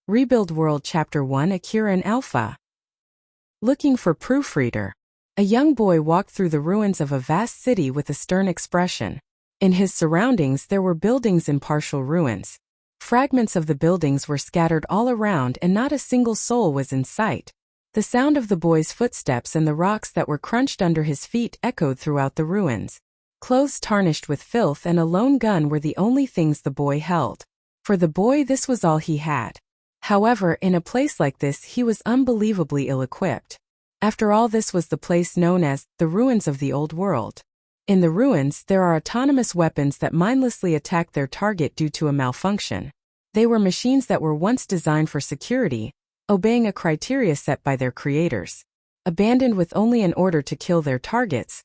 Rebuild World Chapter 1 Akira and Alpha. Looking for proofreader. A young boy walked through the ruins of a vast city with a stern expression. In his surroundings there were buildings in partial ruins. Fragments of the buildings were scattered all around and not a single soul was in sight. The sound of the boy's footsteps and the rocks that were crunched under his feet echoed throughout the ruins. Clothes tarnished with filth and a lone gun were the only things the boy held. For the boy, this was all he had. However, in a place like this he was unbelievably ill-equipped. After all, this was the place known as the ruins of the old world. In the ruins, there are autonomous weapons that mindlessly attack their target due to a malfunction. They were machines that were once designed for security, obeying a criteria set by their creators. Abandoned with only an order to kill their targets,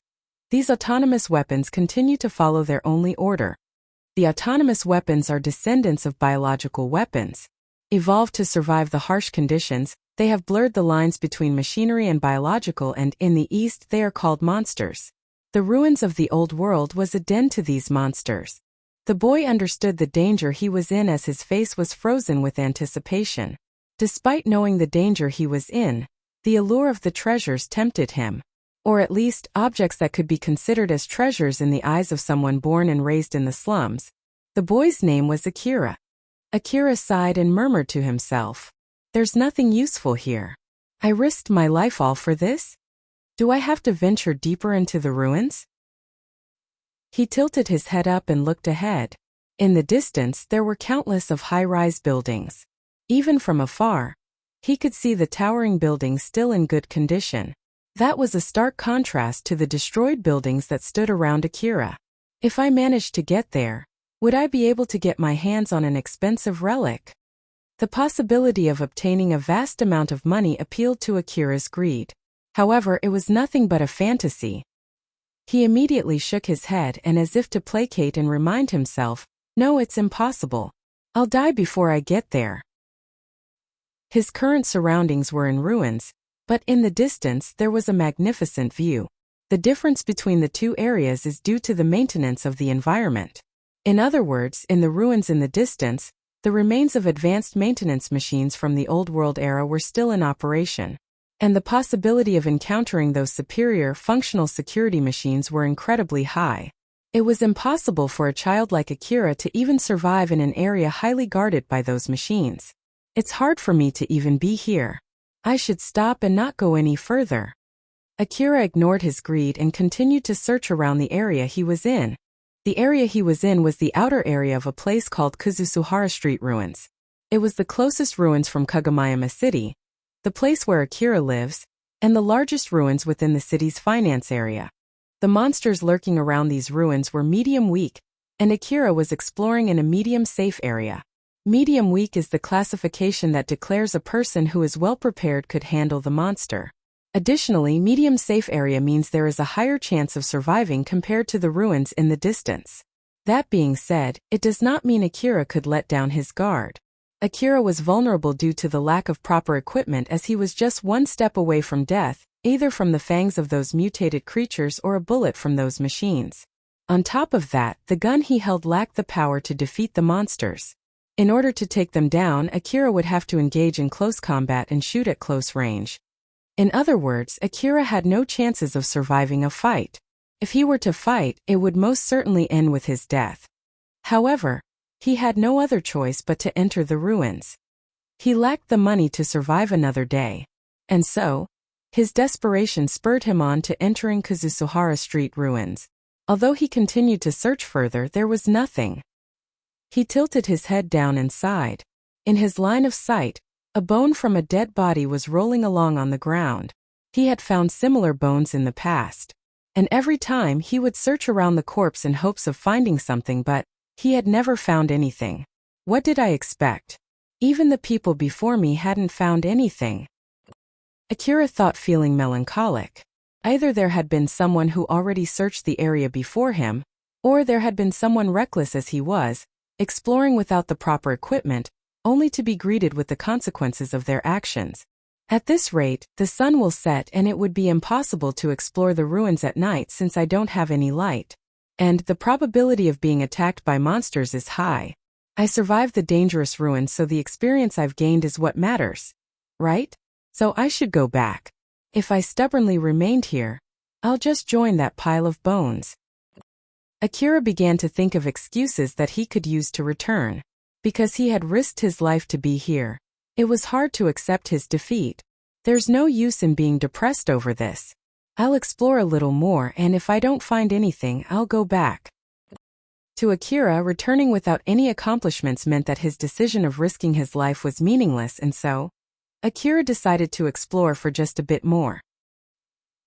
these autonomous weapons continue to follow their only order. The autonomous weapons are descendants of biological weapons. Evolved to survive the harsh conditions, they have blurred the lines between machinery and biological, and in the East they are called monsters. The ruins of the old world was a den to these monsters. The boy understood the danger he was in as his face was frozen with anticipation. Despite knowing the danger he was in, the allure of the treasures tempted him. Or at least, objects that could be considered as treasures in the eyes of someone born and raised in the slums. The boy's name was Akira. Akira sighed and murmured to himself, "There's nothing useful here. I risked my life all for this? Do I have to venture deeper into the ruins?" He tilted his head up and looked ahead. In the distance there were countless of high-rise buildings. Even from afar, he could see the towering buildings still in good condition. That was a stark contrast to the destroyed buildings that stood around Akira. If I managed to get there, would I be able to get my hands on an expensive relic? The possibility of obtaining a vast amount of money appealed to Akira's greed. However, it was nothing but a fantasy. He immediately shook his head and, as if to placate and remind himself, "No, it's impossible. I'll die before I get there." His current surroundings were in ruins, but in the distance there was a magnificent view. The difference between the two areas is due to the maintenance of the environment. In other words, in the ruins in the distance, the remains of advanced maintenance machines from the Old World era were still in operation, and the possibility of encountering those superior functional security machines were incredibly high. It was impossible for a child like Akira to even survive in an area highly guarded by those machines. "It's hard for me to even be here. I should stop and not go any further." Akira ignored his greed and continued to search around the area he was in. The area he was in was the outer area of a place called Kazusuhara Street Ruins. It was the closest ruins from Kagomayama City, the place where Akira lives, and the largest ruins within the city's finance area. The monsters lurking around these ruins were medium weak, and Akira was exploring in a medium safe area. Medium weak is the classification that declares a person who is well prepared could handle the monster. Additionally, medium safe area means there is a higher chance of surviving compared to the ruins in the distance. That being said, it does not mean Akira could let down his guard. Akira was vulnerable due to the lack of proper equipment, as he was just one step away from death, either from the fangs of those mutated creatures or a bullet from those machines. On top of that, the gun he held lacked the power to defeat the monsters. In order to take them down, Akira would have to engage in close combat and shoot at close range. In other words, Akira had no chances of surviving a fight. If he were to fight, it would most certainly end with his death. However, he had no other choice but to enter the ruins. He lacked the money to survive another day. And so, his desperation spurred him on to entering Kazusuhara Street Ruins. Although he continued to search further, there was nothing. He tilted his head down and sighed. In his line of sight, a bone from a dead body was rolling along on the ground. He had found similar bones in the past, and every time he would search around the corpse in hopes of finding something, but he had never found anything. What did I expect? Even the people before me hadn't found anything. Akira thought, feeling melancholic. Either there had been someone who already searched the area before him, or there had been someone reckless as he was, exploring without the proper equipment, only to be greeted with the consequences of their actions. At this rate, the sun will set and it would be impossible to explore the ruins at night since I don't have any light. And the probability of being attacked by monsters is high. I survived the dangerous ruin, so the experience I've gained is what matters. Right? So I should go back. If I stubbornly remained here, I'll just join that pile of bones. Akira began to think of excuses that he could use to return. Because he had risked his life to be here, it was hard to accept his defeat. There's no use in being depressed over this. I'll explore a little more, and if I don't find anything, I'll go back. To Akira, returning without any accomplishments meant that his decision of risking his life was meaningless, and so, Akira decided to explore for just a bit more.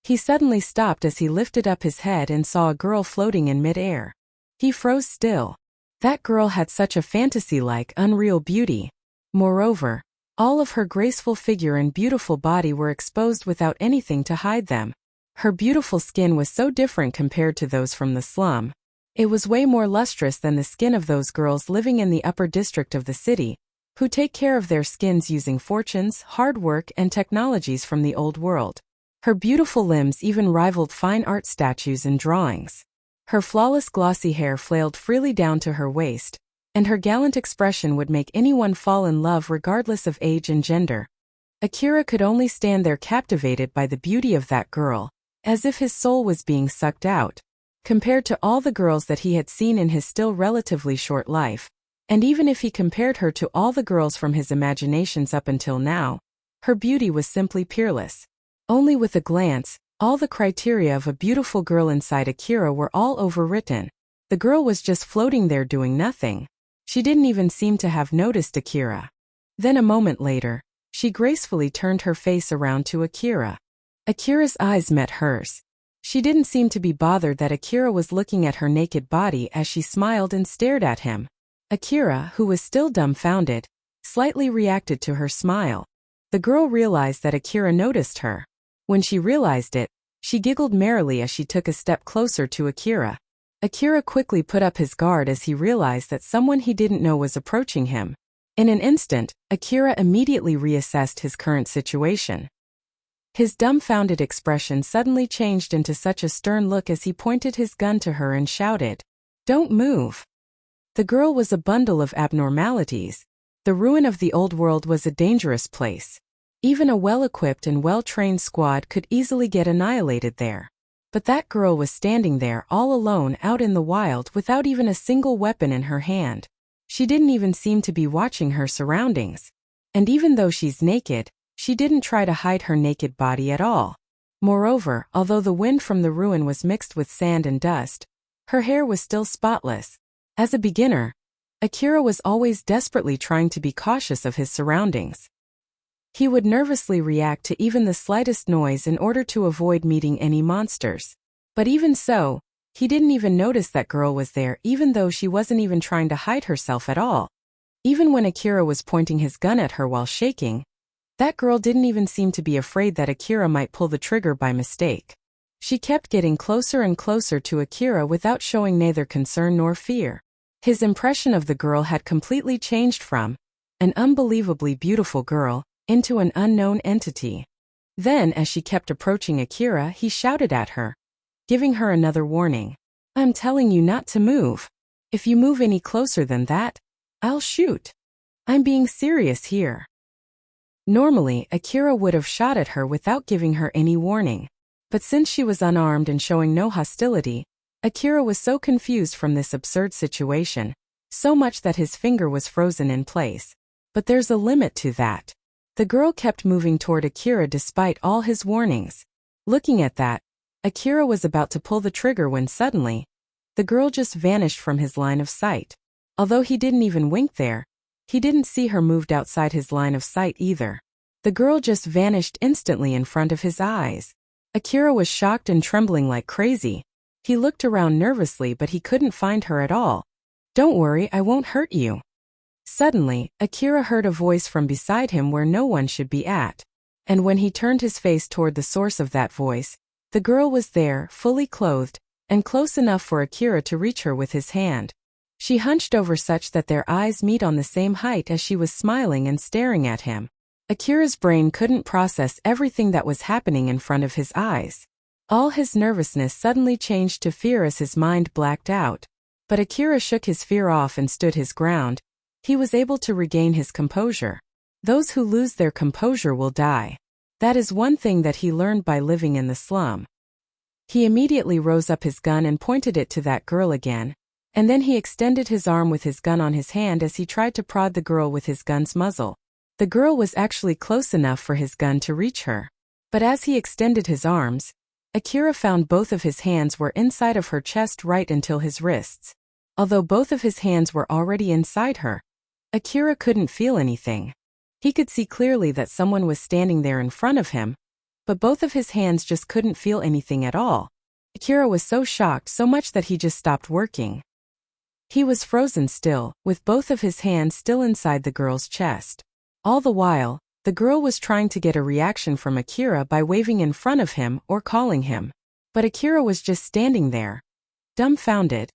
He suddenly stopped as he lifted up his head and saw a girl floating in mid-air. He froze still. That girl had such a fantasy-like, unreal beauty. Moreover, all of her graceful figure and beautiful body were exposed without anything to hide them. Her beautiful skin was so different compared to those from the slum. It was way more lustrous than the skin of those girls living in the upper district of the city, who take care of their skins using fortunes, hard work, and technologies from the old world. Her beautiful limbs even rivaled fine art statues and drawings. Her flawless glossy hair flailed freely down to her waist, and her gallant expression would make anyone fall in love regardless of age and gender. Akira could only stand there captivated by the beauty of that girl, as if his soul was being sucked out. Compared to all the girls that he had seen in his still relatively short life, and even if he compared her to all the girls from his imaginations up until now, her beauty was simply peerless. Only with a glance, all the criteria of a beautiful girl inside Akira were all overwritten. The girl was just floating there doing nothing. She didn't even seem to have noticed Akira. Then a moment later, she gracefully turned her face around to Akira. Akira's eyes met hers. She didn't seem to be bothered that Akira was looking at her naked body as she smiled and stared at him. Akira, who was still dumbfounded, slightly reacted to her smile. The girl realized that Akira noticed her. When she realized it, she giggled merrily as she took a step closer to Akira. Akira quickly put up his guard as he realized that someone he didn't know was approaching him. In an instant, Akira immediately reassessed his current situation. His dumbfounded expression suddenly changed into such a stern look as he pointed his gun to her and shouted, "Don't move." The girl was a bundle of abnormalities. The ruin of the old world was a dangerous place. Even a well-equipped and well-trained squad could easily get annihilated there. But that girl was standing there all alone out in the wild without even a single weapon in her hand. She didn't even seem to be watching her surroundings. And even though she's naked, she didn't try to hide her naked body at all. Moreover, although the wind from the ruin was mixed with sand and dust, her hair was still spotless. As a beginner, Akira was always desperately trying to be cautious of his surroundings. He would nervously react to even the slightest noise in order to avoid meeting any monsters. But even so, he didn't even notice that girl was there, even though she wasn't even trying to hide herself at all. Even when Akira was pointing his gun at her while shaking, that girl didn't even seem to be afraid that Akira might pull the trigger by mistake. She kept getting closer and closer to Akira without showing neither concern nor fear. His impression of the girl had completely changed from an unbelievably beautiful girl into an unknown entity. Then, as she kept approaching Akira, he shouted at her, giving her another warning. "I'm telling you not to move. If you move any closer than that, I'll shoot. I'm being serious here." Normally, Akira would have shot at her without giving her any warning. But since she was unarmed and showing no hostility, Akira was so confused from this absurd situation, so much that his finger was frozen in place. But there's a limit to that. The girl kept moving toward Akira despite all his warnings. Looking at that, Akira was about to pull the trigger when suddenly, the girl just vanished from his line of sight. Although he didn't even wink there, he didn't see her moved outside his line of sight either. The girl just vanished instantly in front of his eyes. Akira was shocked and trembling like crazy. He looked around nervously but he couldn't find her at all. "Don't worry, I won't hurt you." Suddenly, Akira heard a voice from beside him where no one should be at. And when he turned his face toward the source of that voice, the girl was there, fully clothed, and close enough for Akira to reach her with his hand. She hunched over such that their eyes meet on the same height as she was smiling and staring at him. Akira's brain couldn't process everything that was happening in front of his eyes. All his nervousness suddenly changed to fear as his mind blacked out. But Akira shook his fear off and stood his ground. He was able to regain his composure. Those who lose their composure will die. That is one thing that he learned by living in the slum. He immediately rose up his gun and pointed it to that girl again, and then he extended his arm with his gun on his hand as he tried to prod the girl with his gun's muzzle. The girl was actually close enough for his gun to reach her. But as he extended his arms, Akira found both of his hands were inside of her chest right until his wrists. Although both of his hands were already inside her, Akira couldn't feel anything. He could see clearly that someone was standing there in front of him, but both of his hands just couldn't feel anything at all. Akira was so shocked so much that he just stopped working. He was frozen still, with both of his hands still inside the girl's chest. All the while, the girl was trying to get a reaction from Akira by waving in front of him or calling him. But Akira was just standing there, dumbfounded.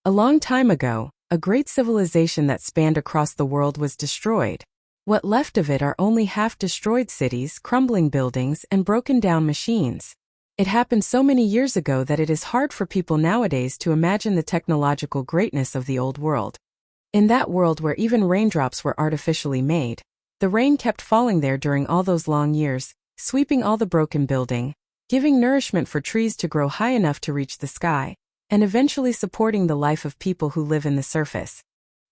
A long time ago, a great civilization that spanned across the world was destroyed. What left of it are only half-destroyed cities, crumbling buildings, and broken-down machines. It happened so many years ago that it is hard for people nowadays to imagine the technological greatness of the old world. In that world where even raindrops were artificially made, the rain kept falling there during all those long years, sweeping all the broken building, giving nourishment for trees to grow high enough to reach the sky, and eventually supporting the life of people who live in the surface.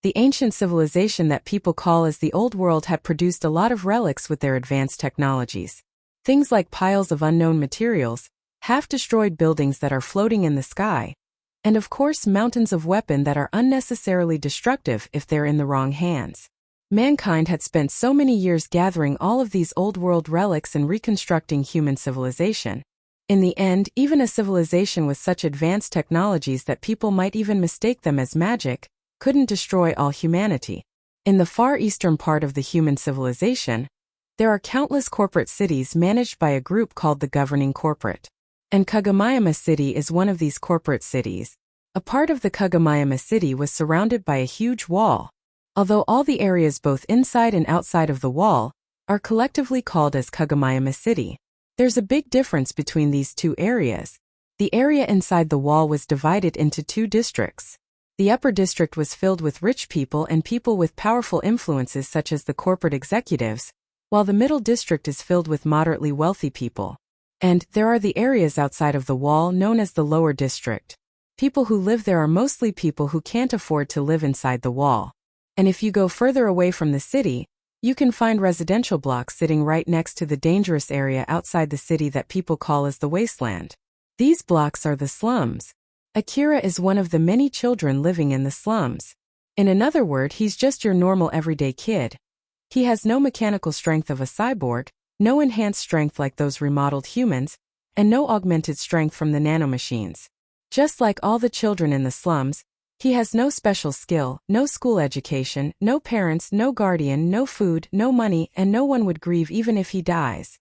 The ancient civilization that people call as the Old World had produced a lot of relics with their advanced technologies. Things like piles of unknown materials, half-destroyed buildings that are floating in the sky, and of course mountains of weapons that are unnecessarily destructive if they're in the wrong hands. Mankind had spent so many years gathering all of these old-world relics and reconstructing human civilization. In the end, even a civilization with such advanced technologies that people might even mistake them as magic, couldn't destroy all humanity. In the far eastern part of the human civilization, there are countless corporate cities managed by a group called the Governing Corporate. And Kagomayama City is one of these corporate cities. A part of the Kagomayama City was surrounded by a huge wall. Although all the areas both inside and outside of the wall are collectively called as Kagomayama City, there's a big difference between these two areas. The area inside the wall was divided into two districts. The upper district was filled with rich people and people with powerful influences such as the corporate executives, while the middle district is filled with moderately wealthy people. And there are the areas outside of the wall known as the lower district. People who live there are mostly people who can't afford to live inside the wall. And if you go further away from the city, you can find residential blocks sitting right next to the dangerous area outside the city that people call as the wasteland. These blocks are the slums. Akira is one of the many children living in the slums. In another word, he's just your normal everyday kid. He has no mechanical strength of a cyborg, no enhanced strength like those remodeled humans, and no augmented strength from the nanomachines. Just like all the children in the slums, he has no special skill, no school education, no parents, no guardian, no food, no money, and no one would grieve even if he dies.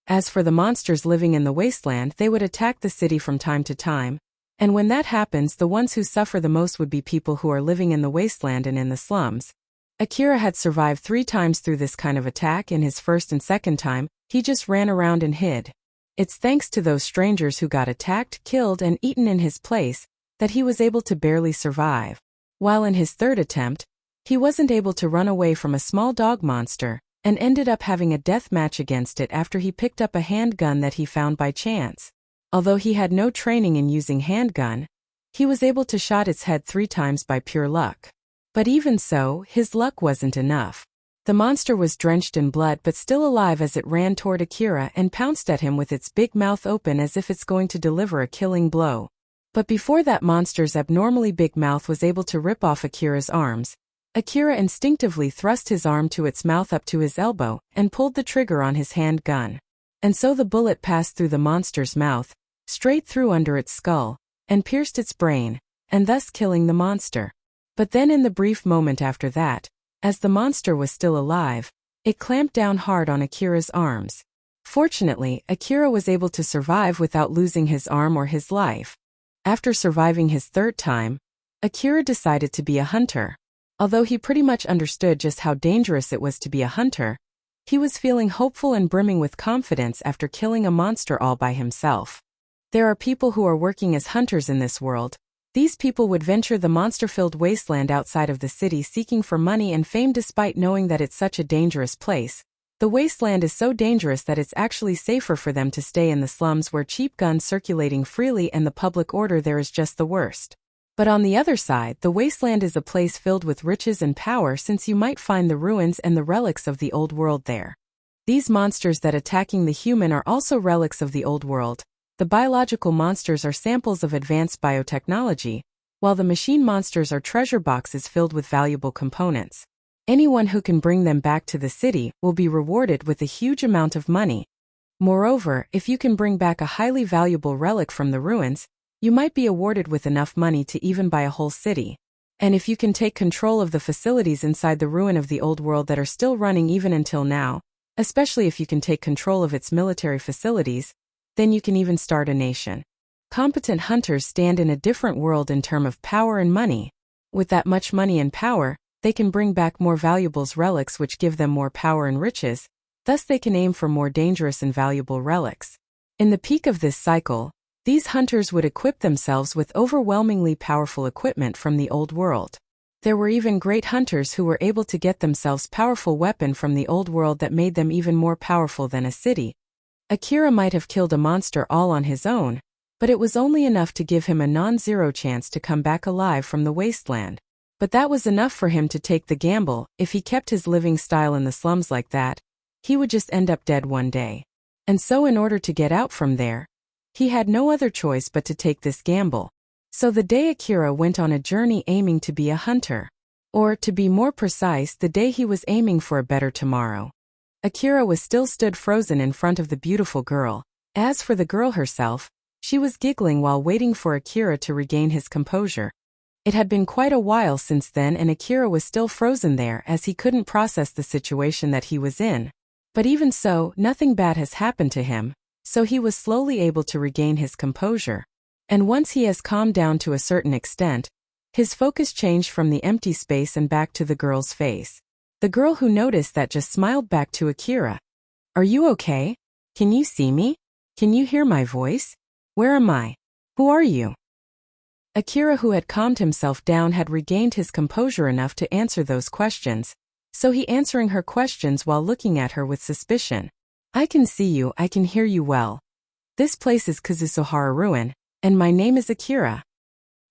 As for the monsters living in the wasteland, they would attack the city from time to time, and when that happens, the ones who suffer the most would be people who are living in the wasteland and in the slums. Akira had survived 3 times through this kind of attack. In his first and second time, he just ran around and hid. It's thanks to those strangers who got attacked, killed, and eaten in his place that he was able to barely survive. While in his third attempt, he wasn't able to run away from a small dog monster and ended up having a death match against it after he picked up a handgun that he found by chance. Although he had no training in using handgun, he was able to shot its head 3 times by pure luck. But even so, his luck wasn't enough. The monster was drenched in blood but still alive as it ran toward Akira and pounced at him with its big mouth open as if it's going to deliver a killing blow. But before that monster's abnormally big mouth was able to rip off Akira's arms, Akira instinctively thrust his arm to its mouth up to his elbow and pulled the trigger on his handgun. And so the bullet passed through the monster's mouth, straight through under its skull, and pierced its brain, and thus killing the monster. But then in the brief moment after that, as the monster was still alive, it clamped down hard on Akira's arms. Fortunately, Akira was able to survive without losing his arm or his life. After surviving his third time, Akira decided to be a hunter. Although he pretty much understood just how dangerous it was to be a hunter, he was feeling hopeful and brimming with confidence after killing a monster all by himself. There are people who are working as hunters in this world, These people would venture the monster-filled wasteland outside of the city seeking for money and fame despite knowing that it's such a dangerous place. The wasteland is so dangerous that it's actually safer for them to stay in the slums where cheap guns circulating freely and the public order there is just the worst. But on the other side, the wasteland is a place filled with riches and power since you might find the ruins and the relics of the old world there. These monsters that attacking the human are also relics of the old world. The biological monsters are samples of advanced biotechnology, while the machine monsters are treasure boxes filled with valuable components. Anyone who can bring them back to the city will be rewarded with a huge amount of money. Moreover, if you can bring back a highly valuable relic from the ruins, you might be awarded with enough money to even buy a whole city. And if you can take control of the facilities inside the ruin of the old world that are still running even until now, especially if you can take control of its military facilities, then you can even start a nation. Competent hunters stand in a different world in terms of power and money. With that much money and power, they can bring back more valuables relics which give them more power and riches, thus they can aim for more dangerous and valuable relics. In the peak of this cycle, these hunters would equip themselves with overwhelmingly powerful equipment from the old world. There were even great hunters who were able to get themselves powerful weapon from the old world that made them even more powerful than a city. Akira might have killed a monster all on his own, but it was only enough to give him a non-zero chance to come back alive from the wasteland. But that was enough for him to take the gamble. If he kept his living style in the slums like that, he would just end up dead one day. And so in order to get out from there, he had no other choice but to take this gamble. So the day Akira went on a journey aiming to be a hunter. Or, to be more precise, the day he was aiming for a better tomorrow. Akira was still stood frozen in front of the beautiful girl. As for the girl herself, she was giggling while waiting for Akira to regain his composure. It had been quite a while since then and Akira was still frozen there as he couldn't process the situation that he was in. But even so, nothing bad has happened to him, so he was slowly able to regain his composure. And once he has calmed down to a certain extent, his focus changed from the empty space and back to the girl's face. The girl who noticed that just smiled back to Akira. "Are you okay? Can you see me? Can you hear my voice? Where am I? Who are you?" Akira, who had calmed himself down, had regained his composure enough to answer those questions, so he answering her questions while looking at her with suspicion. "I can see you, I can hear you well. This place is Kazusohara Ruin, and my name is Akira."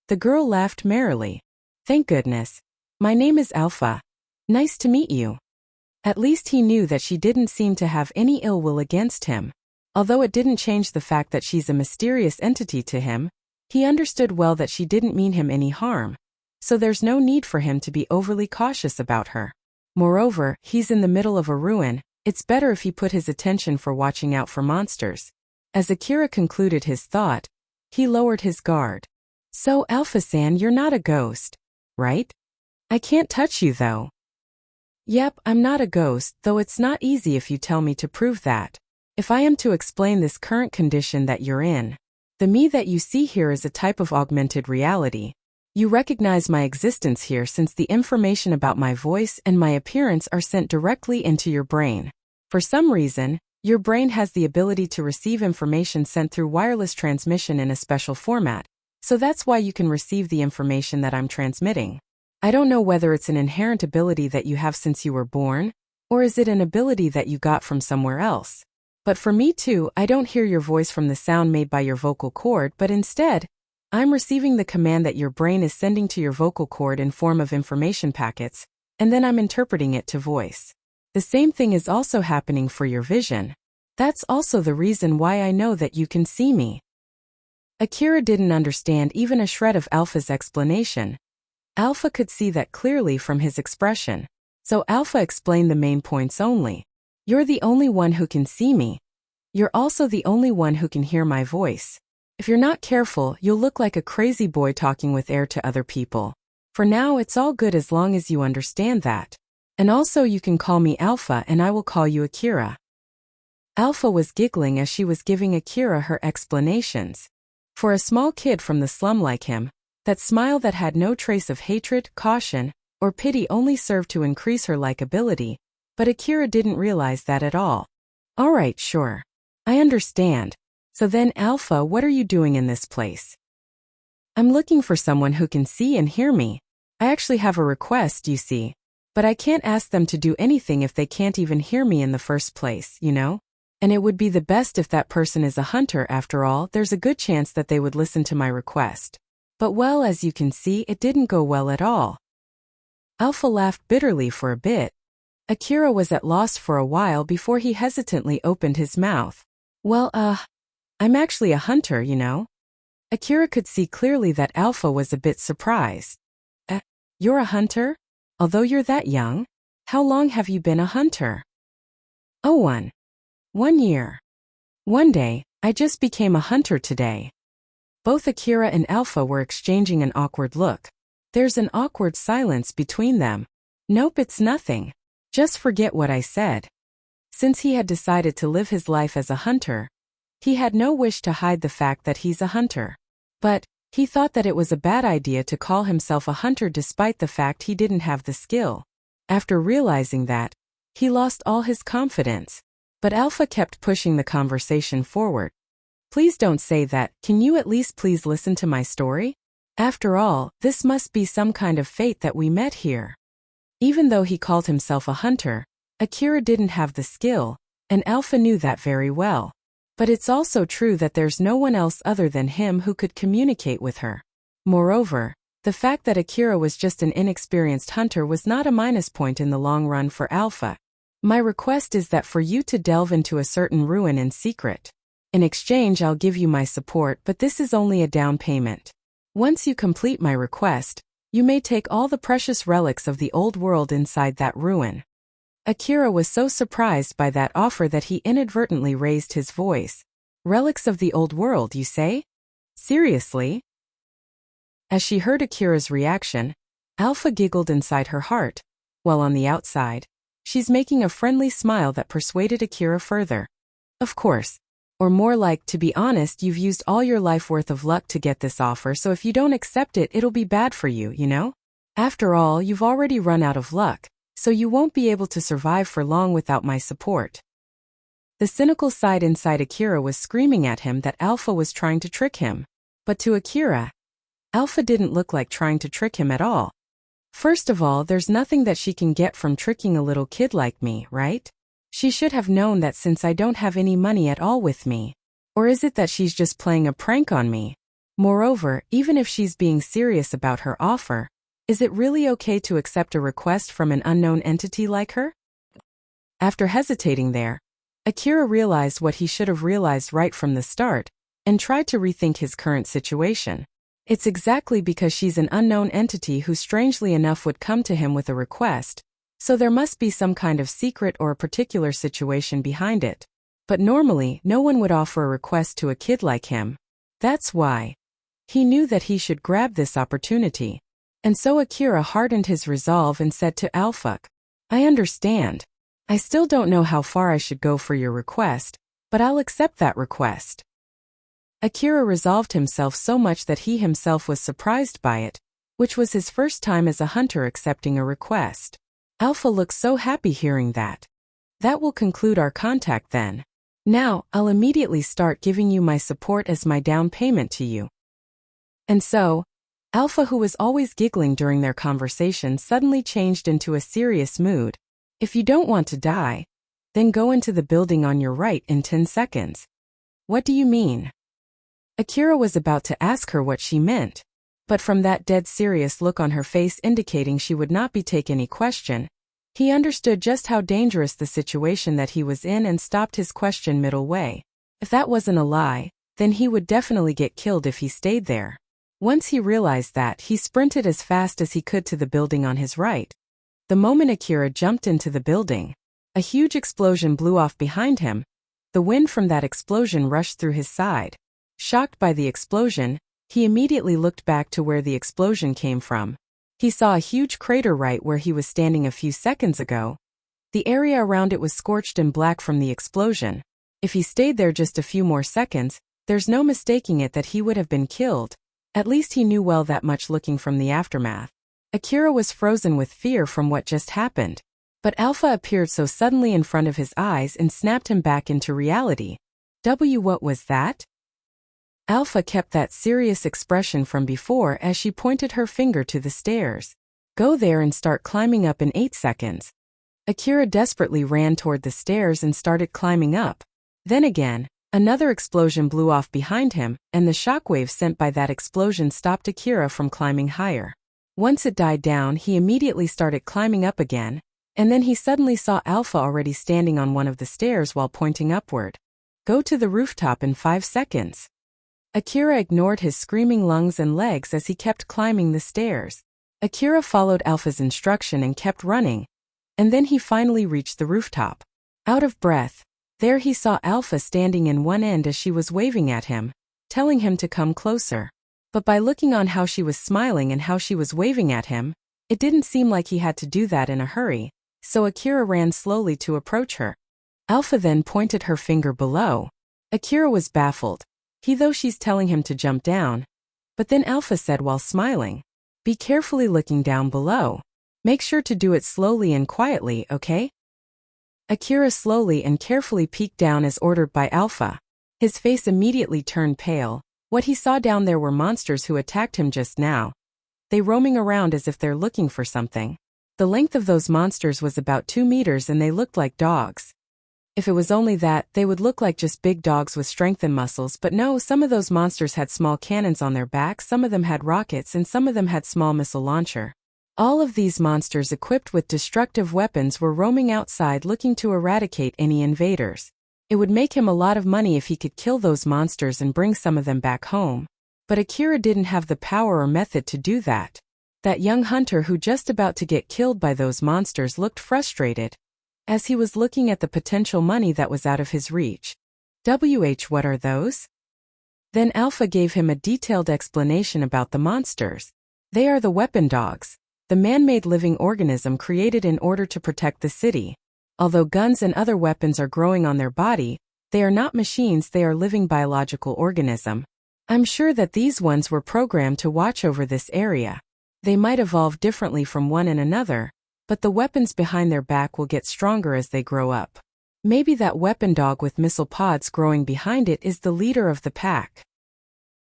The girl laughed merrily. "Thank goodness. My name is Alpha. Nice to meet you." At least he knew that she didn't seem to have any ill will against him. Although it didn't change the fact that she's a mysterious entity to him, he understood well that she didn't mean him any harm. So there's no need for him to be overly cautious about her. Moreover, he's in the middle of a ruin, it's better if he put his attention for watching out for monsters. As Akira concluded his thought, he lowered his guard. "So, Alpha-san, you're not a ghost, right? I can't touch you though." "Yep, I'm not a ghost, though it's not easy if you tell me to prove that. If I am to explain this current condition that you're in, the me that you see here is a type of augmented reality. You recognize my existence here since the information about my voice and my appearance are sent directly into your brain. For some reason, your brain has the ability to receive information sent through wireless transmission in a special format, so that's why you can receive the information that I'm transmitting. I don't know whether it's an inherent ability that you have since you were born, or is it an ability that you got from somewhere else. But for me too, I don't hear your voice from the sound made by your vocal cord, but instead, I'm receiving the command that your brain is sending to your vocal cord in form of information packets, and then I'm interpreting it to voice. The same thing is also happening for your vision. That's also the reason why I know that you can see me." Akira didn't understand even a shred of Alpha's explanation. Alpha could see that clearly from his expression. So Alpha explained the main points only. "You're the only one who can see me. You're also the only one who can hear my voice. If you're not careful, you'll look like a crazy boy talking with air to other people. For now, it's all good as long as you understand that. And also you can call me Alpha and I will call you Akira." Alpha was giggling as she was giving Akira her explanations. For a small kid from the slum like him, that smile that had no trace of hatred, caution, or pity only served to increase her likability, but Akira didn't realize that at all. "Alright, sure. I understand. So then, Alpha, what are you doing in this place?" I'm looking for someone who can see and hear me. I actually have a request, you see. But I can't ask them to do anything if they can't even hear me in the first place, you know? And it would be the best if that person is a hunter after all. There's a good chance that they would listen to my request. But well, as you can see, it didn't go well at all. Alpha laughed bitterly for a bit. Akira was at loss for a while before he hesitantly opened his mouth. Well, I'm actually a hunter, you know? Akira could see clearly that Alpha was a bit surprised. You're a hunter? Although you're that young? How long have you been a hunter? Oh, 1 year. One day, I just became a hunter today. Both Akira and Alpha were exchanging an awkward look. There's an awkward silence between them. Nope, it's nothing. Just forget what I said. Since he had decided to live his life as a hunter, he had no wish to hide the fact that he's a hunter. But he thought that it was a bad idea to call himself a hunter despite the fact he didn't have the skill. After realizing that, he lost all his confidence. But Alpha kept pushing the conversation forward. Please don't say that. Can you at least please listen to my story? After all, this must be some kind of fate that we met here. Even though he called himself a hunter, Akira didn't have the skill, and Alpha knew that very well. But it's also true that there's no one else other than him who could communicate with her. Moreover, the fact that Akira was just an inexperienced hunter was not a minus point in the long run for Alpha. My request is that for you to delve into a certain ruin in secret. In exchange, I'll give you my support, but this is only a down payment. Once you complete my request, you may take all the precious relics of the old world inside that ruin. Akira was so surprised by that offer that he inadvertently raised his voice. Relics of the old world, you say? Seriously? As she heard Akira's reaction, Alpha giggled inside her heart, while on the outside, she's making a friendly smile that persuaded Akira further. Of course. Or more like, to be honest, you've used all your life worth of luck to get this offer, so if you don't accept it, it'll be bad for you, you know? After all, you've already run out of luck, so you won't be able to survive for long without my support. The cynical side inside Akira was screaming at him that Alpha was trying to trick him. But to Akira, Alpha didn't look like trying to trick him at all. First of all, there's nothing that she can get from tricking a little kid like me, right? She should have known that since I don't have any money at all with me. Or is it that she's just playing a prank on me? Moreover, even if she's being serious about her offer, is it really okay to accept a request from an unknown entity like her? After hesitating there, Akira realized what he should have realized right from the start, and tried to rethink his current situation. It's exactly because she's an unknown entity who strangely enough would come to him with a request, so there must be some kind of secret or a particular situation behind it. But normally, no one would offer a request to a kid like him. That's why. He knew that he should grab this opportunity. And so Akira hardened his resolve and said to Alpha, I understand. I still don't know how far I should go for your request, but I'll accept that request. Akira resolved himself so much that he himself was surprised by it, which was his first time as a hunter accepting a request. Alpha looked so happy hearing that. That will conclude our contact then. Now, I'll immediately start giving you my support as my down payment to you. And so, Alpha, who was always giggling during their conversation, suddenly changed into a serious mood. If you don't want to die, then go into the building on your right in 10 seconds. What do you mean? Akira was about to ask her what she meant, but from that dead serious look on her face indicating she would not take any question, he understood just how dangerous the situation that he was in and stopped his question middle way. If that wasn't a lie, then he would definitely get killed if he stayed there. Once he realized that, he sprinted as fast as he could to the building on his right. The moment Akira jumped into the building, a huge explosion blew off behind him. The wind from that explosion rushed through his side. Shocked by the explosion, he immediately looked back to where the explosion came from. He saw a huge crater right where he was standing a few seconds ago. The area around it was scorched and black from the explosion. If he stayed there just a few more seconds, there's no mistaking it that he would have been killed. At least he knew well that much looking from the aftermath. Akira was frozen with fear from what just happened. But Alpha appeared so suddenly in front of his eyes and snapped him back into reality. What was that? Alpha kept that serious expression from before as she pointed her finger to the stairs. Go there and start climbing up in 8 seconds. Akira desperately ran toward the stairs and started climbing up. Then again, another explosion blew off behind him, and the shockwave sent by that explosion stopped Akira from climbing higher. Once it died down, he immediately started climbing up again, and then he suddenly saw Alpha already standing on one of the stairs while pointing upward. Go to the rooftop in 5 seconds. Akira ignored his screaming lungs and legs as he kept climbing the stairs. Akira followed Alpha's instruction and kept running, and then he finally reached the rooftop. Out of breath, there he saw Alpha standing in one end as she was waving at him, telling him to come closer. But by looking on how she was smiling and how she was waving at him, it didn't seem like he had to do that in a hurry, so Akira ran slowly to approach her. Alpha then pointed her finger below. Akira was baffled. Though she's telling him to jump down. But then Alpha said while smiling, be carefully looking down below. Make sure to do it slowly and quietly, okay? Akira slowly and carefully peeked down as ordered by Alpha. His face immediately turned pale. What he saw down there were monsters who attacked him just now. They roaming around as if they're looking for something. The length of those monsters was about 2 meters and they looked like dogs. If it was only that, they would look like just big dogs with strength and muscles, but no, some of those monsters had small cannons on their backs, some of them had rockets, and some of them had small missile launcher. All of these monsters equipped with destructive weapons were roaming outside looking to eradicate any invaders. It would make him a lot of money if he could kill those monsters and bring some of them back home. But Akira didn't have the power or method to do that. That young hunter who just about to get killed by those monsters looked frustrated, as he was looking at the potential money that was out of his reach. What are those? Then Alpha gave him a detailed explanation about the monsters. They are the weapon dogs, the man-made living organism created in order to protect the city. Although guns and other weapons are growing on their body, they are not machines, they are living biological organism. I'm sure that these ones were programmed to watch over this area. They might evolve differently from one and another, but the weapons behind their back will get stronger as they grow up. Maybe that weapon dog with missile pods growing behind it is the leader of the pack.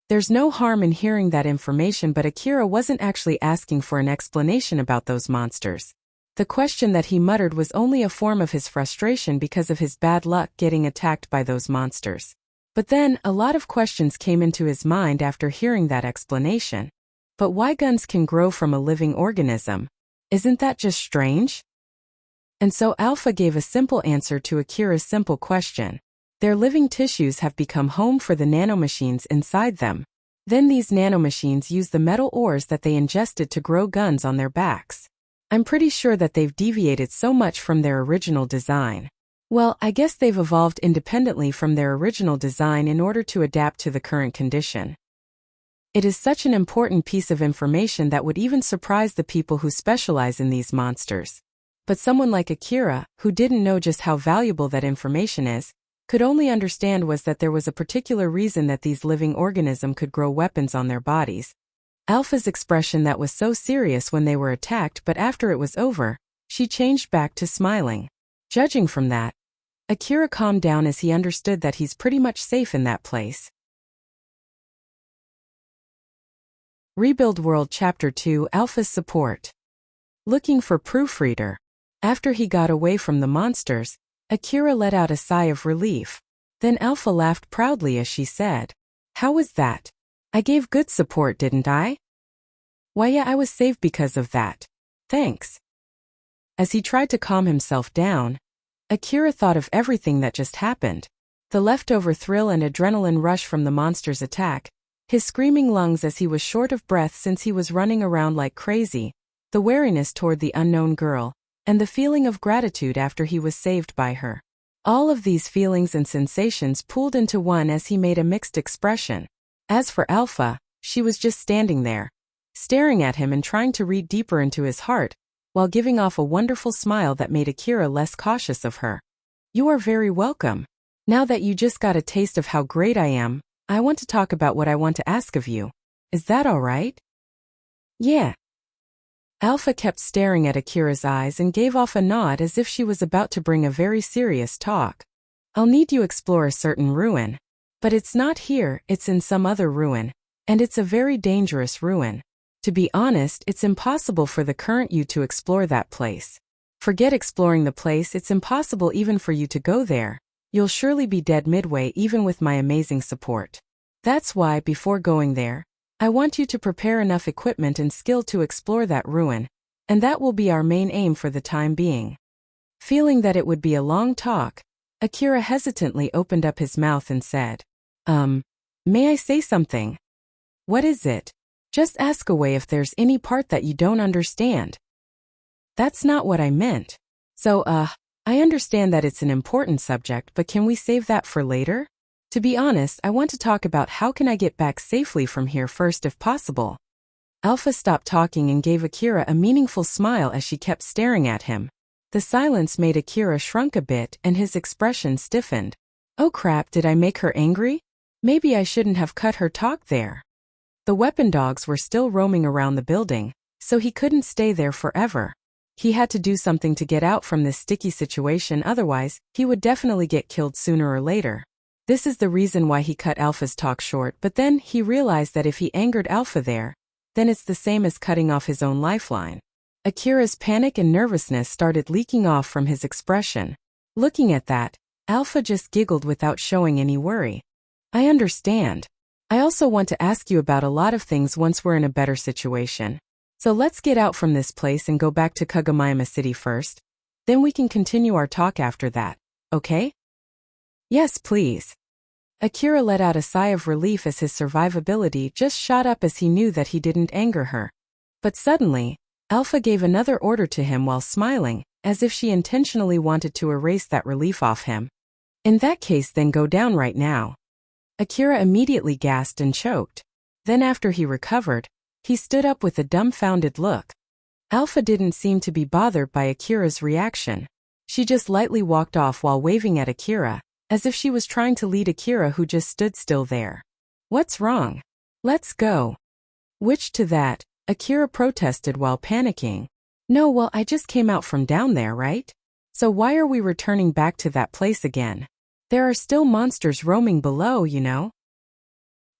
There's no harm in hearing that information, but Akira wasn't actually asking for an explanation about those monsters. The question that he muttered was only a form of his frustration because of his bad luck getting attacked by those monsters. But then, a lot of questions came into his mind after hearing that explanation. But why guns can grow from a living organism? Isn't that just strange? And so Alpha gave a simple answer to Akira's simple question. Their living tissues have become home for the nanomachines inside them. Then these nanomachines use the metal ores that they ingested to grow guns on their backs. I'm pretty sure that they've deviated so much from their original design. Well, I guess they've evolved independently from their original design in order to adapt to the current condition. It is such an important piece of information that would even surprise the people who specialize in these monsters. But someone like Akira, who didn't know just how valuable that information is, could only understand was that there was a particular reason that these living organisms could grow weapons on their bodies. Alpha's expression that was so serious when they were attacked, but after it was over, she changed back to smiling. Judging from that, Akira calmed down as he understood that he's pretty much safe in that place. Rebuild World Chapter 2 Alpha's Support. Looking for proofreader. After he got away from the monsters, Akira let out a sigh of relief. Then Alpha laughed proudly as she said, "How was that? I gave good support, didn't I?" "Why, yeah, I was saved because of that. Thanks." As he tried to calm himself down, Akira thought of everything that just happened. The leftover thrill and adrenaline rush from the monster's attack, his screaming lungs as he was short of breath since he was running around like crazy, the wariness toward the unknown girl, and the feeling of gratitude after he was saved by her. All of these feelings and sensations pooled into one as he made a mixed expression. As for Alpha, she was just standing there, staring at him and trying to read deeper into his heart, while giving off a wonderful smile that made Akira less cautious of her. "You are very welcome. Now that you just got a taste of how great I am, I want to talk about what I want to ask of you. Is that all right?" "Yeah." Alpha kept staring at Akira's eyes and gave off a nod as if she was about to bring a very serious talk. "I'll need you explore a certain ruin. But it's not here, it's in some other ruin. And it's a very dangerous ruin. To be honest, it's impossible for the current you to explore that place. Forget exploring the place, it's impossible even for you to go there. You'll surely be dead midway even with my amazing support. That's why, before going there, I want you to prepare enough equipment and skill to explore that ruin, and that will be our main aim for the time being. Feeling that it would be a long talk, Akira hesitantly opened up his mouth and said, may I say something? What is it? Just ask away if there's any part that you don't understand. That's not what I meant. So, I understand that it's an important subject, but can we save that for later? To be honest, I want to talk about how can I get back safely from here first if possible. Alpha stopped talking and gave Akira a meaningful smile as she kept staring at him. The silence made Akira shrunk a bit and his expression stiffened. Oh crap, did I make her angry? Maybe I shouldn't have cut her talk there. The weapon dogs were still roaming around the building, so he couldn't stay there forever. He had to do something to get out from this sticky situation, otherwise, he would definitely get killed sooner or later. This is the reason why he cut Alpha's talk short, but then he realized that if he angered Alpha there, then it's the same as cutting off his own lifeline. Akira's panic and nervousness started leaking off from his expression. Looking at that, Alpha just giggled without showing any worry. I understand. I also want to ask you about a lot of things once we're in a better situation. So let's get out from this place and go back to Kagomayama City first. Then we can continue our talk after that, okay? Yes, please. Akira let out a sigh of relief as his survivability just shot up as he knew that he didn't anger her. But suddenly, Alpha gave another order to him while smiling, as if she intentionally wanted to erase that relief off him. In that case, then go down right now. Akira immediately gasped and choked. Then after he recovered, he stood up with a dumbfounded look. Alpha didn't seem to be bothered by Akira's reaction. She just lightly walked off while waving at Akira, as if she was trying to lead Akira who just stood still there. What's wrong? Let's go. Which to that, Akira protested while panicking. No, well, I just came out from down there, right? So why are we returning back to that place again? There are still monsters roaming below, you know?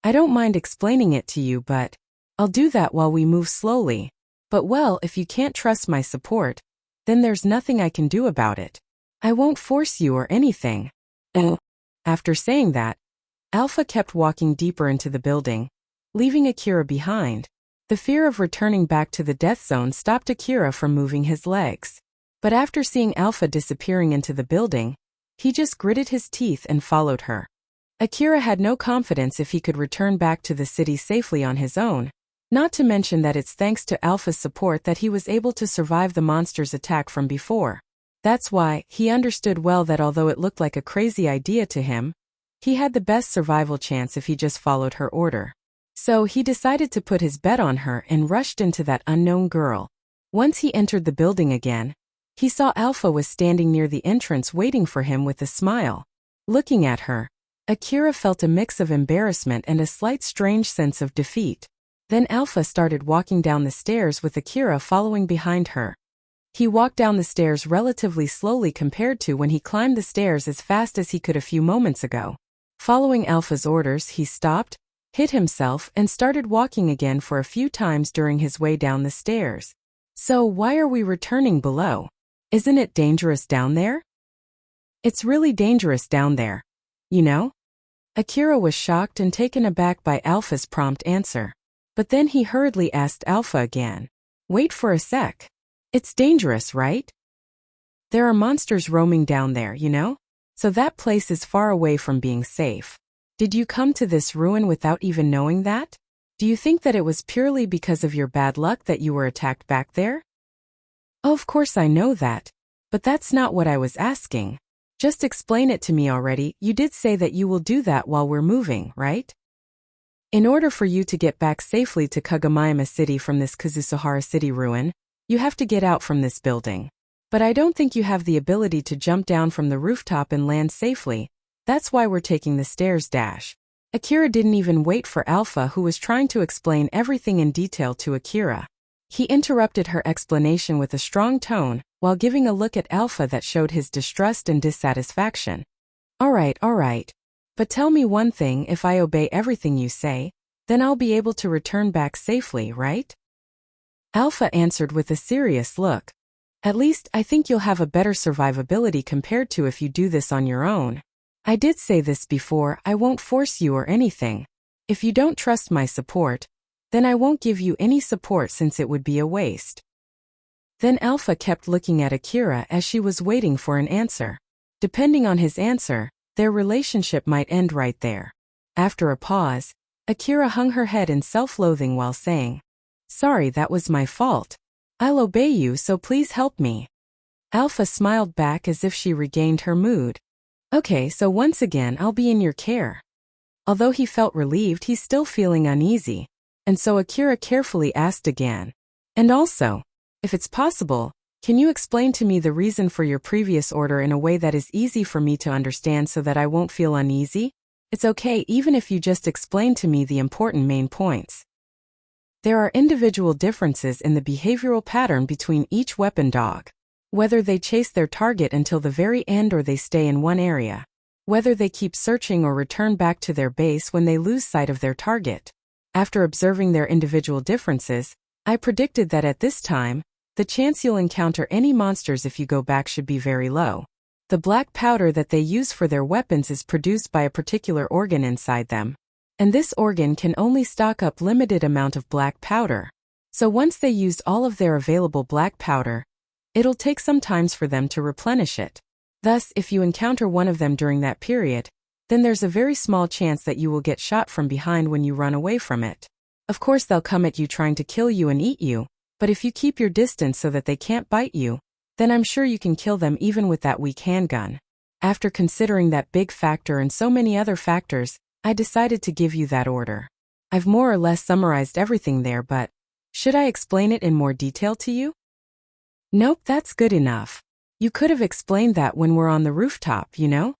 I don't mind explaining it to you, but I'll do that while we move slowly. But well, if you can't trust my support, then there's nothing I can do about it. I won't force you or anything. After saying that, Alpha kept walking deeper into the building, leaving Akira behind. The fear of returning back to the death zone stopped Akira from moving his legs. But after seeing Alpha disappearing into the building, he just gritted his teeth and followed her. Akira had no confidence if he could return back to the city safely on his own, not to mention that it's thanks to Alpha's support that he was able to survive the monster's attack from before. That's why he understood well that although it looked like a crazy idea to him, he had the best survival chance if he just followed her order. So he decided to put his bet on her and rushed into that unknown girl. Once he entered the building again, he saw Alpha was standing near the entrance waiting for him with a smile. Looking at her, Akira felt a mix of embarrassment and a slight strange sense of defeat. Then Alpha started walking down the stairs with Akira following behind her. He walked down the stairs relatively slowly compared to when he climbed the stairs as fast as he could a few moments ago. Following Alpha's orders, he stopped, hit himself, and started walking again for a few times during his way down the stairs. So why are we returning below? Isn't it dangerous down there? It's really dangerous down there. You know? Akira was shocked and taken aback by Alpha's prompt answer. But then he hurriedly asked Alpha again. Wait for a sec. It's dangerous, right? There are monsters roaming down there, you know? So that place is far away from being safe. Did you come to this ruin without even knowing that? Do you think that it was purely because of your bad luck that you were attacked back there? Oh, of course I know that. But that's not what I was asking. Just explain it to me already. You did say that you will do that while we're moving, right? In order for you to get back safely to Kagomayama City from this Kazusuhara City ruin, you have to get out from this building. But I don't think you have the ability to jump down from the rooftop and land safely. That's why we're taking the stairs dash. Akira didn't even wait for Alpha, who was trying to explain everything in detail to Akira. He interrupted her explanation with a strong tone, while giving a look at Alpha that showed his distrust and dissatisfaction. All right. But tell me one thing, if I obey everything you say, then I'll be able to return back safely, right? Alpha answered with a serious look. At least, I think you'll have a better survivability compared to if you do this on your own. I did say this before, I won't force you or anything. If you don't trust my support, then I won't give you any support since it would be a waste. Then Alpha kept looking at Akira as she was waiting for an answer. Depending on his answer, their relationship might end right there. After a pause, Akira hung her head in self-loathing while saying, "Sorry, that was my fault. I'll obey you, so please help me." Alpha smiled back as if she regained her mood. "Okay, so once again I'll be in your care." Although he felt relieved, he's still feeling uneasy. And so Akira carefully asked again. "And also, if it's possible, can you explain to me the reason for your previous order in a way that is easy for me to understand so that I won't feel uneasy? It's okay even if you just explain to me the important main points." There are individual differences in the behavioral pattern between each weapon dog. Whether they chase their target until the very end or they stay in one area. Whether they keep searching or return back to their base when they lose sight of their target. After observing their individual differences, I predicted that at this time, the chance you'll encounter any monsters if you go back should be very low. The black powder that they use for their weapons is produced by a particular organ inside them. And this organ can only stock up limited amount of black powder. So once they used all of their available black powder, it'll take some time for them to replenish it. Thus, if you encounter one of them during that period, then there's a very small chance that you will get shot from behind when you run away from it. Of course they'll come at you trying to kill you and eat you, but if you keep your distance so that they can't bite you, then I'm sure you can kill them even with that weak handgun. After considering that big factor and so many other factors, I decided to give you that order. I've more or less summarized everything there, but should I explain it in more detail to you? Nope, that's good enough. You could have explained that when we're on the rooftop, you know?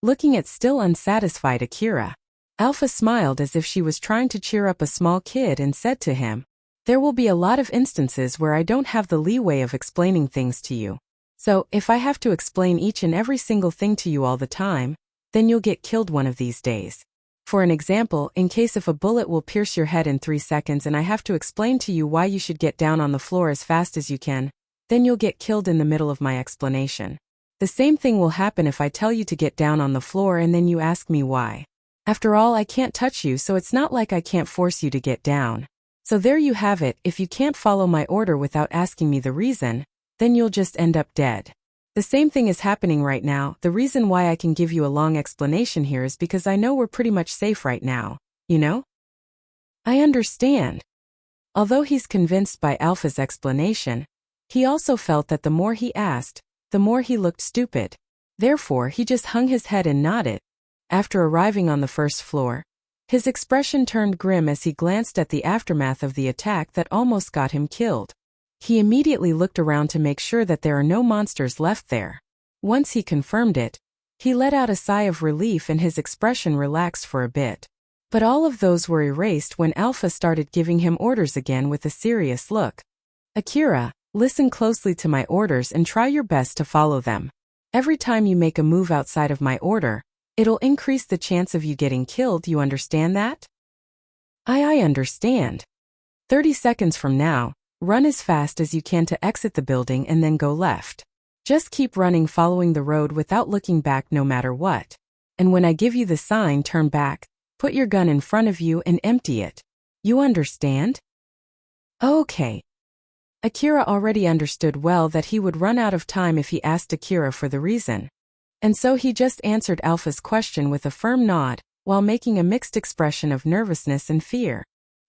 Looking at still unsatisfied Akira, Alpha smiled as if she was trying to cheer up a small kid and said to him, "There will be a lot of instances where I don't have the leeway of explaining things to you. So, if I have to explain each and every single thing to you all the time, then you'll get killed one of these days. For an example, in case if a bullet will pierce your head in 3 seconds and I have to explain to you why you should get down on the floor as fast as you can, then you'll get killed in the middle of my explanation. The same thing will happen if I tell you to get down on the floor and then you ask me why. After all, I can't touch you, so it's not like I can't force you to get down. So there you have it, if you can't follow my order without asking me the reason, then you'll just end up dead. The same thing is happening right now. The reason why I can give you a long explanation here is because I know we're pretty much safe right now, you know? I understand." Although he's convinced by Alpha's explanation, he also felt that the more he asked, the more he looked stupid. Therefore, he just hung his head and nodded. After arriving on the first floor, his expression turned grim as he glanced at the aftermath of the attack that almost got him killed. He immediately looked around to make sure that there are no monsters left there. Once he confirmed it, he let out a sigh of relief and his expression relaxed for a bit. But all of those were erased when Alpha started giving him orders again with a serious look. "Akira, listen closely to my orders and try your best to follow them. Every time you make a move outside of my order, it'll increase the chance of you getting killed, you understand that?" I understand. 30 seconds from now, run as fast as you can to exit the building and then go left. Just keep running following the road without looking back no matter what. And when I give you the sign, turn back, put your gun in front of you and empty it. You understand? Okay. Akira already understood well that he would run out of time if he asked Akira for the reason. And so he just answered Alpha's question with a firm nod, while making a mixed expression of nervousness and fear.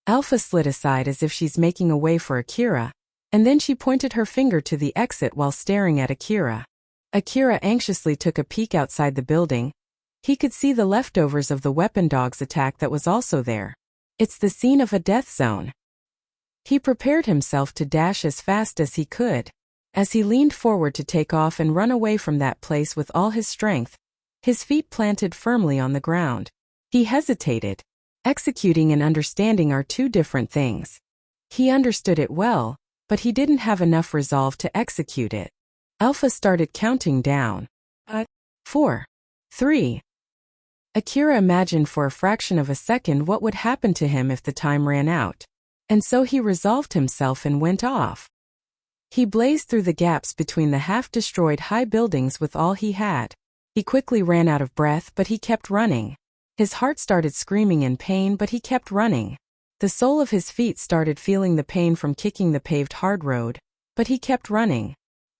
Alpha slid aside as if she's making a way for Akira, and then she pointed her finger to the exit while staring at Akira. Akira anxiously took a peek outside the building. He could see the leftovers of the weapon dog's attack that was also there. It's the scene of a death zone. He prepared himself to dash as fast as he could. As he leaned forward to take off and run away from that place with all his strength, his feet planted firmly on the ground. He hesitated. Executing and understanding are two different things. He understood it well, but he didn't have enough resolve to execute it. Alpha started counting down. 4, 3, Akira imagined for a fraction of a second what would happen to him if the time ran out. And so he resolved himself and went off. He blazed through the gaps between the half-destroyed high buildings with all he had. He quickly ran out of breath, but he kept running. His heart started screaming in pain, but he kept running. The sole of his feet started feeling the pain from kicking the paved hard road, but he kept running.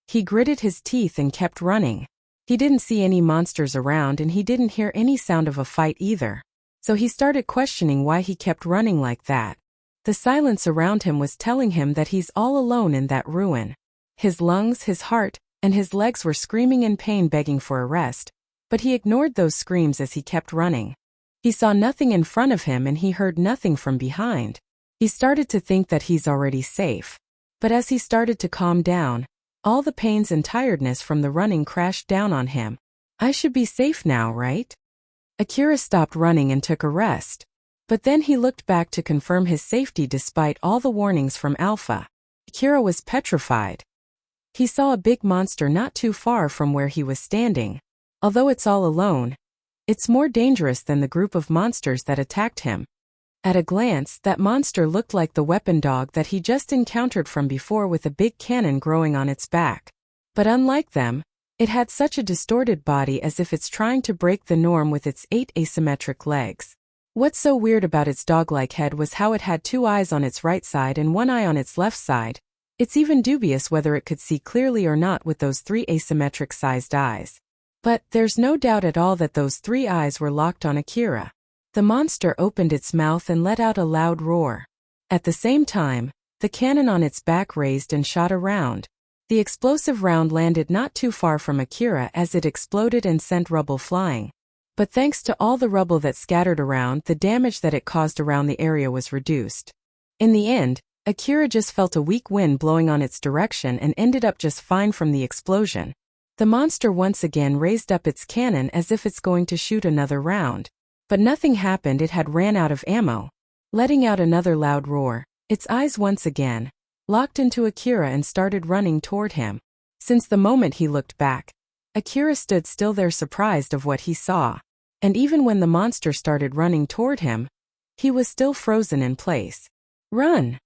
He gritted his teeth and kept running. He didn't see any monsters around and he didn't hear any sound of a fight either. So he started questioning why he kept running like that. The silence around him was telling him that he's all alone in that ruin. His lungs, his heart, and his legs were screaming in pain, begging for a rest, but he ignored those screams as he kept running. He saw nothing in front of him and he heard nothing from behind. He started to think that he's already safe. But as he started to calm down, all the pains and tiredness from the running crashed down on him. I should be safe now, right? Akira stopped running and took a rest. But then he looked back to confirm his safety despite all the warnings from Alpha. Akira was petrified. He saw a big monster not too far from where he was standing. Although it's all alone, it's more dangerous than the group of monsters that attacked him. At a glance, that monster looked like the weapon dog that he just encountered from before with a big cannon growing on its back. But unlike them, it had such a distorted body as if it's trying to break the norm with its 8 asymmetric legs. What's so weird about its dog-like head was how it had 2 eyes on its right side and 1 eye on its left side. It's even dubious whether it could see clearly or not with those 3 asymmetric-sized eyes. But there's no doubt at all that those 3 eyes were locked on Akira. The monster opened its mouth and let out a loud roar. At the same time, the cannon on its back raised and shot a round. The explosive round landed not too far from Akira as it exploded and sent rubble flying. But thanks to all the rubble that scattered around, the damage that it caused around the area was reduced. In the end, Akira just felt a weak wind blowing on its direction and ended up just fine from the explosion. The monster once again raised up its cannon as if it's going to shoot another round. But nothing happened. It had ran out of ammo. Letting out another loud roar, its eyes once again locked into Akira and started running toward him. Since the moment he looked back, Akira stood still there surprised of what he saw. And even when the monster started running toward him, he was still frozen in place. Run!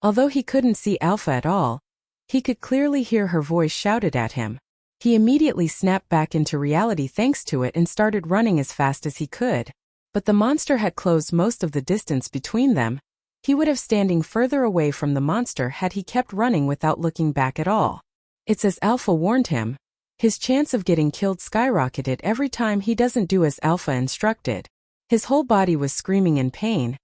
Although he couldn't see Alpha at all, he could clearly hear her voice shouted at him. He immediately snapped back into reality thanks to it and started running as fast as he could. But the monster had closed most of the distance between them. He would have standing further away from the monster had he kept running without looking back at all. It's as Alpha warned him. His chance of getting killed skyrocketed every time he doesn't do as Alpha instructed. His whole body was screaming in pain,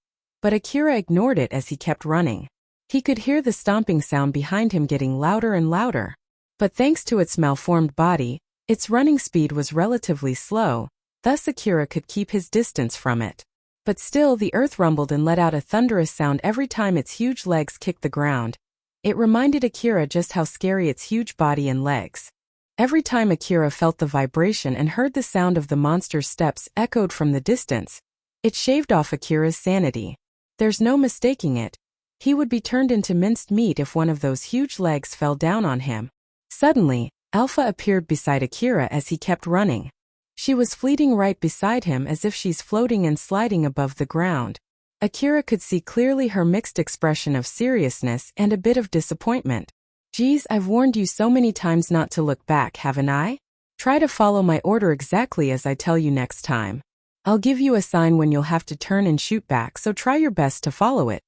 but Akira ignored it as he kept running. He could hear the stomping sound behind him getting louder and louder. But thanks to its malformed body, its running speed was relatively slow, thus Akira could keep his distance from it. But still the earth rumbled and let out a thunderous sound every time its huge legs kicked the ground. It reminded Akira just how scary its huge body and legs. Every time Akira felt the vibration and heard the sound of the monster's steps echoed from the distance, it shaved off Akira's sanity. There's no mistaking it. He would be turned into minced meat if one of those huge legs fell down on him. Suddenly, Alpha appeared beside Akira as he kept running. She was fleeting right beside him as if she's floating and sliding above the ground. Akira could see clearly her mixed expression of seriousness and a bit of disappointment. Geez, I've warned you so many times not to look back, haven't I? Try to follow my order exactly as I tell you next time. I'll give you a sign when you'll have to turn and shoot back, so try your best to follow it.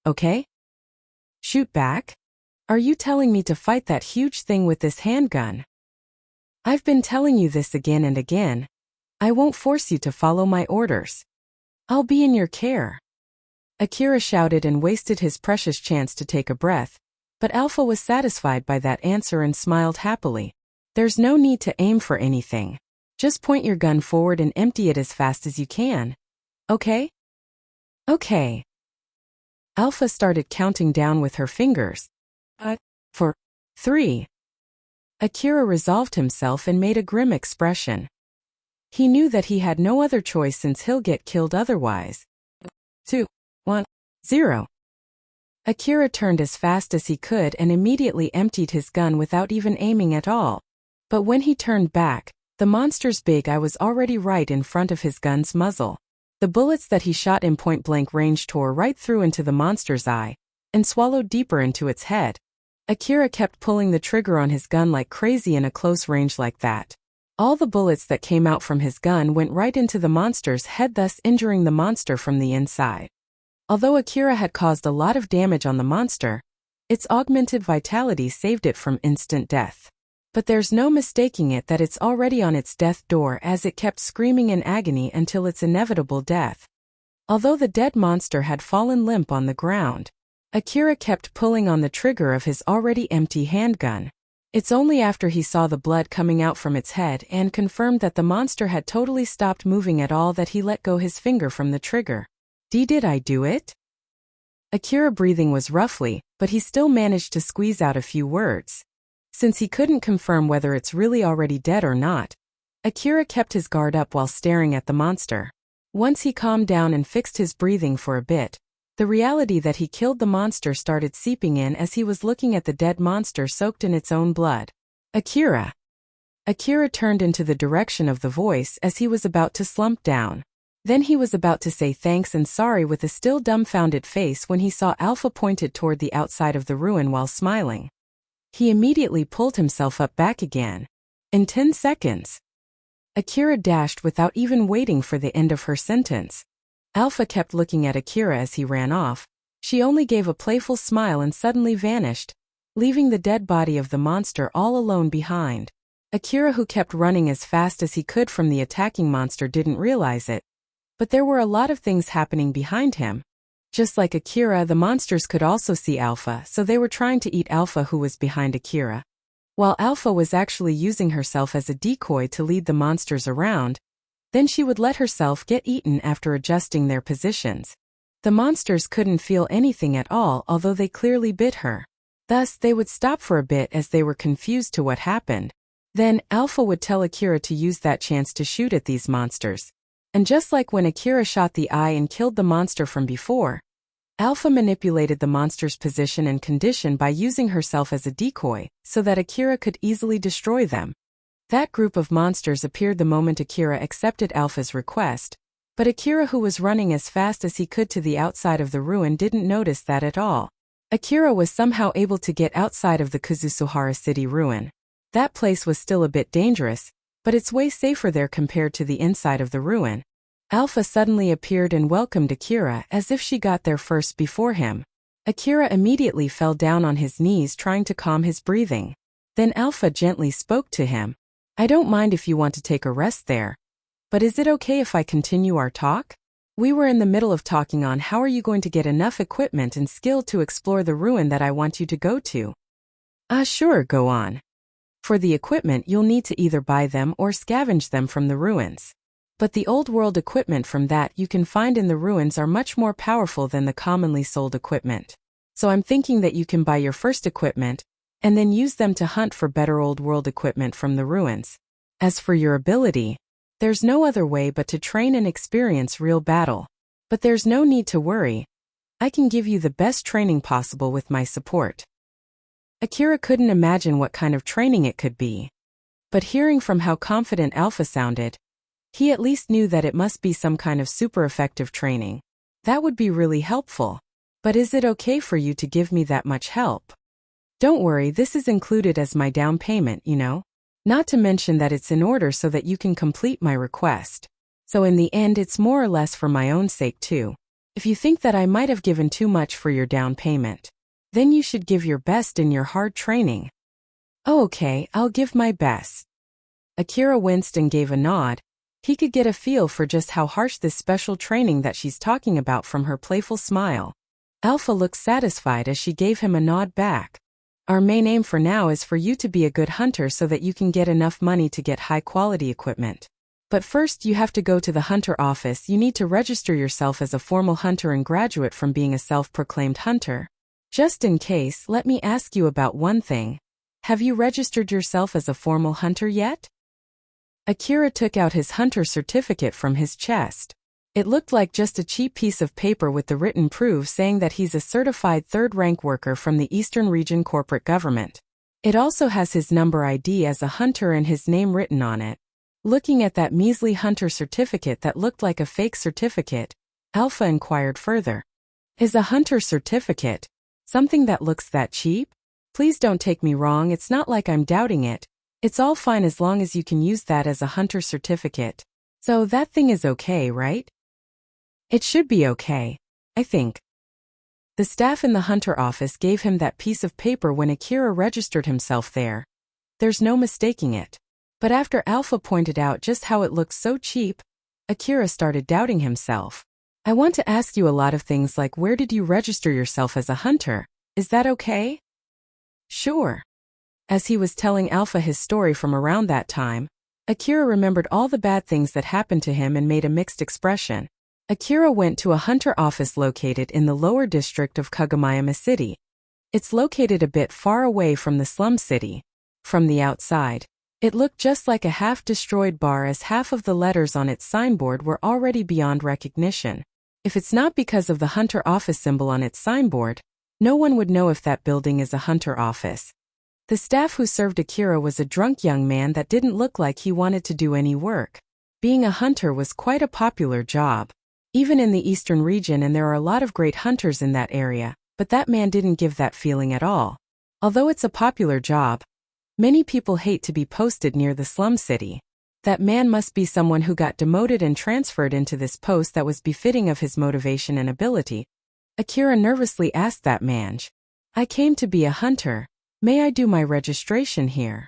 Okay? Shoot back? Are you telling me to fight that huge thing with this handgun? I've been telling you this again and again. I won't force you to follow my orders. I'll be in your care. Akira shouted and wasted his precious chance to take a breath. But Alpha was satisfied by that answer and smiled happily. There's no need to aim for anything. Just point your gun forward and empty it as fast as you can. Okay? Okay. Alpha started counting down with her fingers. 4, 3. Akira resolved himself and made a grim expression. He knew that he had no other choice since he'll get killed otherwise. 2, 1, 0. Akira turned as fast as he could and immediately emptied his gun without even aiming at all. But when he turned back, The monster's big eye was already right in front of his gun's muzzle. The bullets that he shot in point-blank range tore right through into the monster's eye and swallowed deeper into its head. Akira kept pulling the trigger on his gun like crazy in a close range like that. All the bullets that came out from his gun went right into the monster's head, thus injuring the monster from the inside. Although Akira had caused a lot of damage on the monster, its augmented vitality saved it from instant death. But there's no mistaking it that it's already on its death door, as it kept screaming in agony until its inevitable death. Although the dead monster had fallen limp on the ground, Akira kept pulling on the trigger of his already empty handgun. It's only after he saw the blood coming out from its head and confirmed that the monster had totally stopped moving at all that he let go his finger from the trigger. Did I do it? Akira breathing was roughly, but he still managed to squeeze out a few words. Since he couldn't confirm whether it's really already dead or not, Akira kept his guard up while staring at the monster. Once he calmed down and fixed his breathing for a bit, the reality that he killed the monster started seeping in as he was looking at the dead monster soaked in its own blood. Akira! Akira turned into the direction of the voice as he was about to slump down. Then he was about to say thanks and sorry with a still dumbfounded face when he saw Alpha pointed toward the outside of the ruin while smiling. He immediately pulled himself up back again. In 10 seconds. Akira dashed without even waiting for the end of her sentence. Alpha kept looking at Akira as he ran off. She only gave a playful smile and suddenly vanished, leaving the dead body of the monster all alone behind. Akira, who kept running as fast as he could from the attacking monster, didn't realize it. But there were a lot of things happening behind him. Just like Akira, the monsters could also see Alpha, so they were trying to eat Alpha, who was behind Akira. While Alpha was actually using herself as a decoy to lead the monsters around, then she would let herself get eaten after adjusting their positions. The monsters couldn't feel anything at all, although they clearly bit her. Thus, they would stop for a bit as they were confused to what happened. Then, Alpha would tell Akira to use that chance to shoot at these monsters. And just like when Akira shot the eye and killed the monster from before, Alpha manipulated the monster's position and condition by using herself as a decoy, so that Akira could easily destroy them. That group of monsters appeared the moment Akira accepted Alpha's request, but Akira, who was running as fast as he could to the outside of the ruin, didn't notice that at all. Akira was somehow able to get outside of the Kuzusuhara city ruin. That place was still a bit dangerous, but it's way safer there compared to the inside of the ruin. Alpha suddenly appeared and welcomed Akira as if she got there first before him. Akira immediately fell down on his knees trying to calm his breathing. Then Alpha gently spoke to him. I don't mind if you want to take a rest there. But is it okay if I continue our talk? We were in the middle of talking on how are you going to get enough equipment and skill to explore the ruin that I want you to go to. Sure, go on. For the equipment you'll need to either buy them or scavenge them from the ruins. But the old world equipment from that you can find in the ruins are much more powerful than the commonly sold equipment. So I'm thinking that you can buy your first equipment, and then use them to hunt for better old world equipment from the ruins. As for your ability, there's no other way but to train and experience real battle. But there's no need to worry. I can give you the best training possible with my support. Akira couldn't imagine what kind of training it could be. But hearing from how confident Alpha sounded, he at least knew that it must be some kind of super effective training. That would be really helpful. But is it okay for you to give me that much help? Don't worry, this is included as my down payment, you know? Not to mention that it's in order so that you can complete my request. So in the end it's more or less for my own sake too. If you think that I might have given too much for your down payment, then you should give your best in your hard training. Oh, okay, I'll give my best. Akira winced and gave a nod. He could get a feel for just how harsh this special training that she's talking about from her playful smile. Alpha looked satisfied as she gave him a nod back. Our main aim for now is for you to be a good hunter so that you can get enough money to get high-quality equipment. But first you have to go to the hunter office. You need to register yourself as a formal hunter and graduate from being a self-proclaimed hunter. Just in case, let me ask you about one thing. Have you registered yourself as a formal hunter yet? Akira took out his hunter certificate from his chest. It looked like just a cheap piece of paper with the written proof saying that he's a certified third-rank worker from the Eastern Region corporate government. It also has his number ID as a hunter and his name written on it. Looking at that measly hunter certificate that looked like a fake certificate, Alpha inquired further. Is a hunter certificate something that looks that cheap? Please don't take me wrong, it's not like I'm doubting it. It's all fine as long as you can use that as a hunter certificate. So that thing is okay, right? It should be okay, I think. The staff in the hunter office gave him that piece of paper when Akira registered himself there. There's no mistaking it. But after Alpha pointed out just how it looks so cheap, Akira started doubting himself. I want to ask you a lot of things like where did you register yourself as a hunter? Is that okay? Sure. As he was telling Alpha his story from around that time, Akira remembered all the bad things that happened to him and made a mixed expression. Akira went to a hunter office located in the lower district of Kagomayama City. It's located a bit far away from the slum city. From the outside, it looked just like a half-destroyed bar as half of the letters on its signboard were already beyond recognition. If it's not because of the hunter office symbol on its signboard, no one would know if that building is a hunter office. The staff who served Akira was a drunk young man that didn't look like he wanted to do any work. Being a hunter was quite a popular job, even in the eastern region, and there are a lot of great hunters in that area, but that man didn't give that feeling at all. Although it's a popular job, many people hate to be posted near the slum city. That man must be someone who got demoted and transferred into this post that was befitting of his motivation and ability. Akira nervously asked that man, I came to be a hunter. May I do my registration here?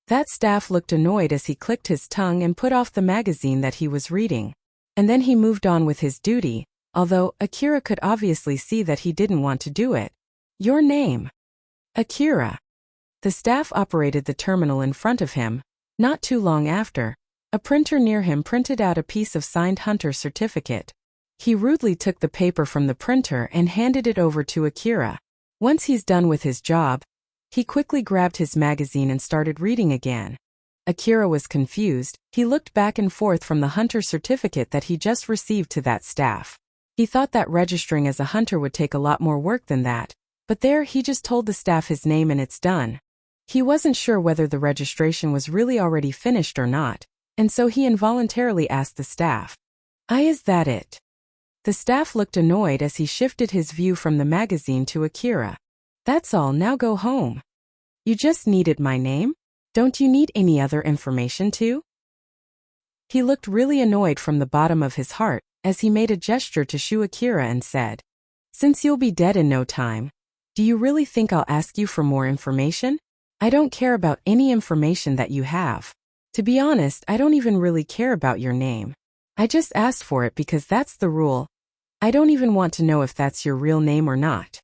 That staff looked annoyed as he clicked his tongue and put off the magazine that he was reading. And then he moved on with his duty, although Akira could obviously see that he didn't want to do it. Your name? Akira. The staff operated the terminal in front of him. Not too long after, a printer near him printed out a piece of signed hunter certificate. He rudely took the paper from the printer and handed it over to Akira. Once he's done with his job, he quickly grabbed his magazine and started reading again. Akira was confused. He looked back and forth from the hunter certificate that he just received to that staff. He thought that registering as a hunter would take a lot more work than that, but there he just told the staff his name and it's done. He wasn't sure whether the registration was really already finished or not, and so he involuntarily asked the staff, Is that it? The staff looked annoyed as he shifted his view from the magazine to Akira. That's all, now go home. You just needed my name? Don't you need any other information too? He looked really annoyed from the bottom of his heart as he made a gesture to Shu Akira and said, Since you'll be dead in no time, do you really think I'll ask you for more information? I don't care about any information that you have. To be honest, I don't even really care about your name. I just asked for it because that's the rule. I don't even want to know if that's your real name or not.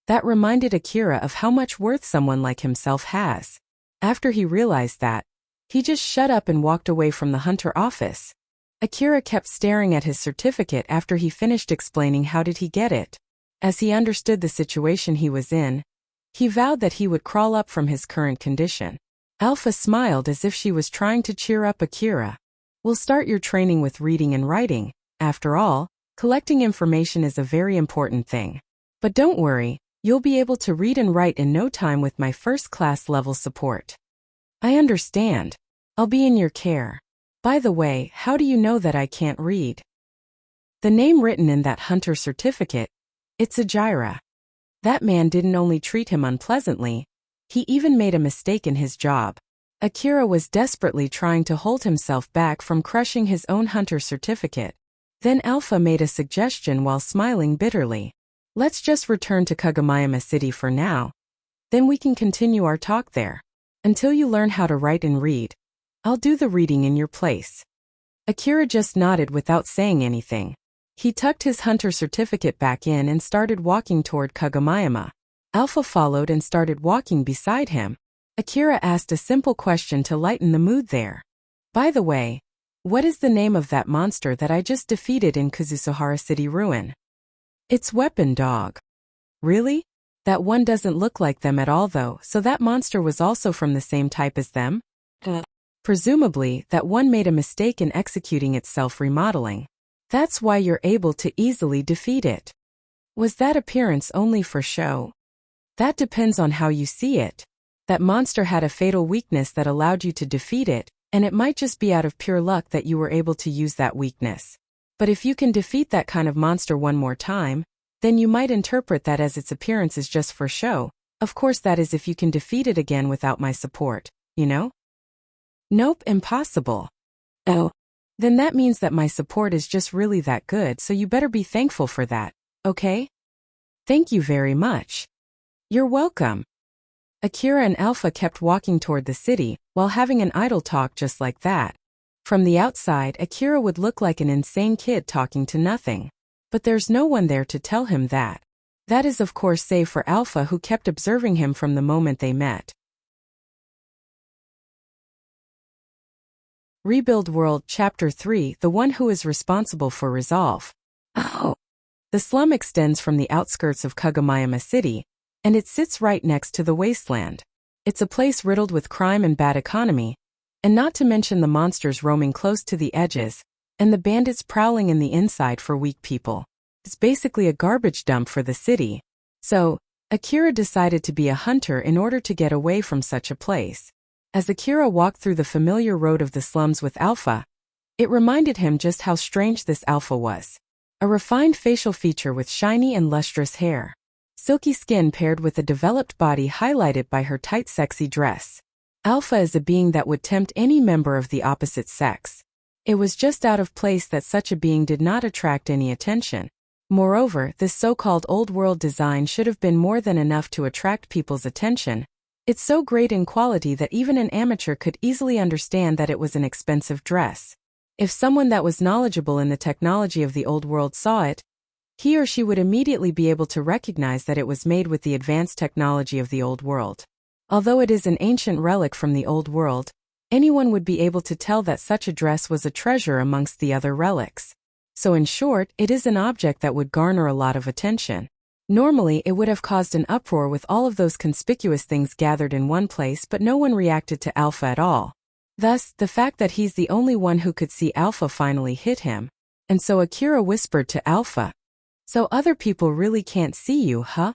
That reminded Akira of how much worth someone like himself has. After he realized that, he just shut up and walked away from the hunter office. Akira kept staring at his certificate after he finished explaining how did he get it. As he understood the situation he was in, he vowed that he would crawl up from his current condition. Alpha smiled as if she was trying to cheer up Akira. We'll start your training with reading and writing. After all, collecting information is a very important thing. But don't worry, you'll be able to read and write in no time with my first-class level support. I understand. I'll be in your care. By the way, how do you know that I can't read? The name written in that hunter certificate, it's Ajira. That man didn't only treat him unpleasantly, he even made a mistake in his job. Akira was desperately trying to hold himself back from crushing his own hunter certificate. Then Alpha made a suggestion while smiling bitterly. Let's just return to Kagomayama City for now. Then we can continue our talk there. Until you learn how to write and read, I'll do the reading in your place. Akira just nodded without saying anything. He tucked his hunter certificate back in and started walking toward Kagomayama. Alpha followed and started walking beside him. Akira asked a simple question to lighten the mood there. By the way, what is the name of that monster that I just defeated in Kazusuhara City Ruin? It's Weapon Dog. Really? That one doesn't look like them at all though, so that monster was also from the same type as them? Presumably, that one made a mistake in executing its self-remodeling. That's why you're able to easily defeat it. Was that appearance only for show? That depends on how you see it. That monster had a fatal weakness that allowed you to defeat it, and it might just be out of pure luck that you were able to use that weakness. But if you can defeat that kind of monster one more time, then you might interpret that as its appearance is just for show. Of course, that is if you can defeat it again without my support, you know? Nope, impossible. Oh. Then that means that my support is just really that good, so you better be thankful for that, okay? Thank you very much. You're welcome. Akira and Alpha kept walking toward the city, while having an idle talk just like that. From the outside, Akira would look like an insane kid talking to nothing. But there's no one there to tell him that. That is of course save for Alpha, who kept observing him from the moment they met. Rebuild World Chapter 3 The One Who is Responsible for Resolve. Oh. The slum extends from the outskirts of Kagomayama City, and it sits right next to the wasteland. It's a place riddled with crime and bad economy, and not to mention the monsters roaming close to the edges, and the bandits prowling in the inside for weak people. It's basically a garbage dump for the city. So, Akira decided to be a hunter in order to get away from such a place. As Akira walked through the familiar road of the slums with Alpha, it reminded him just how strange this Alpha was. A refined facial feature with shiny and lustrous hair. Silky skin paired with a developed body highlighted by her tight sexy dress. Alpha is a being that would tempt any member of the opposite sex. It was just out of place that such a being did not attract any attention. Moreover, this so-called old-world design should have been more than enough to attract people's attention. It's so great in quality that even an amateur could easily understand that it was an expensive dress. If someone that was knowledgeable in the technology of the old world saw it, he or she would immediately be able to recognize that it was made with the advanced technology of the old world. Although it is an ancient relic from the old world, anyone would be able to tell that such a dress was a treasure amongst the other relics. So in short, it is an object that would garner a lot of attention. Normally, it would have caused an uproar with all of those conspicuous things gathered in one place, but no one reacted to Alpha at all. Thus, the fact that he's the only one who could see Alpha finally hit him. And so Akira whispered to Alpha, "So other people really can't see you, huh?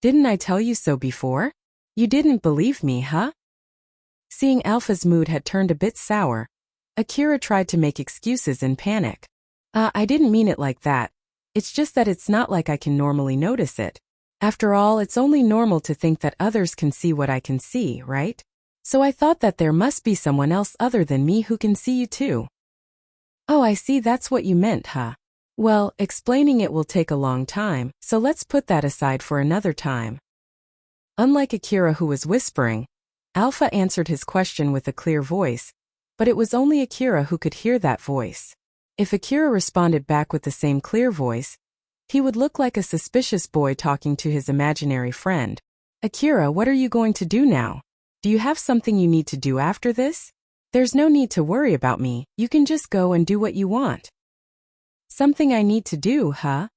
Didn't I tell you so before? You didn't believe me, huh?" Seeing Alpha's mood had turned a bit sour, Akira tried to make excuses in panic. I didn't mean it like that. It's just that it's not like I can normally notice it. After all, it's only normal to think that others can see what I can see, right? So I thought that there must be someone else other than me who can see you too." "Oh, I see, that's what you meant, huh? Well, explaining it will take a long time, so let's put that aside for another time." Unlike Akira, who was whispering, Alpha answered his question with a clear voice, but it was only Akira who could hear that voice. If Akira responded back with the same clear voice, he would look like a suspicious boy talking to his imaginary friend. "Akira, what are you going to do now? Do you have something you need to do after this? There's no need to worry about me, you can just go and do what you want." "Something I need to do, huh?"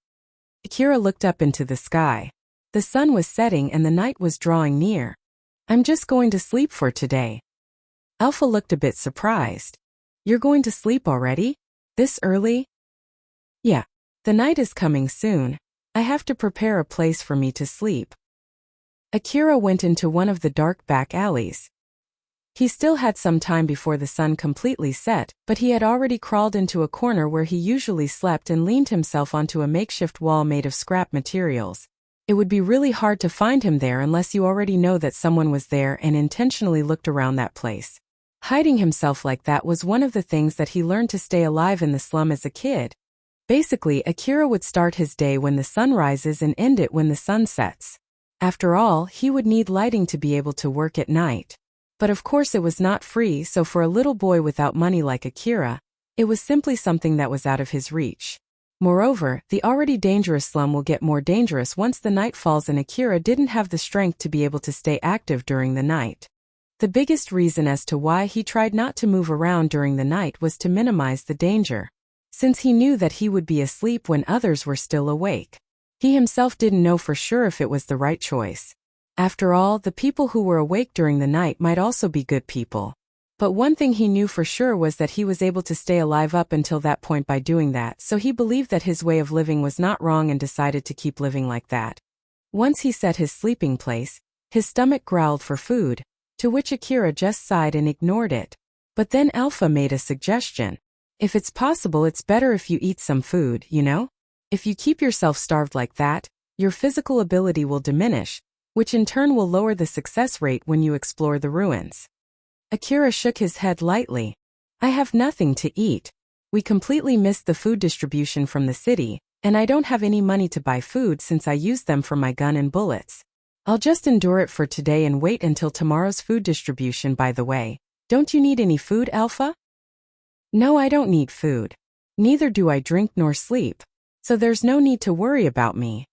Akira looked up into the sky. The sun was setting and the night was drawing near. "I'm just going to sleep for today." Alpha looked a bit surprised. "You're going to sleep already? This early?" "Yeah. The night is coming soon. I have to prepare a place for me to sleep." Akira went into one of the dark back alleys. He still had some time before the sun completely set, but he had already crawled into a corner where he usually slept and leaned himself onto a makeshift wall made of scrap materials. It would be really hard to find him there unless you already know that someone was there and intentionally looked around that place. Hiding himself like that was one of the things that he learned to stay alive in the slum as a kid. Basically, Akira would start his day when the sun rises and end it when the sun sets. After all, he would need lighting to be able to work at night. But of course it was not free, so for a little boy without money like Akira, it was simply something that was out of his reach. Moreover, the already dangerous slum will get more dangerous once the night falls, and Akira didn't have the strength to be able to stay active during the night. The biggest reason as to why he tried not to move around during the night was to minimize the danger, since he knew that he would be asleep when others were still awake. He himself didn't know for sure if it was the right choice. After all, the people who were awake during the night might also be good people. But one thing he knew for sure was that he was able to stay alive up until that point by doing that, so he believed that his way of living was not wrong and decided to keep living like that. Once he set his sleeping place, his stomach growled for food, to which Akira just sighed and ignored it. But then Alpha made a suggestion. If it's possible, it's better if you eat some food, you know? If you keep yourself starved like that, your physical ability will diminish, which in turn will lower the success rate when you explore the ruins. Akira shook his head lightly. I have nothing to eat. We completely missed the food distribution from the city, and I don't have any money to buy food since I used them for my gun and bullets. I'll just endure it for today and wait until tomorrow's food distribution. By the way, don't you need any food, Alpha? No, I don't need food. Neither do I drink nor sleep. So there's no need to worry about me.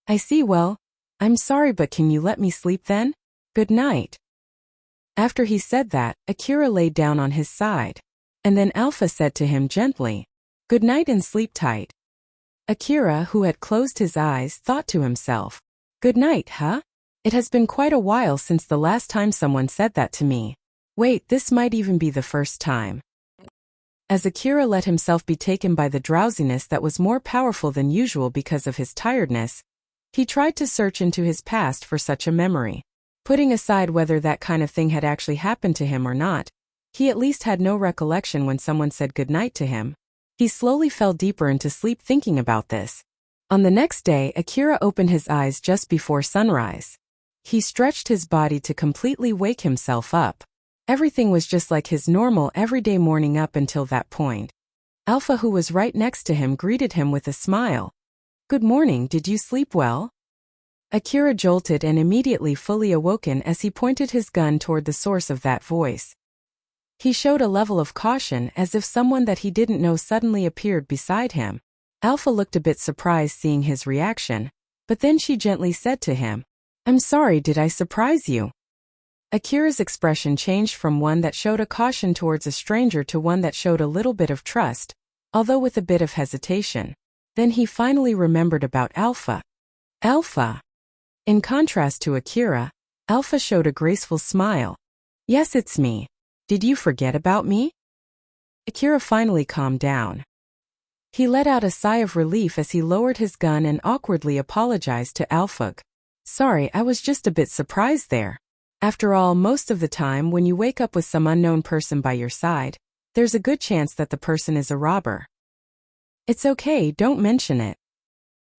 I see. Well, I'm sorry, but can you let me sleep then? Good night. After he said that, Akira laid down on his side. And then Alpha said to him gently, good night and sleep tight. Akira, who had closed his eyes, thought to himself, good night, huh? It has been quite a while since the last time someone said that to me. Wait, this might even be the first time. As Akira let himself be taken by the drowsiness that was more powerful than usual because of his tiredness, he tried to search into his past for such a memory. Putting aside whether that kind of thing had actually happened to him or not, he at least had no recollection when someone said goodnight to him. He slowly fell deeper into sleep thinking about this. On the next day, Akira opened his eyes just before sunrise. He stretched his body to completely wake himself up. Everything was just like his normal everyday morning up until that point. Alpha, who was right next to him, greeted him with a smile. Good morning, did you sleep well? Akira jolted and immediately fully awoken as he pointed his gun toward the source of that voice. He showed a level of caution as if someone that he didn't know suddenly appeared beside him. Alpha looked a bit surprised seeing his reaction, but then she gently said to him, I'm sorry, did I surprise you? Akira's expression changed from one that showed a caution towards a stranger to one that showed a little bit of trust, although with a bit of hesitation. Then he finally remembered about Alpha. Alpha! In contrast to Akira, Alpha showed a graceful smile. Yes, it's me. Did you forget about me? Akira finally calmed down. He let out a sigh of relief as he lowered his gun and awkwardly apologized to Alpha. Sorry, I was just a bit surprised there. After all, most of the time when you wake up with some unknown person by your side, there's a good chance that the person is a robber. It's okay, don't mention it.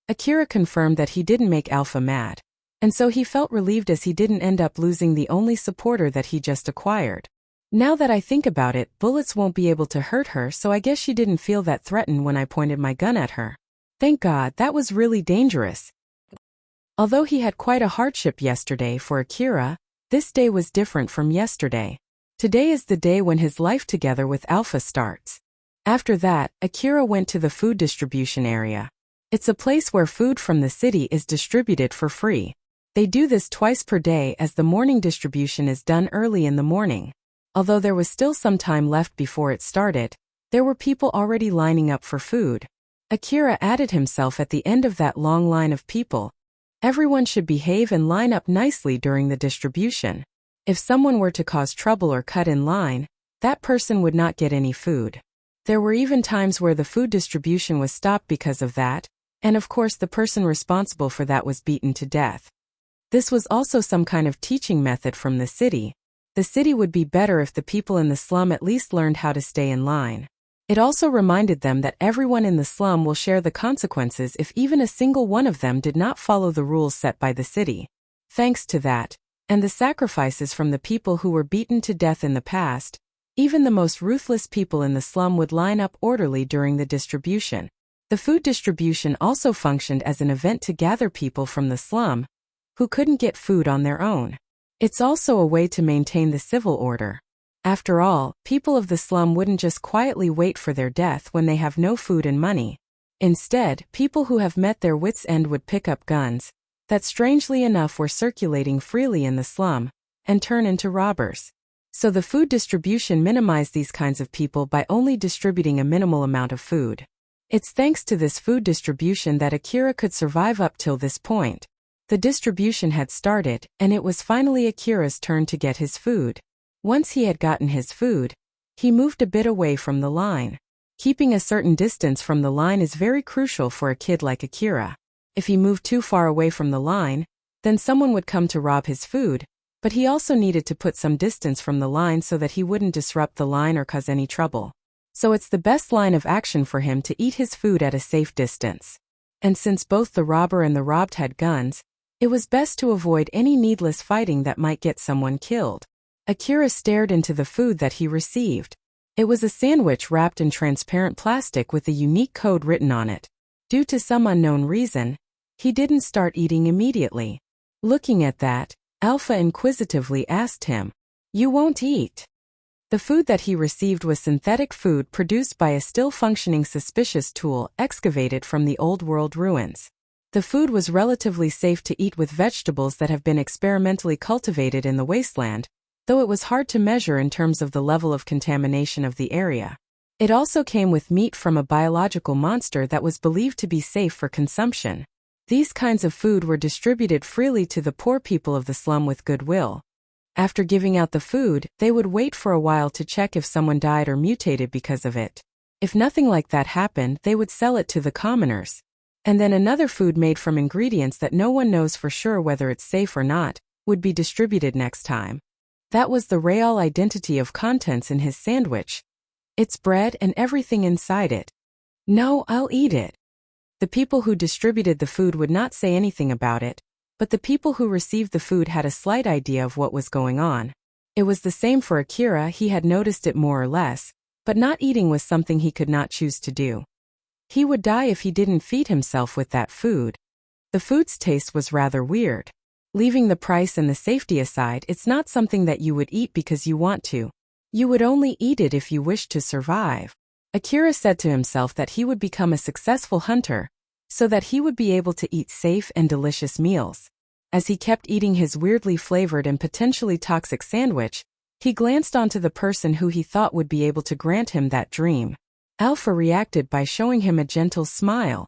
Akira confirmed that he didn't make Alpha mad, and so he felt relieved as he didn't end up losing the only supporter that he just acquired. Now that I think about it, bullets won't be able to hurt her, so I guess she didn't feel that threatened when I pointed my gun at her. Thank God, that was really dangerous. Although he had quite a hardship yesterday for Akira, this day was different from yesterday. Today is the day when his life together with Alpha starts. After that, Akira went to the food distribution area. It's a place where food from the city is distributed for free. They do this twice per day as the morning distribution is done early in the morning. Although there was still some time left before it started, there were people already lining up for food. Akira added himself at the end of that long line of people. Everyone should behave and line up nicely during the distribution. If someone were to cause trouble or cut in line, that person would not get any food. There were even times where the food distribution was stopped because of that, and of course the person responsible for that was beaten to death. This was also some kind of teaching method from the city. The city would be better if the people in the slum at least learned how to stay in line. It also reminded them that everyone in the slum will share the consequences if even a single one of them did not follow the rules set by the city. Thanks to that, and the sacrifices from the people who were beaten to death in the past, even the most ruthless people in the slum would line up orderly during the distribution. The food distribution also functioned as an event to gather people from the slum who couldn't get food on their own. It's also a way to maintain the civil order. After all, people of the slum wouldn't just quietly wait for their death when they have no food and money. Instead, people who have met their wits' end would pick up guns that strangely enough were circulating freely in the slum and turn into robbers. So the food distribution minimized these kinds of people by only distributing a minimal amount of food. It's thanks to this food distribution that Akira could survive up till this point. The distribution had started, and it was finally Akira's turn to get his food. Once he had gotten his food, he moved a bit away from the line. Keeping a certain distance from the line is very crucial for a kid like Akira. If he moved too far away from the line, then someone would come to rob his food, But he also needed to put some distance from the line so that he wouldn't disrupt the line or cause any trouble. So it's the best line of action for him to eat his food at a safe distance. And since both the robber and the robbed had guns, it was best to avoid any needless fighting that might get someone killed. Akira stared into the food that he received. It was a sandwich wrapped in transparent plastic with a unique code written on it. Due to some unknown reason, he didn't start eating immediately. Looking at that, Alpha inquisitively asked him, "You won't eat?" The food that he received was synthetic food produced by a still-functioning suspicious tool excavated from the old world ruins. The food was relatively safe to eat with vegetables that have been experimentally cultivated in the wasteland, though it was hard to measure in terms of the level of contamination of the area. It also came with meat from a biological monster that was believed to be safe for consumption. These kinds of food were distributed freely to the poor people of the slum with goodwill. After giving out the food, they would wait for a while to check if someone died or mutated because of it. If nothing like that happened, they would sell it to the commoners. And then another food made from ingredients that no one knows for sure whether it's safe or not, would be distributed next time. That was the real identity of contents in his sandwich. It's bread and everything inside it. No, I'll eat it. The people who distributed the food would not say anything about it, but the people who received the food had a slight idea of what was going on. It was the same for Akira, he had noticed it more or less, but not eating was something he could not choose to do. He would die if he didn't feed himself with that food. The food's taste was rather weird. Leaving the price and the safety aside, it's not something that you would eat because you want to. You would only eat it if you wished to survive. Akira said to himself that he would become a successful hunter, so that he would be able to eat safe and delicious meals. As he kept eating his weirdly flavored and potentially toxic sandwich, he glanced onto the person who he thought would be able to grant him that dream. Alpha reacted by showing him a gentle smile.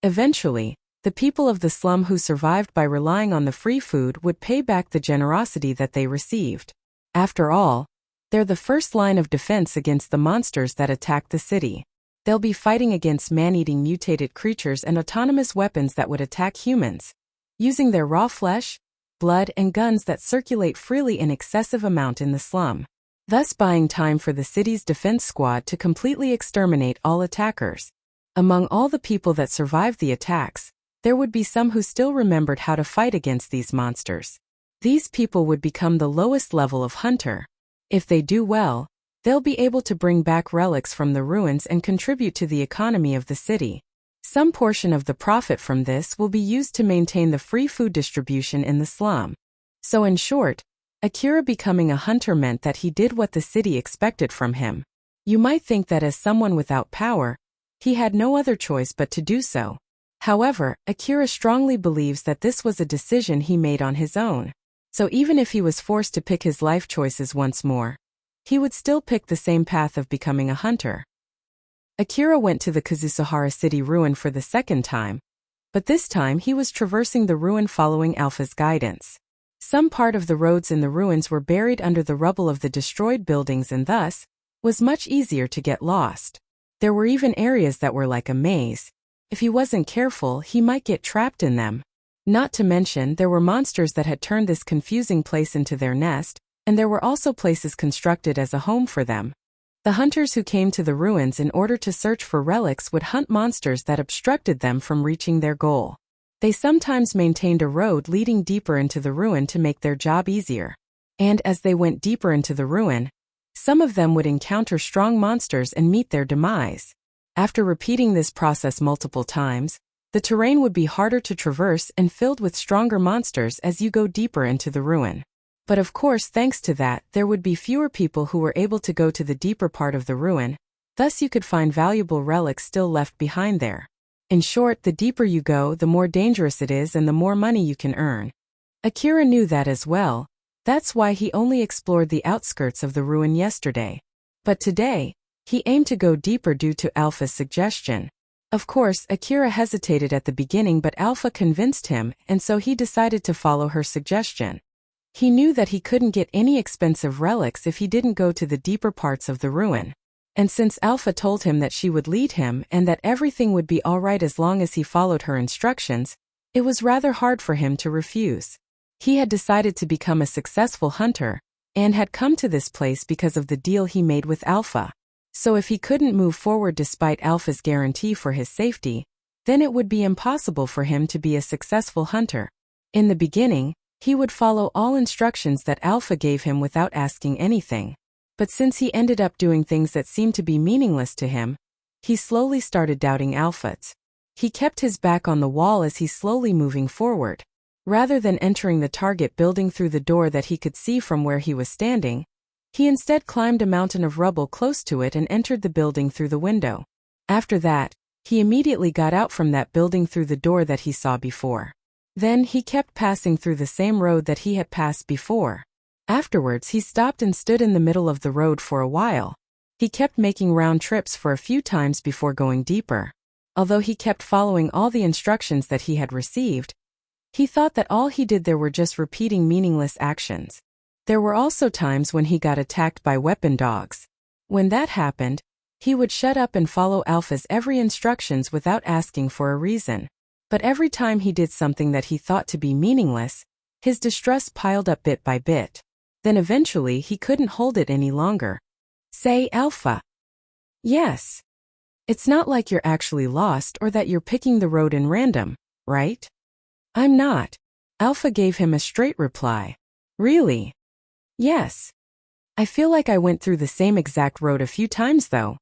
Eventually, the people of the slum who survived by relying on the free food would pay back the generosity that they received. After all, they're the first line of defense against the monsters that attack the city. They'll be fighting against man-eating mutated creatures and autonomous weapons that would attack humans, using their raw flesh, blood, and guns that circulate freely in excessive amount in the slum, thus buying time for the city's defense squad to completely exterminate all attackers. Among all the people that survived the attacks, there would be some who still remembered how to fight against these monsters. These people would become the lowest level of hunter. If they do well, they'll be able to bring back relics from the ruins and contribute to the economy of the city. Some portion of the profit from this will be used to maintain the free food distribution in the slum. So in short, Akira becoming a hunter meant that he did what the city expected from him. You might think that as someone without power, he had no other choice but to do so. However, Akira strongly believes that this was a decision he made on his own. So even if he was forced to pick his life choices once more, he would still pick the same path of becoming a hunter. Akira went to the Kazushihara city ruin for the second time, but this time he was traversing the ruin following Alpha's guidance. Some part of the roads in the ruins were buried under the rubble of the destroyed buildings and thus, was much easier to get lost. There were even areas that were like a maze. If he wasn't careful, he might get trapped in them. Not to mention, there were monsters that had turned this confusing place into their nest, and there were also places constructed as a home for them. The hunters who came to the ruins in order to search for relics would hunt monsters that obstructed them from reaching their goal. They sometimes maintained a road leading deeper into the ruin to make their job easier. And as they went deeper into the ruin, some of them would encounter strong monsters and meet their demise. After repeating this process multiple times, the terrain would be harder to traverse and filled with stronger monsters as you go deeper into the ruin. But of course, thanks to that, there would be fewer people who were able to go to the deeper part of the ruin, thus you could find valuable relics still left behind there. In short, the deeper you go, the more dangerous it is and the more money you can earn. Akira knew that as well. That's why he only explored the outskirts of the ruin yesterday. But today, he aimed to go deeper due to Alpha's suggestion. Of course, Akira hesitated at the beginning, but Alpha convinced him, and so he decided to follow her suggestion. He knew that he couldn't get any expensive relics if he didn't go to the deeper parts of the ruin. And since Alpha told him that she would lead him and that everything would be alright as long as he followed her instructions, it was rather hard for him to refuse. He had decided to become a successful hunter, and had come to this place because of the deal he made with Alpha. So if he couldn't move forward despite Alpha's guarantee for his safety, then it would be impossible for him to be a successful hunter. In the beginning, he would follow all instructions that Alpha gave him without asking anything. But since he ended up doing things that seemed to be meaningless to him, he slowly started doubting Alpha's. He kept his back on the wall as he slowly moving forward. Rather than entering the target building through the door that he could see from where he was standing, he instead climbed a mountain of rubble close to it and entered the building through the window. After that, he immediately got out from that building through the door that he saw before. Then he kept passing through the same road that he had passed before. Afterwards he stopped and stood in the middle of the road for a while. He kept making round trips for a few times before going deeper. Although he kept following all the instructions that he had received, he thought that all he did there were just repeating meaningless actions. There were also times when he got attacked by weapon dogs. When that happened, he would shut up and follow Alpha's every instructions without asking for a reason. But every time he did something that he thought to be meaningless, his distress piled up bit by bit. Then eventually he couldn't hold it any longer. Say, Alpha. Yes. It's not like you're actually lost or that you're picking the road in random, right? I'm not. Alpha gave him a straight reply. Really? Yes. I feel like I went through the same exact road a few times though.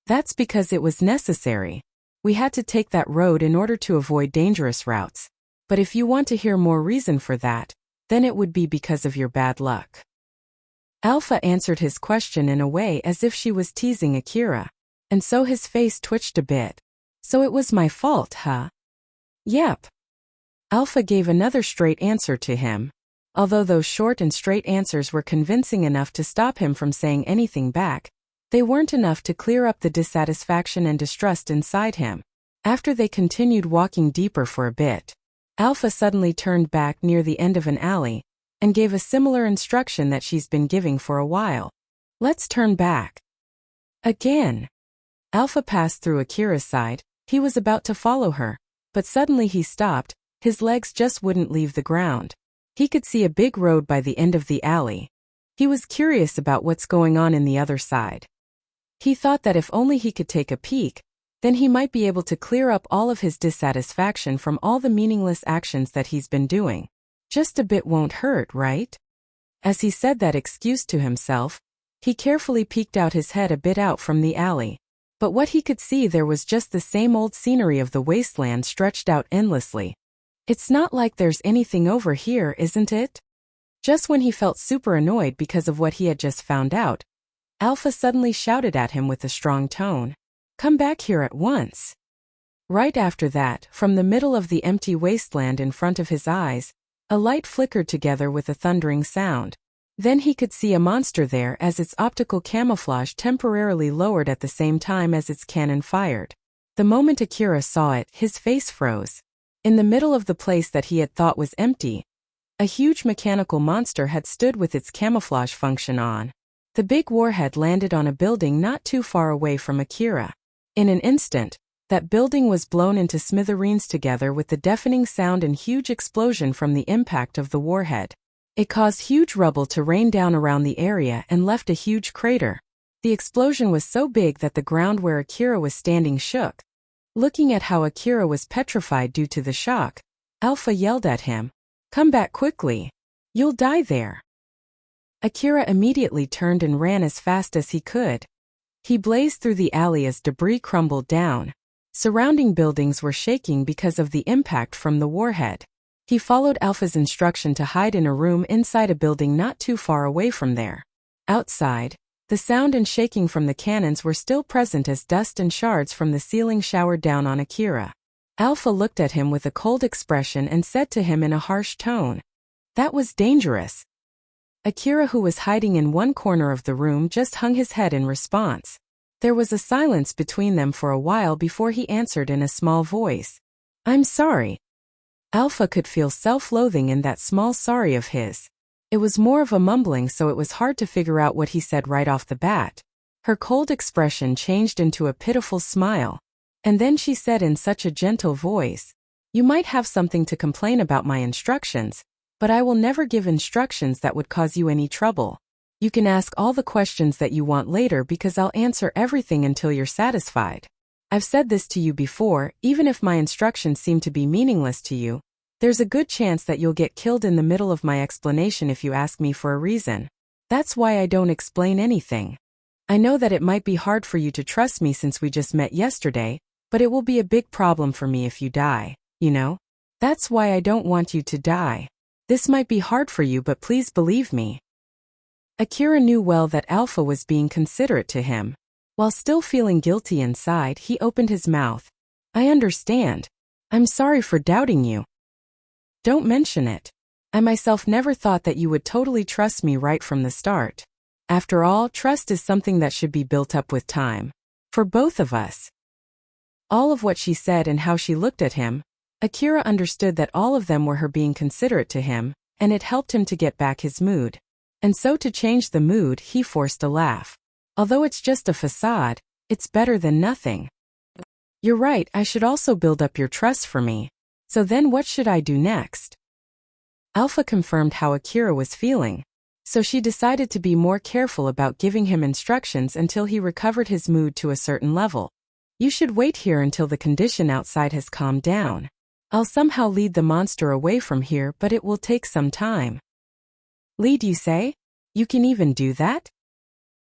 That's because it was necessary. We had to take that road in order to avoid dangerous routes. But if you want to hear more reason for that, then it would be because of your bad luck. Alpha answered his question in a way as if she was teasing Akira. And so his face twitched a bit. So it was my fault, huh? Yep. Alpha gave another straight answer to him. Although those short and straight answers were convincing enough to stop him from saying anything back, they weren't enough to clear up the dissatisfaction and distrust inside him. After they continued walking deeper for a bit, Alpha suddenly turned back near the end of an alley and gave a similar instruction that she's been giving for a while. Let's turn back. Again. Alpha passed through Akira's side. He was about to follow her, but suddenly he stopped. His legs just wouldn't leave the ground. He could see a big road by the end of the alley. He was curious about what's going on in the other side. He thought that if only he could take a peek, then he might be able to clear up all of his dissatisfaction from all the meaningless actions that he's been doing. Just a bit won't hurt, right? As he said that excuse to himself, he carefully peeked out his head a bit out from the alley. But what he could see there was just the same old scenery of the wasteland stretched out endlessly. It's not like there's anything over here, isn't it? Just when he felt super annoyed because of what he had just found out, Alpha suddenly shouted at him with a strong tone. Come back here at once. Right after that, from the middle of the empty wasteland in front of his eyes, a light flickered together with a thundering sound. Then he could see a monster there as its optical camouflage temporarily lowered at the same time as its cannon fired. The moment Akira saw it, his face froze. In the middle of the place that he had thought was empty, a huge mechanical monster had stood with its camouflage function on. The big warhead landed on a building not too far away from Akira. In an instant, that building was blown into smithereens together with the deafening sound and huge explosion from the impact of the warhead. It caused huge rubble to rain down around the area and left a huge crater. The explosion was so big that the ground where Akira was standing shook. Looking at how Akira was petrified due to the shock, Alpha yelled at him, "Come back quickly. You'll die there." Akira immediately turned and ran as fast as he could. He blazed through the alley as debris crumbled down. Surrounding buildings were shaking because of the impact from the warhead. He followed Alpha's instruction to hide in a room inside a building not too far away from there. Outside, the sound and shaking from the cannons were still present as dust and shards from the ceiling showered down on Akira. Alpha looked at him with a cold expression and said to him in a harsh tone, "That was dangerous." Akira, who was hiding in one corner of the room, just hung his head in response. There was a silence between them for a while before he answered in a small voice, "I'm sorry." Alpha could feel self-loathing in that small sorry of his. It was more of a mumbling, so it was hard to figure out what he said right off the bat. Her cold expression changed into a pitiful smile. And then she said in such a gentle voice, "You might have something to complain about my instructions, But I will never give instructions that would cause you any trouble. You can ask all the questions that you want later because I'll answer everything until you're satisfied. I've said this to you before, even if my instructions seem to be meaningless to you, there's a good chance that you'll get killed in the middle of my explanation if you ask me for a reason. That's why I don't explain anything. I know that it might be hard for you to trust me since we just met yesterday, but it will be a big problem for me if you die, you know? That's why I don't want you to die. This might be hard for you, but please believe me. Akira knew well that Alpha was being considerate to him. While still feeling guilty inside, he opened his mouth. I understand. I'm sorry for doubting you. Don't mention it. I myself never thought that you would totally trust me right from the start. After all, trust is something that should be built up with time. For both of us. All of what she said and how she looked at him, Akira understood that all of them were her being considerate to him, and it helped him to get back his mood. And so to change the mood, he forced a laugh. Although it's just a facade, it's better than nothing. You're right, I should also build up your trust for me. So then what should I do next? Alpha confirmed how Akira was feeling. So she decided to be more careful about giving him instructions until he recovered his mood to a certain level. You should wait here until the condition outside has calmed down. I'll somehow lead the monster away from here, but it will take some time. Lead, you say? You can even do that?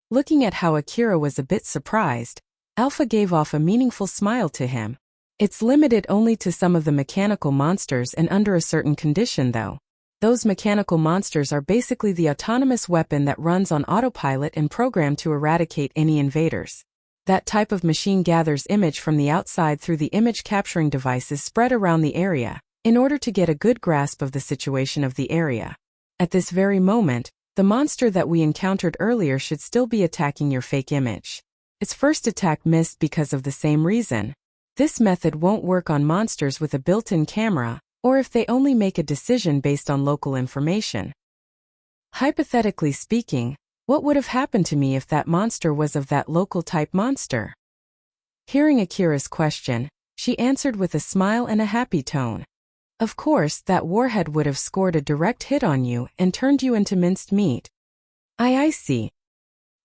Looking at how Akira was a bit surprised, Alpha gave off a meaningful smile to him. It's limited only to some of the mechanical monsters and under a certain condition though. Those mechanical monsters are basically the autonomous weapon that runs on autopilot and programmed to eradicate any invaders. That type of machine gathers image from the outside through the image capturing devices spread around the area, in order to get a good grasp of the situation of the area. At this very moment, the monster that we encountered earlier should still be attacking your fake image. Its first attack missed because of the same reason. This method won't work on monsters with a built-in camera, or if they only make a decision based on local information. Hypothetically speaking, what would have happened to me if that monster was of that local type monster? Hearing Akira's question, she answered with a smile and a happy tone. Of course, that warhead would have scored a direct hit on you and turned you into minced meat. I see.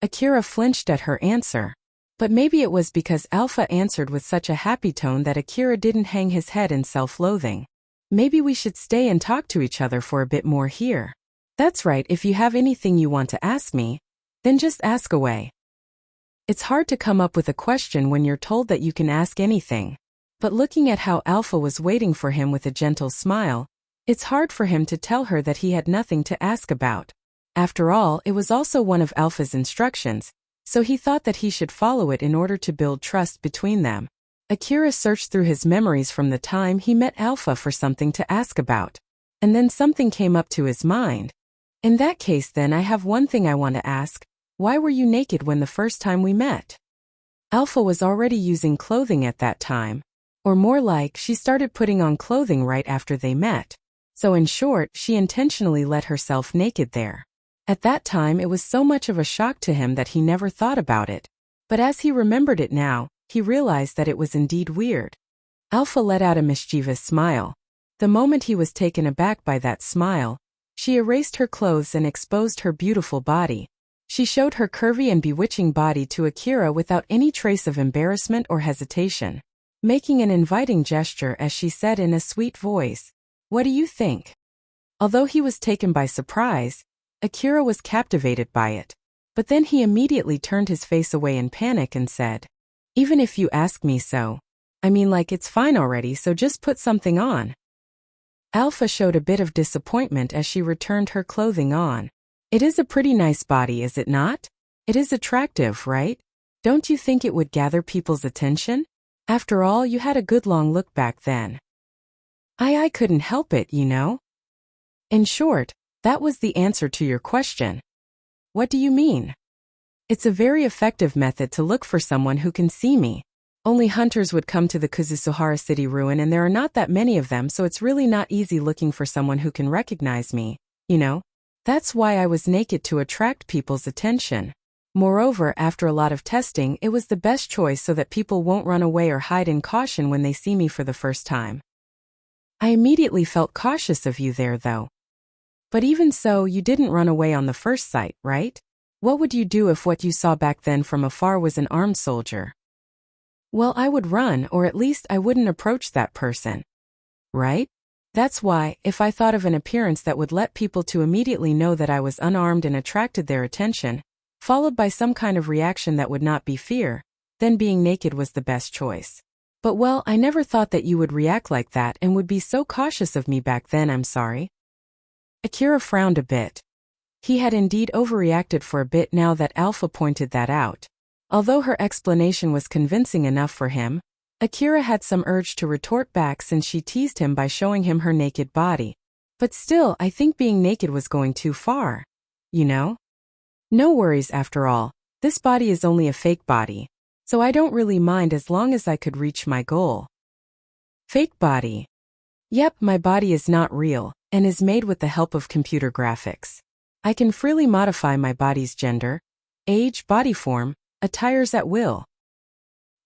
Akira flinched at her answer. But maybe it was because Alpha answered with such a happy tone that Akira didn't hang his head in self-loathing. Maybe we should stay and talk to each other for a bit more here. That's right, if you have anything you want to ask me, then just ask away. It's hard to come up with a question when you're told that you can ask anything. But looking at how Alpha was waiting for him with a gentle smile, it's hard for him to tell her that he had nothing to ask about. After all, it was also one of Alpha's instructions, so he thought that he should follow it in order to build trust between them. Akira searched through his memories from the time he met Alpha for something to ask about. And then something came up to his mind. In that case then I have one thing I want to ask. Why were you naked when the first time we met? Alpha was already using clothing at that time. Or more like, she started putting on clothing right after they met. So in short, she intentionally let herself naked there. At that time it was so much of a shock to him that he never thought about it. But as he remembered it now, he realized that it was indeed weird. Alpha let out a mischievous smile. The moment he was taken aback by that smile, she erased her clothes and exposed her beautiful body. She showed her curvy and bewitching body to Akira without any trace of embarrassment or hesitation, making an inviting gesture as she said in a sweet voice, "What do you think?" Although he was taken by surprise, Akira was captivated by it. But then he immediately turned his face away in panic and said, "Even if you ask me so. I mean, like, it's fine already, so just put something on." Alpha showed a bit of disappointment as she returned her clothing on. "It is a pretty nice body, is it not? It is attractive, right? Don't you think it would gather people's attention? After all, you had a good long look back then." I couldn't help it, you know. In short, that was the answer to your question. What do you mean? It's a very effective method to look for someone who can see me. Only hunters would come to the Kuzusuhara city ruin and there are not that many of them, so it's really not easy looking for someone who can recognize me, you know? That's why I was naked, to attract people's attention. Moreover, after a lot of testing, it was the best choice so that people won't run away or hide in caution when they see me for the first time. I immediately felt cautious of you there though. But even so, you didn't run away on the first sight, right? What would you do if what you saw back then from afar was an armed soldier? Well, I would run, or at least I wouldn't approach that person. Right? That's why, if I thought of an appearance that would let people to immediately know that I was unarmed and attracted their attention, followed by some kind of reaction that would not be fear, then being naked was the best choice. But well, I never thought that you would react like that and would be so cautious of me back then, I'm sorry. Akira frowned a bit. He had indeed overreacted for a bit now that Alpha pointed that out. Although her explanation was convincing enough for him, Akira had some urge to retort back since she teased him by showing him her naked body. But still, I think being naked was going too far. You know? No worries after all, this body is only a fake body, so I don't really mind as long as I could reach my goal. Fake body. Yep, my body is not real, and is made with the help of computer graphics. I can freely modify my body's gender, age, body form, attires at will.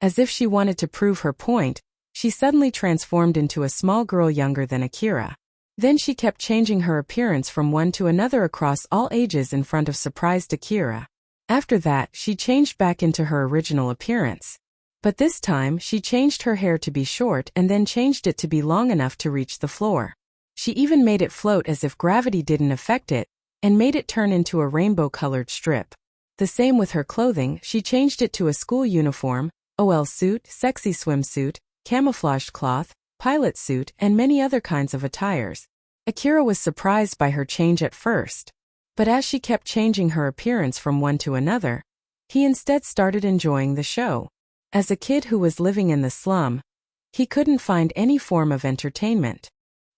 As if she wanted to prove her point, she suddenly transformed into a small girl younger than Akira. Then she kept changing her appearance from one to another across all ages in front of surprised Akira. After that, she changed back into her original appearance. But this time, she changed her hair to be short and then changed it to be long enough to reach the floor. She even made it float as if gravity didn't affect it, and made it turn into a rainbow-colored strip. The same with her clothing, she changed it to a school uniform, OL suit, sexy swimsuit, camouflaged cloth, pilot suit, and many other kinds of attires. Akira was surprised by her change at first. But as she kept changing her appearance from one to another, he instead started enjoying the show. As a kid who was living in the slum, he couldn't find any form of entertainment.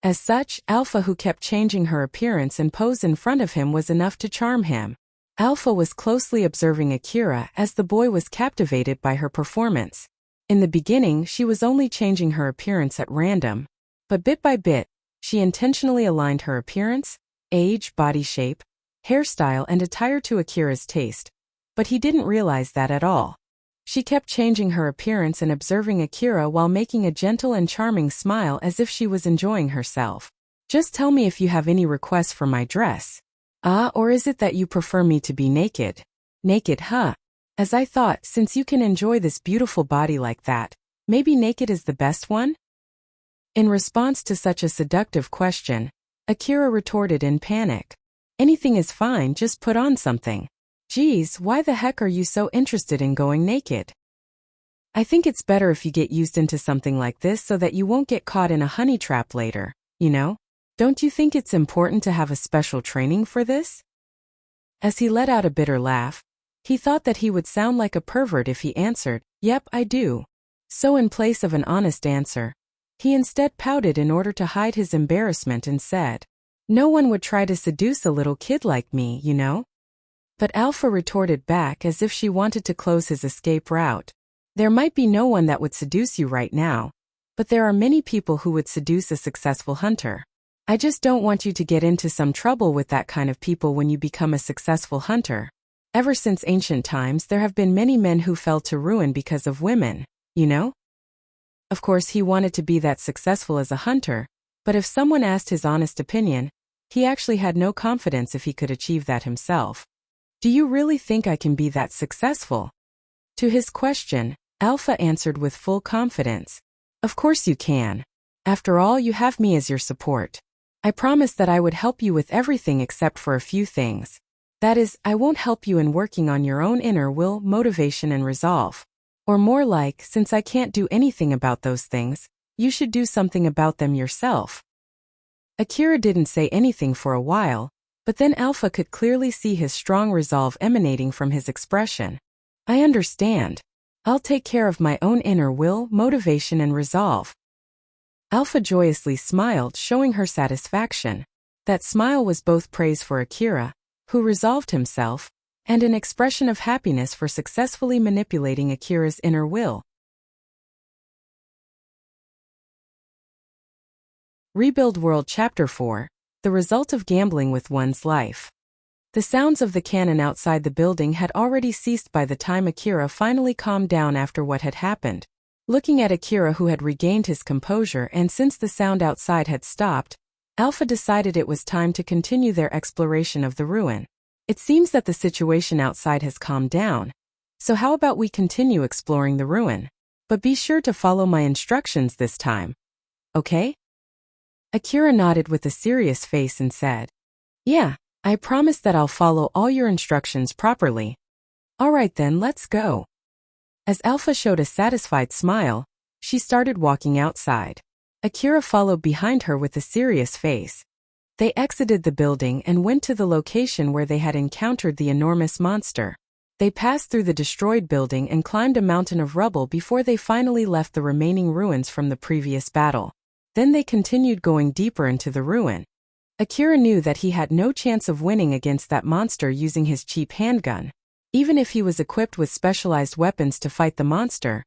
As such, Alpha, who kept changing her appearance and pose in front of him, was enough to charm him. Alpha was closely observing Akira as the boy was captivated by her performance. In the beginning, she was only changing her appearance at random, but bit by bit, she intentionally aligned her appearance, age, body shape, hairstyle, and attire to Akira's taste. But he didn't realize that at all. She kept changing her appearance and observing Akira while making a gentle and charming smile as if she was enjoying herself. Just tell me if you have any requests for my dress. Ah, or is it that you prefer me to be naked? Naked, huh? As I thought, since you can enjoy this beautiful body like that, maybe naked is the best one? In response to such a seductive question, Akira retorted in panic. Anything is fine, just put on something. Geez, why the heck are you so interested in going naked? I think it's better if you get used into something like this so that you won't get caught in a honey trap later, you know? Don't you think it's important to have a special training for this? As he let out a bitter laugh, he thought that he would sound like a pervert if he answered, "Yep, I do." So in place of an honest answer, he instead pouted in order to hide his embarrassment and said, "No one would try to seduce a little kid like me, you know?" But Alpha retorted back as if she wanted to close his escape route. There might be no one that would seduce you right now, but there are many people who would seduce a successful hunter. I just don't want you to get into some trouble with that kind of people when you become a successful hunter. Ever since ancient times, there have been many men who fell to ruin because of women, you know? Of course, he wanted to be that successful as a hunter, but if someone asked his honest opinion, he actually had no confidence if he could achieve that himself. Do you really think I can be that successful? To his question, Alpha answered with full confidence. Of course you can. After all, you have me as your support. I promised that I would help you with everything except for a few things. That is, I won't help you in working on your own inner will, motivation, and resolve. Or more like, since I can't do anything about those things, you should do something about them yourself. Akira didn't say anything for a while, but then Alpha could clearly see his strong resolve emanating from his expression. I understand. I'll take care of my own inner will, motivation, and resolve. Alpha joyously smiled, showing her satisfaction. That smile was both praise for Akira, who resolved himself, and an expression of happiness for successfully manipulating Akira's inner will. Rebuild World Chapter 4. The result of gambling with one's life. The sounds of the cannon outside the building had already ceased by the time Akira finally calmed down after what had happened. Looking at Akira, who had regained his composure and since the sound outside had stopped, Alpha decided it was time to continue their exploration of the ruin. It seems that the situation outside has calmed down, so how about we continue exploring the ruin? But be sure to follow my instructions this time. Okay? Akira nodded with a serious face and said, "Yeah, I promise that I'll follow all your instructions properly." "Alright then, let's go." As Alpha showed a satisfied smile, she started walking outside. Akira followed behind her with a serious face. They exited the building and went to the location where they had encountered the enormous monster. They passed through the destroyed building and climbed a mountain of rubble before they finally left the remaining ruins from the previous battle. Then they continued going deeper into the ruin. Akira knew that he had no chance of winning against that monster using his cheap handgun. Even if he was equipped with specialized weapons to fight the monster,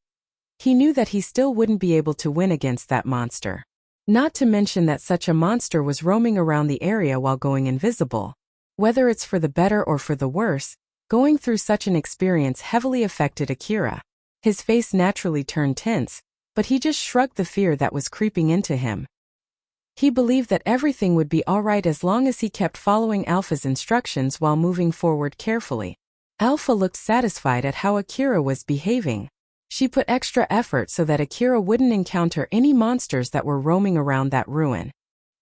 he knew that he still wouldn't be able to win against that monster. Not to mention that such a monster was roaming around the area while going invisible. Whether it's for the better or for the worse, going through such an experience heavily affected Akira. His face naturally turned tense, but he just shrugged the fear that was creeping into him. He believed that everything would be alright as long as he kept following Alpha's instructions while moving forward carefully. Alpha looked satisfied at how Akira was behaving. She put extra effort so that Akira wouldn't encounter any monsters that were roaming around that ruin.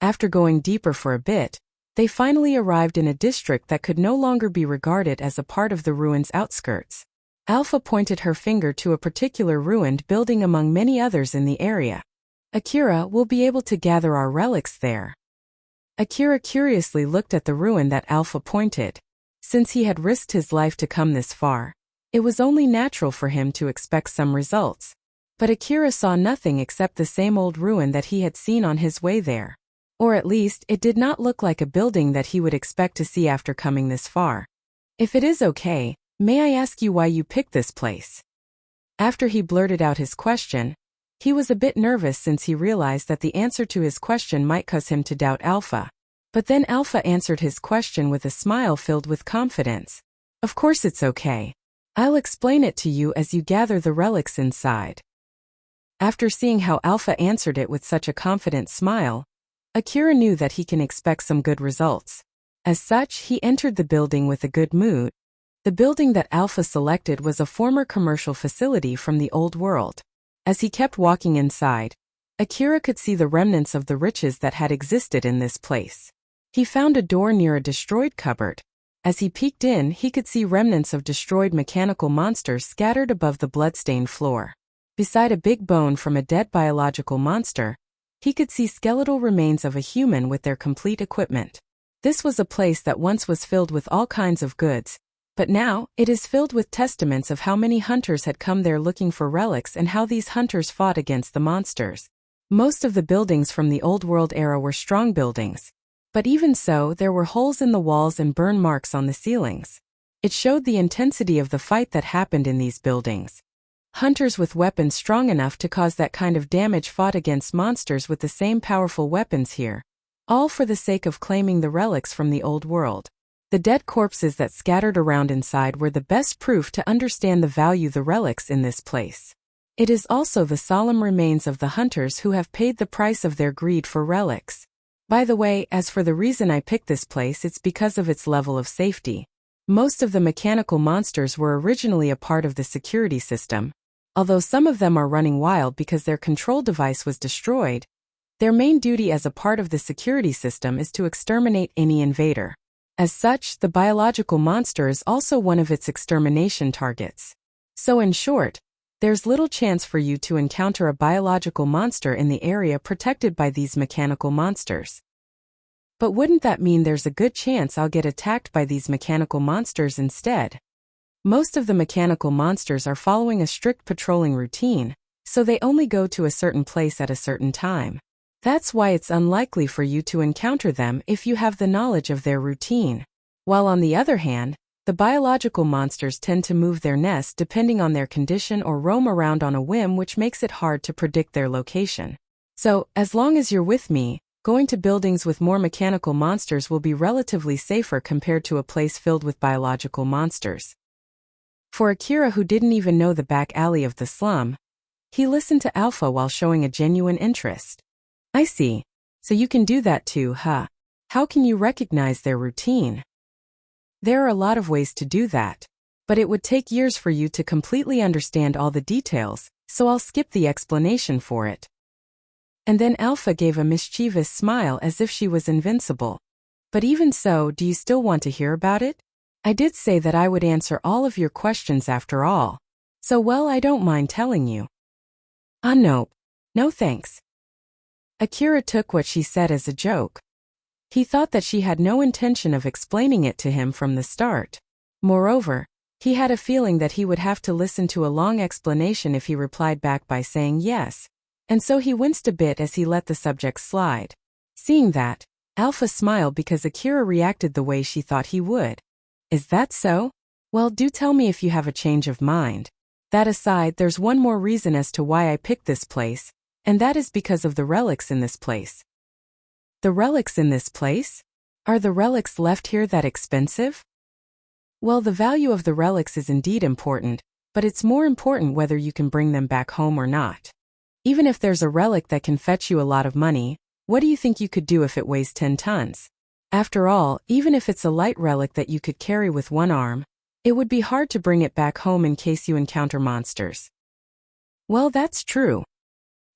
After going deeper for a bit, they finally arrived in a district that could no longer be regarded as a part of the ruin's outskirts. Alpha pointed her finger to a particular ruined building among many others in the area. "Akira, we'll be able to gather our relics there." Akira curiously looked at the ruin that Alpha pointed. Since he had risked his life to come this far, it was only natural for him to expect some results. But Akira saw nothing except the same old ruin that he had seen on his way there. Or at least, it did not look like a building that he would expect to see after coming this far. "If it is okay, may I ask you why you picked this place?" After he blurted out his question, he was a bit nervous since he realized that the answer to his question might cause him to doubt Alpha. But then Alpha answered his question with a smile filled with confidence. "Of course it's okay. I'll explain it to you as you gather the relics inside." After seeing how Alpha answered it with such a confident smile, Akira knew that he can expect some good results. As such, he entered the building with a good mood. The building that Alpha selected was a former commercial facility from the old world. As he kept walking inside, Akira could see the remnants of the riches that had existed in this place. He found a door near a destroyed cupboard. As he peeked in, he could see remnants of destroyed mechanical monsters scattered above the bloodstained floor. Beside a big bone from a dead biological monster, he could see skeletal remains of a human with their complete equipment. This was a place that once was filled with all kinds of goods, but now it is filled with testaments of how many hunters had come there looking for relics and how these hunters fought against the monsters. Most of the buildings from the Old World era were strong buildings. But even so, there were holes in the walls and burn marks on the ceilings. It showed the intensity of the fight that happened in these buildings. Hunters with weapons strong enough to cause that kind of damage fought against monsters with the same powerful weapons here, all for the sake of claiming the relics from the old world. The dead corpses that scattered around inside were the best proof to understand the value the relics in this place. It is also the solemn remains of the hunters who have paid the price of their greed for relics. By the way, as for the reason I picked this place, it's because of its level of safety. Most of the mechanical monsters were originally a part of the security system. Although some of them are running wild because their control device was destroyed, their main duty as a part of the security system is to exterminate any invader. As such, the biological monster is also one of its extermination targets. So in short, there's little chance for you to encounter a biological monster in the area protected by these mechanical monsters. But wouldn't that mean there's a good chance I'll get attacked by these mechanical monsters instead? Most of the mechanical monsters are following a strict patrolling routine, so they only go to a certain place at a certain time. That's why it's unlikely for you to encounter them if you have the knowledge of their routine. While on the other hand, the biological monsters tend to move their nest depending on their condition or roam around on a whim, which makes it hard to predict their location. So, as long as you're with me, going to buildings with more mechanical monsters will be relatively safer compared to a place filled with biological monsters. For Akira, who didn't even know the back alley of the slum, he listened to Alpha while showing a genuine interest. "I see. So you can do that too, huh? How can you recognize their routine? There are a lot of ways to do that. But it would take years for you to completely understand all the details, so I'll skip the explanation for it. And then Alpha gave a mischievous smile as if she was invincible. But even so, do you still want to hear about it? I did say that I would answer all of your questions after all. So well, I don't mind telling you. Nope. No thanks. Akira took what she said as a joke. He thought that she had no intention of explaining it to him from the start. Moreover, he had a feeling that he would have to listen to a long explanation if he replied back by saying yes. And so he winced a bit as he let the subject slide. Seeing that, Alpha smiled because Akira reacted the way she thought he would. Is that so? Well, do tell me if you have a change of mind. That aside, there's one more reason as to why I picked this place, and that is because of the relics in this place. The relics in this place? Are the relics left here that expensive? Well, the value of the relics is indeed important, but it's more important whether you can bring them back home or not. Even if there's a relic that can fetch you a lot of money, what do you think you could do if it weighs 10 tons? After all, even if it's a light relic that you could carry with one arm, it would be hard to bring it back home in case you encounter monsters. Well, that's true.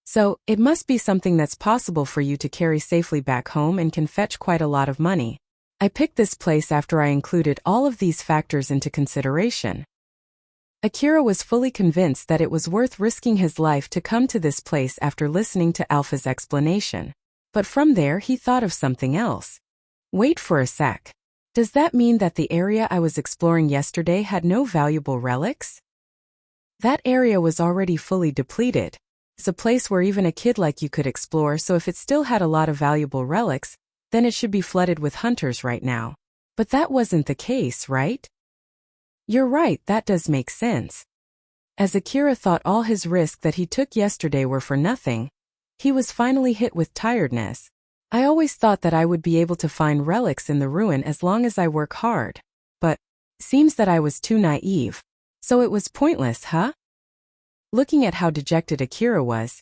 So, it must be something that's possible for you to carry safely back home and can fetch quite a lot of money. I picked this place after I included all of these factors into consideration. Akira was fully convinced that it was worth risking his life to come to this place after listening to Alpha's explanation. But from there he thought of something else. Wait for a sec. Does that mean that the area I was exploring yesterday had no valuable relics? That area was already fully depleted. It's a place where even a kid like you could explore, so if it still had a lot of valuable relics, then it should be flooded with hunters right now. But that wasn't the case, right? You're right, that does make sense. As Akira thought all his risk that he took yesterday were for nothing, he was finally hit with tiredness. I always thought that I would be able to find relics in the ruin as long as I work hard. But, seems that I was too naive. So it was pointless, huh? Looking at how dejected Akira was,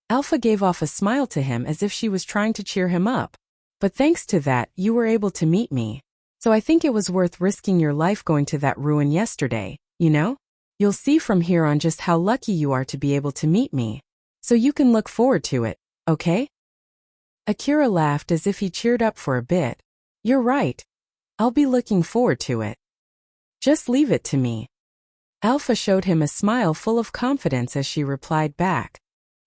Alpha gave off a smile to him as if she was trying to cheer him up. But thanks to that, you were able to meet me. So I think it was worth risking your life going to that ruin yesterday, you know? You'll see from here on just how lucky you are to be able to meet me. So you can look forward to it, okay? Akira laughed as if he cheered up for a bit. You're right. I'll be looking forward to it. Just leave it to me. Alpha showed him a smile full of confidence as she replied back.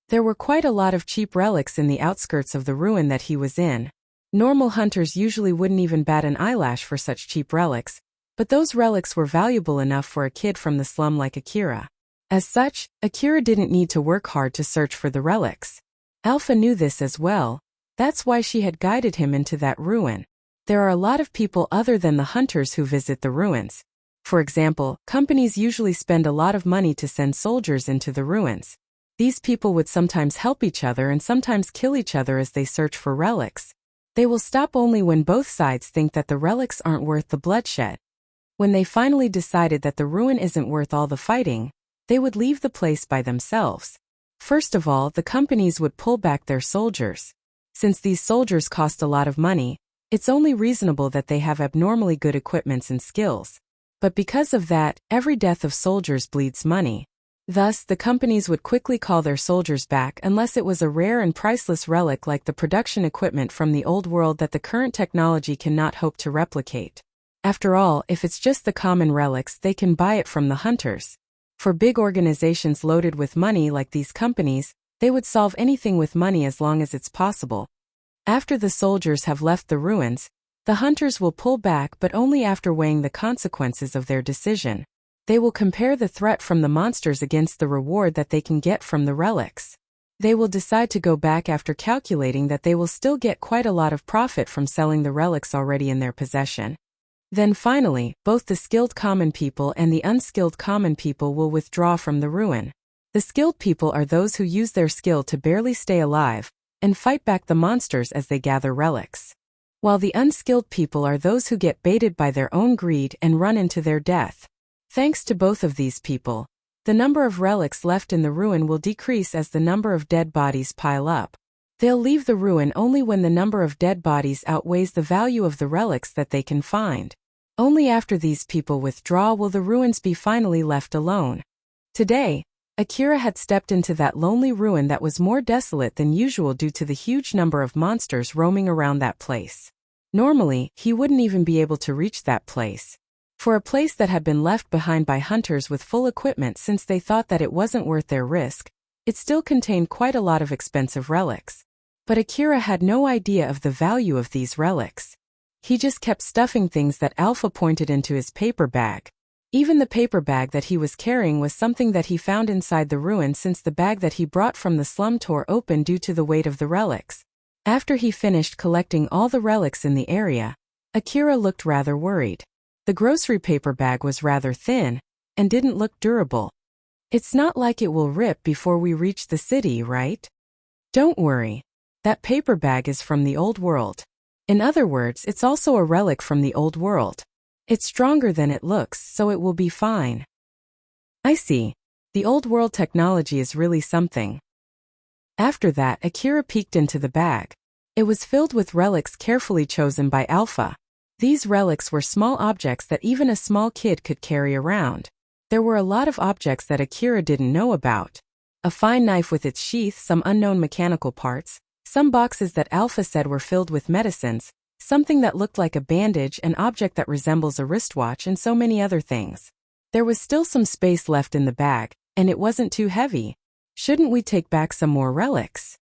There were quite a lot of cheap relics in the outskirts of the ruin that he was in. Normal hunters usually wouldn't even bat an eyelash for such cheap relics, but those relics were valuable enough for a kid from the slum like Akira. As such, Akira didn't need to work hard to search for the relics. Alpha knew this as well. That's why she had guided him into that ruin. There are a lot of people other than the hunters who visit the ruins. For example, companies usually spend a lot of money to send soldiers into the ruins. These people would sometimes help each other and sometimes kill each other as they search for relics. They will stop only when both sides think that the relics aren't worth the bloodshed. When they finally decided that the ruin isn't worth all the fighting, they would leave the place by themselves. First of all, the companies would pull back their soldiers. Since these soldiers cost a lot of money, it's only reasonable that they have abnormally good equipments and skills. But because of that, every death of soldiers bleeds money. Thus, the companies would quickly call their soldiers back unless it was a rare and priceless relic like the production equipment from the old world that the current technology cannot hope to replicate. After all, if it's just the common relics, they can buy it from the hunters. For big organizations loaded with money like these companies, they would solve anything with money as long as it's possible. After the soldiers have left the ruins, the hunters will pull back, but only after weighing the consequences of their decision. They will compare the threat from the monsters against the reward that they can get from the relics. They will decide to go back after calculating that they will still get quite a lot of profit from selling the relics already in their possession. Then finally, both the skilled common people and the unskilled common people will withdraw from the ruin. The skilled people are those who use their skill to barely stay alive, and fight back the monsters as they gather relics. While the unskilled people are those who get baited by their own greed and run into their death. Thanks to both of these people, the number of relics left in the ruin will decrease as the number of dead bodies pile up. They'll leave the ruin only when the number of dead bodies outweighs the value of the relics that they can find. Only after these people withdraw will the ruins be finally left alone. Today, Akira had stepped into that lonely ruin that was more desolate than usual due to the huge number of monsters roaming around that place. Normally, he wouldn't even be able to reach that place. For a place that had been left behind by hunters with full equipment since they thought that it wasn't worth their risk, it still contained quite a lot of expensive relics. But Akira had no idea of the value of these relics. He just kept stuffing things that Alpha pointed into his paper bag. Even the paper bag that he was carrying was something that he found inside the ruin since the bag that he brought from the slum tore open due to the weight of the relics. After he finished collecting all the relics in the area, Akira looked rather worried. The grocery paper bag was rather thin and didn't look durable. It's not like it will rip before we reach the city, right? Don't worry. That paper bag is from the old world. In other words, it's also a relic from the old world. It's stronger than it looks, so it will be fine. I see. The old world technology is really something. After that, Akira peeked into the bag. It was filled with relics carefully chosen by Alpha. These relics were small objects that even a small kid could carry around. There were a lot of objects that Akira didn't know about. A fine knife with its sheath, some unknown mechanical parts, some boxes that Alpha said were filled with medicines, something that looked like a bandage, an object that resembles a wristwatch, and so many other things. There was still some space left in the bag, and it wasn't too heavy. Shouldn't we take back some more relics?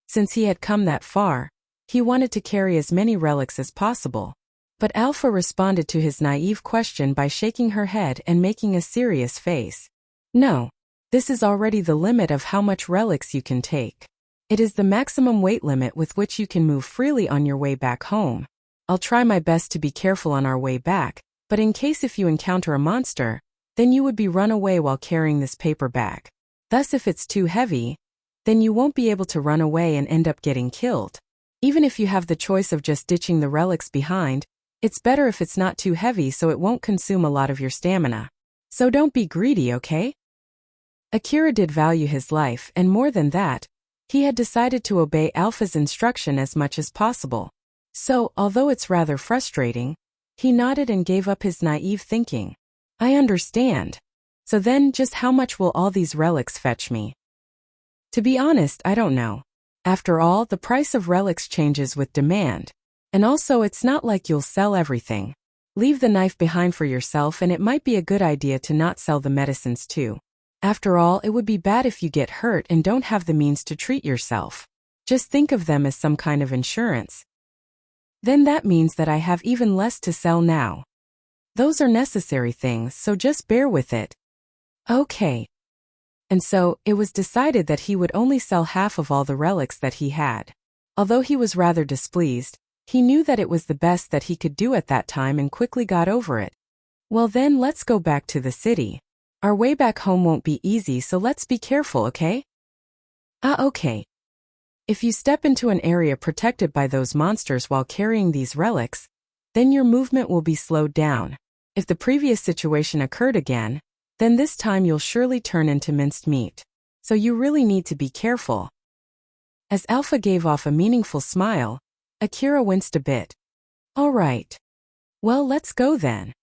Since he had come that far, he wanted to carry as many relics as possible. But Alpha responded to his naive question by shaking her head and making a serious face. No, this is already the limit of how much relics you can take. It is the maximum weight limit with which you can move freely on your way back home. I'll try my best to be careful on our way back, but in case if you encounter a monster, then you would be run away while carrying this paper bag. Thus if it's too heavy, then you won't be able to run away and end up getting killed. Even if you have the choice of just ditching the relics behind, it's better if it's not too heavy so it won't consume a lot of your stamina. So don't be greedy, okay? Akira did value his life, and more than that, he had decided to obey Alpha's instruction as much as possible. So, although it's rather frustrating, he nodded and gave up his naive thinking. I understand. So then, just how much will all these relics fetch me? To be honest, I don't know. After all, the price of relics changes with demand. And also, it's not like you'll sell everything. Leave the knife behind for yourself, and it might be a good idea to not sell the medicines too. After all, it would be bad if you get hurt and don't have the means to treat yourself. Just think of them as some kind of insurance. Then that means that I have even less to sell now. Those are necessary things, so just bear with it. Okay. And so, it was decided that he would only sell half of all the relics that he had. Although he was rather displeased, he knew that it was the best that he could do at that time and quickly got over it. Well then, let's go back to the city. Our way back home won't be easy, so let's be careful, okay? Okay. If you step into an area protected by those monsters while carrying these relics, then your movement will be slowed down. If the previous situation occurred again, then this time you'll surely turn into minced meat. So you really need to be careful. As Alpha gave off a meaningful smile, Akira winced a bit. All right. Well, let's go then.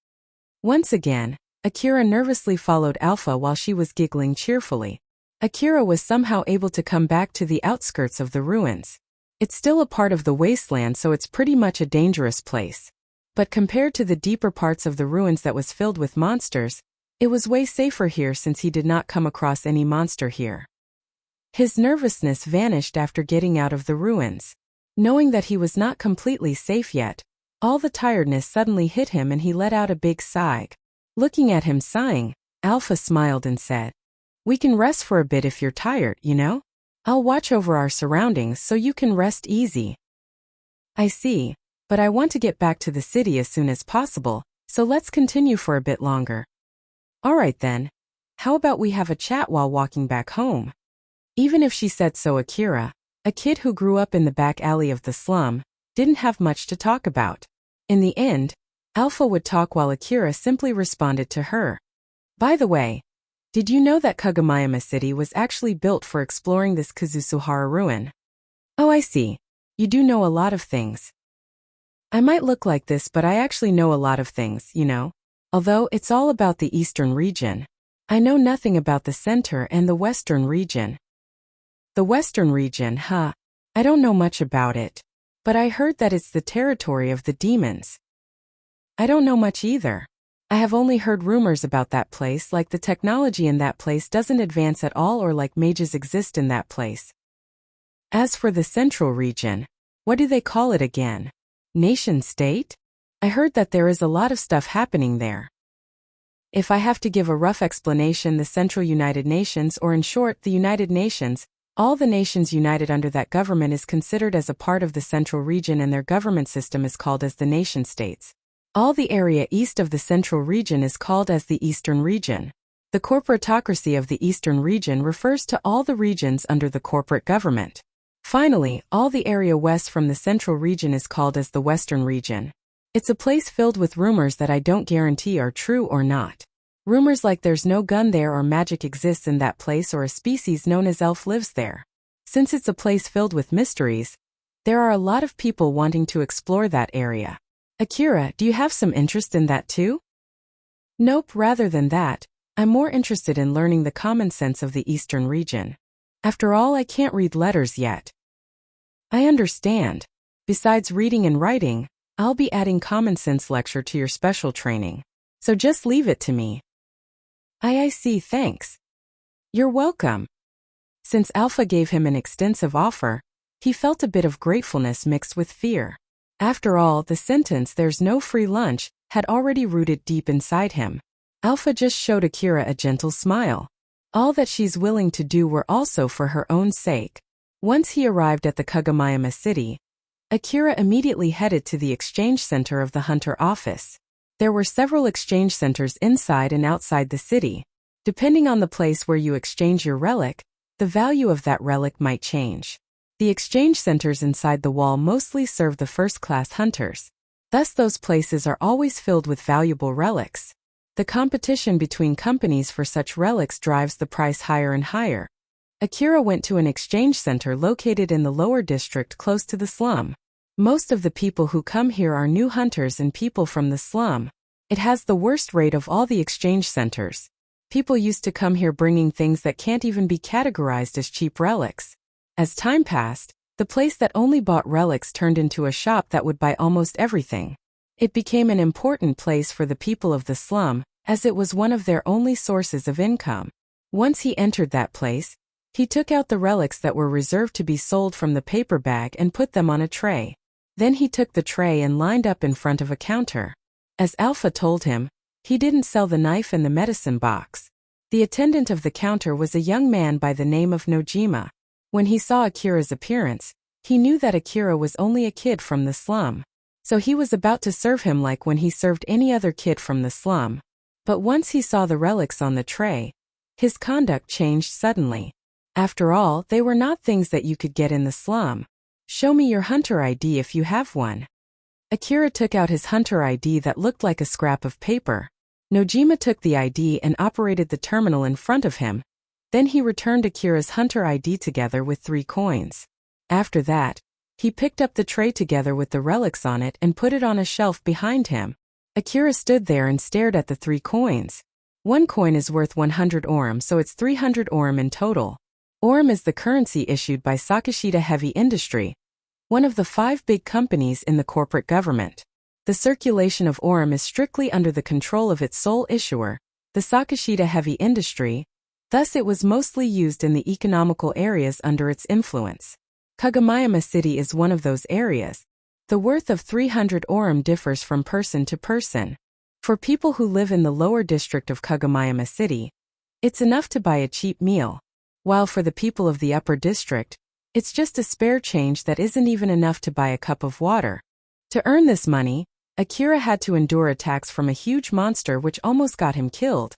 Once again, Akira nervously followed Alpha while she was giggling cheerfully. Akira was somehow able to come back to the outskirts of the ruins. It's still a part of the wasteland, so it's pretty much a dangerous place. But compared to the deeper parts of the ruins that was filled with monsters, it was way safer here since he did not come across any monster here. His nervousness vanished after getting out of the ruins. Knowing that he was not completely safe yet, all the tiredness suddenly hit him and he let out a big sigh. Looking at him sighing, Alpha smiled and said, "We can rest for a bit if you're tired, you know? I'll watch over our surroundings so you can rest easy." I see, but I want to get back to the city as soon as possible, so let's continue for a bit longer. Alright then. How about we have a chat while walking back home? Even if she said so, Akira, a kid who grew up in the back alley of the slum, didn't have much to talk about. In the end, Alpha would talk while Akira simply responded to her. By the way, did you know that Kagomayama City was actually built for exploring this Kazusuhara ruin? Oh, I see. You do know a lot of things. I might look like this, but I actually know a lot of things, you know? Although it's all about the eastern region. I know nothing about the center and the western region. The western region, huh? I don't know much about it. But I heard that it's the territory of the demons. I don't know much either. I have only heard rumors about that place, like the technology in that place doesn't advance at all, or like mages exist in that place. As for the central region, what do they call it again? Nation state? I heard that there is a lot of stuff happening there. If I have to give a rough explanation, the Central United Nations, or in short, the United Nations, all the nations united under that government is considered as a part of the central region, and their government system is called as the nation states. All the area east of the central region is called as the eastern region. The corporatocracy of the eastern region refers to all the regions under the corporate government. Finally, all the area west from the central region is called as the western region. It's a place filled with rumors that I don't guarantee are true or not. Rumors like there's no gun there, or magic exists in that place, or a species known as elf lives there. Since it's a place filled with mysteries, there are a lot of people wanting to explore that area. Akira, do you have some interest in that too? Nope, rather than that, I'm more interested in learning the common sense of the eastern region. After all, I can't read letters yet. I understand. Besides reading and writing, I'll be adding common sense lecture to your special training. So just leave it to me. I see, thanks. You're welcome. Since Alpha gave him an extensive offer, he felt a bit of gratefulness mixed with fear. After all, the sentence "there's no free lunch" had already rooted deep inside him. Alpha just showed Akira a gentle smile. All that she's willing to do were also for her own sake. Once he arrived at the Kagomayama city, Akira immediately headed to the exchange center of the Hunter office. There were several exchange centers inside and outside the city. Depending on the place where you exchange your relic, the value of that relic might change. The exchange centers inside the wall mostly serve the first-class hunters. Thus those places are always filled with valuable relics. The competition between companies for such relics drives the price higher and higher. Akira went to an exchange center located in the lower district close to the slum. Most of the people who come here are new hunters and people from the slum. It has the worst rate of all the exchange centers. People used to come here bringing things that can't even be categorized as cheap relics. As time passed, the place that only bought relics turned into a shop that would buy almost everything. It became an important place for the people of the slum, as it was one of their only sources of income. Once he entered that place, he took out the relics that were reserved to be sold from the paper bag and put them on a tray. Then he took the tray and lined up in front of a counter. As Alpha told him, he didn't sell the knife and the medicine box. The attendant of the counter was a young man by the name of Nojima. When he saw Akira's appearance, he knew that Akira was only a kid from the slum. So he was about to serve him like when he served any other kid from the slum. But once he saw the relics on the tray, his conduct changed suddenly. After all, they were not things that you could get in the slum. Show me your hunter ID if you have one. Akira took out his hunter ID that looked like a scrap of paper. Nojima took the ID and operated the terminal in front of him. Then he returned Akira's hunter ID together with 3 coins. After that, he picked up the tray together with the relics on it and put it on a shelf behind him. Akira stood there and stared at the 3 coins. 1 coin is worth 100 orum, so it's 300 orum in total. Orum is the currency issued by Sakashita Heavy Industry, one of the 5 big companies in the corporate government. The circulation of orum is strictly under the control of its sole issuer, the Sakashita Heavy Industry. Thus it was mostly used in the economical areas under its influence. Kagomayama City is one of those areas. The worth of 300 orum differs from person to person. For people who live in the lower district of Kagomayama City, it's enough to buy a cheap meal. While for the people of the upper district, it's just a spare change that isn't even enough to buy a cup of water. To earn this money, Akira had to endure attacks from a huge monster which almost got him killed,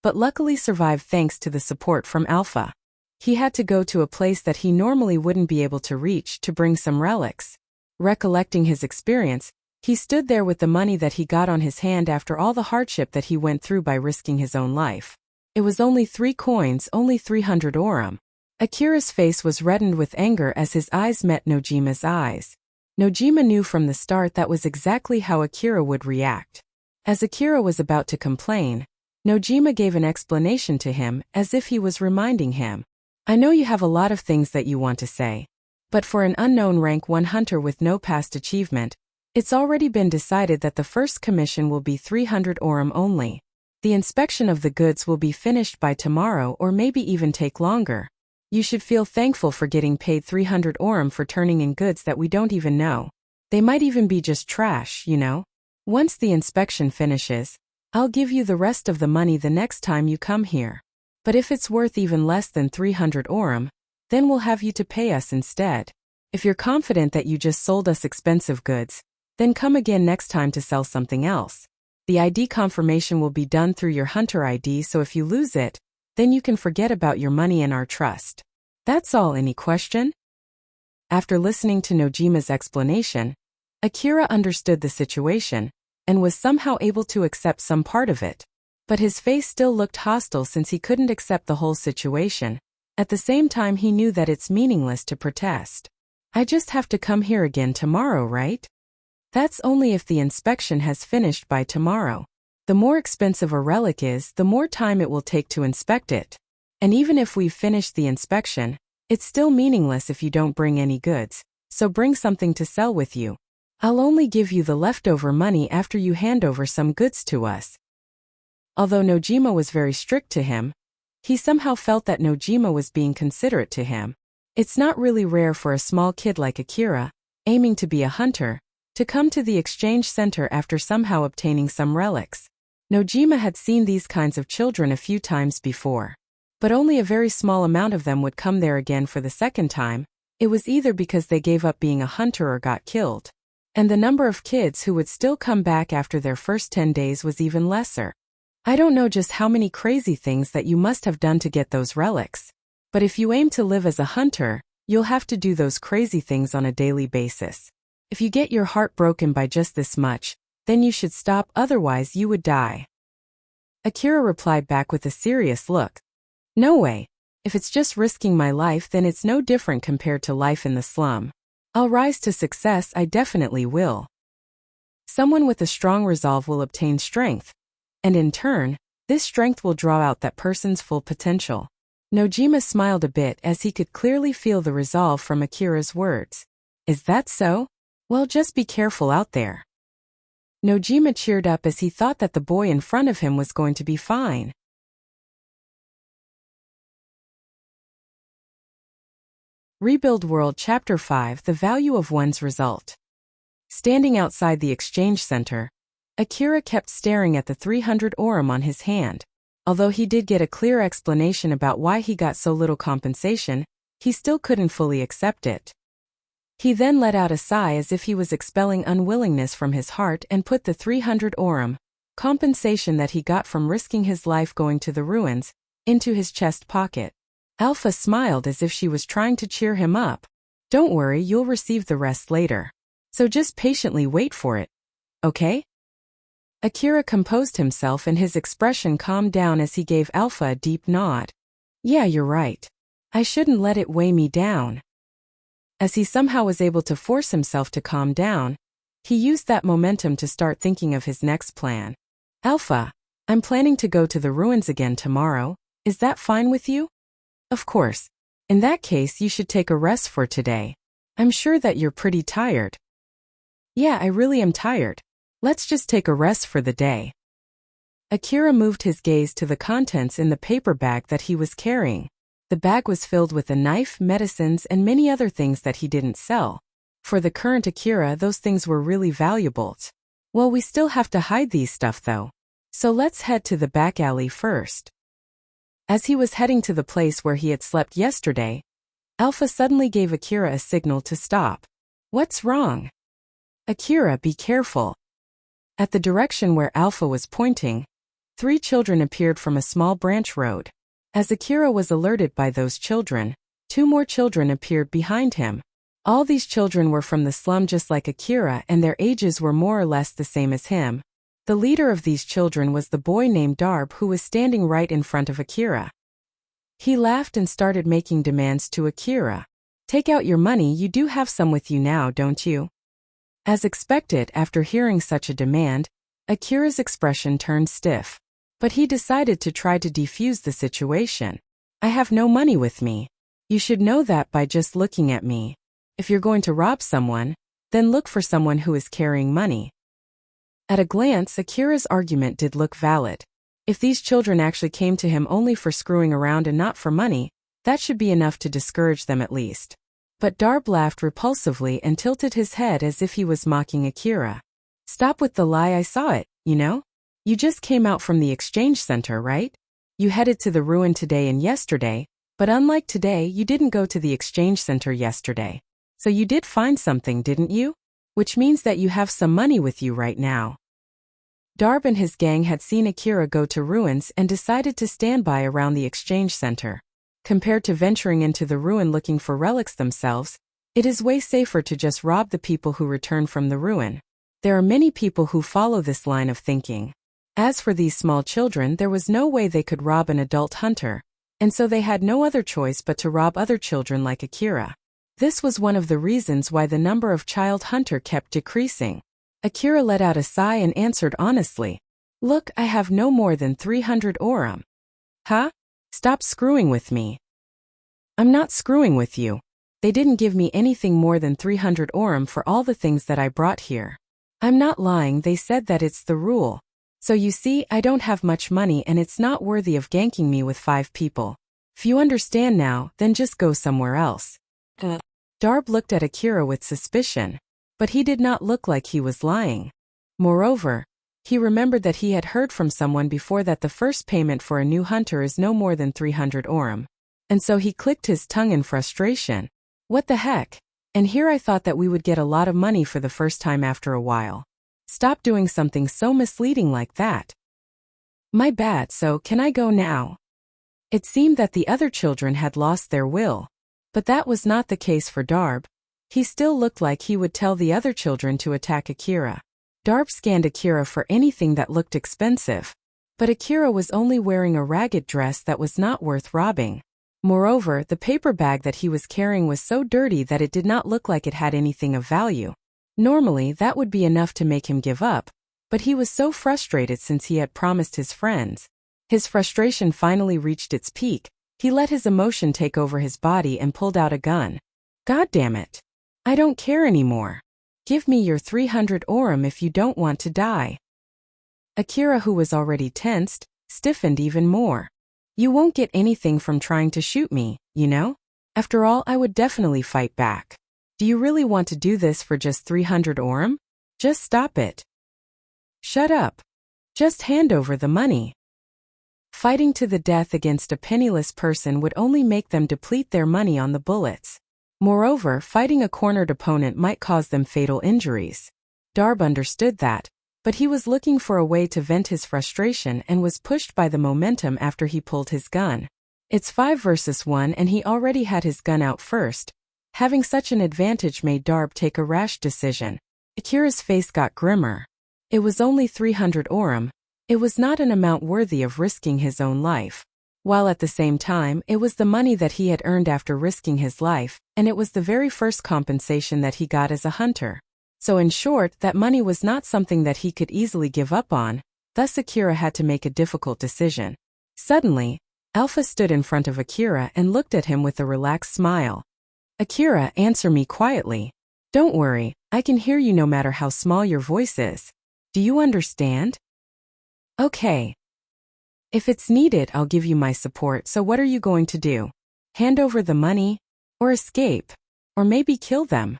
but luckily survived thanks to the support from Alpha. He had to go to a place that he normally wouldn't be able to reach to bring some relics. Recollecting his experience, he stood there with the money that he got on his hand after all the hardship that he went through by risking his own life. It was only 3 coins, only 300 orum. Akira's face was reddened with anger as his eyes met Nojima's eyes. Nojima knew from the start that was exactly how Akira would react. As Akira was about to complain, Nojima gave an explanation to him as if he was reminding him. I know you have a lot of things that you want to say. But for an unknown rank 1 hunter with no past achievement, it's already been decided that the first commission will be 300 orum only. The inspection of the goods will be finished by tomorrow or maybe even take longer. You should feel thankful for getting paid 300 orum for turning in goods that we don't even know. They might even be just trash, you know? Once the inspection finishes, I'll give you the rest of the money the next time you come here. But if it's worth even less than 300 orum, then we'll have you to pay us instead. If you're confident that you just sold us expensive goods, then come again next time to sell something else. The ID confirmation will be done through your hunter ID, so if you lose it, then you can forget about your money and our trust. That's all. Any question? After listening to Nojima's explanation, Akira understood the situation and was somehow able to accept some part of it. But his face still looked hostile since he couldn't accept the whole situation. At the same time, he knew that it's meaningless to protest. I just have to come here again tomorrow, right? That's only if the inspection has finished by tomorrow. The more expensive a relic is, the more time it will take to inspect it. And even if we've finished the inspection, it's still meaningless if you don't bring any goods, so bring something to sell with you. I'll only give you the leftover money after you hand over some goods to us. Although Nojima was very strict to him, he somehow felt that Nojima was being considerate to him. It's not really rare for a small kid like Akira, aiming to be a hunter, to come to the exchange center after somehow obtaining some relics. Nojima had seen these kinds of children a few times before. But only a very small amount of them would come there again for the second time. It was either because they gave up being a hunter or got killed. And the number of kids who would still come back after their first 10 days was even lesser. I don't know just how many crazy things that you must have done to get those relics. But if you aim to live as a hunter, you'll have to do those crazy things on a daily basis. If you get your heart broken by just this much, then you should stop, otherwise you would die. Akira replied back with a serious look. No way. If it's just risking my life, then it's no different compared to life in the slum. I'll rise to success, I definitely will. Someone with a strong resolve will obtain strength, and in turn, this strength will draw out that person's full potential. Nojima smiled a bit as he could clearly feel the resolve from Akira's words. Is that so? Well, just be careful out there. Nojima cheered up as he thought that the boy in front of him was going to be fine. Rebuild World Chapter 5 The Value of One's Result. Standing outside the exchange center, Akira kept staring at the 300 orum on his hand. Although he did get a clear explanation about why he got so little compensation, he still couldn't fully accept it. He then let out a sigh as if he was expelling unwillingness from his heart and put the 300 orum, compensation that he got from risking his life going to the ruins, into his chest pocket. Alpha smiled as if she was trying to cheer him up. Don't worry, you'll receive the rest later. So just patiently wait for it. Okay? Akira composed himself and his expression calmed down as he gave Alpha a deep nod. Yeah, you're right. I shouldn't let it weigh me down. As he somehow was able to force himself to calm down, he used that momentum to start thinking of his next plan. Alpha, I'm planning to go to the ruins again tomorrow. Is that fine with you? Of course. In that case, you should take a rest for today. I'm sure that you're pretty tired. Yeah, I really am tired. Let's just take a rest for the day. Akira moved his gaze to the contents in the paper bag that he was carrying. The bag was filled with a knife, medicines, and many other things that he didn't sell. For the current Akira, those things were really valuable. Well, we still have to hide these stuff though. So let's head to the back alley first. As he was heading to the place where he had slept yesterday, Alpha suddenly gave Akira a signal to stop. What's wrong? Akira, be careful. At the direction where Alpha was pointing, 3 children appeared from a small branch road. As Akira was alerted by those children, 2 more children appeared behind him. All these children were from the slum just like Akira, and their ages were more or less the same as him. The leader of these children was the boy named Darb, who was standing right in front of Akira. He laughed and started making demands to Akira. Take out your money, you do have some with you now, don't you? As expected, after hearing such a demand, Akira's expression turned stiff. But he decided to try to defuse the situation. I have no money with me. You should know that by just looking at me. If you're going to rob someone, then look for someone who is carrying money. At a glance, Akira's argument did look valid. If these children actually came to him only for screwing around and not for money, that should be enough to discourage them at least. But Darb laughed repulsively and tilted his head as if he was mocking Akira. Stop with the lie, I saw it, you know? You just came out from the exchange center, right? You headed to the ruin today and yesterday, but unlike today, you didn't go to the exchange center yesterday. So you did find something, didn't you? Which means that you have some money with you right now. Darb and his gang had seen Akira go to ruins and decided to stand by around the exchange center. Compared to venturing into the ruin looking for relics themselves, it is way safer to just rob the people who return from the ruin. There are many people who follow this line of thinking. As for these small children, there was no way they could rob an adult hunter, and so they had no other choice but to rob other children like Akira. This was one of the reasons why the number of child hunter kept decreasing. Akira let out a sigh and answered honestly. Look, I have no more than 300 orum. Huh? Stop screwing with me. I'm not screwing with you. They didn't give me anything more than 300 orum for all the things that I brought here. I'm not lying, they said that it's the rule. So you see, I don't have much money and it's not worthy of ganking me with 5 people. If you understand now, then just go somewhere else. Darb looked at Akira with suspicion, but he did not look like he was lying. Moreover, he remembered that he had heard from someone before that the first payment for a new hunter is no more than 300 orum. And so he clicked his tongue in frustration. What the heck? And here I thought that we would get a lot of money for the first time after a while. Stop doing something so misleading like that. My bad, so can I go now? It seemed that the other children had lost their will. But that was not the case for Darb. He still looked like he would tell the other children to attack Akira. Darb scanned Akira for anything that looked expensive. But Akira was only wearing a ragged dress that was not worth robbing. Moreover, the paper bag that he was carrying was so dirty that it did not look like it had anything of value. Normally, that would be enough to make him give up, but he was so frustrated since he had promised his friends. His frustration finally reached its peak. He let his emotion take over his body and pulled out a gun. God damn it. I don't care anymore. Give me your 300 orum if you don't want to die. Akira, who was already tensed, stiffened even more. You won't get anything from trying to shoot me, you know? After all, I would definitely fight back. Do you really want to do this for just 300 orum? Just stop it. Shut up. Just hand over the money. Fighting to the death against a penniless person would only make them deplete their money on the bullets. Moreover, fighting a cornered opponent might cause them fatal injuries. Darb understood that, but he was looking for a way to vent his frustration and was pushed by the momentum after he pulled his gun. It's 5 versus 1 and he already had his gun out first. Having such an advantage made Darb take a rash decision. Akira's face got grimmer. It was only 300 orum. It was not an amount worthy of risking his own life. While at the same time, it was the money that he had earned after risking his life, and it was the very first compensation that he got as a hunter. So in short, that money was not something that he could easily give up on, thus Akira had to make a difficult decision. Suddenly, Alpha stood in front of Akira and looked at him with a relaxed smile. Akira, answer me quietly. Don't worry, I can hear you no matter how small your voice is. Do you understand? Okay. If it's needed, I'll give you my support, so what are you going to do? Hand over the money? Or escape? Or maybe kill them?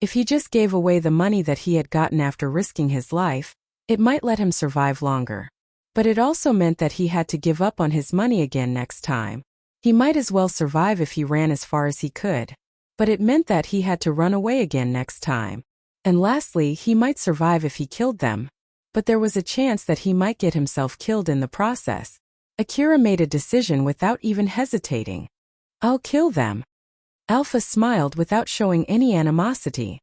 If he just gave away the money that he had gotten after risking his life, it might let him survive longer. But it also meant that he had to give up on his money again next time. He might as well survive if he ran as far as he could. But it meant that he had to run away again next time. And lastly, he might survive if he killed them. But there was a chance that he might get himself killed in the process. Akira made a decision without even hesitating. I'll kill them. Alpha smiled without showing any animosity.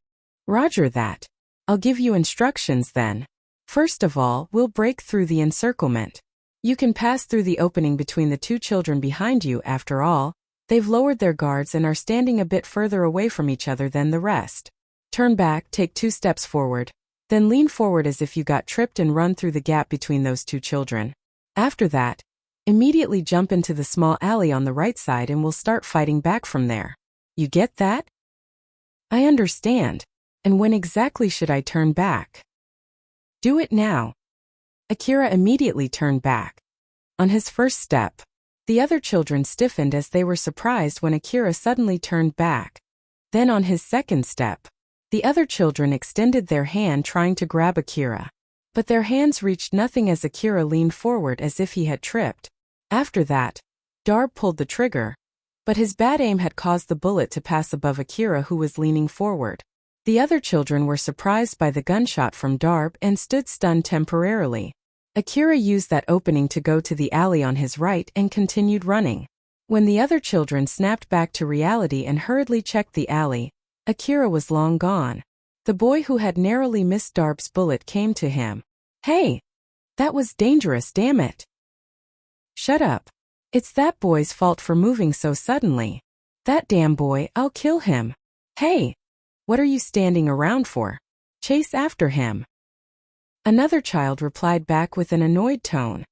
Roger that. I'll give you instructions then. First of all, we'll break through the encirclement. You can pass through the opening between the two children behind you. After all, they've lowered their guards and are standing a bit further away from each other than the rest. Turn back, take 2 steps forward, then lean forward as if you got tripped and run through the gap between those two children. After that, immediately jump into the small alley on the right side and we'll start fighting back from there. You get that? I understand. And when exactly should I turn back? Do it now. Akira immediately turned back. On his first step, the other children stiffened as they were surprised when Akira suddenly turned back. Then on his second step, the other children extended their hand trying to grab Akira. But their hands reached nothing as Akira leaned forward as if he had tripped. After that, Darb pulled the trigger, but his bad aim had caused the bullet to pass above Akira, who was leaning forward. The other children were surprised by the gunshot from Darb and stood stunned temporarily. Akira used that opening to go to the alley on his right and continued running. When the other children snapped back to reality and hurriedly checked the alley, Akira was long gone. The boy who had narrowly missed Darb's bullet came to him. Hey! That was dangerous, damn it! Shut up. It's that boy's fault for moving so suddenly. That damn boy, I'll kill him. Hey! What are you standing around for? Chase after him. Another child replied back with an annoyed tone.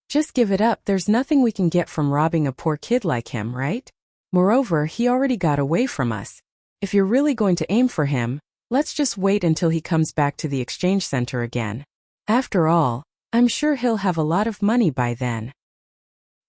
Just give it up, there's nothing we can get from robbing a poor kid like him, right? Moreover, he already got away from us. If you're really going to aim for him, let's just wait until he comes back to the exchange center again. After all, I'm sure he'll have a lot of money by then.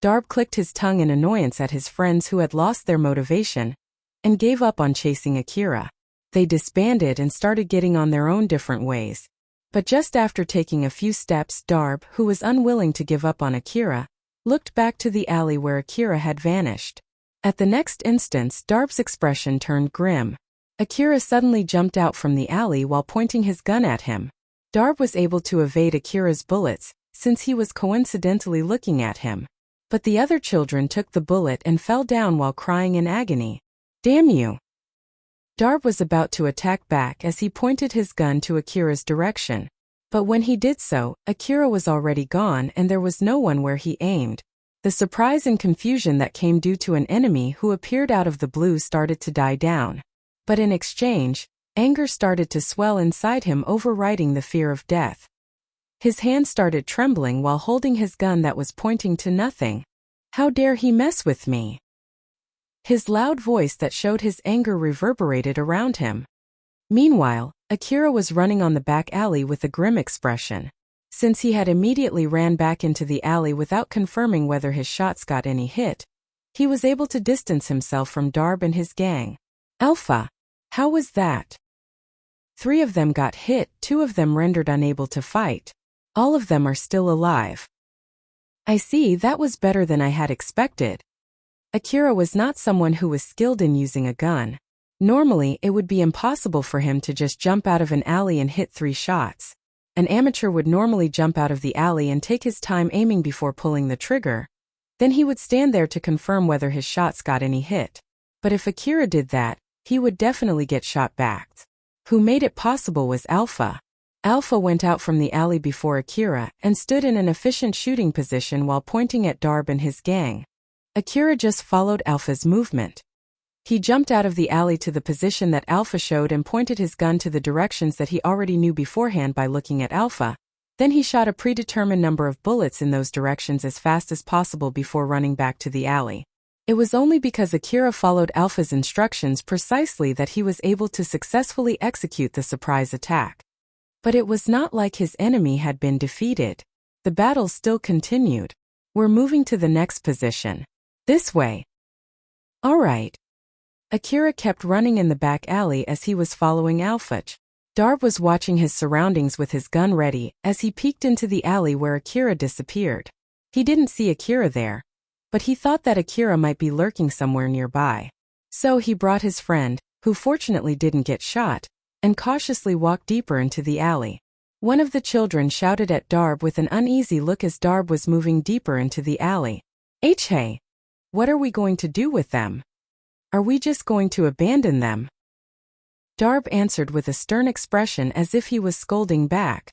Darb clicked his tongue in annoyance at his friends who had lost their motivation and gave up on chasing Akira. They disbanded and started getting on their own different ways. But just after taking a few steps, Darb, who was unwilling to give up on Akira, looked back to the alley where Akira had vanished. At the next instant, Darb's expression turned grim. Akira suddenly jumped out from the alley while pointing his gun at him. Darb was able to evade Akira's bullets, since he was coincidentally looking at him. But the other children took the bullet and fell down while crying in agony. Damn you! Darb was about to attack back as he pointed his gun to Akira's direction. But when he did so, Akira was already gone and there was no one where he aimed. The surprise and confusion that came due to an enemy who appeared out of the blue started to die down. But in exchange, anger started to swell inside him, overriding the fear of death. His hand started trembling while holding his gun that was pointing to nothing. How dare he mess with me? His loud voice that showed his anger reverberated around him. Meanwhile, Akira was running on the back alley with a grim expression. Since he had immediately ran back into the alley without confirming whether his shots got any hit, he was able to distance himself from Darb and his gang. Alpha! How was that? 3 of them got hit, 2 of them rendered unable to fight. All of them are still alive. I see, that was better than I had expected. Akira was not someone who was skilled in using a gun. Normally, it would be impossible for him to just jump out of an alley and hit 3 shots. An amateur would normally jump out of the alley and take his time aiming before pulling the trigger. Then he would stand there to confirm whether his shots got any hit. But if Akira did that, he would definitely get shot back. Who made it possible was Alpha. Alpha went out from the alley before Akira and stood in an efficient shooting position while pointing at Darb and his gang. Akira just followed Alpha's movement. He jumped out of the alley to the position that Alpha showed and pointed his gun to the directions that he already knew beforehand by looking at Alpha. Then he shot a predetermined number of bullets in those directions as fast as possible before running back to the alley. It was only because Akira followed Alpha's instructions precisely that he was able to successfully execute the surprise attack. But it was not like his enemy had been defeated. The battle still continued. We're moving to the next position. This way. All right. Akira kept running in the back alley as he was following Alpha. Darb was watching his surroundings with his gun ready as he peeked into the alley where Akira disappeared. He didn't see Akira there, but he thought that Akira might be lurking somewhere nearby. So he brought his friend, who fortunately didn't get shot, and cautiously walked deeper into the alley. One of the children shouted at Darb with an uneasy look as Darb was moving deeper into the alley. Hey, what are we going to do with them? Are we just going to abandon them? Darb answered with a stern expression as if he was scolding back.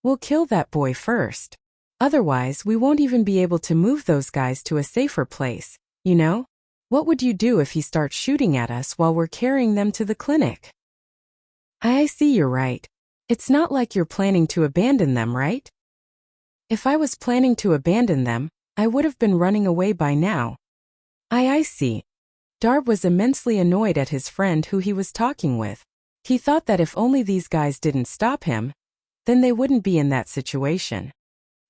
We'll kill that boy first. Otherwise, we won't even be able to move those guys to a safer place, you know? What would you do if he starts shooting at us while we're carrying them to the clinic? I see you're right. It's not like you're planning to abandon them, right? If I was planning to abandon them, I would have been running away by now. I see. Darb was immensely annoyed at his friend who he was talking with. He thought that if only these guys didn't stop him, then they wouldn't be in that situation.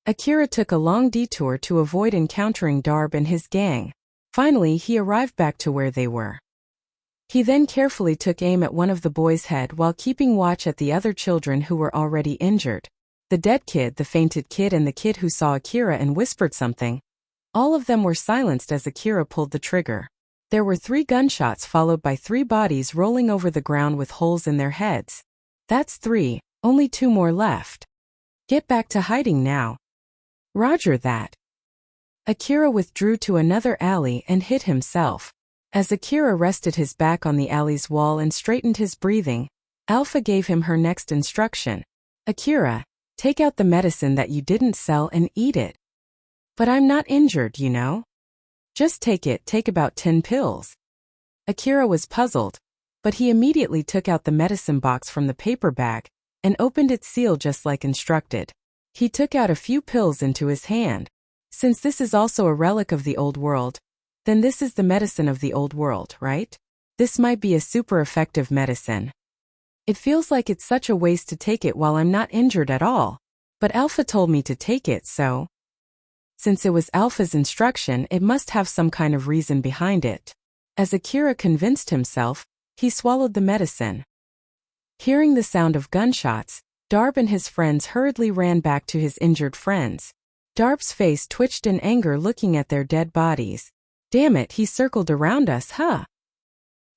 Akira took a long detour to avoid encountering Darb and his gang. Finally, he arrived back to where they were. He then carefully took aim at one of the boys' head while keeping watch at the other children who were already injured. The dead kid, the fainted kid, and the kid who saw Akira and whispered something. All of them were silenced as Akira pulled the trigger. There were 3 gunshots followed by 3 bodies rolling over the ground with holes in their heads. That's 3, only 2 more left. Get back to hiding now. Roger that. Akira withdrew to another alley and hid himself. As Akira rested his back on the alley's wall and straightened his breathing, Alpha gave him her next instruction. Akira, take out the medicine that you didn't sell and eat it. But I'm not injured, you know? Just take about 10 pills. Akira was puzzled, but he immediately took out the medicine box from the paper bag and opened its seal just like instructed. He took out a few pills into his hand. Since this is also a relic of the old world, then this is the medicine of the old world, right? This might be a super effective medicine. It feels like it's such a waste to take it while I'm not injured at all. But Alpha told me to take it, so... Since it was Alpha's instruction, it must have some kind of reason behind it. As Akira convinced himself, he swallowed the medicine. Hearing the sound of gunshots, Darb and his friends hurriedly ran back to his injured friends. Darb's face twitched in anger looking at their dead bodies. Damn it, he circled around us, huh?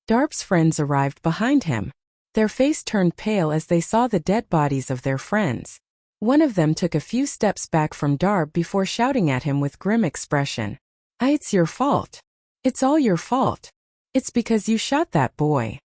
Darb's friends arrived behind him. Their face turned pale as they saw the dead bodies of their friends. One of them took a few steps back from Darb before shouting at him with grim expression. It's your fault. It's all your fault. It's because you shot that boy.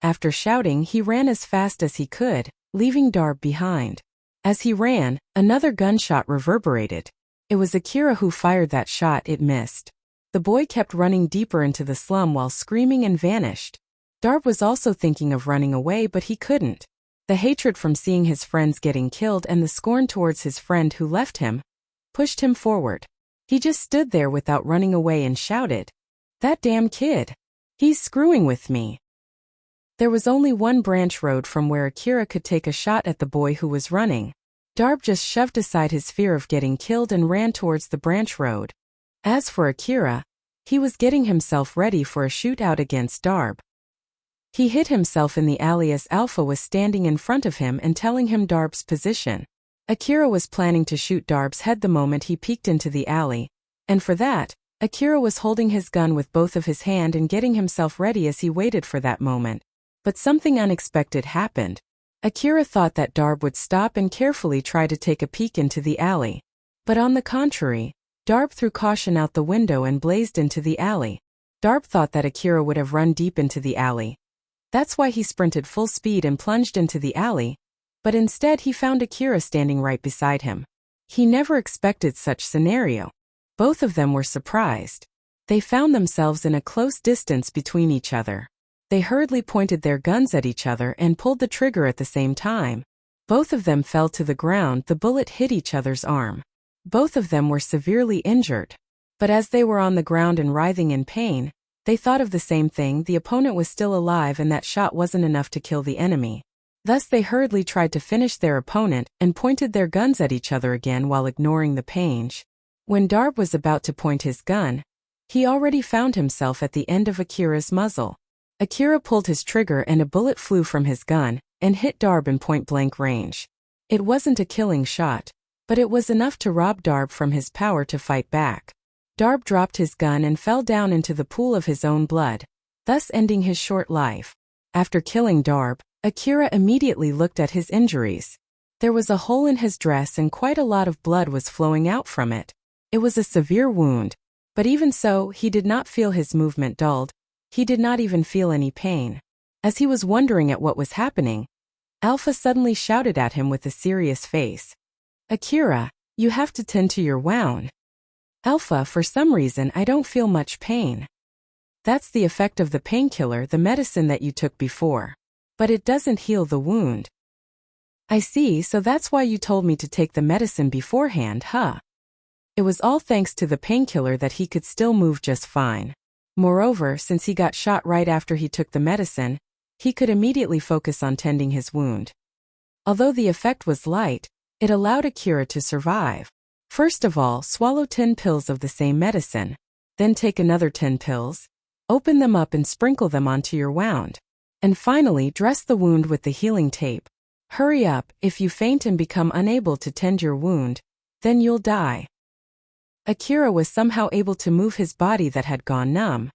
After shouting, he ran as fast as he could, leaving Darb behind. As he ran, another gunshot reverberated. It was Akira who fired that shot. It missed. The boy kept running deeper into the slum while screaming and vanished. Darb was also thinking of running away, but he couldn't. The hatred from seeing his friends getting killed and the scorn towards his friend who left him pushed him forward. He just stood there without running away and shouted, "That damn kid! He's screwing with me!" There was only one branch road from where Akira could take a shot at the boy who was running. Darb just shoved aside his fear of getting killed and ran towards the branch road. As for Akira, he was getting himself ready for a shootout against Darb. He hid himself in the alley as Alpha was standing in front of him and telling him Darb's position. Akira was planning to shoot Darb's head the moment he peeked into the alley, and for that, Akira was holding his gun with both of his hands and getting himself ready as he waited for that moment. But something unexpected happened. Akira thought that Darb would stop and carefully try to take a peek into the alley. But on the contrary, Darb threw caution out the window and blazed into the alley. Darb thought that Akira would have run deep into the alley. That's why he sprinted full speed and plunged into the alley, but instead he found Akira standing right beside him. He never expected such scenario. Both of them were surprised. They found themselves in a close distance between each other. They hurriedly pointed their guns at each other and pulled the trigger at the same time. Both of them fell to the ground. The bullet hit each other's arm. Both of them were severely injured. But as they were on the ground and writhing in pain, they thought of the same thing: the opponent was still alive and that shot wasn't enough to kill the enemy. Thus they hurriedly tried to finish their opponent and pointed their guns at each other again while ignoring the pain. When Darb was about to point his gun, he already found himself at the end of Akira's muzzle. Akira pulled his trigger and a bullet flew from his gun and hit Darb in point-blank range. It wasn't a killing shot, but it was enough to rob Darb from his power to fight back. Darb dropped his gun and fell down into the pool of his own blood, thus ending his short life. After killing Darb, Akira immediately looked at his injuries. There was a hole in his dress and quite a lot of blood was flowing out from it. It was a severe wound, but even so, he did not feel his movement dulled. He did not even feel any pain. As he was wondering at what was happening, Alpha suddenly shouted at him with a serious face. "Akira, You have to tend to your wound. Alpha, for some reason I don't feel much pain. That's the effect of the painkiller, the medicine that you took before. But it doesn't heal the wound. I see, so that's why you told me to take the medicine beforehand, huh? It was all thanks to the painkiller that he could still move just fine. Moreover, since he got shot right after he took the medicine, he could immediately focus on tending his wound. Although the effect was light, it allowed Akira to survive. First of all, swallow 10 pills of the same medicine, then take another 10 pills, open them up and sprinkle them onto your wound. And finally, dress the wound with the healing tape. Hurry up, if you faint and become unable to tend your wound, then you'll die. Akira was somehow able to move his body that had gone numb.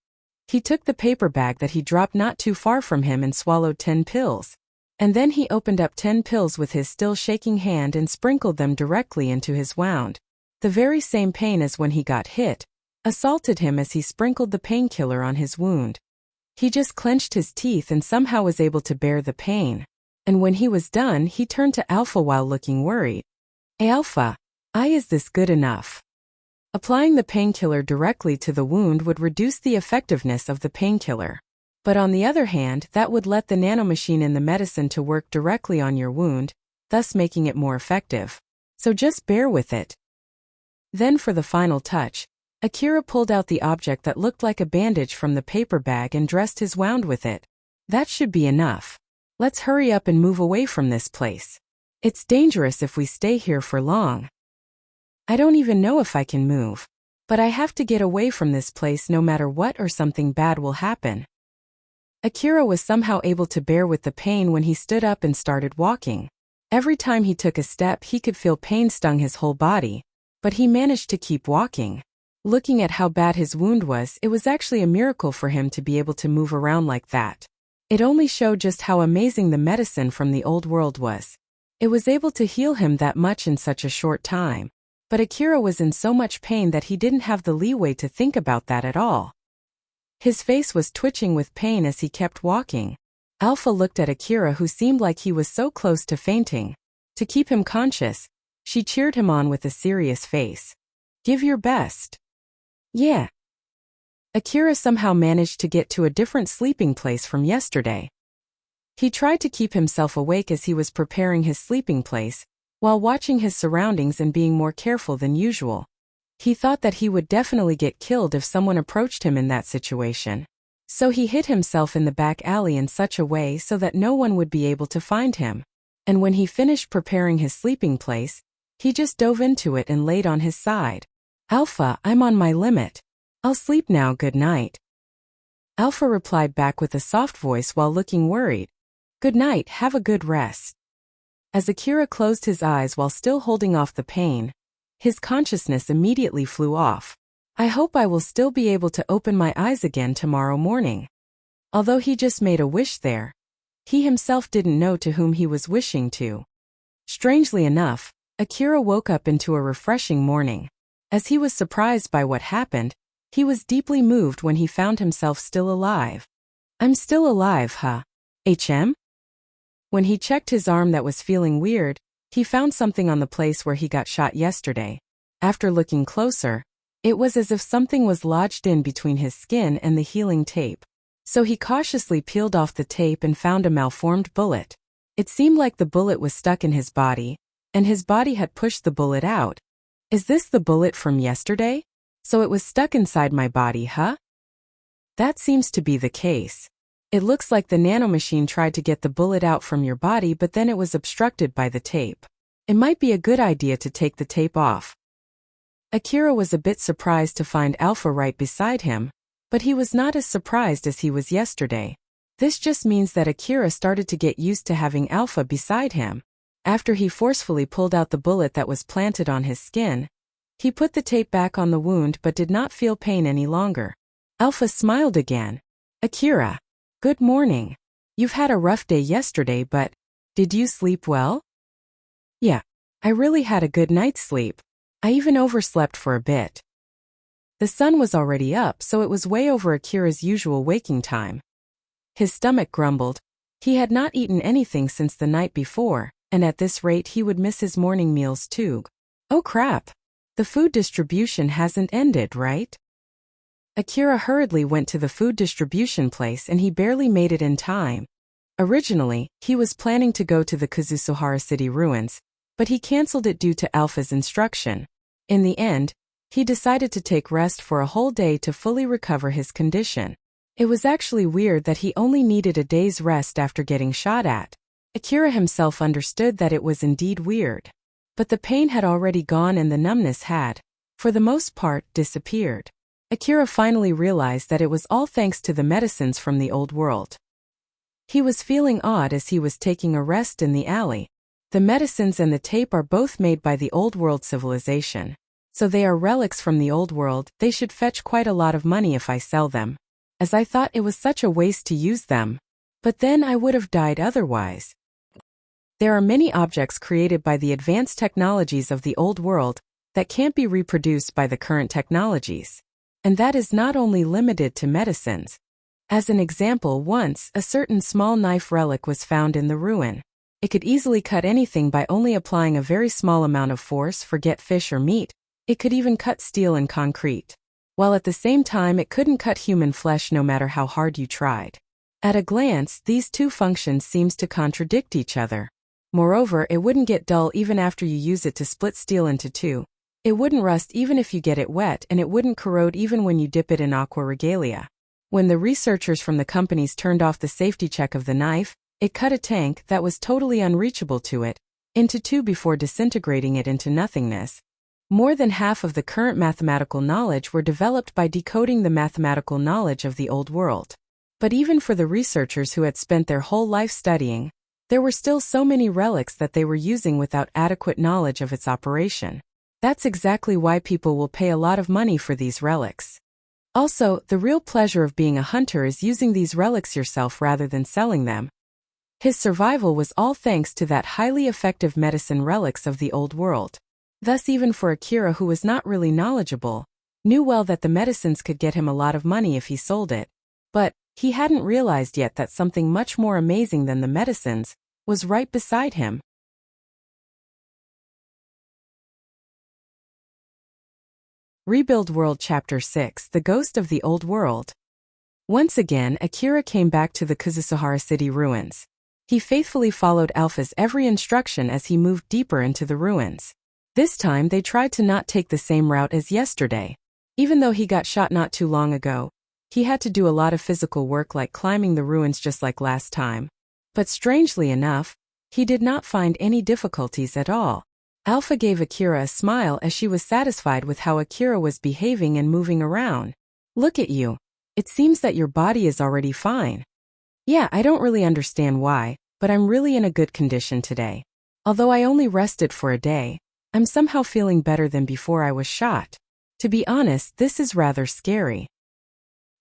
He took the paper bag that he dropped not too far from him and swallowed 10 pills. And then he opened up 10 pills with his still shaking hand and sprinkled them directly into his wound. The very same pain as when he got hit assaulted him as he sprinkled the painkiller on his wound. He just clenched his teeth and somehow was able to bear the pain. And when he was done, he turned to Alpha while looking worried. "Hey Alpha, is this good enough?" Applying the painkiller directly to the wound would reduce the effectiveness of the painkiller. But on the other hand, that would let the nanomachine in the medicine to work directly on your wound, thus making it more effective. So just bear with it. Then for the final touch, Akira pulled out the object that looked like a bandage from the paper bag and dressed his wound with it. That should be enough. Let's hurry up and move away from this place. It's dangerous if we stay here for long. I don't even know if I can move. But I have to get away from this place no matter what, or something bad will happen. Akira was somehow able to bear with the pain when he stood up and started walking. Every time he took a step, he could feel pain stung his whole body, but he managed to keep walking. Looking at how bad his wound was, it was actually a miracle for him to be able to move around like that. It only showed just how amazing the medicine from the old world was. It was able to heal him that much in such a short time. But Akira was in so much pain that he didn't have the leeway to think about that at all. His face was twitching with pain as he kept walking. Alpha looked at Akira, who seemed like he was so close to fainting. To keep him conscious, she cheered him on with a serious face. "Give your best." "Yeah." Akira somehow managed to get to a different sleeping place from yesterday. He tried to keep himself awake as he was preparing his sleeping place, while watching his surroundings and being more careful than usual. He thought that he would definitely get killed if someone approached him in that situation. So he hid himself in the back alley in such a way so that no one would be able to find him. And when he finished preparing his sleeping place, he just dove into it and laid on his side. "Alpha, I'm on my limit. I'll sleep now, good night." Alpha replied back with a soft voice while looking worried. "Good night, have a good rest." As Akira closed his eyes while still holding off the pain, his consciousness immediately flew off. "I hope I will still be able to open my eyes again tomorrow morning." Although he just made a wish there, he himself didn't know to whom he was wishing to. Strangely enough, Akira woke up into a refreshing morning. As he was surprised by what happened, he was deeply moved when he found himself still alive. "I'm still alive, huh? HM?" When he checked his arm that was feeling weird, he found something on the place where he got shot yesterday. After looking closer, it was as if something was lodged in between his skin and the healing tape. So he cautiously peeled off the tape and found a malformed bullet. It seemed like the bullet was stuck in his body, and his body had pushed the bullet out. "Is this the bullet from yesterday? So it was stuck inside my body, huh?" That seems to be the case. It looks like the nanomachine tried to get the bullet out from your body, but then it was obstructed by the tape. It might be a good idea to take the tape off. Akira was a bit surprised to find Alpha right beside him, but he was not as surprised as he was yesterday. This just means that Akira started to get used to having Alpha beside him. After he forcefully pulled out the bullet that was planted on his skin, he put the tape back on the wound but did not feel pain any longer. Alpha smiled again. "Akira, good morning. You've had a rough day yesterday, but did you sleep well?" "Yeah, I really had a good night's sleep. I even overslept for a bit." The sun was already up, so it was way over Akira's usual waking time. His stomach grumbled. He had not eaten anything since the night before, and at this rate he would miss his morning meals too. Oh crap! The food distribution hasn't ended, right? Akira hurriedly went to the food distribution place and he barely made it in time. Originally, he was planning to go to the Kazusuhara City ruins, but he cancelled it due to Alpha's instruction. In the end, he decided to take rest for a whole day to fully recover his condition. It was actually weird that he only needed a day's rest after getting shot at. Akira himself understood that it was indeed weird. But the pain had already gone and the numbness had, for the most part, disappeared. Akira finally realized that it was all thanks to the medicines from the old world. He was feeling odd as he was taking a rest in the alley. The medicines and the tape are both made by the old world civilization. So they are relics from the old world. They should fetch quite a lot of money if I sell them, as I thought it was such a waste to use them. But then I would have died otherwise. There are many objects created by the advanced technologies of the old world that can't be reproduced by the current technologies. And that is not only limited to medicines. As an example, once, a certain small knife relic was found in the ruin. It could easily cut anything by only applying a very small amount of force, forget fish or meat. It could even cut steel and concrete. While at the same time it couldn't cut human flesh no matter how hard you tried. At a glance, these two functions seems to contradict each other. Moreover, it wouldn't get dull even after you use it to split steel into two. It wouldn't rust even if you get it wet, and it wouldn't corrode even when you dip it in aqua regalia. When the researchers from the companies turned off the safety check of the knife, it cut a tank that was totally unreachable to it into two before disintegrating it into nothingness. More than half of the current mathematical knowledge were developed by decoding the mathematical knowledge of the old world. But even for the researchers who had spent their whole life studying, there were still so many relics that they were using without adequate knowledge of its operation. That's exactly why people will pay a lot of money for these relics. Also, the real pleasure of being a hunter is using these relics yourself rather than selling them. His survival was all thanks to that highly effective medicine relics of the old world. Thus, even for Akira, who was not really knowledgeable, knew well that the medicines could get him a lot of money if he sold it. But he hadn't realized yet that something much more amazing than the medicines was right beside him. Rebuild World Chapter 6: The Ghost of the Old World. Once again, Akira came back to the Kazusuhara City ruins. He faithfully followed Alpha's every instruction as he moved deeper into the ruins. This time they tried to not take the same route as yesterday. Even though he got shot not too long ago, he had to do a lot of physical work like climbing the ruins just like last time. But strangely enough, he did not find any difficulties at all. Alpha gave Akira a smile as she was satisfied with how Akira was behaving and moving around. Look at you. It seems that your body is already fine. Yeah, I don't really understand why, but I'm really in a good condition today. Although I only rested for a day, I'm somehow feeling better than before I was shot. To be honest, this is rather scary.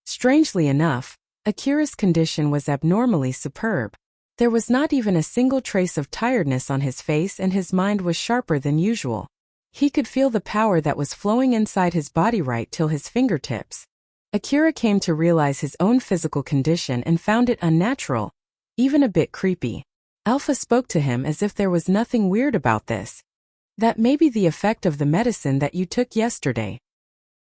Strangely enough, Akira's condition was abnormally superb. There was not even a single trace of tiredness on his face, and his mind was sharper than usual. He could feel the power that was flowing inside his body right till his fingertips. Akira came to realize his own physical condition and found it unnatural, even a bit creepy. Alpha spoke to him as if there was nothing weird about this. That may be the effect of the medicine that you took yesterday.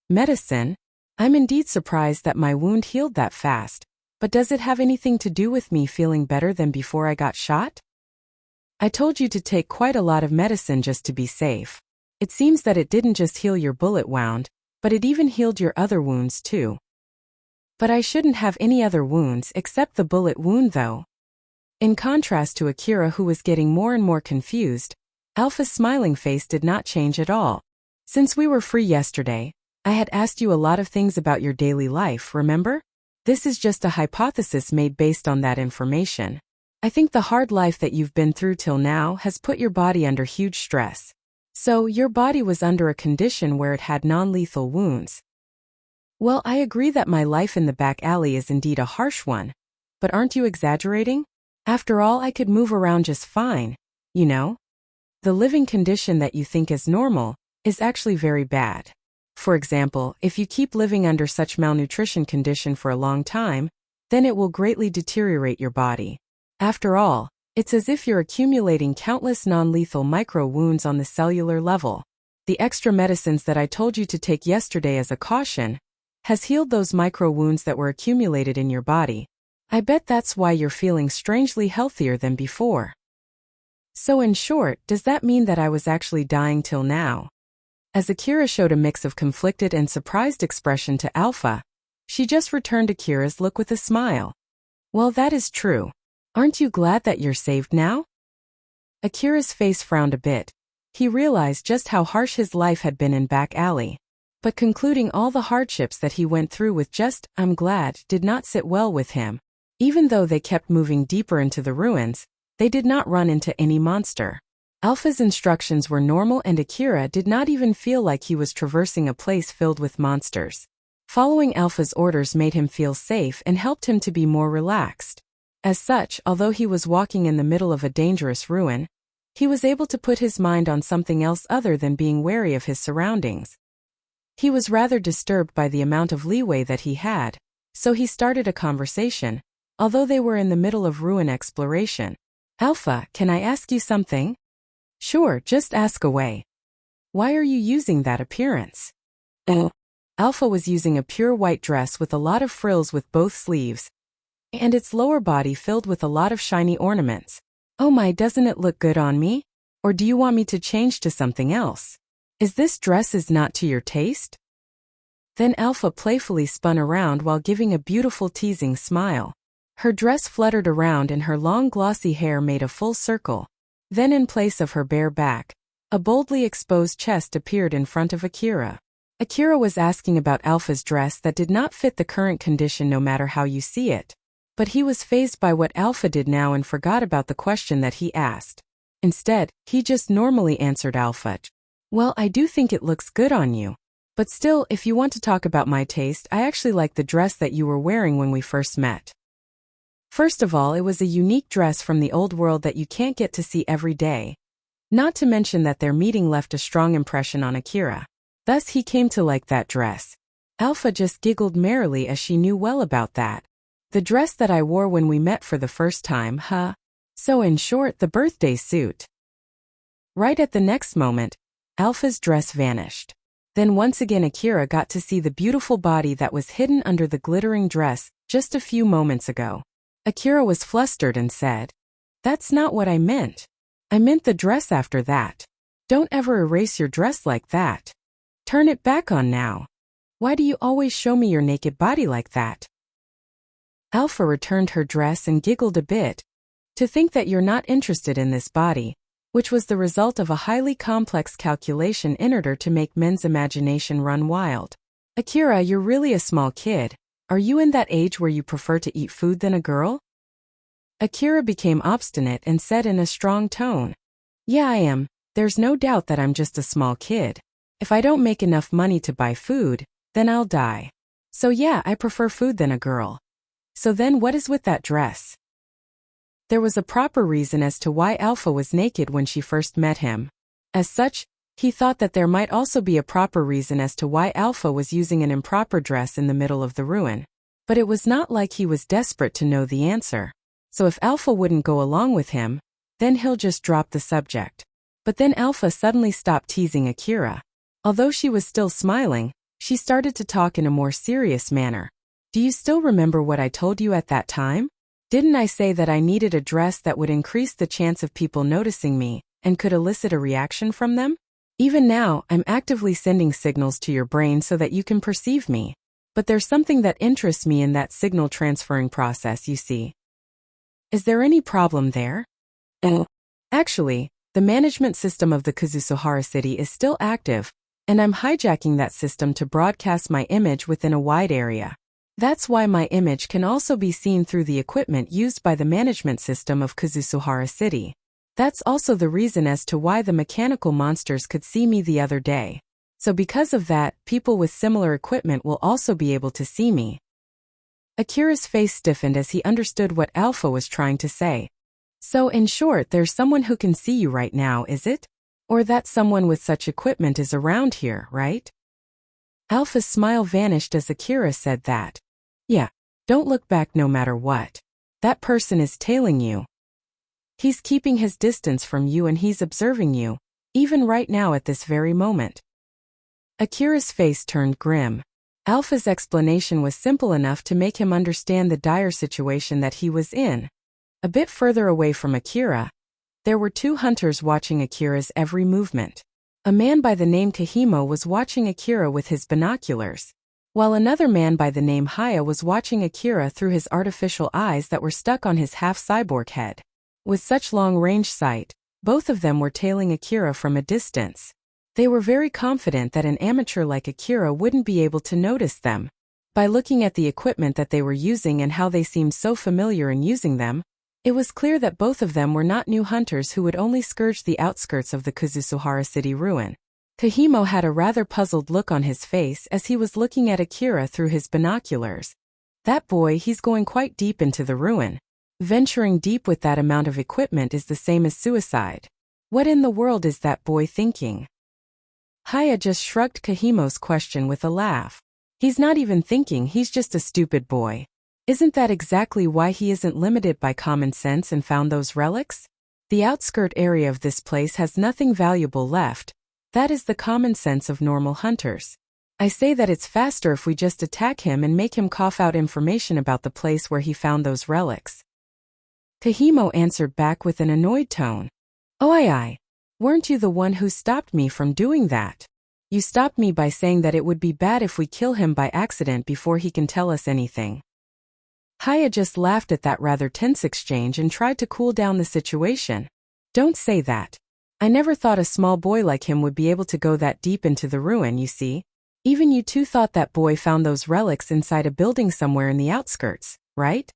Medicine? I'm indeed surprised that my wound healed that fast. But does it have anything to do with me feeling better than before I got shot? I told you to take quite a lot of medicine just to be safe. It seems that it didn't just heal your bullet wound, but it even healed your other wounds too. But I shouldn't have any other wounds except the bullet wound though. In contrast to Akira, who was getting more and more confused, Alpha's smiling face did not change at all. Since we were free yesterday, I had asked you a lot of things about your daily life, remember? This is just a hypothesis made based on that information. I think the hard life that you've been through till now has put your body under huge stress. So, your body was under a condition where it had non-lethal wounds. Well, I agree that my life in the back alley is indeed a harsh one. But aren't you exaggerating? After all, I could move around just fine, you know? The living condition that you think is normal is actually very bad. For example, if you keep living under such malnutrition condition for a long time, then it will greatly deteriorate your body. After all, it's as if you're accumulating countless non-lethal micro wounds on the cellular level. The extra medicines that I told you to take yesterday as a caution has healed those micro wounds that were accumulated in your body. I bet that's why you're feeling strangely healthier than before. So in short, does that mean that I was actually dying till now? As Akira showed a mix of conflicted and surprised expression to Alpha, she just returned Akira's look with a smile. Well, that is true. Aren't you glad that you're saved now? Akira's face frowned a bit. He realized just how harsh his life had been in Back Alley. But concluding all the hardships that he went through with just, I'm glad, did not sit well with him. Even though they kept moving deeper into the ruins, they did not run into any monster. Alpha's instructions were normal and Akira did not even feel like he was traversing a place filled with monsters. Following Alpha's orders made him feel safe and helped him to be more relaxed. As such, although he was walking in the middle of a dangerous ruin, he was able to put his mind on something else other than being wary of his surroundings. He was rather disturbed by the amount of leeway that he had, so he started a conversation, although they were in the middle of ruin exploration. Alpha, can I ask you something? Sure, just ask away. Why are you using that appearance? Alpha was using a pure white dress with a lot of frills with both sleeves, and its lower body filled with a lot of shiny ornaments. Oh my, doesn't it look good on me? Or do you want me to change to something else? Is this dress not to your taste? Then Alpha playfully spun around while giving a beautiful teasing smile. Her dress fluttered around and her long glossy hair made a full circle. Then in place of her bare back, a boldly exposed chest appeared in front of Akira. Akira was asking about Alpha's dress that did not fit the current condition no matter how you see it. But he was fazed by what Alpha did now and forgot about the question that he asked. Instead, he just normally answered Alpha. Well, I do think it looks good on you. But still, if you want to talk about my taste, I actually like the dress that you were wearing when we first met. First of all, it was a unique dress from the old world that you can't get to see every day. Not to mention that their meeting left a strong impression on Akira. Thus he came to like that dress. Alpha just giggled merrily as she knew well about that. The dress that I wore when we met for the first time, huh? So in short, the birthday suit. Right at the next moment, Alpha's dress vanished. Then once again Akira got to see the beautiful body that was hidden under the glittering dress just a few moments ago. Akira was flustered and said, "That's not what I meant. I meant the dress after that. Don't ever erase your dress like that. Turn it back on now. Why do you always show me your naked body like that?" Alpha returned her dress and giggled a bit. To think that you're not interested in this body, which was the result of a highly complex calculation in order to make men's imagination run wild. Akira, you're really a small kid. Are you in that age where you prefer to eat food than a girl? Akira became obstinate and said in a strong tone, "Yeah, I am. There's no doubt that I'm just a small kid. If I don't make enough money to buy food, then I'll die. So yeah, I prefer food than a girl. So then what is with that dress?" There was a proper reason as to why Alpha was naked when she first met him. As such, he thought that there might also be a proper reason as to why Alpha was using an improper dress in the middle of the ruin. But it was not like he was desperate to know the answer. So if Alpha wouldn't go along with him, then he'll just drop the subject. But then Alpha suddenly stopped teasing Akira. Although she was still smiling, she started to talk in a more serious manner. "Do you still remember what I told you at that time? Didn't I say that I needed a dress that would increase the chance of people noticing me and could elicit a reaction from them? Even now, I'm actively sending signals to your brain so that you can perceive me. But there's something that interests me in that signal transferring process, you see. Is there any problem there?" Actually, the management system of the Kazusuhara city is still active, and I'm hijacking that system to broadcast my image within a wide area. That's why my image can also be seen through the equipment used by the management system of Kazusuhara City. That's also the reason as to why the mechanical monsters could see me the other day. So because of that, people with similar equipment will also be able to see me. Akira's face stiffened as he understood what Alpha was trying to say. So in short, there's someone who can see you right now, is it? Or that someone with such equipment is around here, right? Alpha's smile vanished as Akira said that. Yeah, don't look back no matter what. That person is tailing you. He's keeping his distance from you and he's observing you, Even right now at this very moment. Akira's face turned grim. Alpha's explanation was simple enough to make him understand the dire situation that he was in. A bit further away from Akira, there were two hunters watching Akira's every movement. A man by the name Kahimo was watching Akira with his binoculars, while another man by the name Haya was watching Akira through his artificial eyes that were stuck on his half-cyborg head. With such long-range sight, both of them were tailing Akira from a distance. They were very confident that an amateur like Akira wouldn't be able to notice them. By looking at the equipment that they were using and how they seemed so familiar in using them, it was clear that both of them were not new hunters who would only scourge the outskirts of the Kazusuhara city ruin. Kahimo had a rather puzzled look on his face as he was looking at Akira through his binoculars. That boy, he's going quite deep into the ruin. Venturing deep with that amount of equipment is the same as suicide. What in the world is that boy thinking? Haya just shrugged Kahimo's question with a laugh. He's not even thinking, he's just a stupid boy. Isn't that exactly why he isn't limited by common sense and found those relics? The outskirt area of this place has nothing valuable left. That is the common sense of normal hunters. I say that it's faster if we just attack him and make him cough out information about the place where he found those relics. Kahimo answered back with an annoyed tone. Oh, aye. Weren't you the one who stopped me from doing that? You stopped me by saying that it would be bad if we kill him by accident before he can tell us anything. Haya just laughed at that rather tense exchange and tried to cool down the situation. Don't say that. I never thought a small boy like him would be able to go that deep into the ruin, you see. Even you two thought that boy found those relics inside a building somewhere in the outskirts, right?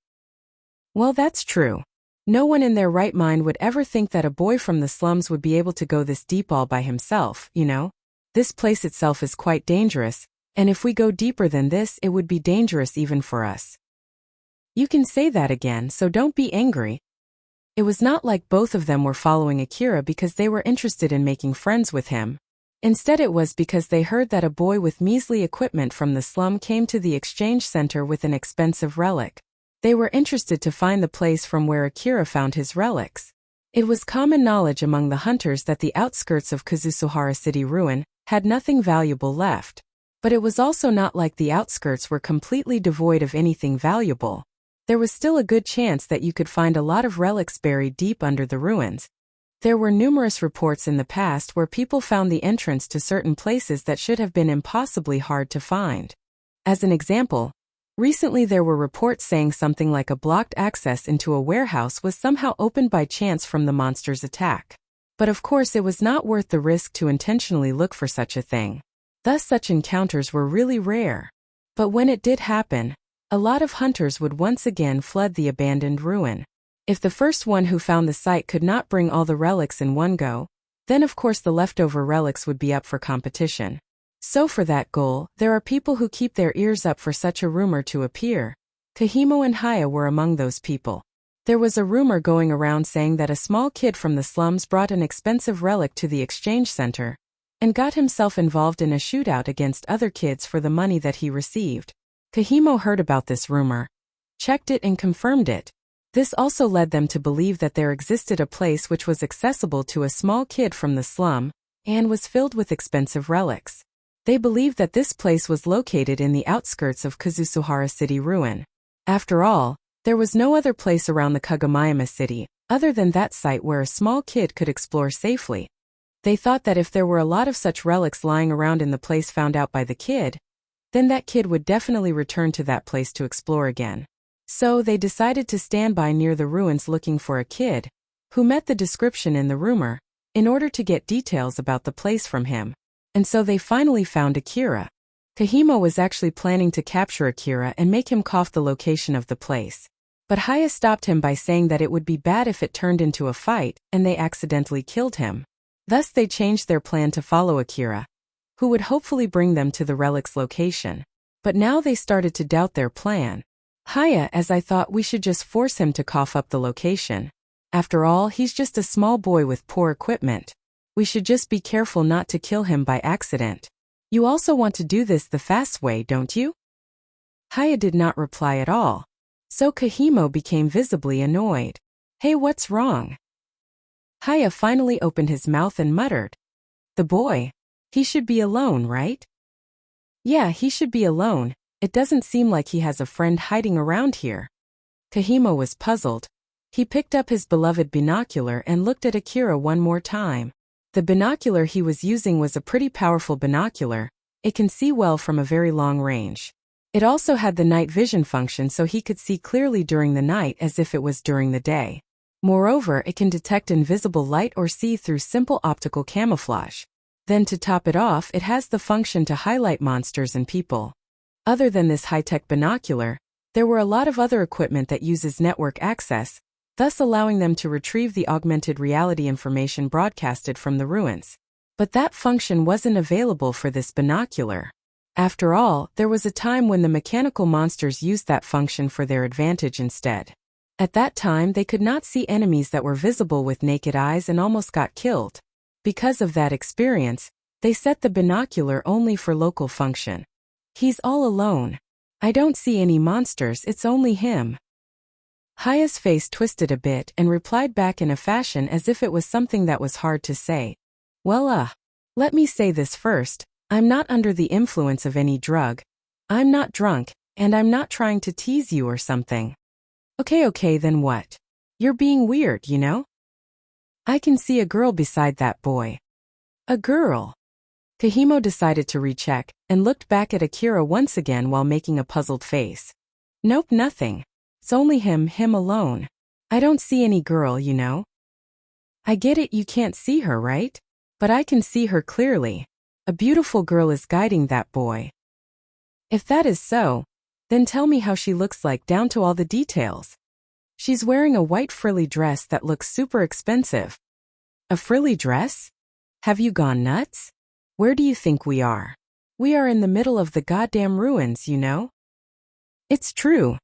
Well, that's true. No one in their right mind would ever think that a boy from the slums would be able to go this deep all by himself, you know? This place itself is quite dangerous, and if we go deeper than this, it would be dangerous even for us. You can say that again, so don't be angry. It was not like both of them were following Akira because they were interested in making friends with him. Instead, it was because they heard that a boy with measly equipment from the slum came to the exchange center with an expensive relic. They were interested to find the place from where Akira found his relics. It was common knowledge among the hunters that the outskirts of Kazusuhara City ruin had nothing valuable left. But it was also not like the outskirts were completely devoid of anything valuable. There was still a good chance that you could find a lot of relics buried deep under the ruins. There were numerous reports in the past where people found the entrance to certain places that should have been impossibly hard to find. As an example, recently there were reports saying something like a blocked access into a warehouse was somehow opened by chance from the monster's attack. But of course it was not worth the risk to intentionally look for such a thing. Thus such encounters were really rare. But when it did happen, a lot of hunters would once again flood the abandoned ruin. If the first one who found the site could not bring all the relics in one go, then of course the leftover relics would be up for competition. So for that goal, there are people who keep their ears up for such a rumor to appear. Kahimo and Haya were among those people. There was a rumor going around saying that a small kid from the slums brought an expensive relic to the exchange center and got himself involved in a shootout against other kids for the money that he received. Kahimo heard about this rumor, checked it and confirmed it. This also led them to believe that there existed a place which was accessible to a small kid from the slum and was filled with expensive relics. They believed that this place was located in the outskirts of Kazusuhara City ruin. After all, there was no other place around the Kagomayama city other than that site where a small kid could explore safely. They thought that if there were a lot of such relics lying around in the place found out by the kid, then that kid would definitely return to that place to explore again. So they decided to stand by near the ruins looking for a kid who met the description in the rumor in order to get details about the place from him. And so they finally found Akira. Kahimo was actually planning to capture Akira and make him cough the location of the place. But Haya stopped him by saying that it would be bad if it turned into a fight and they accidentally killed him. Thus they changed their plan to follow Akira, who would hopefully bring them to the relic's location. But now they started to doubt their plan. Haya, as I thought we should just force him to cough up the location. After all, he's just a small boy with poor equipment. We should just be careful not to kill him by accident. You also want to do this the fast way, don't you? Haya did not reply at all. So Kahimo became visibly annoyed. Hey, what's wrong? Haya finally opened his mouth and muttered, The boy. He should be alone, right? Yeah, he should be alone. It doesn't seem like he has a friend hiding around here. Kahimo was puzzled. He picked up his beloved binocular and looked at Akira one more time. The binocular he was using was a pretty powerful binocular. It can see well from a very long range. It also had the night vision function, so he could see clearly during the night as if it was during the day. Moreover, it can detect invisible light or see through simple optical camouflage. Then to top it off, it has the function to highlight monsters and people. Other than this high-tech binocular, there were a lot of other equipment that uses network access, thus allowing them to retrieve the augmented reality information broadcasted from the ruins. But that function wasn't available for this binocular. After all, there was a time when the mechanical monsters used that function for their advantage instead. At that time, they could not see enemies that were visible with naked eyes and almost got killed. Because of that experience, they set the binocular only for local function. He's all alone. I don't see any monsters, it's only him. Haya's face twisted a bit and replied back in a fashion as if it was something that was hard to say. Well, let me say this first. I'm not under the influence of any drug. I'm not drunk, and I'm not trying to tease you or something. Okay, then what? You're being weird, you know? I can see a girl beside that boy. A girl? Kahimo decided to recheck and looked back at Akira once again while making a puzzled face. Nope, nothing. It's only him alone. I don't see any girl, you know? I get it, you can't see her, right? But I can see her clearly. A beautiful girl is guiding that boy. If that is so, then tell me how she looks like down to all the details. She's wearing a white frilly dress that looks super expensive. A frilly dress? Have you gone nuts? Where do you think we are? We are in the middle of the goddamn ruins, you know? It's true.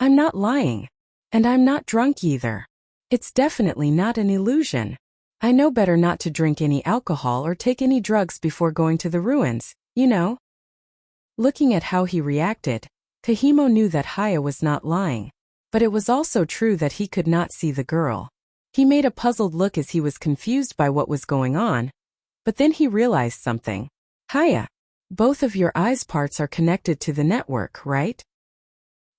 I'm not lying. And I'm not drunk either. It's definitely not an illusion. I know better not to drink any alcohol or take any drugs before going to the ruins, you know? Looking at how he reacted, Kahimo knew that Haya was not lying. But it was also true that he could not see the girl. He made a puzzled look as he was confused by what was going on. But then he realized something. Haya, both of your eyes parts are connected to the network, right?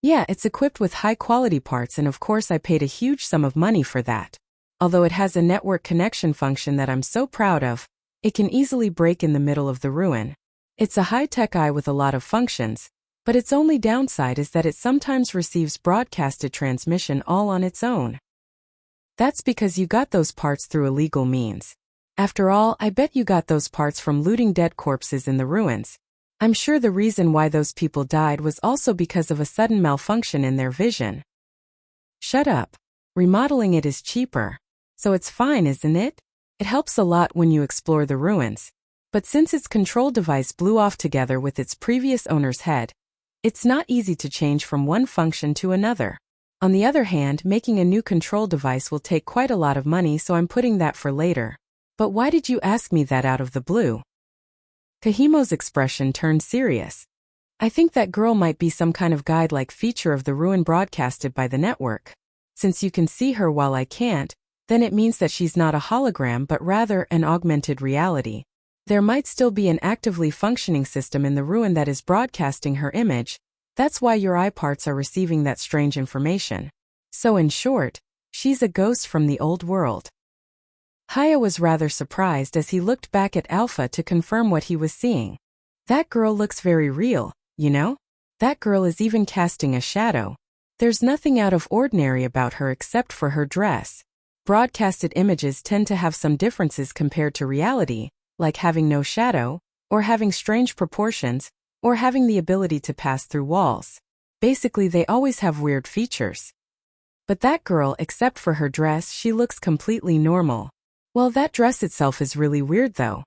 Yeah, it's equipped with high-quality parts, and of course I paid a huge sum of money for that. Although it has a network connection function that I'm so proud of, it can easily break in the middle of the ruin. It's a high-tech eye with a lot of functions, but its only downside is that it sometimes receives broadcasted transmission all on its own. That's because you got those parts through illegal means. After all, I bet you got those parts from looting dead corpses in the ruins. I'm sure the reason why those people died was also because of a sudden malfunction in their vision. Shut up. Remodeling it is cheaper. So it's fine, isn't it? It helps a lot when you explore the ruins. But since its control device blew off together with its previous owner's head, it's not easy to change from one function to another. On the other hand, making a new control device will take quite a lot of money, so I'm putting that for later. But why did you ask me that out of the blue? Kahimo's expression turned serious. I think that girl might be some kind of guide-like feature of the ruin broadcasted by the network. Since you can see her while I can't, then it means that she's not a hologram but rather an augmented reality. There might still be an actively functioning system in the ruin that is broadcasting her image. That's why your eye parts are receiving that strange information. So in short, she's a ghost from the old world. Haya was rather surprised as he looked back at Alpha to confirm what he was seeing. That girl looks very real, you know? That girl is even casting a shadow. There's nothing out of ordinary about her except for her dress. Broadcasted images tend to have some differences compared to reality, like having no shadow, or having strange proportions, or having the ability to pass through walls. Basically, they always have weird features. But that girl, except for her dress, she looks completely normal. Well, that dress itself is really weird though.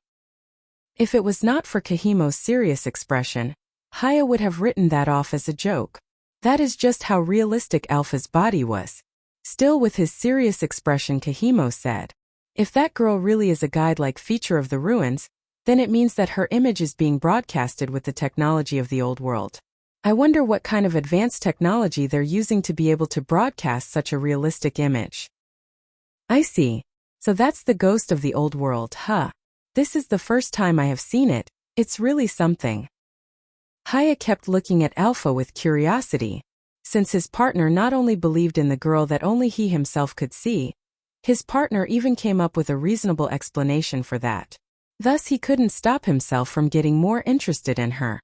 If it was not for Kahimo's serious expression, Haya would have written that off as a joke. That is just how realistic Alpha's body was. Still, with his serious expression, Kahimo said, if that girl really is a guide-like feature of the ruins, then it means that her image is being broadcasted with the technology of the old world. I wonder what kind of advanced technology they're using to be able to broadcast such a realistic image. I see. So that's the ghost of the old world, huh? This is the first time I have seen it. It's really something. Haya kept looking at Alpha with curiosity. Since his partner not only believed in the girl that only he himself could see, his partner even came up with a reasonable explanation for that. Thus he couldn't stop himself from getting more interested in her.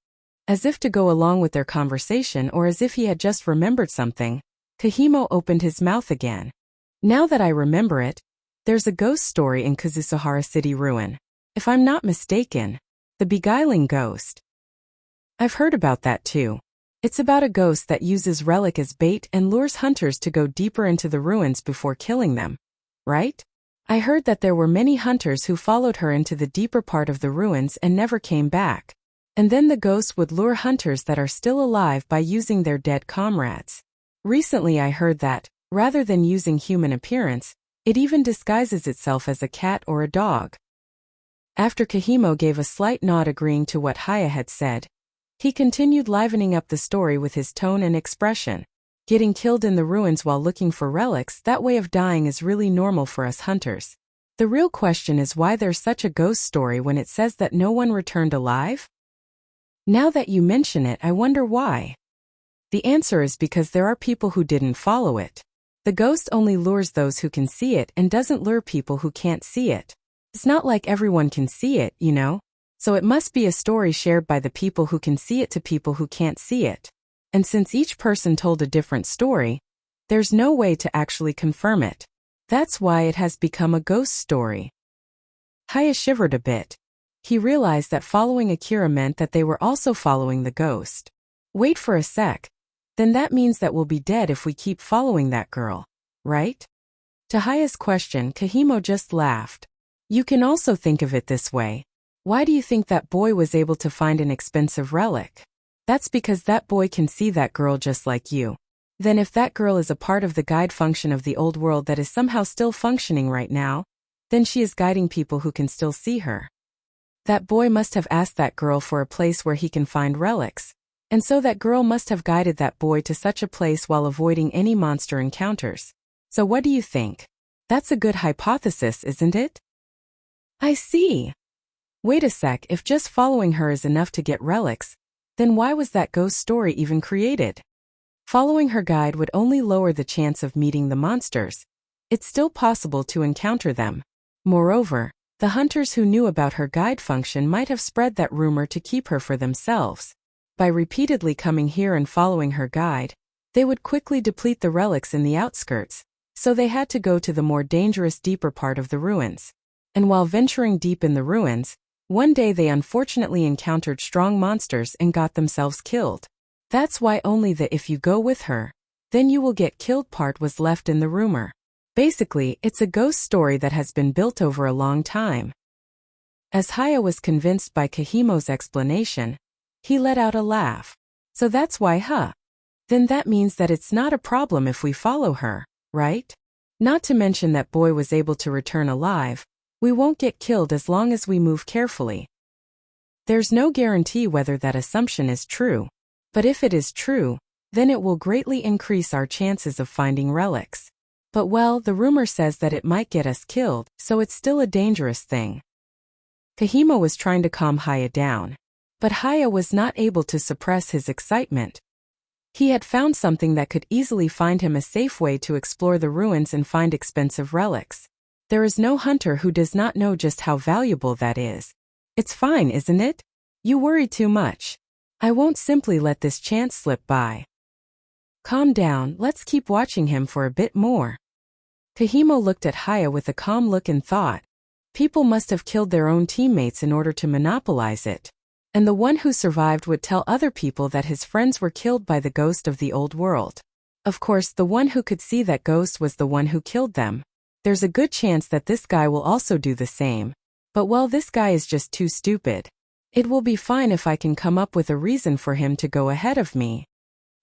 As if to go along with their conversation or as if he had just remembered something, Kahimo opened his mouth again. Now that I remember it, there's a ghost story in Kazusuhara City Ruin. If I'm not mistaken, the beguiling ghost. I've heard about that too. It's about a ghost that uses relic as bait and lures hunters to go deeper into the ruins before killing them. Right? I heard that there were many hunters who followed her into the deeper part of the ruins and never came back. And then the ghost would lure hunters that are still alive by using their dead comrades. Recently I heard that, rather than using human appearance, it even disguises itself as a cat or a dog. After Kahimo gave a slight nod agreeing to what Haya had said, he continued livening up the story with his tone and expression. Getting killed in the ruins while looking for relics, that way of dying is really normal for us hunters. The real question is why there's such a ghost story when it says that no one returned alive? Now that you mention it, I wonder why. The answer is because there are people who didn't follow it. The ghost only lures those who can see it and doesn't lure people who can't see it. It's not like everyone can see it, you know? So it must be a story shared by the people who can see it to people who can't see it. And since each person told a different story, there's no way to actually confirm it. That's why it has become a ghost story. Haya shivered a bit. He realized that following Akira meant that they were also following the ghost. Wait for a sec. Then that means that we'll be dead if we keep following that girl, right? To Haya's question, Kahimo just laughed. You can also think of it this way. Why do you think that boy was able to find an expensive relic? That's because that boy can see that girl just like you. Then if that girl is a part of the guide function of the old world that is somehow still functioning right now, then she is guiding people who can still see her. That boy must have asked that girl for a place where he can find relics. And so that girl must have guided that boy to such a place while avoiding any monster encounters. So what do you think? That's a good hypothesis, isn't it? I see. Wait a sec, if just following her is enough to get relics, then why was that ghost story even created? Following her guide would only lower the chance of meeting the monsters. It's still possible to encounter them. Moreover, the hunters who knew about her guide function might have spread that rumor to keep her for themselves. By repeatedly coming here and following her guide, they would quickly deplete the relics in the outskirts, so they had to go to the more dangerous deeper part of the ruins. And while venturing deep in the ruins, one day they unfortunately encountered strong monsters and got themselves killed. That's why only the "if you go with her, then you will get killed" part was left in the rumor. Basically, it's a ghost story that has been built over a long time. As Haya was convinced by Kahimo's explanation, he let out a laugh. So that's why, huh? Then that means that it's not a problem if we follow her, right? Not to mention that boy was able to return alive. We won't get killed as long as we move carefully. There's no guarantee whether that assumption is true. But if it is true, then it will greatly increase our chances of finding relics. But well, the rumor says that it might get us killed, so it's still a dangerous thing. Kahimo was trying to calm Haya down. But Haya was not able to suppress his excitement. He had found something that could easily find him a safe way to explore the ruins and find expensive relics. There is no hunter who does not know just how valuable that is. It's fine, isn't it? You worry too much. I won't simply let this chance slip by. Calm down, let's keep watching him for a bit more. Kahimo looked at Haya with a calm look and thought. People must have killed their own teammates in order to monopolize it. And the one who survived would tell other people that his friends were killed by the ghost of the old world. Of course, the one who could see that ghost was the one who killed them. There's a good chance that this guy will also do the same. But well, this guy is just too stupid. It will be fine if I can come up with a reason for him to go ahead of me.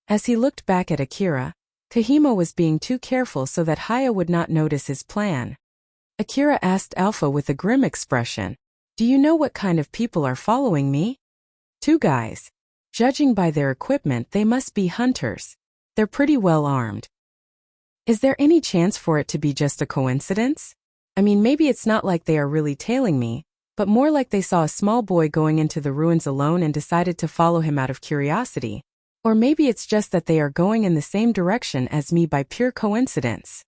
As he looked back at Akira, Kahimo was being too careful so that Haya would not notice his plan. Akira asked Alpha with a grim expression. Do you know what kind of people are following me? 2 guys. Judging by their equipment, they must be hunters. They're pretty well armed. Is there any chance for it to be just a coincidence? I mean, maybe it's not like they are really tailing me, but more like they saw a small boy going into the ruins alone and decided to follow him out of curiosity. Or maybe it's just that they are going in the same direction as me by pure coincidence.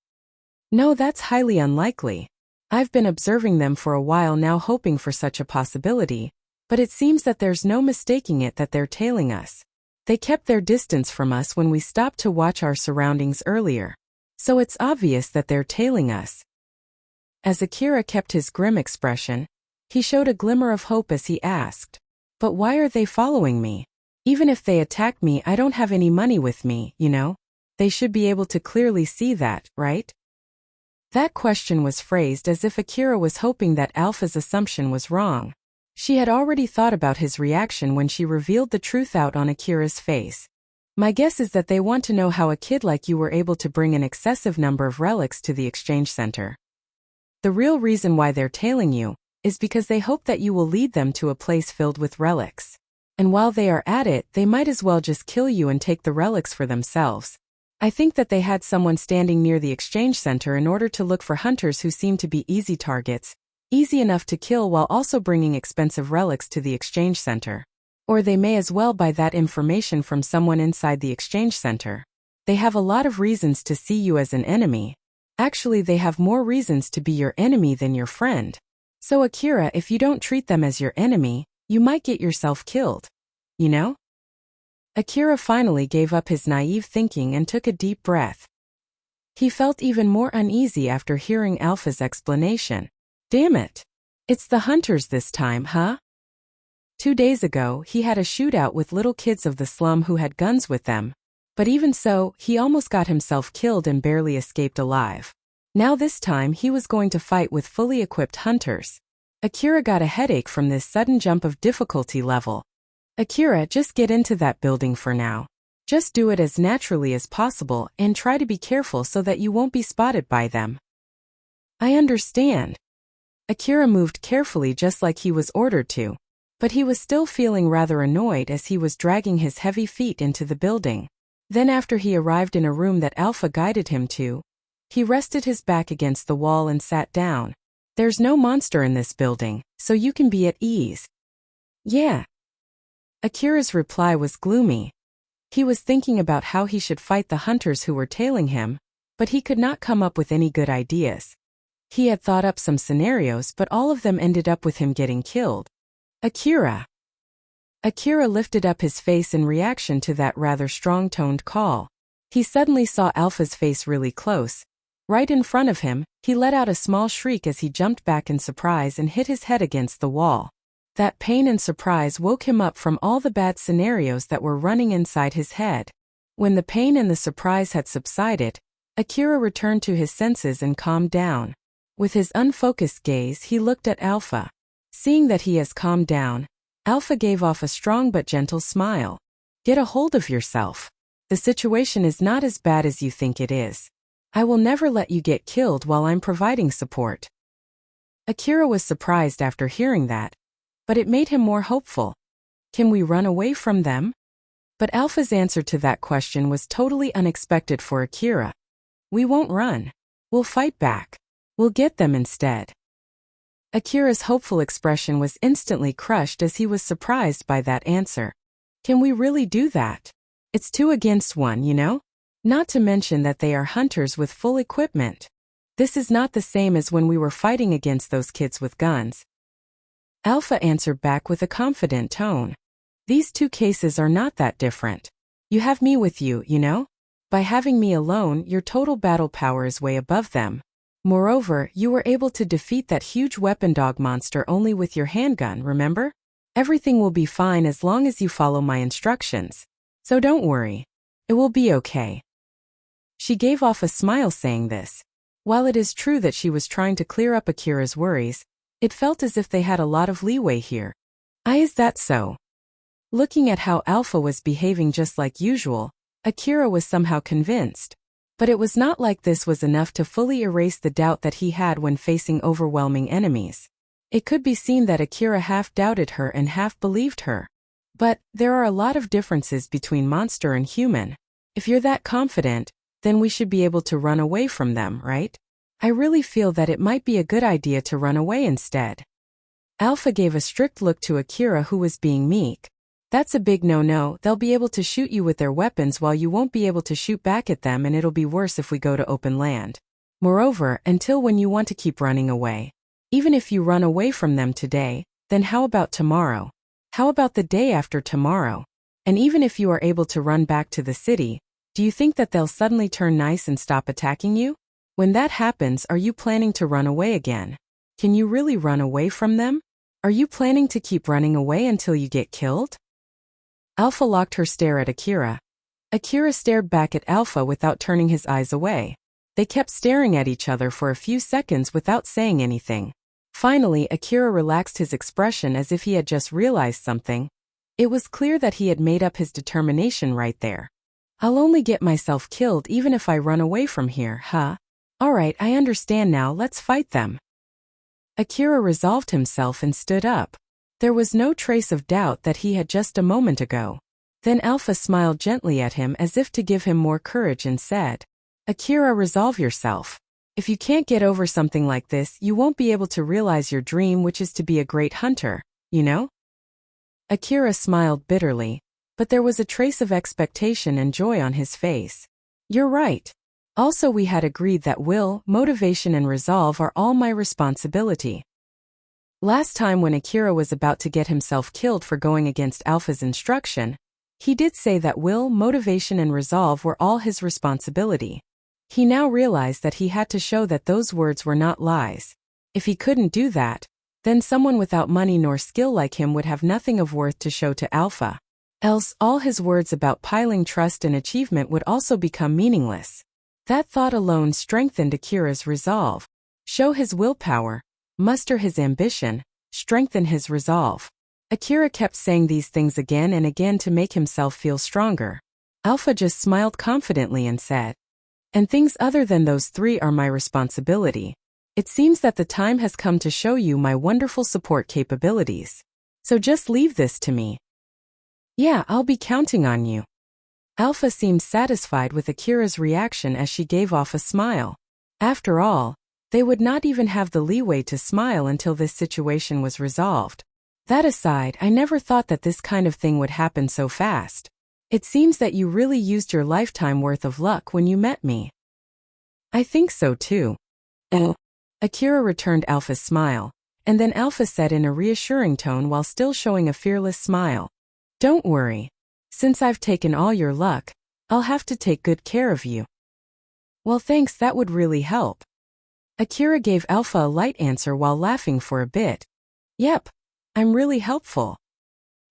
No, that's highly unlikely. I've been observing them for a while now, hoping for such a possibility, but it seems that there's no mistaking it that they're tailing us. They kept their distance from us when we stopped to watch our surroundings earlier. So it's obvious that they're tailing us. As Akira kept his grim expression, he showed a glimmer of hope as he asked, "But why are they following me? Even if they attack me, I don't have any money with me, you know? They should be able to clearly see that, right?" That question was phrased as if Akira was hoping that Alpha's assumption was wrong. She had already thought about his reaction when she revealed the truth out on Akira's face. "My guess is that they want to know how a kid like you were able to bring an excessive number of relics to the exchange center. The real reason why they're tailing you is because they hope that you will lead them to a place filled with relics. And while they are at it, they might as well just kill you and take the relics for themselves. I think that they had someone standing near the exchange center in order to look for hunters who seem to be easy targets, easy enough to kill while also bringing expensive relics to the exchange center. Or they may as well buy that information from someone inside the exchange center. They have a lot of reasons to see you as an enemy. Actually, they have more reasons to be your enemy than your friend. So Akira, if you don't treat them as your enemy, you might get yourself killed. You know?" Akira finally gave up his naive thinking and took a deep breath. He felt even more uneasy after hearing Alpha's explanation. Damn it. It's the hunters this time, huh? 2 days ago, he had a shootout with little kids of the slum who had guns with them. But even so, he almost got himself killed and barely escaped alive. Now this time he was going to fight with fully equipped hunters. Akira got a headache from this sudden jump of difficulty level. Akira, just get into that building for now. Just do it as naturally as possible and try to be careful so that you won't be spotted by them. I understand. Akira moved carefully just like he was ordered to, but he was still feeling rather annoyed as he was dragging his heavy feet into the building. Then after he arrived in a room that Alpha guided him to, he rested his back against the wall and sat down. There's no monster in this building, so you can be at ease. Yeah. Akira's reply was gloomy. He was thinking about how he should fight the hunters who were tailing him, but he could not come up with any good ideas. He had thought up some scenarios, but all of them ended up with him getting killed. Akira. Akira lifted up his face in reaction to that rather strong-toned call. He suddenly saw Alpha's face really close. Right in front of him, he let out a small shriek as he jumped back in surprise and hit his head against the wall. That pain and surprise woke him up from all the bad scenarios that were running inside his head. When the pain and the surprise had subsided, Akira returned to his senses and calmed down. With his unfocused gaze, he looked at Alpha. Seeing that he has calmed down, Alpha gave off a strong but gentle smile. Get a hold of yourself. The situation is not as bad as you think it is. I will never let you get killed while I'm providing support. Akira was surprised after hearing that, but it made him more hopeful. Can we run away from them? But Alpha's answer to that question was totally unexpected for Akira. We won't run. We'll fight back. We'll get them instead. Akira's hopeful expression was instantly crushed as he was surprised by that answer. Can we really do that? It's 2 against 1, you know? Not to mention that they are hunters with full equipment. This is not the same as when we were fighting against those kids with guns. Alpha answered back with a confident tone. These 2 cases are not that different. You have me with you, you know? By having me alone, your total battle power is way above them. Moreover, you were able to defeat that huge weapon dog monster only with your handgun, remember? Everything will be fine as long as you follow my instructions. So don't worry. It will be okay. She gave off a smile saying this. While it is true that she was trying to clear up Akira's worries, it felt as if they had a lot of leeway here. Is that so? Looking at how Alpha was behaving just like usual, Akira was somehow convinced. But it was not like this was enough to fully erase the doubt that he had when facing overwhelming enemies. It could be seen that Akira half doubted her and half believed her. But there are a lot of differences between monster and human. If you're that confident, then we should be able to run away from them, right? I really feel that it might be a good idea to run away instead. Alpha gave a strict look to Akira, who was being meek. That's a big no-no. They'll be able to shoot you with their weapons while you won't be able to shoot back at them, and it'll be worse if we go to open land. Moreover, until when you want to keep running away. Even if you run away from them today, then how about tomorrow? How about the day after tomorrow? And even if you are able to run back to the city, do you think that they'll suddenly turn nice and stop attacking you? When that happens, are you planning to run away again? Can you really run away from them? Are you planning to keep running away until you get killed? Alpha locked her stare at Akira. Akira stared back at Alpha without turning his eyes away. They kept staring at each other for a few seconds without saying anything. Finally, Akira relaxed his expression as if he had just realized something. It was clear that he had made up his determination right there. I'll only get myself killed even if I run away from here, huh? Alright, I understand now, let's fight them. Akira resolved himself and stood up. There was no trace of doubt that he had just a moment ago. Then Alpha smiled gently at him as if to give him more courage and said, Akira, resolve yourself. If you can't get over something like this, you won't be able to realize your dream, which is to be a great hunter, you know? Akira smiled bitterly, but there was a trace of expectation and joy on his face. You're right. Also, we had agreed that will, motivation and resolve are all my responsibility. Last time when Akira was about to get himself killed for going against Alpha's instruction, he did say that will, motivation and resolve were all his responsibility. He now realized that he had to show that those words were not lies. If he couldn't do that, then someone without money nor skill like him would have nothing of worth to show to Alpha. Else, all his words about piling trust and achievement would also become meaningless. That thought alone strengthened Akira's resolve. Show his willpower, muster his ambition, strengthen his resolve. Akira kept saying these things again and again to make himself feel stronger. Alpha just smiled confidently and said, and things other than those three are my responsibility. It seems that the time has come to show you my wonderful support capabilities. So just leave this to me. Yeah, I'll be counting on you. Alpha seemed satisfied with Akira's reaction as she gave off a smile. After all, they would not even have the leeway to smile until this situation was resolved. That aside, I never thought that this kind of thing would happen so fast. It seems that you really used your lifetime worth of luck when you met me. I think so too. Oh. Akira returned Alpha's smile, and then Alpha said in a reassuring tone while still showing a fearless smile, don't worry. Since I've taken all your luck, I'll have to take good care of you. Well, thanks, that would really help. Akira gave Alpha a light answer while laughing for a bit. Yep, I'm really helpful.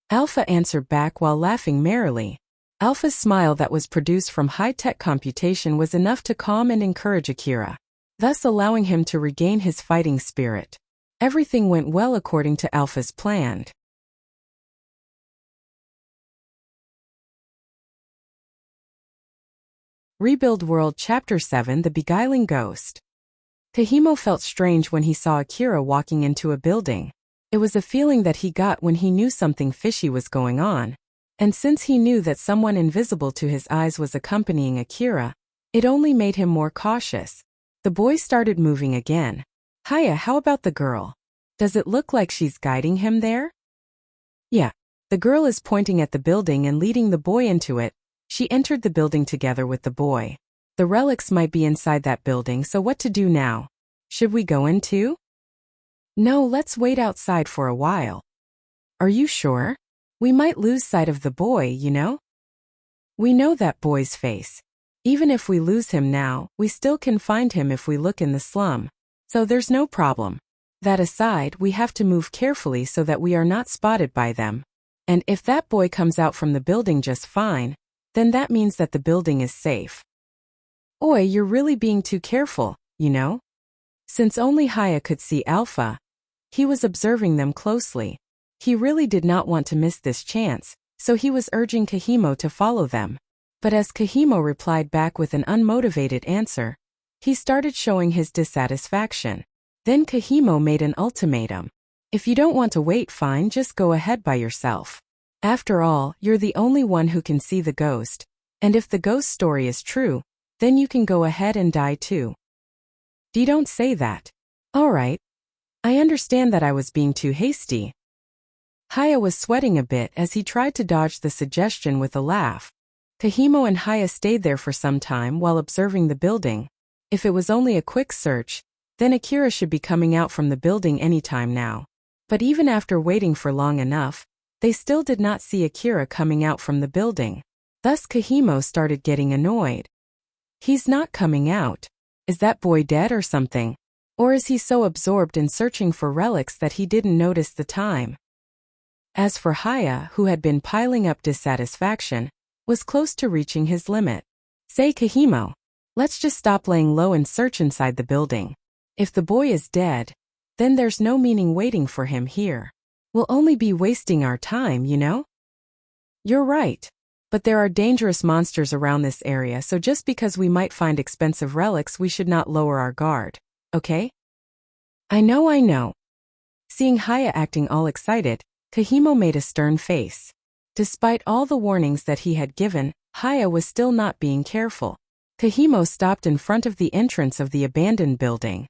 Alpha answered back while laughing merrily. Alpha's smile that was produced from high-tech computation was enough to calm and encourage Akira, thus allowing him to regain his fighting spirit. Everything went well according to Alpha's plan. Rebuild World Chapter 7 The Beguiling Ghost. Kahimo felt strange when he saw Akira walking into a building. It was a feeling that he got when he knew something fishy was going on. And since he knew that someone invisible to his eyes was accompanying Akira, it only made him more cautious. The boy started moving again. Hiya, how about the girl? Does it look like she's guiding him there? Yeah. The girl is pointing at the building and leading the boy into it. She entered the building together with the boy. The relics might be inside that building, so what to do now? Should we go in too? No, let's wait outside for a while. Are you sure? We might lose sight of the boy, you know? We know that boy's face. Even if we lose him now, we still can find him if we look in the slum. So there's no problem. That aside, we have to move carefully so that we are not spotted by them. And if that boy comes out from the building just fine, then that means that the building is safe. Oi, you're really being too careful, you know? Since only Haya could see Alpha, he was observing them closely. He really did not want to miss this chance, so he was urging Kahimo to follow them. But as Kahimo replied back with an unmotivated answer, he started showing his dissatisfaction. Then Kahimo made an ultimatum. If you don't want to wait, fine, just go ahead by yourself. After all, you're the only one who can see the ghost, and if the ghost story is true, then you can go ahead and die too. Don't say that. Alright. I understand that I was being too hasty. Haya was sweating a bit as he tried to dodge the suggestion with a laugh. Kahimo and Haya stayed there for some time while observing the building. If it was only a quick search, then Akira should be coming out from the building any time now. But even after waiting for long enough, they still did not see Akira coming out from the building. Thus Kahimo started getting annoyed. He's not coming out. Is that boy dead or something? Or is he so absorbed in searching for relics that he didn't notice the time? As for Haya, who had been piling up dissatisfaction, was close to reaching his limit. Say, Kahimo, let's just stop laying low and search inside the building. If the boy is dead, then there's no meaning waiting for him here. We'll only be wasting our time, you know? You're right. But there are dangerous monsters around this area, so just because we might find expensive relics, we should not lower our guard. Okay? I know. Seeing Haya acting all excited, Kahimo made a stern face. Despite all the warnings that he had given, Haya was still not being careful. Kahimo stopped in front of the entrance of the abandoned building.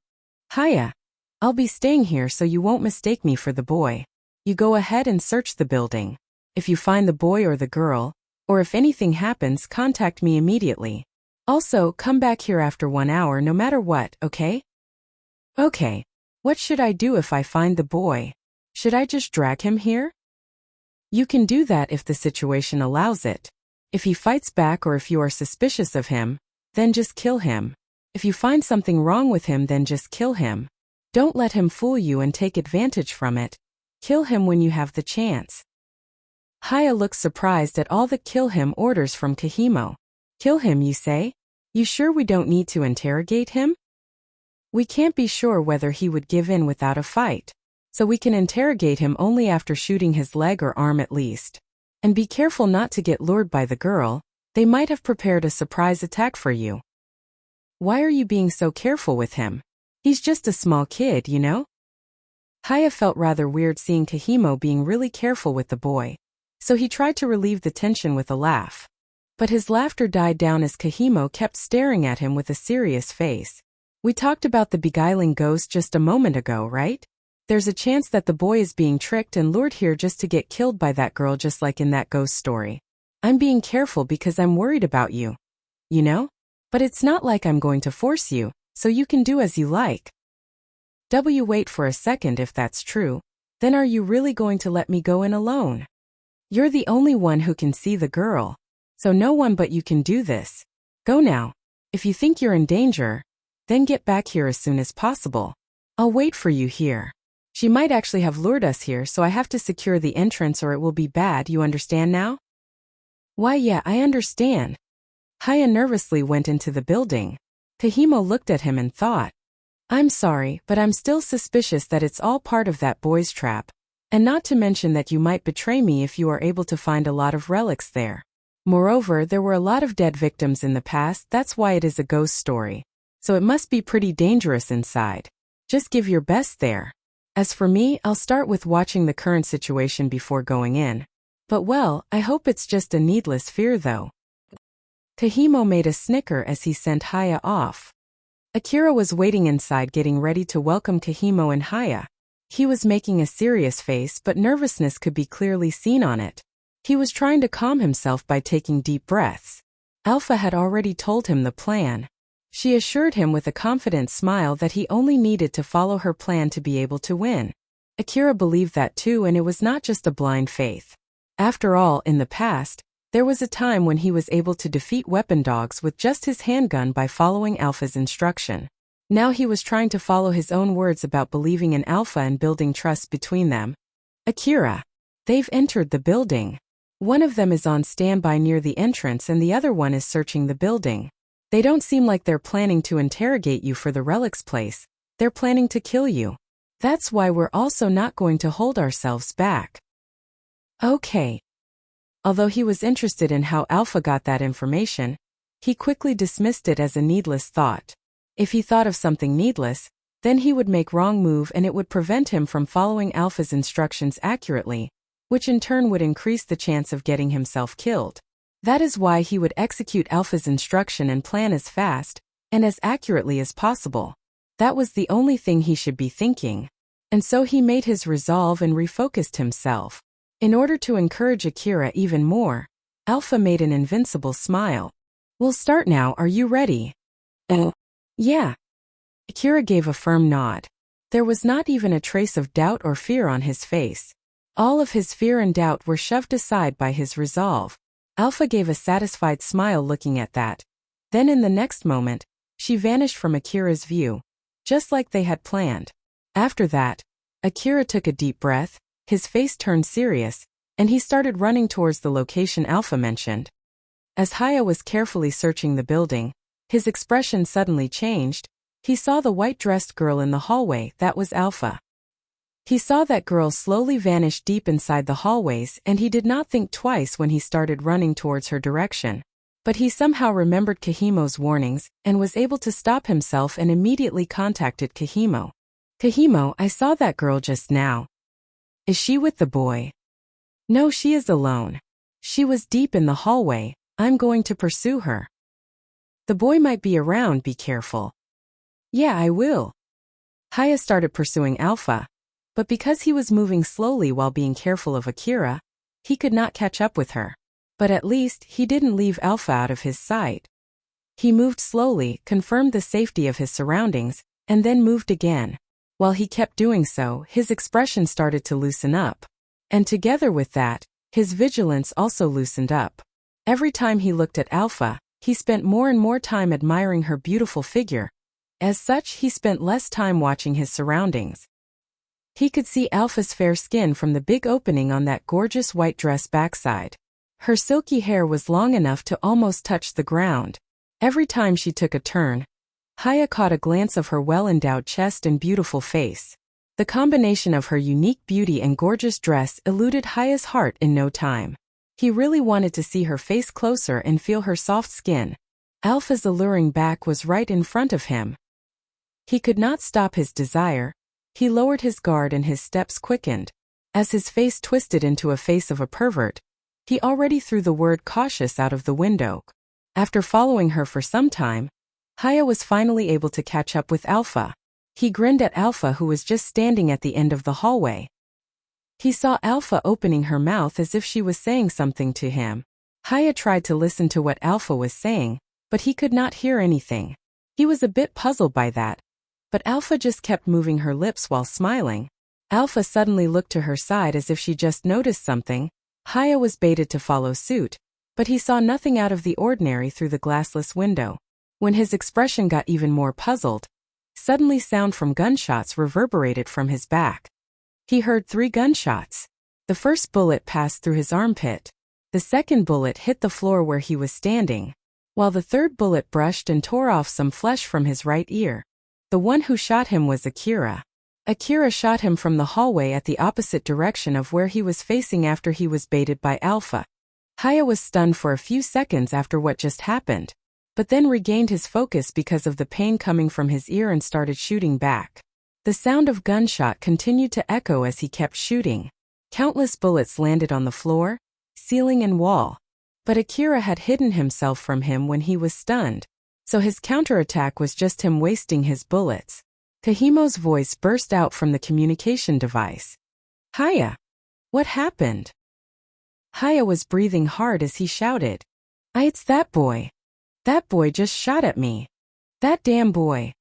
Haya, I'll be staying here so you won't mistake me for the boy. You go ahead and search the building. If you find the boy or the girl, or if anything happens, contact me immediately. Also, come back here after 1 hour no matter what, okay? Okay. What should I do if I find the boy? Should I just drag him here? You can do that if the situation allows it. If he fights back or if you are suspicious of him, then just kill him. If you find something wrong with him, then just kill him. Don't let him fool you and take advantage from it. Kill him when you have the chance. Haya looked surprised at all the kill him orders from Kahimo. Kill him, you say? You sure we don't need to interrogate him? We can't be sure whether he would give in without a fight, so we can interrogate him only after shooting his leg or arm at least. And be careful not to get lured by the girl. They might have prepared a surprise attack for you. Why are you being so careful with him? He's just a small kid, you know? Haya felt rather weird seeing Kahimo being really careful with the boy, so he tried to relieve the tension with a laugh. But his laughter died down as Kahimo kept staring at him with a serious face. We talked about the beguiling ghost just a moment ago, right? There's a chance that the boy is being tricked and lured here just to get killed by that girl, just like in that ghost story. I'm being careful because I'm worried about you. You know? But it's not like I'm going to force you, so you can do as you like. Wait for a second. If that's true, then are you really going to let me go in alone? You're the only one who can see the girl, so no one but you can do this. Go now. If you think you're in danger, then get back here as soon as possible. I'll wait for you here. She might actually have lured us here, so I have to secure the entrance or it will be bad. You understand now? Why, yeah, I understand. Haya nervously went into the building. Kahimo looked at him and thought, I'm sorry, but I'm still suspicious that it's all part of that boy's trap. And not to mention that you might betray me if you are able to find a lot of relics there. Moreover, there were a lot of dead victims in the past, that's why it is a ghost story. So it must be pretty dangerous inside. Just give your best there. As for me, I'll start with watching the current situation before going in. But well, I hope it's just a needless fear though. Kahimo made a snicker as he sent Haya off. Akira was waiting inside getting ready to welcome Kahimo and Haya. He was making a serious face, but nervousness could be clearly seen on it. He was trying to calm himself by taking deep breaths. Alpha had already told him the plan. She assured him with a confident smile that he only needed to follow her plan to be able to win. Akira believed that too, and it was not just a blind faith. After all, in the past, there was a time when he was able to defeat weapon dogs with just his handgun by following Alpha's instruction. Now he was trying to follow his own words about believing in Alpha and building trust between them. Akira. They've entered the building. One of them is on standby near the entrance and the other one is searching the building. They don't seem like they're planning to interrogate you for the relics place. They're planning to kill you. That's why we're also not going to hold ourselves back. Okay. Although he was interested in how Alpha got that information, he quickly dismissed it as a needless thought. If he thought of something needless, then he would make wrong move and it would prevent him from following Alpha's instructions accurately, which in turn would increase the chance of getting himself killed. That is why he would execute Alpha's instruction and plan as fast and as accurately as possible. That was the only thing he should be thinking. And so he made his resolve and refocused himself. In order to encourage Akira even more, Alpha made an invincible smile. "We'll start now, are you ready?" Yeah." Akira gave a firm nod. There was not even a trace of doubt or fear on his face. All of his fear and doubt were shoved aside by his resolve. Alpha gave a satisfied smile looking at that. Then in the next moment, she vanished from Akira's view, just like they had planned. After that, Akira took a deep breath, his face turned serious, and he started running towards the location Alpha mentioned. As Haya was carefully searching the building, his expression suddenly changed. He saw the white-dressed girl in the hallway. That was Alpha. He saw that girl slowly vanish deep inside the hallways, and he did not think twice when he started running towards her direction. But he somehow remembered Kahimo's warnings and was able to stop himself and immediately contacted Kahimo. "Kahimo, I saw that girl just now. Is she with the boy?" "No, she is alone. She was deep in the hallway. I'm going to pursue her." "The boy might be around, be careful." "Yeah, I will." Haya started pursuing Alpha, but because he was moving slowly while being careful of Akira, he could not catch up with her. But at least he didn't leave Alpha out of his sight. He moved slowly, confirmed the safety of his surroundings, and then moved again. While he kept doing so, his expression started to loosen up. And together with that, his vigilance also loosened up. Every time he looked at Alpha, he spent more and more time admiring her beautiful figure. As such, he spent less time watching his surroundings. He could see Alpha's fair skin from the big opening on that gorgeous white dress backside. Her silky hair was long enough to almost touch the ground. Every time she took a turn, Haya caught a glance of her well-endowed chest and beautiful face. The combination of her unique beauty and gorgeous dress eluded Haya's heart in no time. He really wanted to see her face closer and feel her soft skin. Alpha's alluring back was right in front of him. He could not stop his desire. He lowered his guard and his steps quickened. As his face twisted into a face of a pervert, he already threw the word cautious out of the window. After following her for some time, Haya was finally able to catch up with Alpha. He grinned at Alpha, who was just standing at the end of the hallway. He saw Alpha opening her mouth as if she was saying something to him. Haya tried to listen to what Alpha was saying, but he could not hear anything. He was a bit puzzled by that. But Alpha just kept moving her lips while smiling. Alpha suddenly looked to her side as if she just noticed something. Haya was baited to follow suit, but he saw nothing out of the ordinary through the glassless window. When his expression got even more puzzled, suddenly sound from gunshots reverberated from his back. He heard 3 gunshots. The first bullet passed through his armpit. The second bullet hit the floor where he was standing, while the third bullet brushed and tore off some flesh from his right ear. The one who shot him was Akira. Akira shot him from the hallway at the opposite direction of where he was facing after he was baited by Alpha. Haya was stunned for a few seconds after what just happened, but then regained his focus because of the pain coming from his ear and started shooting back. The sound of gunshot continued to echo as he kept shooting. Countless bullets landed on the floor, ceiling and wall. But Akira had hidden himself from him when he was stunned, so his counterattack was just him wasting his bullets. Kahimo's voice burst out from the communication device. "Haya! What happened?" Haya was breathing hard as he shouted. It's that boy. That boy just shot at me. That damn boy.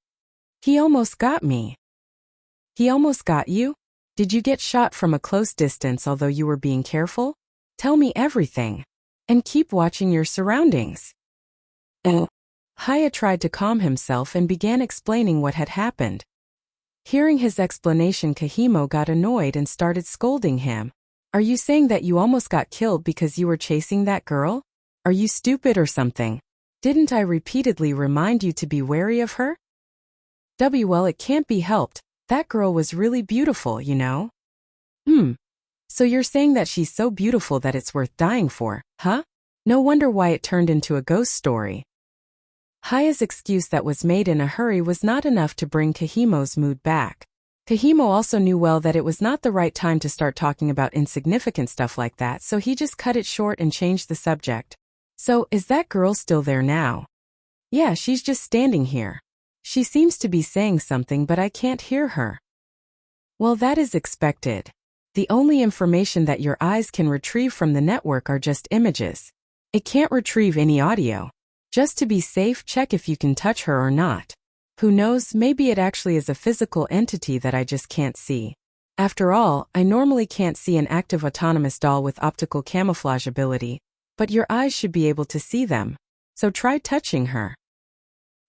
He almost got me." "He almost got you? Did you get shot from a close distance although you were being careful? Tell me everything. And keep watching your surroundings." Haya tried to calm himself and began explaining what had happened. Hearing his explanation, Kahimo got annoyed and started scolding him. "Are you saying that you almost got killed because you were chasing that girl? Are you stupid or something? Didn't I repeatedly remind you to be wary of her?" Well, it can't be helped. That girl was really beautiful, you know." So you're saying that she's so beautiful that it's worth dying for, huh? No wonder why it turned into a ghost story." Haya's excuse that was made in a hurry was not enough to bring Kahimo's mood back. Kahimo also knew well that it was not the right time to start talking about insignificant stuff like that, so he just cut it short and changed the subject. "So, is that girl still there now?" "Yeah, she's just standing here. She seems to be saying something but I can't hear her." Well, that is expected. The only information that your eyes can retrieve from the network are just images. It can't retrieve any audio. Just to be safe, check if you can touch her or not. Who knows, maybe it actually is a physical entity that I just can't see. After all, I normally can't see an active autonomous doll with optical camouflage ability, but your eyes should be able to see them. So try touching her.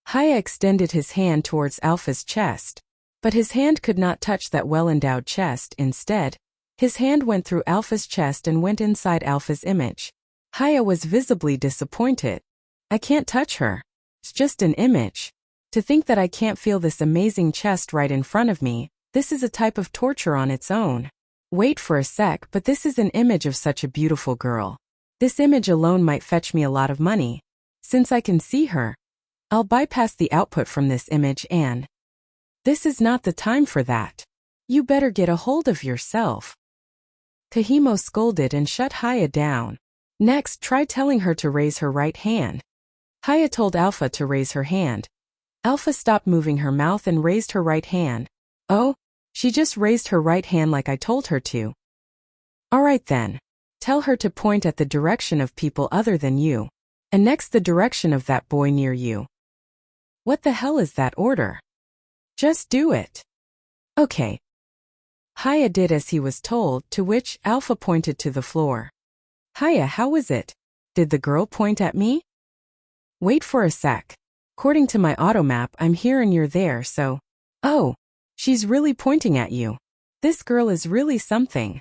Haya extended his hand towards Alpha's chest, but his hand could not touch that well-endowed chest. Instead, his hand went through Alpha's chest and went inside Alpha's image. Haya was visibly disappointed. I can't touch her. It's just an image. To think that I can't feel this amazing chest right in front of me, this is a type of torture on its own. Wait for a sec, but this is an image of such a beautiful girl. This image alone might fetch me a lot of money. Since I can see her, I'll bypass the output from this image and... This is not the time for that. You better get a hold of yourself. Kahimo scolded and shut Haya down. Next, try telling her to raise her right hand. Haya told Alpha to raise her hand. Alpha stopped moving her mouth and raised her right hand. Oh, she just raised her right hand like I told her to. Alright then. Tell her to point at the direction of people other than you. And next the direction of that boy near you. What the hell is that order? Just do it. Okay. Haya did as he was told, to which Alpha pointed to the floor. Haya, how is it? Did the girl point at me? Wait for a sec. According to my automap, I'm here and you're there, so... Oh, she's really pointing at you. This girl is really something.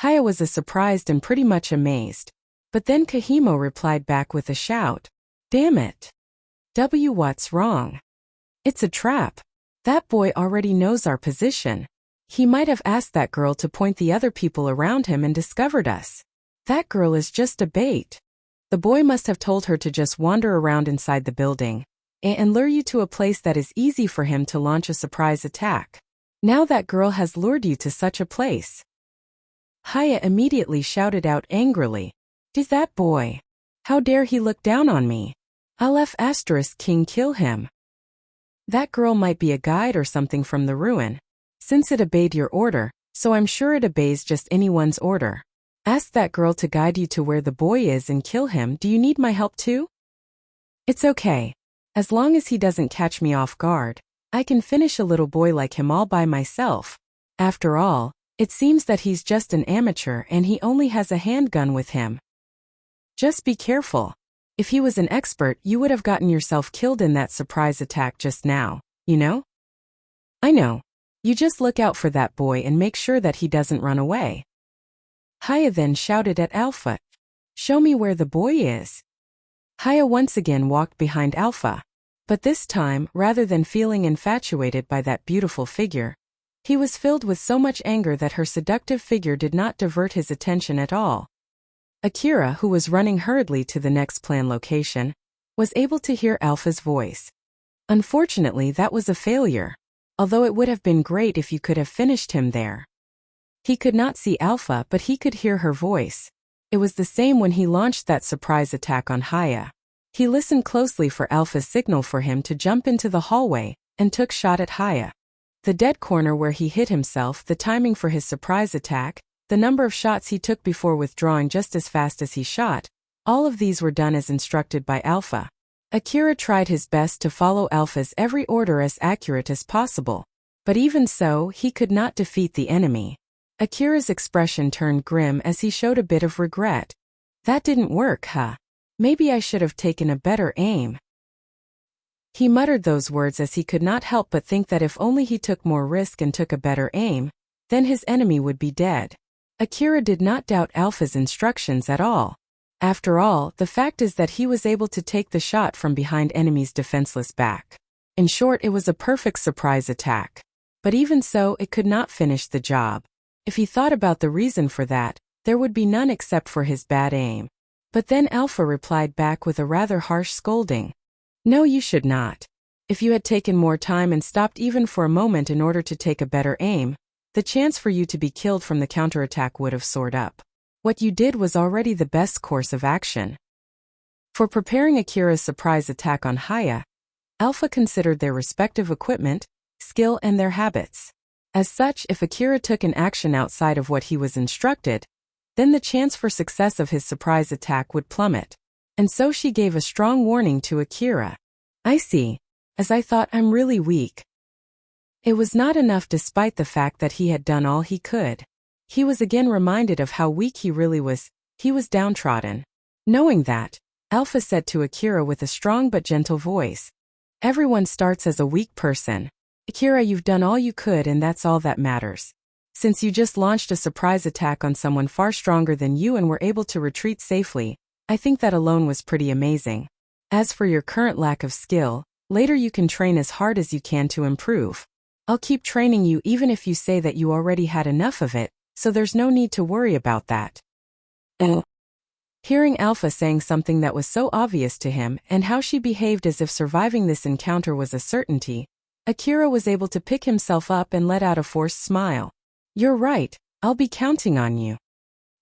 Haya was surprised and pretty much amazed. But then Kahimo replied back with a shout. Damn it. What's wrong? It's a trap. That boy already knows our position. He might have asked that girl to point the other people around him and discovered us. That girl is just a bait. The boy must have told her to just wander around inside the building and lure you to a place that is easy for him to launch a surprise attack. Now that girl has lured you to such a place. Haya immediately shouted out angrily. Did that boy? How dare he look down on me? I'll King kill him. That girl might be a guide or something from the ruin. Since it obeyed your order, so I'm sure it obeys just anyone's order. Ask that girl to guide you to where the boy is and kill him. Do you need my help too? It's okay. As long as he doesn't catch me off guard, I can finish a little boy like him all by myself. After all, it seems that he's just an amateur and he only has a handgun with him. Just be careful. If he was an expert, you would have gotten yourself killed in that surprise attack just now, you know? I know. You just look out for that boy and make sure that he doesn't run away. Haya then shouted at Alpha. Show me where the boy is. Haya once again walked behind Alpha. But this time, rather than feeling infatuated by that beautiful figure, he was filled with so much anger that her seductive figure did not divert his attention at all. Akira, who was running hurriedly to the next planned location, was able to hear Alpha's voice. Unfortunately, that was a failure, although it would have been great if you could have finished him there. He could not see Alpha, but he could hear her voice. It was the same when he launched that surprise attack on Haya. He listened closely for Alpha's signal for him to jump into the hallway, and took shot at Haya. The dead corner where he hit himself, the timing for his surprise attack, the number of shots he took before withdrawing just as fast as he shot, all of these were done as instructed by Alpha. Akira tried his best to follow Alpha's every order as accurate as possible, but even so, he could not defeat the enemy. Akira's expression turned grim as he showed a bit of regret. That didn't work, huh? Maybe I should have taken a better aim. He muttered those words as he could not help but think that if only he took more risk and took a better aim, then his enemy would be dead. Akira did not doubt Alpha's instructions at all. After all, the fact is that he was able to take the shot from behind enemy's defenseless back. In short, it was a perfect surprise attack. But even so, it could not finish the job. If he thought about the reason for that, there would be none except for his bad aim. But then Alpha replied back with a rather harsh scolding. No, you should not. If you had taken more time and stopped even for a moment in order to take a better aim, the chance for you to be killed from the counterattack would have soared up. What you did was already the best course of action. For preparing Akira's surprise attack on Haya, Alpha considered their respective equipment, skill and their habits. As such, if Akira took an action outside of what he was instructed, then the chance for success of his surprise attack would plummet. And so she gave a strong warning to Akira. I see. As I thought, I'm really weak. It was not enough despite the fact that he had done all he could. He was again reminded of how weak he really was. He was downtrodden. Knowing that, Alpha said to Akira with a strong but gentle voice, "Everyone starts as a weak person. Akira, you've done all you could and that's all that matters. Since you just launched a surprise attack on someone far stronger than you and were able to retreat safely, I think that alone was pretty amazing. As for your current lack of skill, later you can train as hard as you can to improve. I'll keep training you even if you say that you already had enough of it, so there's no need to worry about that." Hearing Alpha saying something that was so obvious to him and how she behaved as if surviving this encounter was a certainty, Akira was able to pick himself up and let out a forced smile. "You're right, I'll be counting on you.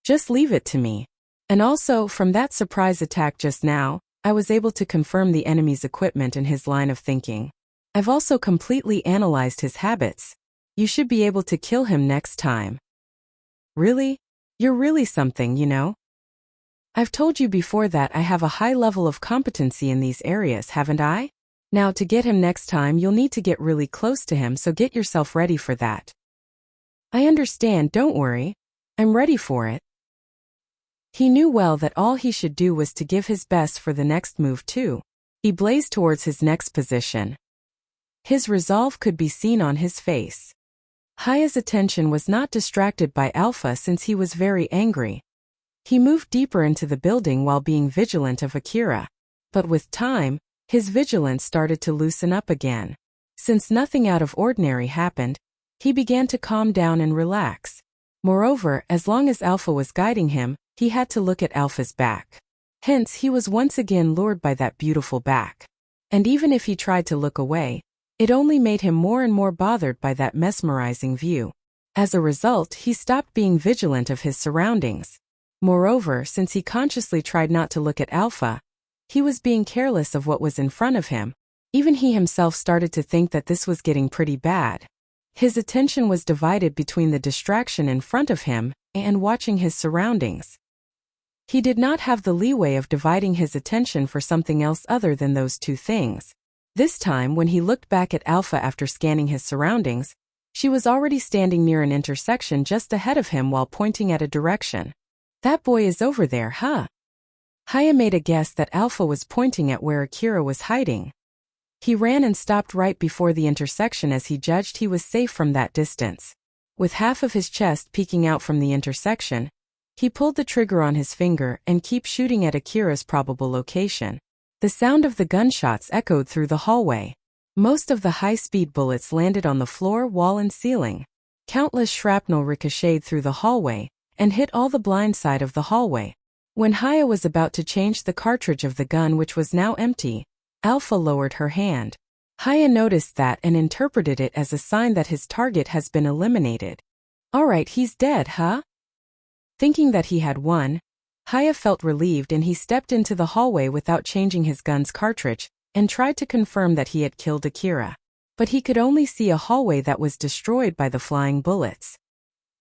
Just leave it to me. And also, from that surprise attack just now, I was able to confirm the enemy's equipment and his line of thinking. I've also completely analyzed his habits. You should be able to kill him next time." "Really? You're really something, you know? I've told you before that I have a high level of competency in these areas, haven't I? Now to get him next time you'll need to get really close to him, so get yourself ready for that." "I understand, don't worry. I'm ready for it." He knew well that all he should do was to give his best for the next move too. He blazed towards his next position. His resolve could be seen on his face. Haya's attention was not distracted by Alpha since he was very angry. He moved deeper into the building while being vigilant of Akira. But with time, his vigilance started to loosen up again. Since nothing out of ordinary happened, he began to calm down and relax. Moreover, as long as Alpha was guiding him, he had to look at Alpha's back. Hence, he was once again lured by that beautiful back. And even if he tried to look away, it only made him more and more bothered by that mesmerizing view. As a result, he stopped being vigilant of his surroundings. Moreover, since he consciously tried not to look at Alpha, he was being careless of what was in front of him. Even he himself started to think that this was getting pretty bad. His attention was divided between the distraction in front of him and watching his surroundings. He did not have the leeway of dividing his attention for something else other than those two things. This time, when he looked back at Alpha after scanning his surroundings, she was already standing near an intersection just ahead of him while pointing at a direction. "That boy is over there, huh?" Haya made a guess that Alpha was pointing at where Akira was hiding. He ran and stopped right before the intersection as he judged he was safe from that distance. With half of his chest peeking out from the intersection, he pulled the trigger on his finger and kept shooting at Akira's probable location. The sound of the gunshots echoed through the hallway. Most of the high-speed bullets landed on the floor, wall, and ceiling. Countless shrapnel ricocheted through the hallway and hit all the blind side of the hallway. When Haya was about to change the cartridge of the gun, which was now empty, Alpha lowered her hand. Haya noticed that and interpreted it as a sign that his target has been eliminated. "Alright, he's dead, huh?" Thinking that he had won, Haya felt relieved and he stepped into the hallway without changing his gun's cartridge and tried to confirm that he had killed Akira. But he could only see a hallway that was destroyed by the flying bullets.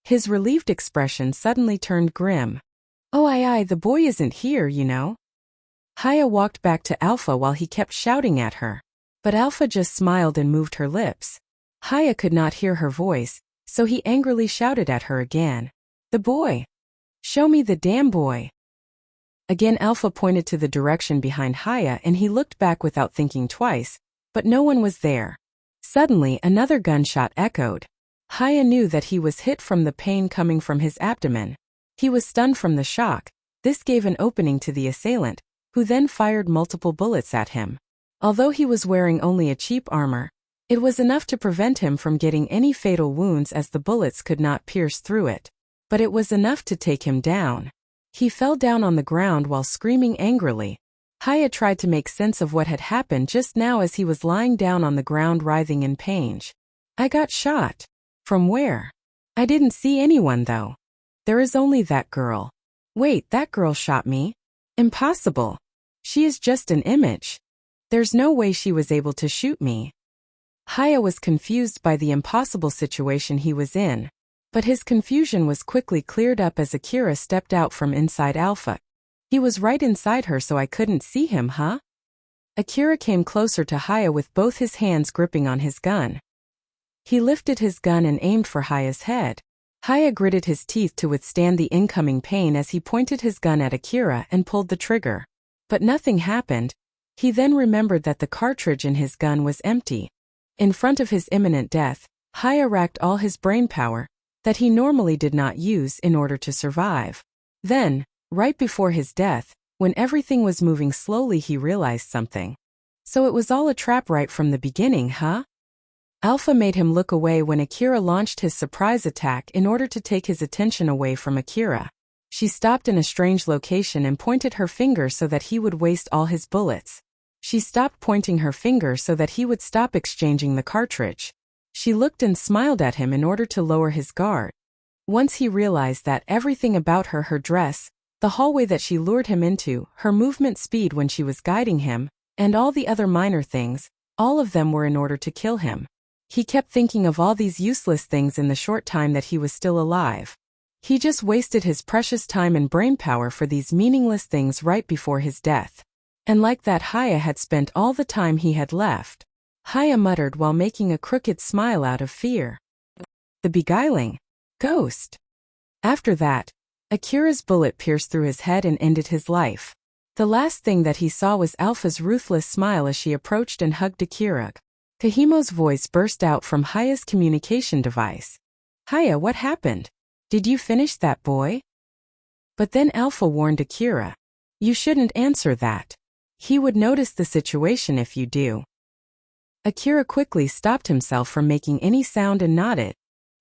His relieved expression suddenly turned grim. "Oh, aye, the boy isn't here, you know." Haya walked back to Alpha while he kept shouting at her. But Alpha just smiled and moved her lips. Haya could not hear her voice, so he angrily shouted at her again. "The boy! Show me the damn boy!" Again Alpha pointed to the direction behind Haya and he looked back without thinking twice, but no one was there. Suddenly another gunshot echoed. Haya knew that he was hit from the pain coming from his abdomen. He was stunned from the shock. This gave an opening to the assailant, who then fired multiple bullets at him. Although he was wearing only a cheap armor, it was enough to prevent him from getting any fatal wounds as the bullets could not pierce through it. But it was enough to take him down. He fell down on the ground while screaming angrily. Haya tried to make sense of what had happened just now as he was lying down on the ground writhing in pain. "I got shot. From where? I didn't see anyone though. There is only that girl. Wait, that girl shot me? Impossible. She is just an image. There's no way she was able to shoot me." Haya was confused by the impossible situation he was in, but his confusion was quickly cleared up as Akira stepped out from inside Alpha. He was right inside her, so I couldn't see him, huh? Akira came closer to Haya with both his hands gripping on his gun. He lifted his gun and aimed for Haya's head. Haya gritted his teeth to withstand the incoming pain as he pointed his gun at Akira and pulled the trigger. But nothing happened. He then remembered that the cartridge in his gun was empty. In front of his imminent death, Haya racked all his brainpower that he normally did not use in order to survive. Then, right before his death, when everything was moving slowly, he realized something. So it was all a trap right from the beginning, huh? Alpha made him look away when Akira launched his surprise attack in order to take his attention away from Akira. She stopped in a strange location and pointed her finger so that he would waste all his bullets. She stopped pointing her finger so that he would stop exchanging the cartridge. She looked and smiled at him in order to lower his guard. Once he realized that everything about her, her dress, the hallway that she lured him into, her movement speed when she was guiding him, and all the other minor things, all of them were in order to kill him. He kept thinking of all these useless things in the short time that he was still alive. He just wasted his precious time and brainpower for these meaningless things right before his death. And like that, Haya had spent all the time he had left. Haya muttered while making a crooked smile out of fear. The beguiling ghost. After that, Akira's bullet pierced through his head and ended his life. The last thing that he saw was Alpha's ruthless smile as she approached and hugged Akira. Kahimo's voice burst out from Haya's communication device. Haya, what happened? Did you finish that boy? But then Alpha warned Akira. You shouldn't answer that. He would notice the situation if you do. Akira quickly stopped himself from making any sound and nodded.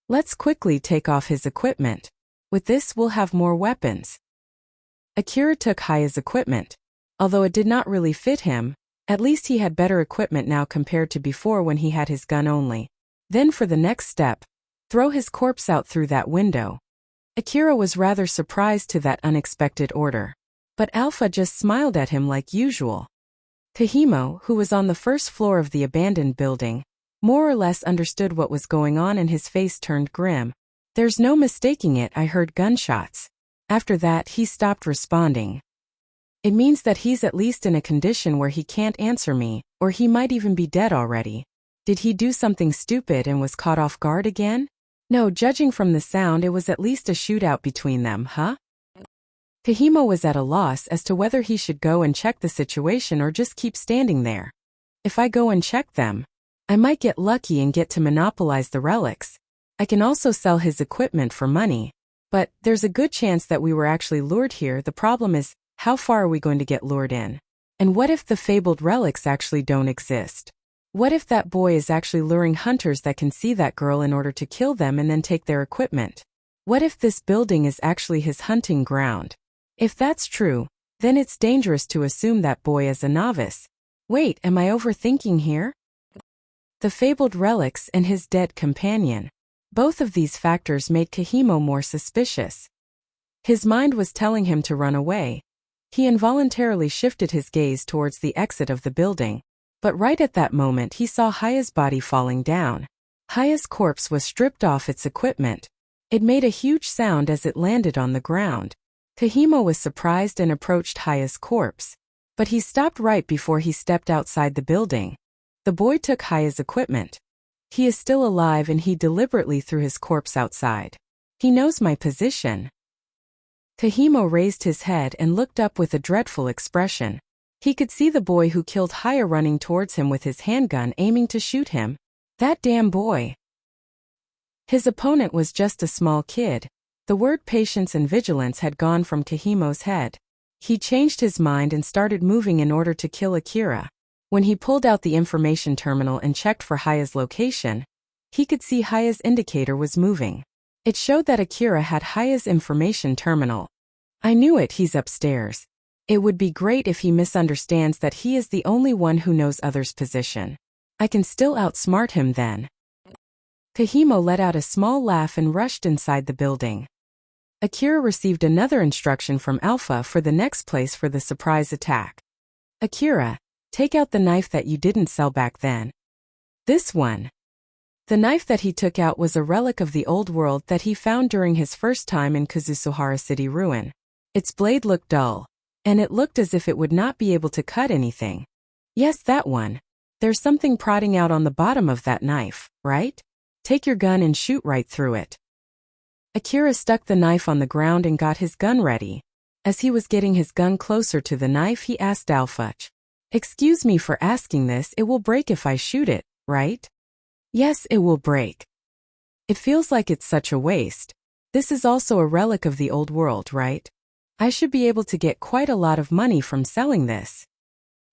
Let's quickly take off his equipment. With this we'll have more weapons. Akira took Haya's equipment. Although it did not really fit him, at least he had better equipment now compared to before when he had his gun only. Then for the next step, throw his corpse out through that window. Akira was rather surprised to that unexpected order. But Alpha just smiled at him like usual. Kahimo, who was on the first floor of the abandoned building, more or less understood what was going on and his face turned grim. There's no mistaking it, I heard gunshots. After that he stopped responding. It means that he's at least in a condition where he can't answer me, or he might even be dead already. Did he do something stupid and was caught off guard again? No, judging from the sound it was at least a shootout between them, huh? Kahimo was at a loss as to whether he should go and check the situation or just keep standing there. If I go and check them, I might get lucky and get to monopolize the relics. I can also sell his equipment for money. But there's a good chance that we were actually lured here. The problem is, how far are we going to get lured in? And what if the fabled relics actually don't exist? What if that boy is actually luring hunters that can see that girl in order to kill them and then take their equipment? What if this building is actually his hunting ground? If that's true, then it's dangerous to assume that boy is a novice. Wait, am I overthinking here? The fabled relics and his dead companion. Both of these factors made Kahimo more suspicious. His mind was telling him to run away. He involuntarily shifted his gaze towards the exit of the building. But right at that moment he saw Haya's body falling down. Haya's corpse was stripped off its equipment. It made a huge sound as it landed on the ground. Kahimo was surprised and approached Haya's corpse. But he stopped right before he stepped outside the building. The boy took Haya's equipment. He is still alive and he deliberately threw his corpse outside. He knows my position. Kahimo raised his head and looked up with a dreadful expression. He could see the boy who killed Haya running towards him with his handgun aiming to shoot him. That damn boy. His opponent was just a small kid. The word patience and vigilance had gone from Kahimo's head. He changed his mind and started moving in order to kill Akira. When he pulled out the information terminal and checked for Haya's location, he could see Haya's indicator was moving. It showed that Akira had Haya's information terminal. I knew it, he's upstairs. It would be great if he misunderstands that he is the only one who knows others' position. I can still outsmart him then. Kahimo let out a small laugh and rushed inside the building. Akira received another instruction from Alpha for the next place for the surprise attack. Akira, take out the knife that you didn't sell back then. This one. The knife that he took out was a relic of the old world that he found during his first time in Kazusuhara City Ruin. Its blade looked dull, and it looked as if it would not be able to cut anything. Yes, that one. There's something prodding out on the bottom of that knife, right? Take your gun and shoot right through it. Akira stuck the knife on the ground and got his gun ready. As he was getting his gun closer to the knife, he asked Alpha, "Excuse me for asking this, it will break if I shoot it, right?" "Yes, it will break. It feels like it's such a waste. This is also a relic of the old world, right? I should be able to get quite a lot of money from selling this.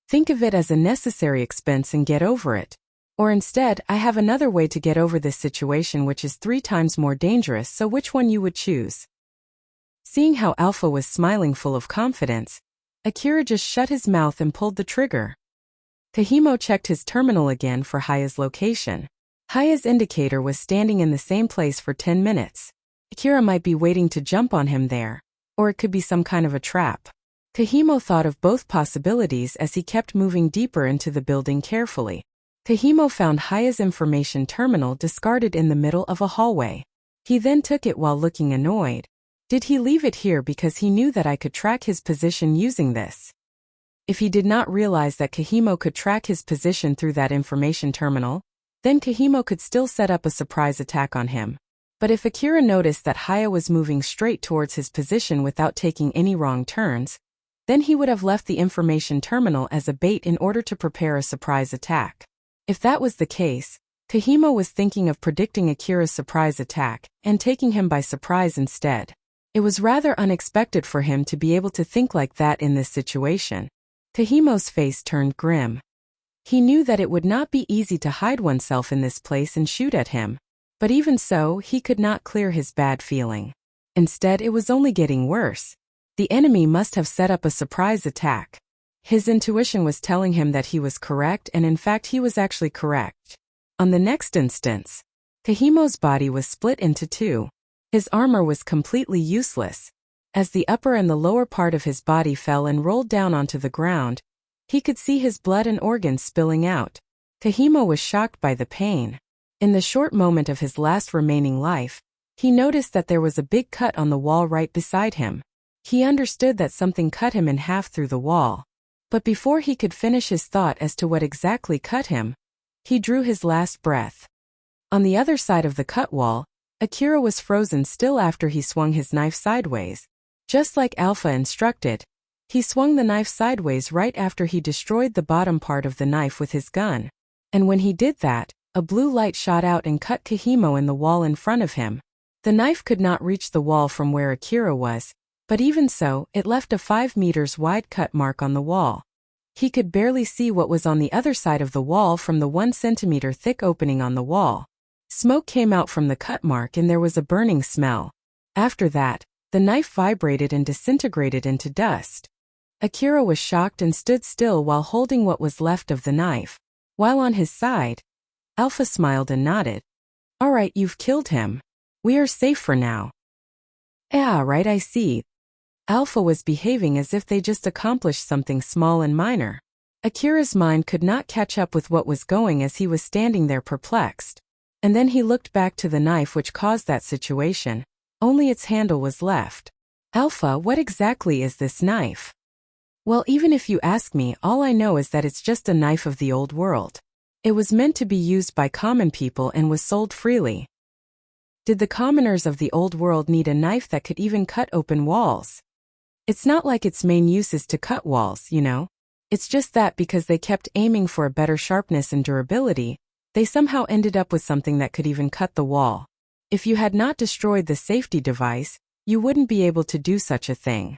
Think of it as a necessary expense and get over it. Or instead, I have another way to get over this situation which is 3 times more dangerous, so which one you would choose?" Seeing how Alpha was smiling full of confidence, Akira just shut his mouth and pulled the trigger. Kahimo checked his terminal again for Haya's location. Haya's indicator was standing in the same place for 10 minutes. Akira might be waiting to jump on him there, or it could be some kind of a trap. Kahimo thought of both possibilities as he kept moving deeper into the building carefully. Kahimo found Haya's information terminal discarded in the middle of a hallway. He then took it while looking annoyed. Did he leave it here because he knew that I could track his position using this? If he did not realize that Kahimo could track his position through that information terminal, then Kahimo could still set up a surprise attack on him. But if Akira noticed that Haya was moving straight towards his position without taking any wrong turns, then he would have left the information terminal as a bait in order to prepare a surprise attack. If that was the case, Kahimo was thinking of predicting Akira's surprise attack and taking him by surprise instead. It was rather unexpected for him to be able to think like that in this situation. Kahimo's face turned grim. He knew that it would not be easy to hide oneself in this place and shoot at him, but even so, he could not clear his bad feeling. Instead, it was only getting worse. The enemy must have set up a surprise attack. His intuition was telling him that he was correct, and in fact he was actually correct. On the next instance, Kahimo's body was split into 2. His armor was completely useless. As the upper and the lower part of his body fell and rolled down onto the ground, he could see his blood and organs spilling out. Kahimo was shocked by the pain. In the short moment of his last remaining life, he noticed that there was a big cut on the wall right beside him. He understood that something cut him in half through the wall. But before he could finish his thought as to what exactly cut him, he drew his last breath. On the other side of the cut wall, Akira was frozen still after he swung his knife sideways. Just like Alpha instructed, he swung the knife sideways right after he destroyed the bottom part of the knife with his gun. And when he did that, a blue light shot out and cut Kahimo in the wall in front of him. The knife could not reach the wall from where Akira was, but even so, it left a 5 meters wide cut mark on the wall. He could barely see what was on the other side of the wall from the 1 centimeter thick opening on the wall. Smoke came out from the cut mark and there was a burning smell. After that, the knife vibrated and disintegrated into dust. Akira was shocked and stood still while holding what was left of the knife. While on his side, Alpha smiled and nodded. "All right, you've killed him. We are safe for now." "Yeah, right, I see." Alpha was behaving as if they just accomplished something small and minor. Akira's mind could not catch up with what was going as he was standing there perplexed. And then he looked back to the knife which caused that situation. Only its handle was left. "Alpha, what exactly is this knife?" "Well, even if you ask me, all I know is that it's just a knife of the old world. It was meant to be used by common people and was sold freely." Did the commoners of the old world need a knife that could even cut open walls? It's not like its main use is to cut walls, you know? It's just that because they kept aiming for a better sharpness and durability, they somehow ended up with something that could even cut the wall. If you had not destroyed the safety device, you wouldn't be able to do such a thing.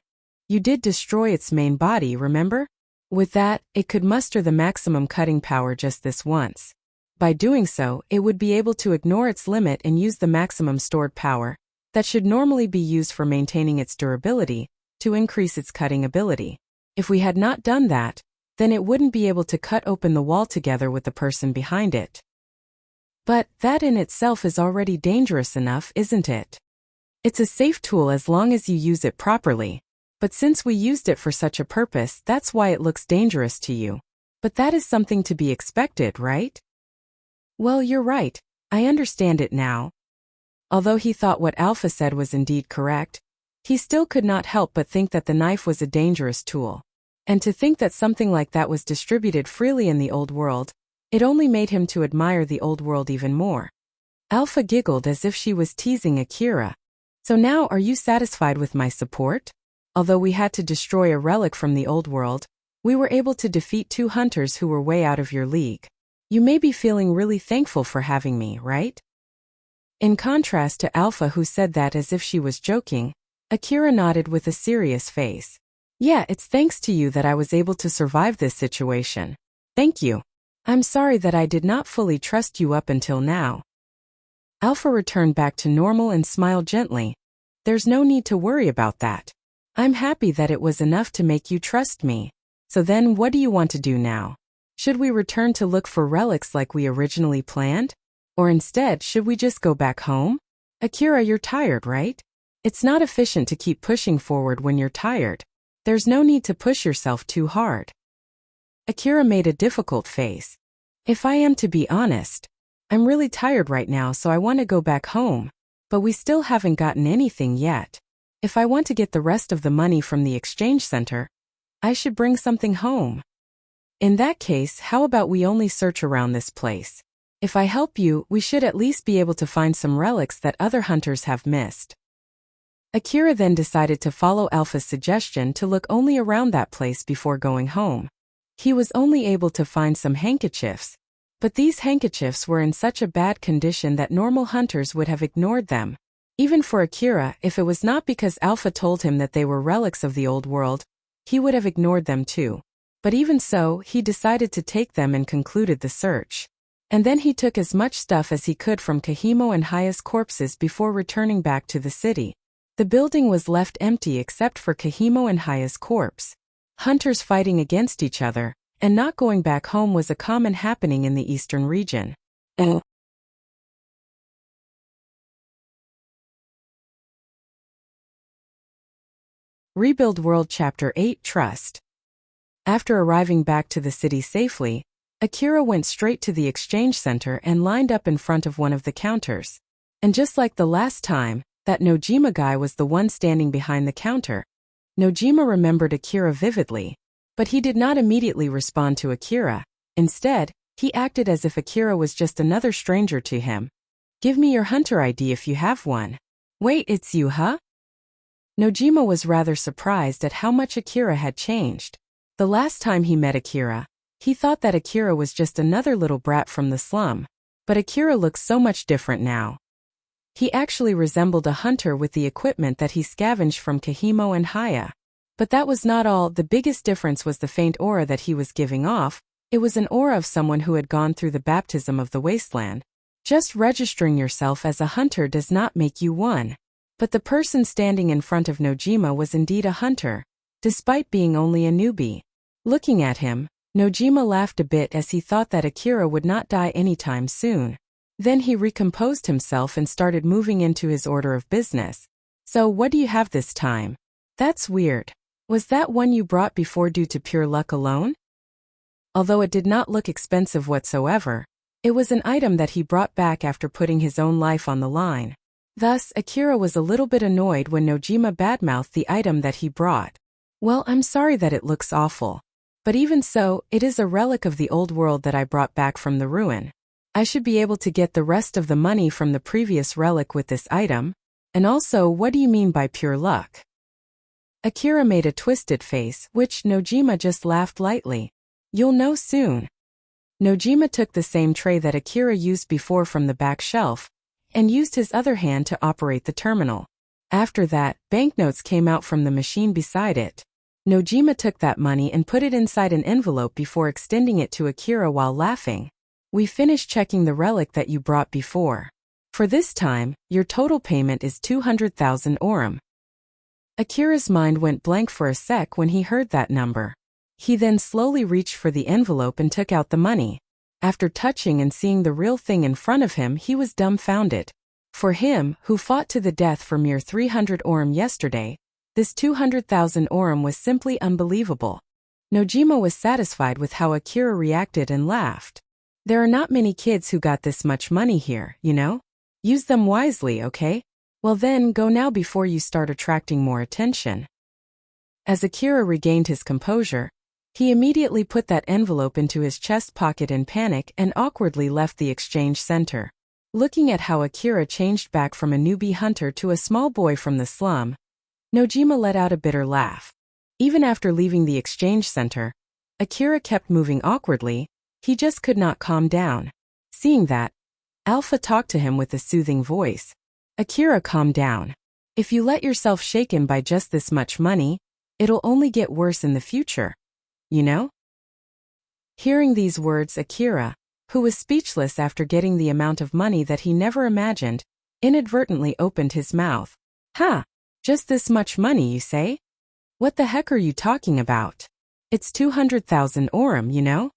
You did destroy its main body, remember? With that, it could muster the maximum cutting power just this once. By doing so, it would be able to ignore its limit and use the maximum stored power, that should normally be used for maintaining its durability, to increase its cutting ability. If we had not done that, then it wouldn't be able to cut open the wall together with the person behind it. But that in itself is already dangerous enough, isn't it? It's a safe tool as long as you use it properly. But since we used it for such a purpose, that's why it looks dangerous to you. But that is something to be expected, right? Well, you're right. I understand it now. Although he thought what Alpha said was indeed correct, he still could not help but think that the knife was a dangerous tool. And to think that something like that was distributed freely in the old world, it only made him to admire the old world even more. Alpha giggled as if she was teasing Akira. So now are you satisfied with my support? Although we had to destroy a relic from the old world, we were able to defeat 2 hunters who were way out of your league. You may be feeling really thankful for having me, right? In contrast to Alpha, who said that as if she was joking, Akira nodded with a serious face. Yeah, it's thanks to you that I was able to survive this situation. Thank you. I'm sorry that I did not fully trust you up until now. Alpha returned back to normal and smiled gently. There's no need to worry about that. I'm happy that it was enough to make you trust me. So then what do you want to do now? Should we return to look for relics like we originally planned? Or instead, should we just go back home? Akira, you're tired, right? It's not efficient to keep pushing forward when you're tired. There's no need to push yourself too hard. Akira made a difficult face. If I am to be honest, I'm really tired right now, so I want to go back home. But we still haven't gotten anything yet. If I want to get the rest of the money from the exchange center, I should bring something home. In that case, how about we only search around this place? If I help you, we should at least be able to find some relics that other hunters have missed. Akira then decided to follow Alpha's suggestion to look only around that place before going home. He was only able to find some handkerchiefs, but these handkerchiefs were in such a bad condition that normal hunters would have ignored them. Even for Akira, if it was not because Alpha told him that they were relics of the old world, he would have ignored them too. But even so, he decided to take them and concluded the search. And then he took as much stuff as he could from Kahimo and Haya's corpses before returning back to the city. The building was left empty except for Kahimo and Haya's corpse. Hunters fighting against each other, and not going back home was a common happening in the eastern region. Rebuild World Chapter 8 Trust. After arriving back to the city safely, Akira went straight to the exchange center and lined up in front of one of the counters. And just like the last time, that Nojima guy was the one standing behind the counter. Nojima remembered Akira vividly, but he did not immediately respond to Akira. Instead, he acted as if Akira was just another stranger to him. Give me your hunter ID if you have one. Wait, it's you, huh? Nojima was rather surprised at how much Akira had changed. The last time he met Akira, he thought that Akira was just another little brat from the slum. But Akira looks so much different now. He actually resembled a hunter with the equipment that he scavenged from Kahimo and Haya. But that was not all. The biggest difference was the faint aura that he was giving off. It was an aura of someone who had gone through the baptism of the wasteland. Just registering yourself as a hunter does not make you one. But the person standing in front of Nojima was indeed a hunter, despite being only a newbie. Looking at him, Nojima laughed a bit as he thought that Akira would not die anytime soon. Then he recomposed himself and started moving into his order of business. So what do you have this time? That's weird. Was that one you brought before due to pure luck alone? Although it did not look expensive whatsoever, it was an item that he brought back after putting his own life on the line. Thus, Akira was a little bit annoyed when Nojima badmouthed the item that he brought. Well, I'm sorry that it looks awful. But even so, it is a relic of the old world that I brought back from the ruin. I should be able to get the rest of the money from the previous relic with this item. And also, what do you mean by pure luck? Akira made a twisted face, which Nojima just laughed lightly. You'll know soon. Nojima took the same tray that Akira used before from the back shelf, and used his other hand to operate the terminal. After that, banknotes came out from the machine beside it. Nojima took that money and put it inside an envelope before extending it to Akira while laughing. We finished checking the relic that you brought before. For this time, your total payment is 200,000 orum. Akira's mind went blank for a sec when he heard that number. He then slowly reached for the envelope and took out the money. After touching and seeing the real thing in front of him, he was dumbfounded. For him, who fought to the death for mere 300 orum yesterday, this 200,000 orum was simply unbelievable. Nojima was satisfied with how Akira reacted and laughed. There are not many kids who got this much money here, you know? Use them wisely, okay? Well then, go now before you start attracting more attention. As Akira regained his composure, he immediately put that envelope into his chest pocket in panic and awkwardly left the exchange center. Looking at how Akira changed back from a newbie hunter to a small boy from the slum, Nojima let out a bitter laugh. Even after leaving the exchange center, Akira kept moving awkwardly. He just could not calm down. Seeing that, Alpha talked to him with a soothing voice. Akira, calm down. If you let yourself shaken by just this much money, it'll only get worse in the future. You know? Hearing these words, Akira, who was speechless after getting the amount of money that he never imagined, inadvertently opened his mouth. Huh? Just this much money, you say? What the heck are you talking about? It's 200,000 orum, you know?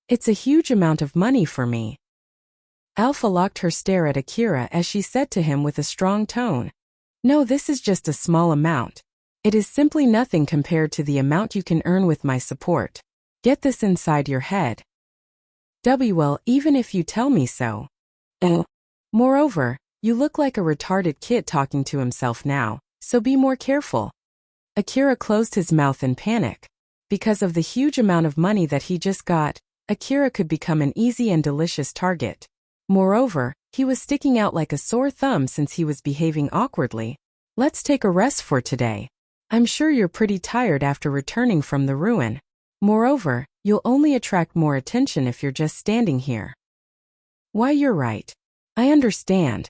It's a huge amount of money for me. Alpha locked her stare at Akira as she said to him with a strong tone. No, this is just a small amount. It is simply nothing compared to the amount you can earn with my support. Get this inside your head. Well, even if you tell me so. Moreover, you look like a retarded kid talking to himself now, so be more careful. Akira closed his mouth in panic. Because of the huge amount of money that he just got, Akira could become an easy and delicious target. Moreover, he was sticking out like a sore thumb since he was behaving awkwardly. Let's take a rest for today. I'm sure you're pretty tired after returning from the ruin. Moreover, you'll only attract more attention if you're just standing here. Why, you're right. I understand.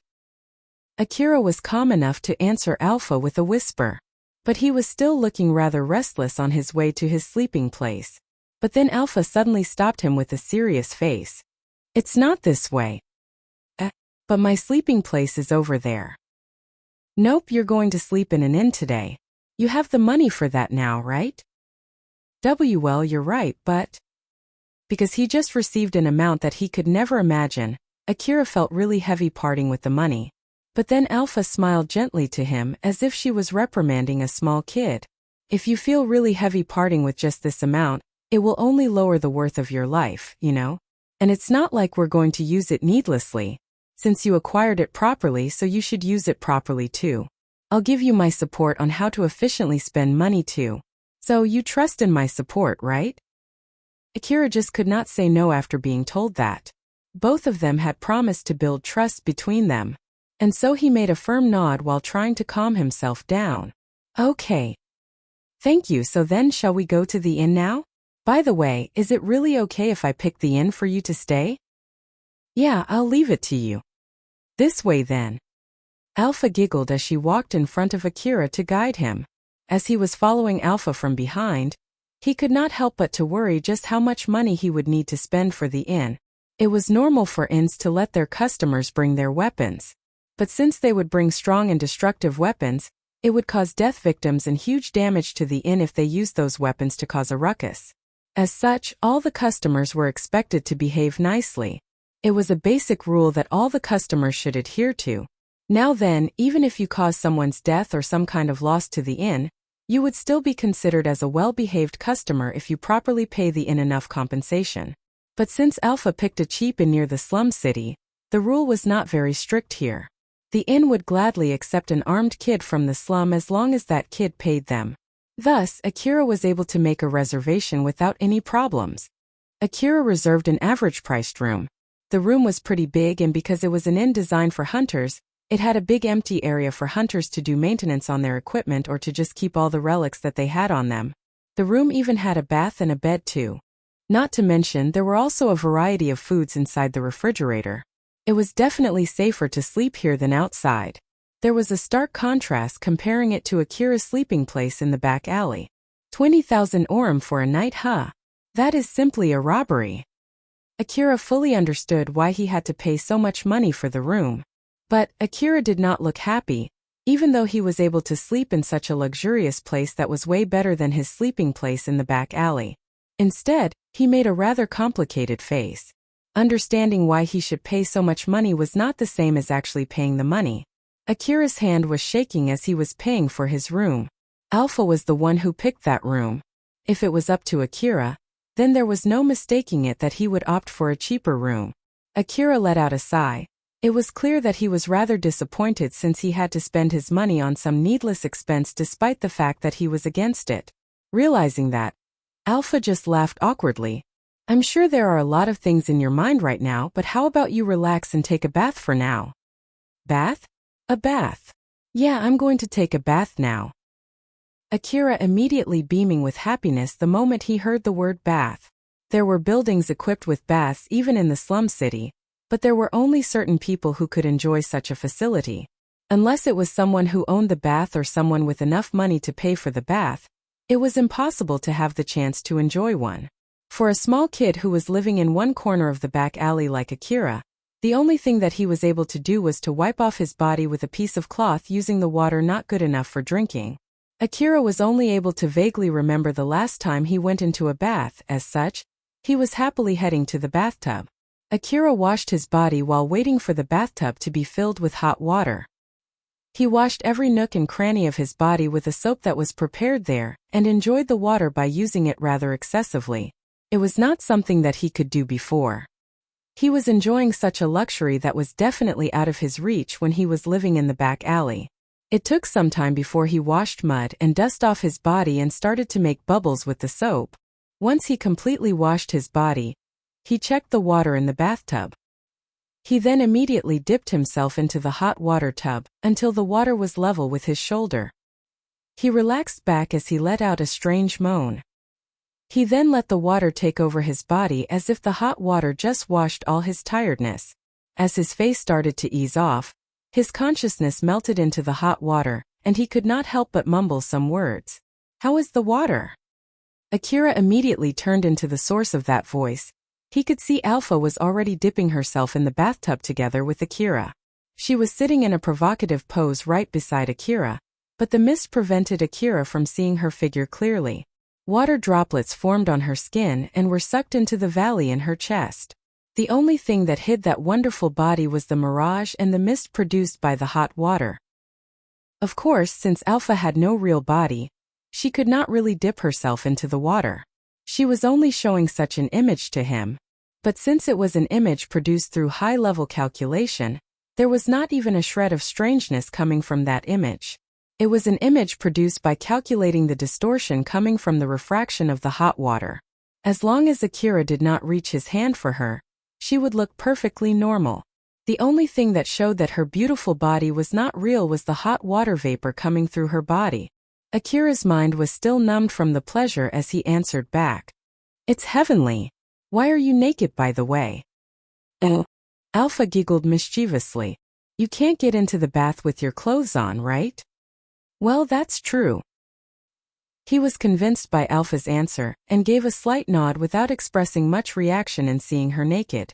Akira was calm enough to answer Alpha with a whisper. But he was still looking rather restless on his way to his sleeping place. But then Alpha suddenly stopped him with a serious face. It's not this way. But my sleeping place is over there. Nope, you're going to sleep in an inn today. You have the money for that now, right? Well, you're right, but... Because he just received an amount that he could never imagine, Akira felt really heavy parting with the money. But then Alpha smiled gently to him as if she was reprimanding a small kid. If you feel really heavy parting with just this amount, it will only lower the worth of your life, you know? And it's not like we're going to use it needlessly. Since you acquired it properly, so you should use it properly too. I'll give you my support on how to efficiently spend money too. So you trust in my support, right? Akira just could not say no after being told that. Both of them had promised to build trust between them. And so he made a firm nod while trying to calm himself down. Okay. Thank you, so then shall we go to the inn now? By the way, is it really okay if I pick the inn for you to stay? Yeah, I'll leave it to you. This way then. Alpha giggled as she walked in front of Akira to guide him. As he was following Alpha from behind, he could not help but to worry just how much money he would need to spend for the inn. It was normal for inns to let their customers bring their weapons. But since they would bring strong and destructive weapons, it would cause death victims and huge damage to the inn if they used those weapons to cause a ruckus. As such, all the customers were expected to behave nicely. It was a basic rule that all the customers should adhere to. Now then, even if you cause someone's death or some kind of loss to the inn, you would still be considered as a well-behaved customer if you properly pay the inn enough compensation. But since Alpha picked a cheap inn near the slum city, the rule was not very strict here. The inn would gladly accept an armed kid from the slum as long as that kid paid them. Thus, Akira was able to make a reservation without any problems. Akira reserved an average-priced room. The room was pretty big, and because it was an inn designed for hunters, it had a big empty area for hunters to do maintenance on their equipment or to just keep all the relics that they had on them. The room even had a bath and a bed too. Not to mention, there were also a variety of foods inside the refrigerator. It was definitely safer to sleep here than outside. There was a stark contrast comparing it to Akira's sleeping place in the back alley. 20,000 orum for a night, huh? That is simply a robbery. Akira fully understood why he had to pay so much money for the room. But Akira did not look happy, even though he was able to sleep in such a luxurious place that was way better than his sleeping place in the back alley. Instead, he made a rather complicated face. Understanding why he should pay so much money was not the same as actually paying the money. Akira's hand was shaking as he was paying for his room. Alpha was the one who picked that room. If it was up to Akira, Then there was no mistaking it that he would opt for a cheaper room. Akira let out a sigh. It was clear that he was rather disappointed since he had to spend his money on some needless expense despite the fact that he was against it. Realizing that, Alpha just laughed awkwardly. I'm sure there are a lot of things in your mind right now, but how about you relax and take a bath for now? Bath? A bath. Yeah, I'm going to take a bath now. Akira immediately beaming with happiness the moment he heard the word bath. There were buildings equipped with baths even in the slum city, but there were only certain people who could enjoy such a facility. Unless it was someone who owned the bath or someone with enough money to pay for the bath, it was impossible to have the chance to enjoy one. For a small kid who was living in one corner of the back alley like Akira, the only thing that he was able to do was to wipe off his body with a piece of cloth using the water not good enough for drinking. Akira was only able to vaguely remember the last time he went into a bath. As such, he was happily heading to the bathtub. Akira washed his body while waiting for the bathtub to be filled with hot water. He washed every nook and cranny of his body with a soap that was prepared there, and enjoyed the water by using it rather excessively. It was not something that he could do before. He was enjoying such a luxury that was definitely out of his reach when he was living in the back alley. It took some time before he washed mud and dust off his body and started to make bubbles with the soap. Once he completely washed his body, he checked the water in the bathtub. He then immediately dipped himself into the hot water tub until the water was level with his shoulder. He relaxed back as he let out a strange moan. He then let the water take over his body as if the hot water just washed all his tiredness. As his face started to ease off, his consciousness melted into the hot water, and he could not help but mumble some words. How is the water? Akira immediately turned into the source of that voice. He could see Alpha was already dipping herself in the bathtub together with Akira. She was sitting in a provocative pose right beside Akira, but the mist prevented Akira from seeing her figure clearly. Water droplets formed on her skin and were sucked into the valley in her chest. The only thing that hid that wonderful body was the mirage and the mist produced by the hot water. Of course, since Alpha had no real body, she could not really dip herself into the water. She was only showing such an image to him. But since it was an image produced through high-level calculation, there was not even a shred of strangeness coming from that image. It was an image produced by calculating the distortion coming from the refraction of the hot water. As long as Akira did not reach his hand for her, she would look perfectly normal. The only thing that showed that her beautiful body was not real was the hot water vapor coming through her body. Akira's mind was still numbed from the pleasure as he answered back. It's heavenly. Why are you naked, by the way? Oh. Alpha giggled mischievously. You can't get into the bath with your clothes on, right? Well, that's true. He was convinced by Alpha's answer, and gave a slight nod without expressing much reaction in seeing her naked.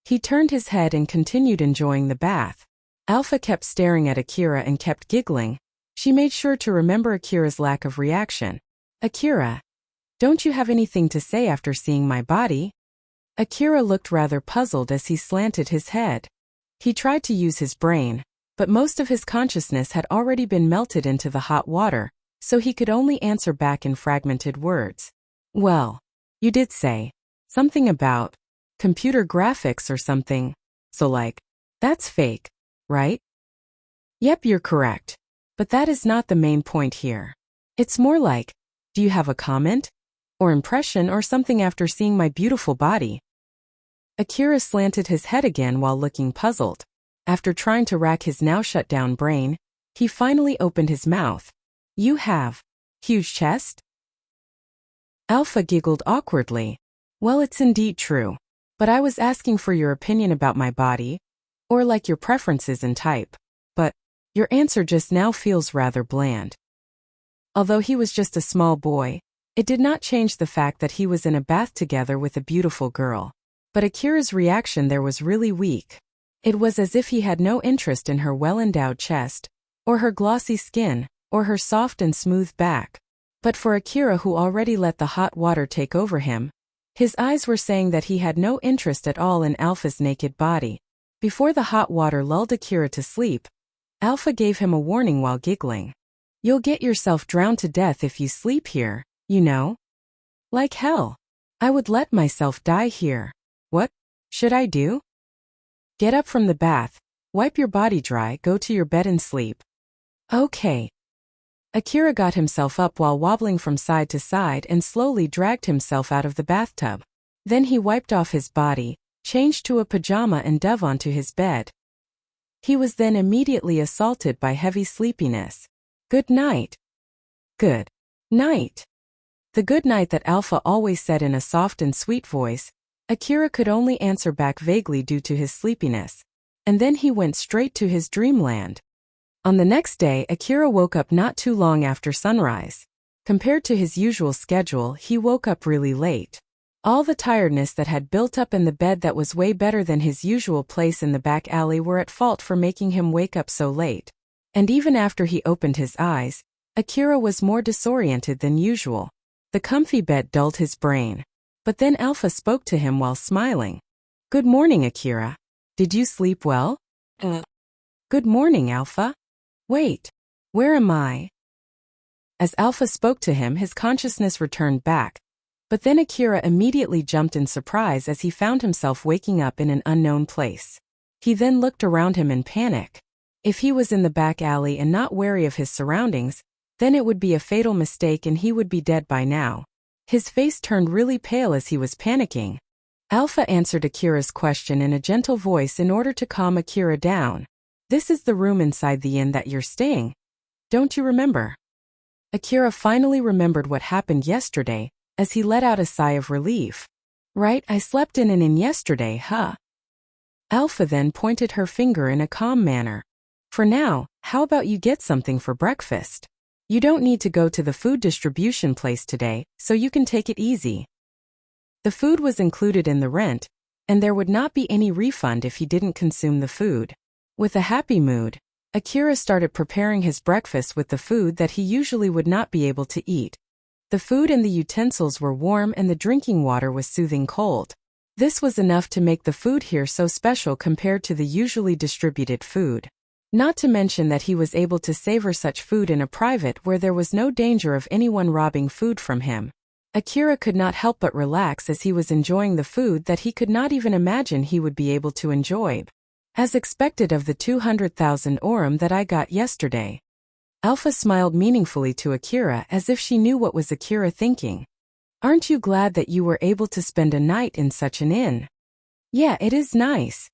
He turned his head and continued enjoying the bath. Alpha kept staring at Akira and kept giggling. She made sure to remember Akira's lack of reaction. Akira, don't you have anything to say after seeing my body? Akira looked rather puzzled as he slanted his head. He tried to use his brain, but most of his consciousness had already been melted into the hot water, so he could only answer back in fragmented words. Well, you did say something about computer graphics or something, so that's fake, right? Yep, you're correct. But that is not the main point here. It's more like, do you have a comment? Or impression or something after seeing my beautiful body? Akira slanted his head again while looking puzzled. After trying to rack his now shut down brain, he finally opened his mouth. You have huge chest? Alpha giggled awkwardly. Well, it's indeed true. But I was asking for your opinion about my body, or your preferences and type. But your answer just now feels rather bland. Although he was just a small boy, it did not change the fact that he was in a bath together with a beautiful girl. But Akira's reaction there was really weak. It was as if he had no interest in her well-endowed chest, or her glossy skin, or her soft and smooth back. But for Akira, who already let the hot water take over him, his eyes were saying that he had no interest at all in Alpha's naked body. Before the hot water lulled Akira to sleep, Alpha gave him a warning while giggling. You'll get yourself drowned to death if you sleep here, you know? Like hell. I would let myself die here. What should I do? Get up from the bath, wipe your body dry, go to your bed and sleep. Okay. Akira got himself up while wobbling from side to side and slowly dragged himself out of the bathtub. Then he wiped off his body, changed to a pajama and dove onto his bed. He was then immediately assaulted by heavy sleepiness. Good night. Good night. The good night that Alpha always said in a soft and sweet voice, Akira could only answer back vaguely due to his sleepiness. And then he went straight to his dreamland. On the next day, Akira woke up not too long after sunrise. Compared to his usual schedule, he woke up really late. All the tiredness that had built up in the bed that was way better than his usual place in the back alley were at fault for making him wake up so late. And even after he opened his eyes, Akira was more disoriented than usual. The comfy bed dulled his brain. But then Alpha spoke to him while smiling. Good morning, Akira. Did you sleep well? Good morning, Alpha. Wait, where am I? As Alpha spoke to him, his consciousness returned back. But then Akira immediately jumped in surprise as he found himself waking up in an unknown place. He then looked around him in panic. If he was in the back alley and not wary of his surroundings, then it would be a fatal mistake and he would be dead by now. His face turned really pale as he was panicking. Alpha answered Akira's question in a gentle voice in order to calm Akira down. This is the room inside the inn that you're staying. Don't you remember? Akira finally remembered what happened yesterday, as he let out a sigh of relief. Right, I slept in an inn yesterday, huh? Alpha then pointed her finger in a calm manner. For now, how about you get something for breakfast? You don't need to go to the food distribution place today, so you can take it easy. The food was included in the rent, and there would not be any refund if he didn't consume the food. With a happy mood, Akira started preparing his breakfast with the food that he usually would not be able to eat. The food and the utensils were warm and the drinking water was soothing cold. This was enough to make the food here so special compared to the usually distributed food. Not to mention that he was able to savor such food in a private where there was no danger of anyone robbing food from him. Akira could not help but relax as he was enjoying the food that he could not even imagine he would be able to enjoy. As expected of the 200,000 orum that I got yesterday. Alpha smiled meaningfully to Akira as if she knew what was Akira thinking. Aren't you glad that you were able to spend a night in such an inn? Yeah, it is nice.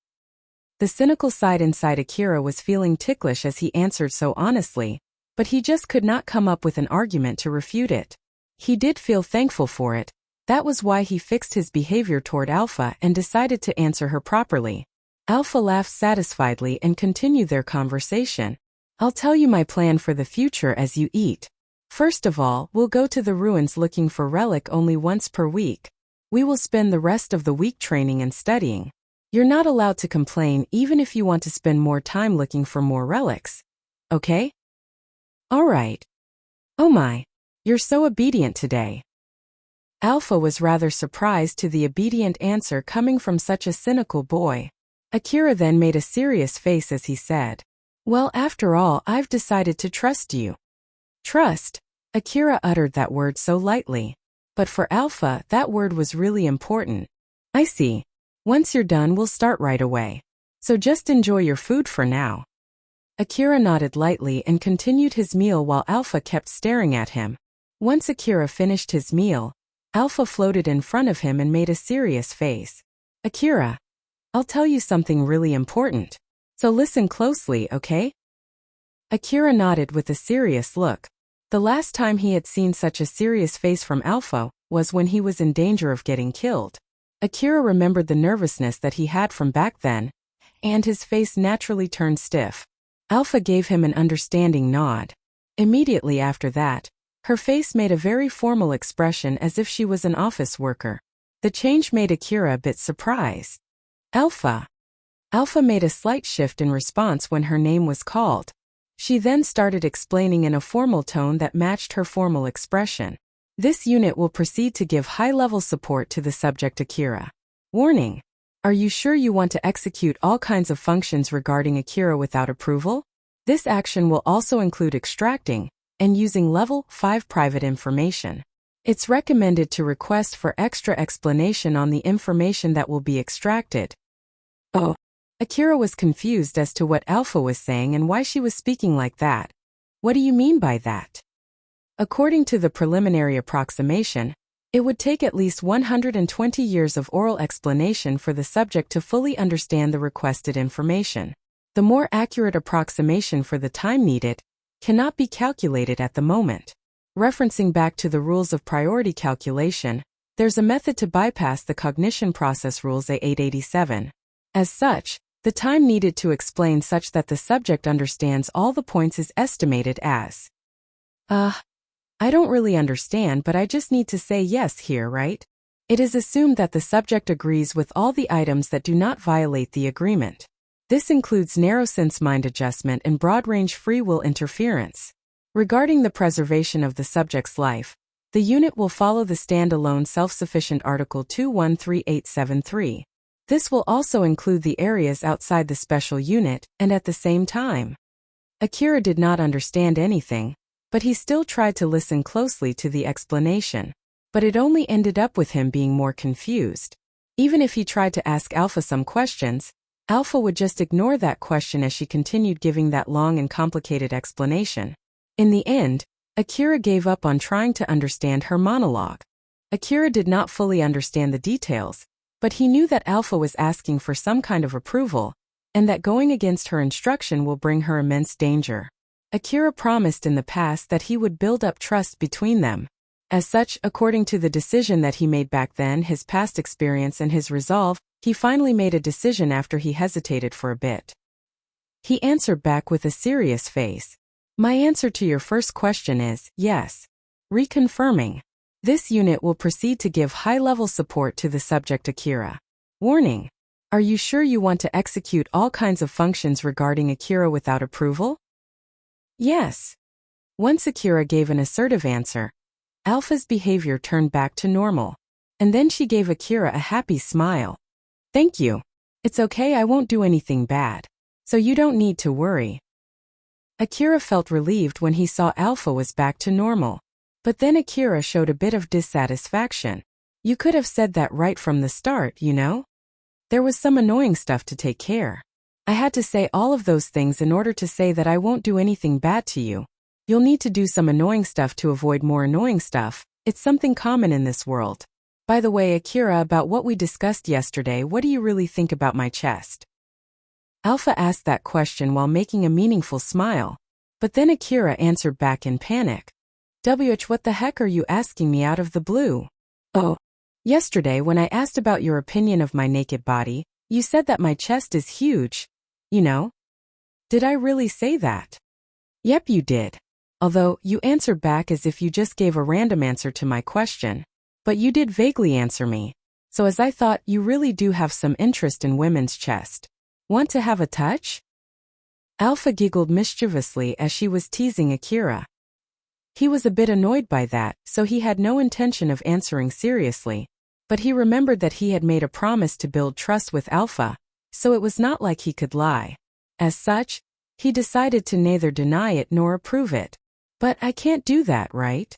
The cynical side inside Akira was feeling ticklish as he answered so honestly, but he just could not come up with an argument to refute it. He did feel thankful for it. That was why he fixed his behavior toward Alpha and decided to answer her properly. Alpha laughed satisfiedly and continued their conversation. I'll tell you my plan for the future as you eat. First of all, we'll go to the ruins looking for relic only once per week. We will spend the rest of the week training and studying. You're not allowed to complain even if you want to spend more time looking for more relics. Okay? All right. Oh my, you're so obedient today. Alpha was rather surprised to the obedient answer coming from such a cynical boy. Akira then made a serious face as he said, well, after all, I've decided to trust you. Trust? Akira uttered that word so lightly. But for Alpha, that word was really important. I see. Once you're done, we'll start right away. So just enjoy your food for now. Akira nodded lightly and continued his meal while Alpha kept staring at him. Once Akira finished his meal, Alpha floated in front of him and made a serious face. Akira, I'll tell you something really important. So listen closely, okay? Akira nodded with a serious look. The last time he had seen such a serious face from Alpha was when he was in danger of getting killed. Akira remembered the nervousness that he had from back then, and his face naturally turned stiff. Alpha gave him an understanding nod. Immediately after that, her face made a very formal expression as if she was an office worker. The change made Akira a bit surprised. Alpha. Alpha made a slight shift in response when her name was called. She then started explaining in a formal tone that matched her formal expression. This unit will proceed to give high-level support to the subject Akira. Warning. Are you sure you want to execute all kinds of functions regarding Akira without approval? This action will also include extracting and using level 5 private information. It's recommended to request for extra explanation on the information that will be extracted. Oh. Akira was confused as to what Alpha was saying and why she was speaking like that. What do you mean by that? According to the preliminary approximation, it would take at least 120 years of oral explanation for the subject to fully understand the requested information. The more accurate approximation for the time needed cannot be calculated at the moment. Referencing back to the rules of priority calculation, there's a method to bypass the cognition process rules A887. As such, the time needed to explain such that the subject understands all the points is estimated as I don't really understand, but I just need to say yes here, right? It is assumed that the subject agrees with all the items that do not violate the agreement. This includes narrow sense mind adjustment and broad-range free will interference. Regarding the preservation of the subject's life, the unit will follow the standalone self-sufficient Article 213873. This will also include the areas outside the special unit, and at the same time. Akira did not understand anything, but he still tried to listen closely to the explanation. But it only ended up with him being more confused. Even if he tried to ask Alpha some questions, Alpha would just ignore that question as she continued giving that long and complicated explanation. In the end, Akira gave up on trying to understand her monologue. Akira did not fully understand the details, but he knew that Alpha was asking for some kind of approval, and that going against her instruction will bring her immense danger. Akira promised in the past that he would build up trust between them. As such, according to the decision that he made back then, his past experience and his resolve, he finally made a decision after he hesitated for a bit. He answered back with a serious face. My answer to your first question is yes. Reconfirming. This unit will proceed to give high-level support to the subject Akira. Warning. Are you sure you want to execute all kinds of functions regarding Akira without approval? Yes. Once Akira gave an assertive answer, Alpha's behavior turned back to normal. And then she gave Akira a happy smile. Thank you. It's okay, I won't do anything bad. So you don't need to worry. Akira felt relieved when he saw Alpha was back to normal. But then Akira showed a bit of dissatisfaction. You could have said that right from the start, you know? There was some annoying stuff to take care. I had to say all of those things in order to say that I won't do anything bad to you. You'll need to do some annoying stuff to avoid more annoying stuff. It's something common in this world. By the way, Akira, about what we discussed yesterday, what do you really think about my chest? Alpha asked that question while making a meaningful smile. But then Akira answered back in panic. What the heck are you asking me out of the blue? Oh. Yesterday when I asked about your opinion of my naked body, you said that my chest is huge. You know? Did I really say that? Yep, you did. Although, you answered back as if you just gave a random answer to my question. But you did vaguely answer me. So as I thought, you really do have some interest in women's chest. Want to have a touch? Alpha giggled mischievously as she was teasing Akira. He was a bit annoyed by that, so he had no intention of answering seriously. But he remembered that he had made a promise to build trust with Alpha, so it was not like he could lie. As such, he decided to neither deny it nor approve it. But I can't do that, right?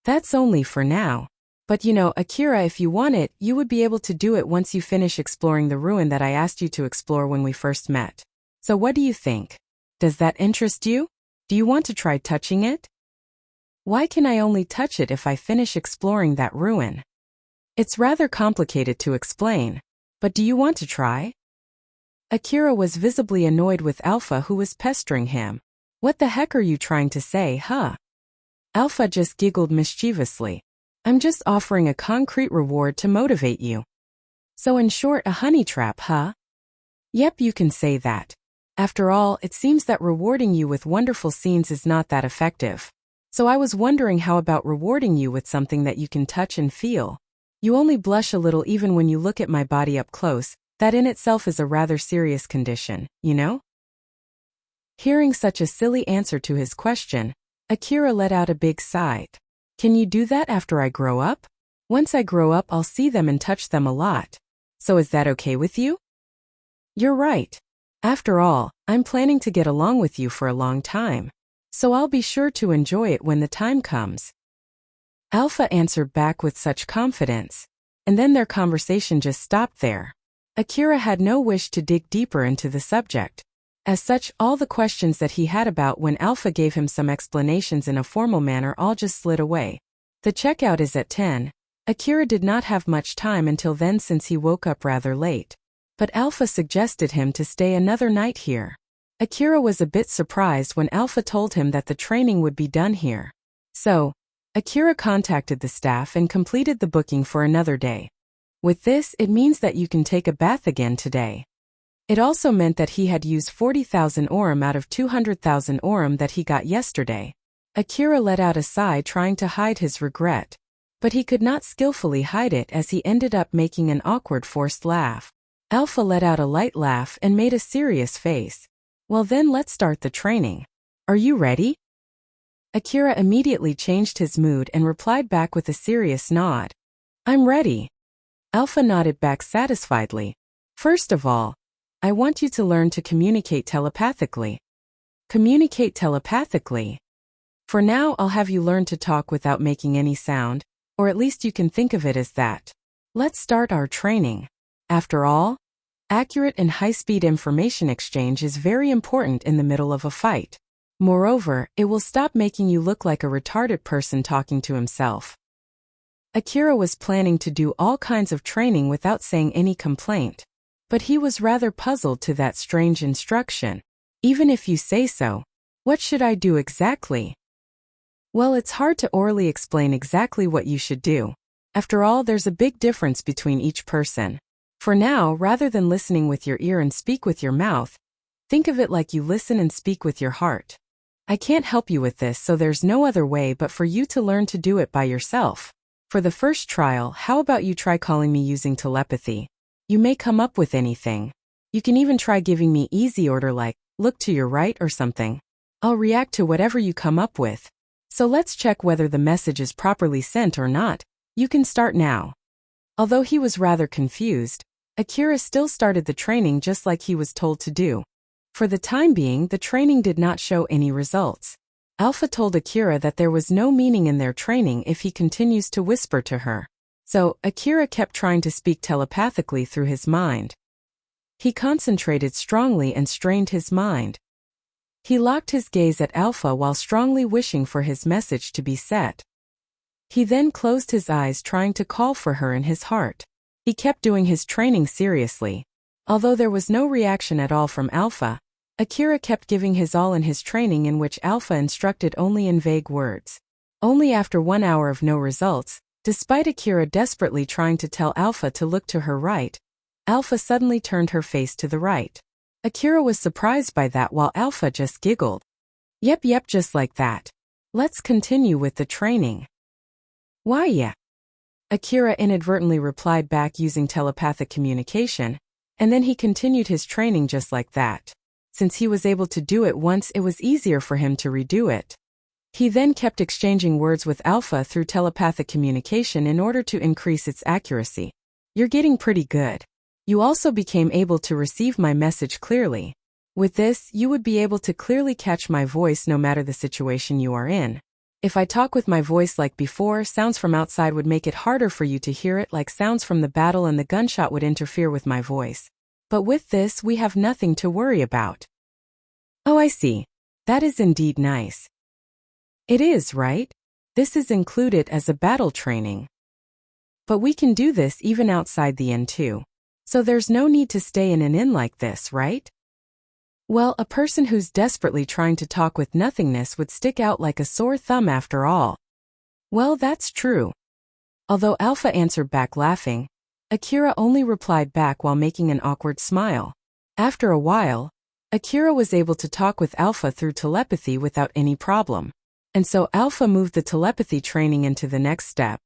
That's only for now. But you know, Akira, if you want it, you would be able to do it once you finish exploring the ruin that I asked you to explore when we first met. So what do you think? Does that interest you? Do you want to try touching it? Why can I only touch it if I finish exploring that ruin? It's rather complicated to explain. But do you want to try? Akira was visibly annoyed with Alpha, who was pestering him. What the heck are you trying to say, huh? Alpha just giggled mischievously. I'm just offering a concrete reward to motivate you. So in short, a honey trap, huh? Yep, you can say that. After all, it seems that rewarding you with wonderful scenes is not that effective. So I was wondering, how about rewarding you with something that you can touch and feel? You only blush a little even when you look at my body up close. That in itself is a rather serious condition, you know? Hearing such a silly answer to his question, Akira let out a big sigh. Can you do that after I grow up? Once I grow up, I'll see them and touch them a lot. So is that okay with you? You're right. After all, I'm planning to get along with you for a long time. So I'll be sure to enjoy it when the time comes. Alpha answered back with such confidence. And then their conversation just stopped there. Akira had no wish to dig deeper into the subject. As such, all the questions that he had about when Alpha gave him some explanations in a formal manner all just slid away. The checkout is at 10. Akira did not have much time until then since he woke up rather late. But Alpha suggested him to stay another night here. Akira was a bit surprised when Alpha told him that the training would be done here. So, Akira contacted the staff and completed the booking for another day. With this, it means that you can take a bath again today. It also meant that he had used 40,000 orum out of 200,000 orum that he got yesterday. Akira let out a sigh trying to hide his regret. But he could not skillfully hide it as he ended up making an awkward forced laugh. Alpha let out a light laugh and made a serious face. Well then let's start the training. Are you ready? Akira immediately changed his mood and replied back with a serious nod. I'm ready. Alpha nodded back satisfiedly. First of all, I want you to learn to communicate telepathically. Communicate telepathically. For now, I'll have you learn to talk without making any sound, or at least you can think of it as that. Let's start our training. After all, accurate and high-speed information exchange is very important in the middle of a fight. Moreover, it will stop making you look like a retarded person talking to himself. Akira was planning to do all kinds of training without saying any complaint. But he was rather puzzled to that strange instruction. Even if you say so, what should I do exactly? Well, it's hard to orally explain exactly what you should do. After all, there's a big difference between each person. For now, rather than listening with your ear and speak with your mouth, think of it like you listen and speak with your heart. I can't help you with this, so there's no other way but for you to learn to do it by yourself. For the first trial, how about you try calling me using telepathy? You may come up with anything. You can even try giving me easy order like, look to your right or something. I'll react to whatever you come up with. So let's check whether the message is properly sent or not. You can start now. Although he was rather confused, Akira still started the training just like he was told to do. For the time being, the training did not show any results. Alpha told Akira that there was no meaning in their training if he continues to whisper to her. So, Akira kept trying to speak telepathically through his mind. He concentrated strongly and strained his mind. He locked his gaze at Alpha while strongly wishing for his message to be set. He then closed his eyes trying to call for her in his heart. He kept doing his training seriously. Although there was no reaction at all from Alpha, Akira kept giving his all in his training in which Alpha instructed only in vague words. Only after 1 hour of no results, despite Akira desperately trying to tell Alpha to look to her right, Alpha suddenly turned her face to the right. Akira was surprised by that while Alpha just giggled. Yep, just like that. Let's continue with the training. Why yeah? Akira inadvertently replied back using telepathic communication, and then he continued his training just like that. Since he was able to do it once, it was easier for him to redo it. He then kept exchanging words with Alpha through telepathic communication in order to increase its accuracy. You're getting pretty good. You also became able to receive my message clearly. With this, you would be able to clearly catch my voice no matter the situation you are in. If I talk with my voice like before, sounds from outside would make it harder for you to hear it, like sounds from the battle and the gunshot would interfere with my voice. But with this, we have nothing to worry about. Oh, I see. That is indeed nice. It is, right? This is included as a battle training. But we can do this even outside the inn too. So there's no need to stay in an inn like this, right? Well, a person who's desperately trying to talk with nothingness would stick out like a sore thumb after all. Well, that's true. Although Alpha answered back laughing, Akira only replied back while making an awkward smile. After a while, Akira was able to talk with Alpha through telepathy without any problem. And so Alpha moved the telepathy training into the next step.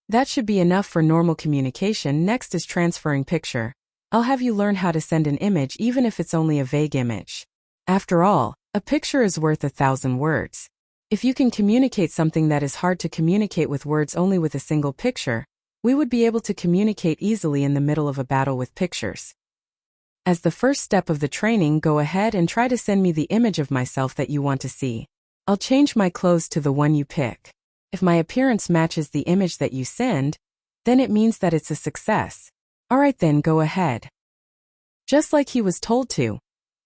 That should be enough for normal communication. Next is transferring picture. I'll have you learn how to send an image even if it's only a vague image. After all, a picture is worth 1,000 words. If you can communicate something that is hard to communicate with words only with a single picture, we would be able to communicate easily in the middle of a battle with pictures. As the first step of the training, go ahead and try to send me the image of myself that you want to see. I'll change my clothes to the one you pick. If my appearance matches the image that you send, then it means that it's a success. Alright then, go ahead. Just like he was told to,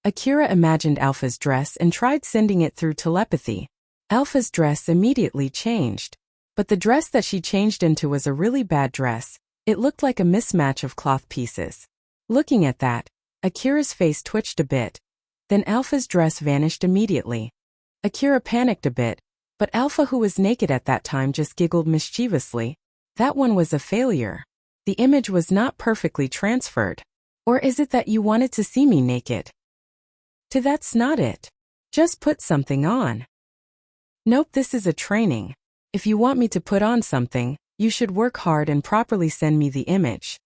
Akira imagined Alpha's dress and tried sending it through telepathy. Alpha's dress immediately changed. But the dress that she changed into was a really bad dress. It looked like a mismatch of cloth pieces. Looking at that, Akira's face twitched a bit. Then Alpha's dress vanished immediately. Akira panicked a bit, but Alpha, who was naked at that time, just giggled mischievously. That one was a failure. The image was not perfectly transferred. Or is it that you wanted to see me naked? That's not it. Just put something on. Nope, this is a training. If you want me to put on something, you should work hard and properly send me the image.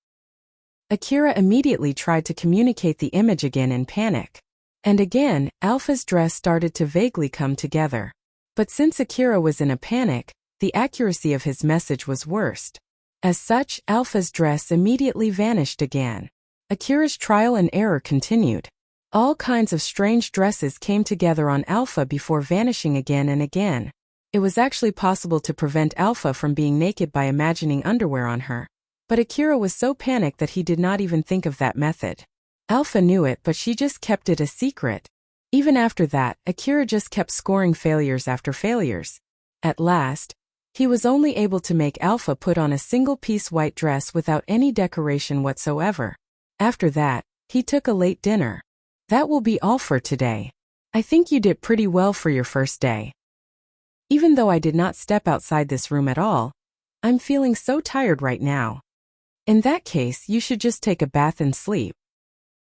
Akira immediately tried to communicate the image again in panic. And again, Alpha's dress started to vaguely come together. But since Akira was in a panic, the accuracy of his message was worst. As such, Alpha's dress immediately vanished again. Akira's trial and error continued. All kinds of strange dresses came together on Alpha before vanishing again and again. It was actually possible to prevent Alpha from being naked by imagining underwear on her. But Akira was so panicked that he did not even think of that method. Alpha knew it, but she just kept it a secret. Even after that, Akira just kept scoring failures after failures. At last, he was only able to make Alpha put on a single-piece white dress without any decoration whatsoever. After that, he took a late dinner. That will be all for today. I think you did pretty well for your first day. Even though I did not step outside this room at all, I'm feeling so tired right now. In that case, you should just take a bath and sleep.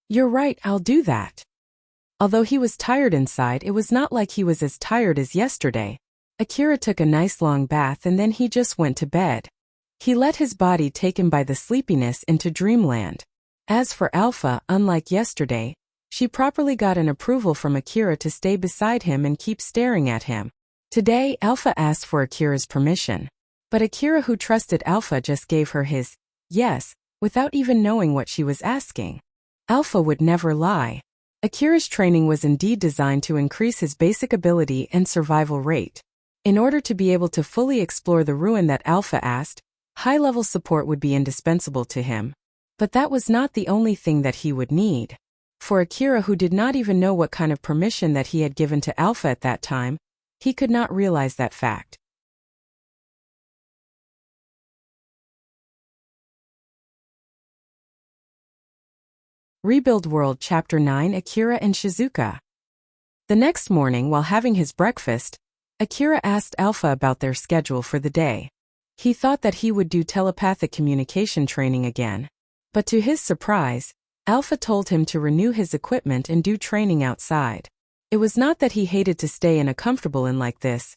You're right, I'll do that. Although he was tired inside, it was not like he was as tired as yesterday. Akira took a nice long bath and then he just went to bed. He let his body take him by the sleepiness into dreamland. As for Alpha, unlike yesterday, she properly got an approval from Akira to stay beside him and keep staring at him. Today, Alpha asked for Akira's permission. But Akira, who trusted Alpha, just gave her his yes, without even knowing what she was asking. Alpha would never lie. Akira's training was indeed designed to increase his basic ability and survival rate. In order to be able to fully explore the ruin that Alpha asked, high-level support would be indispensable to him. But that was not the only thing that he would need. For Akira, who did not even know what kind of permission that he had given to Alpha at that time, he could not realize that fact. Rebuild World Chapter 9 Akira and Shizuka. The next morning, while having his breakfast, Akira asked Alpha about their schedule for the day. He thought that he would do telepathic communication training again. But to his surprise, Alpha told him to renew his equipment and do training outside. It was not that he hated to stay in a comfortable inn like this.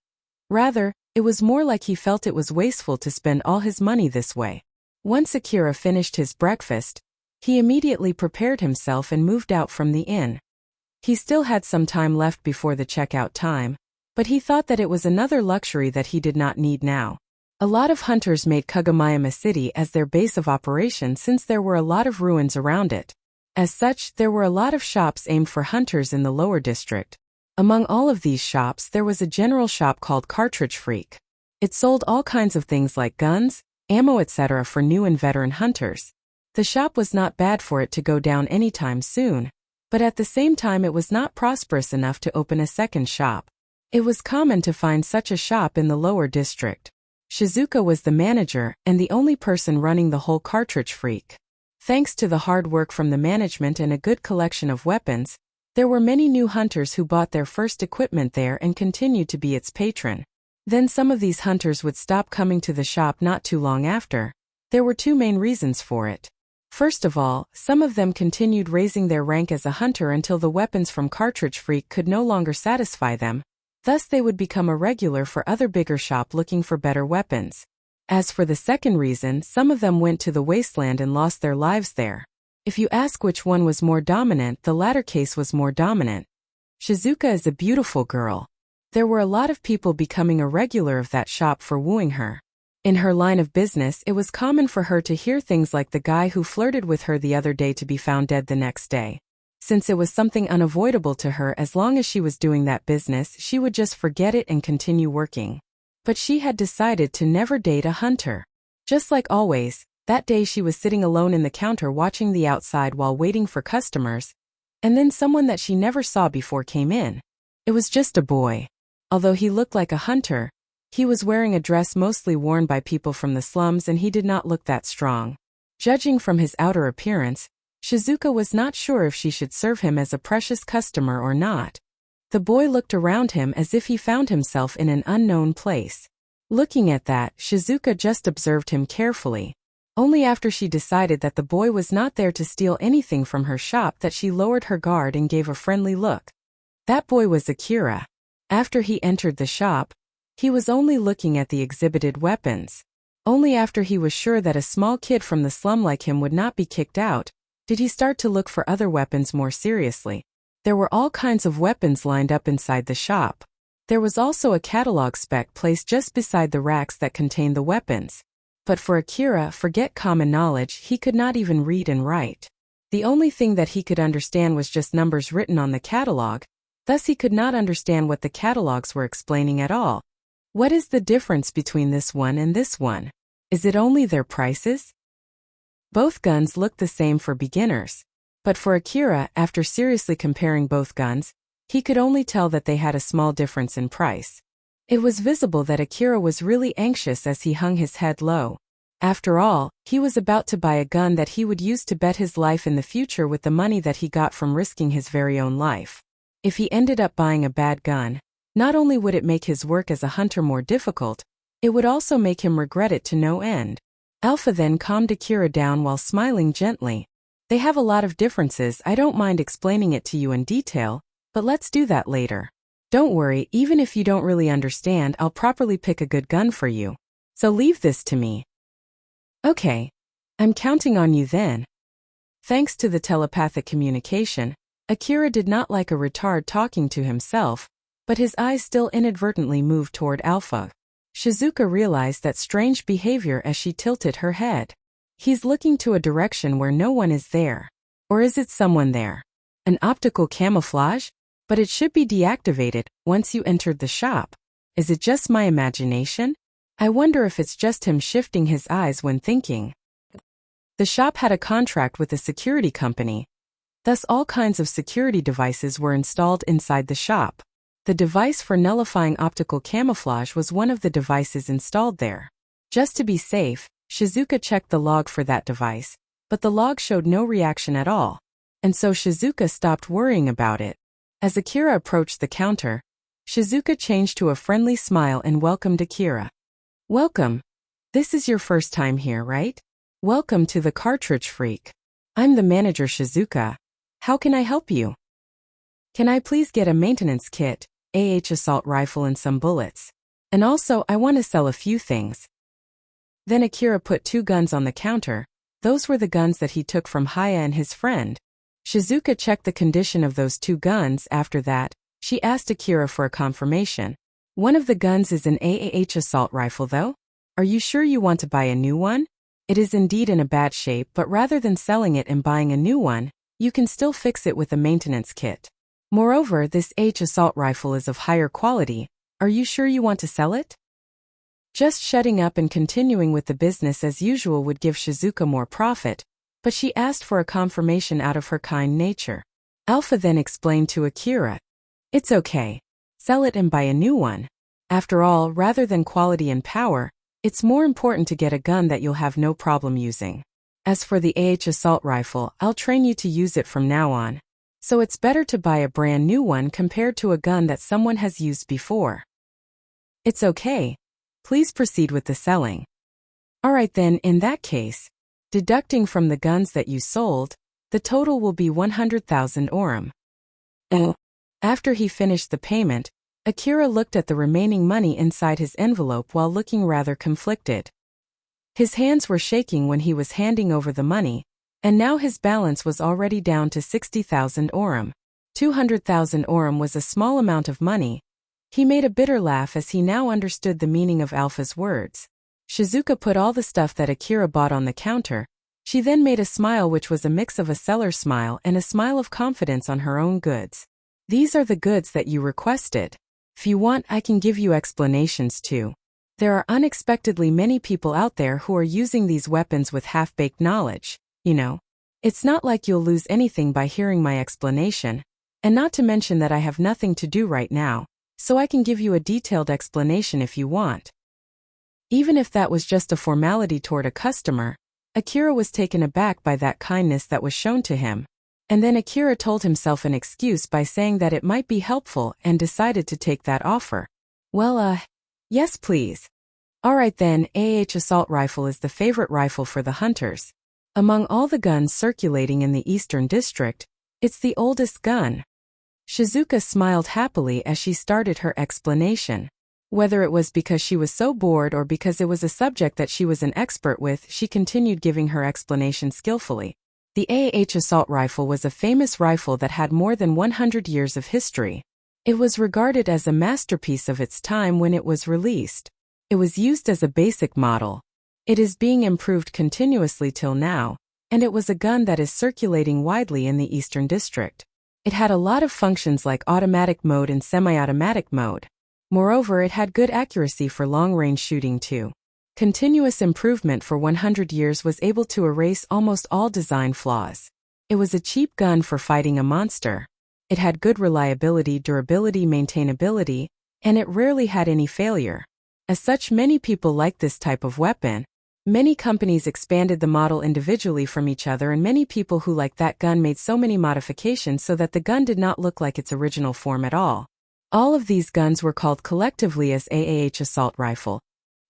Rather, it was more like he felt it was wasteful to spend all his money this way. Once Akira finished his breakfast, he immediately prepared himself and moved out from the inn. He still had some time left before the checkout time, but he thought that it was another luxury that he did not need now. A lot of hunters made Kagomayama City as their base of operation since there were a lot of ruins around it. As such, there were a lot of shops aimed for hunters in the lower district. Among all of these shops, there was a general shop called Cartridge Freak. It sold all kinds of things like guns, ammo, etc. for new and veteran hunters. The shop was not bad for it to go down anytime soon, but at the same time it was not prosperous enough to open a second shop. It was common to find such a shop in the lower district. Shizuka was the manager and the only person running the whole Cartridge Freak. Thanks to the hard work from the management and a good collection of weapons, there were many new hunters who bought their first equipment there and continued to be its patron. Then some of these hunters would stop coming to the shop not too long after. There were two main reasons for it. First of all, some of them continued raising their rank as a hunter until the weapons from Cartridge Freak could no longer satisfy them. Thus they would become a regular for other bigger shop looking for better weapons. As for the second reason, some of them went to the wasteland and lost their lives there. If you ask which one was more dominant, the latter case was more dominant. Shizuka is a beautiful girl. There were a lot of people becoming a regular of that shop for wooing her. In her line of business, it was common for her to hear things like the guy who flirted with her the other day to be found dead the next day. Since it was something unavoidable to her, as long as she was doing that business, she would just forget it and continue working. but she had decided to never date a hunter. Just like always, that day she was sitting alone in the counter watching the outside while waiting for customers, and then someone that she never saw before came in. It was just a boy. Although he looked like a hunter, he was wearing a dress mostly worn by people from the slums and he did not look that strong. Judging from his outer appearance, Shizuka was not sure if she should serve him as a precious customer or not. The boy looked around him as if he found himself in an unknown place. Looking at that, Shizuka just observed him carefully. Only after she decided that the boy was not there to steal anything from her shop that she lowered her guard and gave a friendly look. That boy was Akira. After he entered the shop, he was only looking at the exhibited weapons. Only after he was sure that a small kid from the slum like him would not be kicked out, did he start to look for other weapons more seriously. There were all kinds of weapons lined up inside the shop. There was also a catalog spec placed just beside the racks that contained the weapons. But for Akira, forget common knowledge, he could not even read and write. The only thing that he could understand was just numbers written on the catalog, thus he could not understand what the catalogs were explaining at all. What is the difference between this one and this one? Is it only their prices? Both guns looked the same for beginners. But for Akira, after seriously comparing both guns, he could only tell that they had a small difference in price. It was visible that Akira was really anxious as he hung his head low. After all, he was about to buy a gun that he would use to bet his life in the future with the money that he got from risking his very own life. If he ended up buying a bad gun, not only would it make his work as a hunter more difficult, it would also make him regret it to no end. Alpha then calmed Akira down while smiling gently. They have a lot of differences, I don't mind explaining it to you in detail, but let's do that later. Don't worry, even if you don't really understand, I'll properly pick a good gun for you. So leave this to me. Okay. I'm counting on you then. Thanks to the telepathic communication, Akira did not like a retard talking to himself, but his eyes still inadvertently moved toward Alpha. Shizuka realized that strange behavior as she tilted her head. He's looking to a direction where no one is there. Or is it someone there? An optical camouflage? But it should be deactivated once you entered the shop. Is it just my imagination? I wonder if it's just him shifting his eyes when thinking. The shop had a contract with a security company. Thus all kinds of security devices were installed inside the shop. The device for nullifying optical camouflage was one of the devices installed there. Just to be safe, Shizuka checked the log for that device, but the log showed no reaction at all, and so Shizuka stopped worrying about it. As Akira approached the counter, Shizuka changed to a friendly smile and welcomed Akira. Welcome. This is your first time here, right? Welcome to the Cartridge Freak. I'm the manager Shizuka. How can I help you? Can I please get a maintenance kit, assault rifle and some bullets? And also, I want to sell a few things. Then Akira put 2 guns on the counter. Those were the guns that he took from Haya and his friend. Shizuka checked the condition of those 2 guns. After that, she asked Akira for a confirmation. One of the guns is an assault rifle though? Are you sure you want to buy a new one? It is indeed in a bad shape, but rather than selling it and buying a new one, you can still fix it with a maintenance kit. Moreover, this assault rifle is of higher quality. Are you sure you want to sell it? Just shutting up and continuing with the business as usual would give Shizuka more profit, but she asked for a confirmation out of her kind nature. Alpha then explained to Akira. It's okay. Sell it and buy a new one. After all, rather than quality and power, it's more important to get a gun that you'll have no problem using. As for the assault rifle, I'll train you to use it from now on. So it's better to buy a brand new one compared to a gun that someone has used before. It's okay. Please proceed with the selling. Alright then, in that case, deducting from the guns that you sold, the total will be 100,000 orum. After he finished the payment, Akira looked at the remaining money inside his envelope while looking rather conflicted. His hands were shaking when he was handing over the money, and now his balance was already down to 60,000 orum. 200,000 orum was a small amount of money. He made a bitter laugh as he now understood the meaning of Alpha's words. Shizuka put all the stuff that Akira bought on the counter. She then made a smile which was a mix of a seller's smile and a smile of confidence on her own goods. These are the goods that you requested. If you want, I can give you explanations too. There are unexpectedly many people out there who are using these weapons with half-baked knowledge, you know. It's not like you'll lose anything by hearing my explanation, and not to mention that I have nothing to do right now, so I can give you a detailed explanation if you want. Even if that was just a formality toward a customer, Akira was taken aback by that kindness that was shown to him. And then Akira told himself an excuse by saying that it might be helpful and decided to take that offer. Well, yes please. Alright then, assault rifle is the favorite rifle for the hunters. Among all the guns circulating in the Eastern District, it's the oldest gun. Shizuka smiled happily as she started her explanation. Whether it was because she was so bored or because it was a subject that she was an expert with, she continued giving her explanation skillfully. The assault rifle was a famous rifle that had more than 100 years of history. It was regarded as a masterpiece of its time when it was released. It was used as a basic model. It is being improved continuously till now, and it was a gun that is circulating widely in the Eastern District. It had a lot of functions like automatic mode and semi-automatic mode. Moreover, it had good accuracy for long-range shooting too. Continuous improvement for 100 years was able to erase almost all design flaws. It was a cheap gun for fighting a monster. It had good reliability, durability, maintainability, and it rarely had any failure. As such, many people liked this type of weapon. Many companies expanded the model individually from each other, and many people who liked that gun made so many modifications so that the gun did not look like its original form at all. All of these guns were called collectively as assault rifle.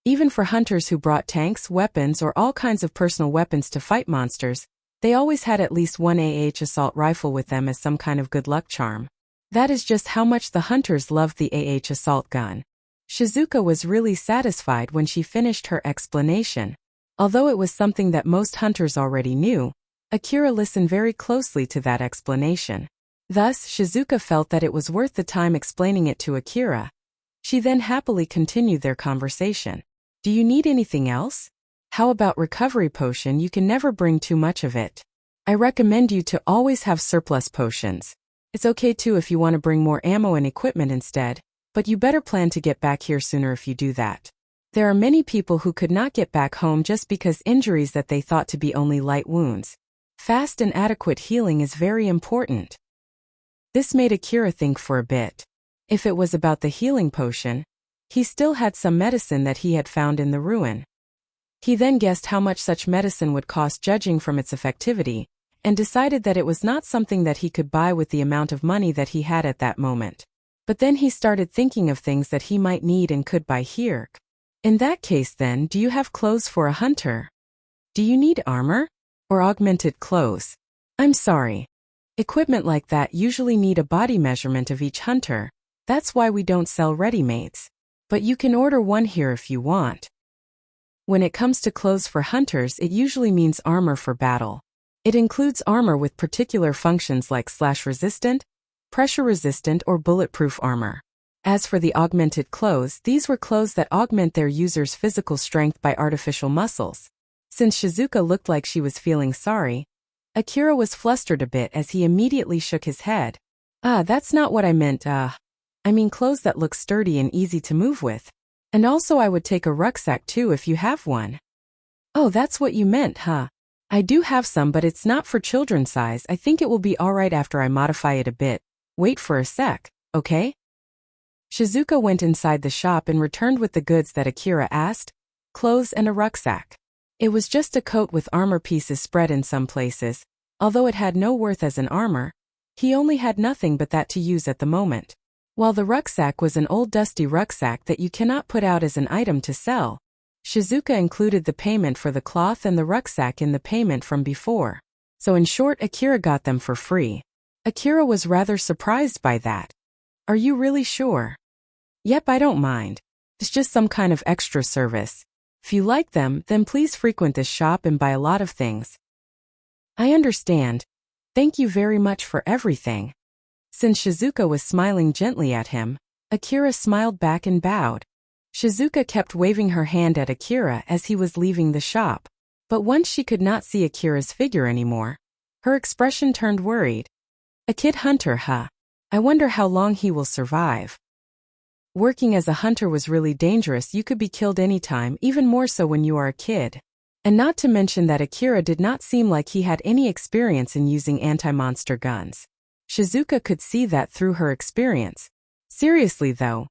Even for hunters who brought tanks, weapons, or all kinds of personal weapons to fight monsters, they always had at least one assault rifle with them as some kind of good luck charm. That is just how much the hunters loved the assault gun. Shizuka was really satisfied when she finished her explanation. Although it was something that most hunters already knew, Akira listened very closely to that explanation. Thus, Shizuka felt that it was worth the time explaining it to Akira. She then happily continued their conversation. Do you need anything else? How about recovery potion? You can never bring too much of it. I recommend you to always have surplus potions. It's okay too if you want to bring more ammo and equipment instead, but you better plan to get back here sooner if you do that. There are many people who could not get back home just because injuries that they thought to be only light wounds. Fast and adequate healing is very important. This made Akira think for a bit. If it was about the healing potion, he still had some medicine that he had found in the ruin. He then guessed how much such medicine would cost judging from its effectivity, and decided that it was not something that he could buy with the amount of money that he had at that moment. But then he started thinking of things that he might need and could buy here. In that case then, do you have clothes for a hunter? Do you need armor? Or augmented clothes? I'm sorry. Equipment like that usually need a body measurement of each hunter. That's why we don't sell ready-mades. But you can order one here if you want. When it comes to clothes for hunters, it usually means armor for battle. It includes armor with particular functions like slash-resistant, pressure-resistant, or bulletproof armor. As for the augmented clothes, these were clothes that augment their user's physical strength by artificial muscles. Since Shizuka looked like she was feeling sorry, Akira was flustered a bit as he immediately shook his head. That's not what I meant, I mean clothes that look sturdy and easy to move with. And also I would take a rucksack too if you have one. Oh, that's what you meant, huh? I do have some, but it's not for children's size. I think it will be alright after I modify it a bit. Wait for a sec, okay? Shizuka went inside the shop and returned with the goods that Akira asked, clothes and a rucksack. It was just a coat with armor pieces spread in some places. Although it had no worth as an armor, he only had nothing but that to use at the moment. While the rucksack was an old dusty rucksack that you cannot put out as an item to sell, Shizuka included the payment for the cloth and the rucksack in the payment from before. So in short, Akira got them for free. Akira was rather surprised by that. Are you really sure? Yep, I don't mind. It's just some kind of extra service. If you like them, then please frequent this shop and buy a lot of things. I understand. Thank you very much for everything. Since Shizuka was smiling gently at him, Akira smiled back and bowed. Shizuka kept waving her hand at Akira as he was leaving the shop. But once she could not see Akira's figure anymore, her expression turned worried. A kid hunter, huh? I wonder how long he will survive. Working as a hunter was really dangerous. You could be killed anytime, even more so when you are a kid. And not to mention that Akira did not seem like he had any experience in using anti-monster guns. Shizuka could see that through her experience. Seriously though,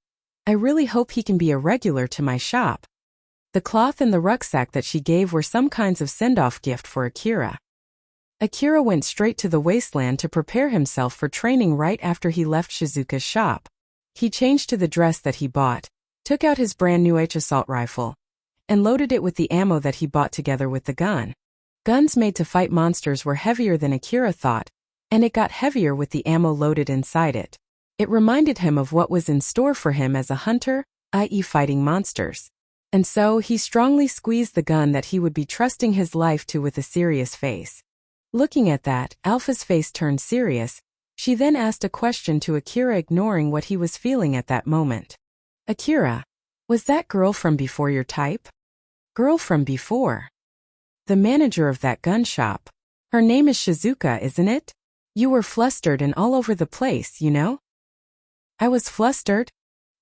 I really hope he can be a regular to my shop. The cloth and the rucksack that she gave were some kinds of send-off gift for Akira. Akira went straight to the wasteland to prepare himself for training right after he left Shizuka's shop. He changed to the dress that he bought, took out his brand new assault rifle, and loaded it with the ammo that he bought together with the gun. Guns made to fight monsters were heavier than Akira thought, and it got heavier with the ammo loaded inside it. It reminded him of what was in store for him as a hunter, i.e. fighting monsters. And so he strongly squeezed the gun that he would be trusting his life to with a serious face. Looking at that, Alpha's face turned serious. She then asked a question to Akira, ignoring what he was feeling at that moment. Akira, was that girl from before your type? Girl from before? The manager of that gun shop. Her name is Shizuka, isn't it? You were flustered and all over the place, you know? I was flustered?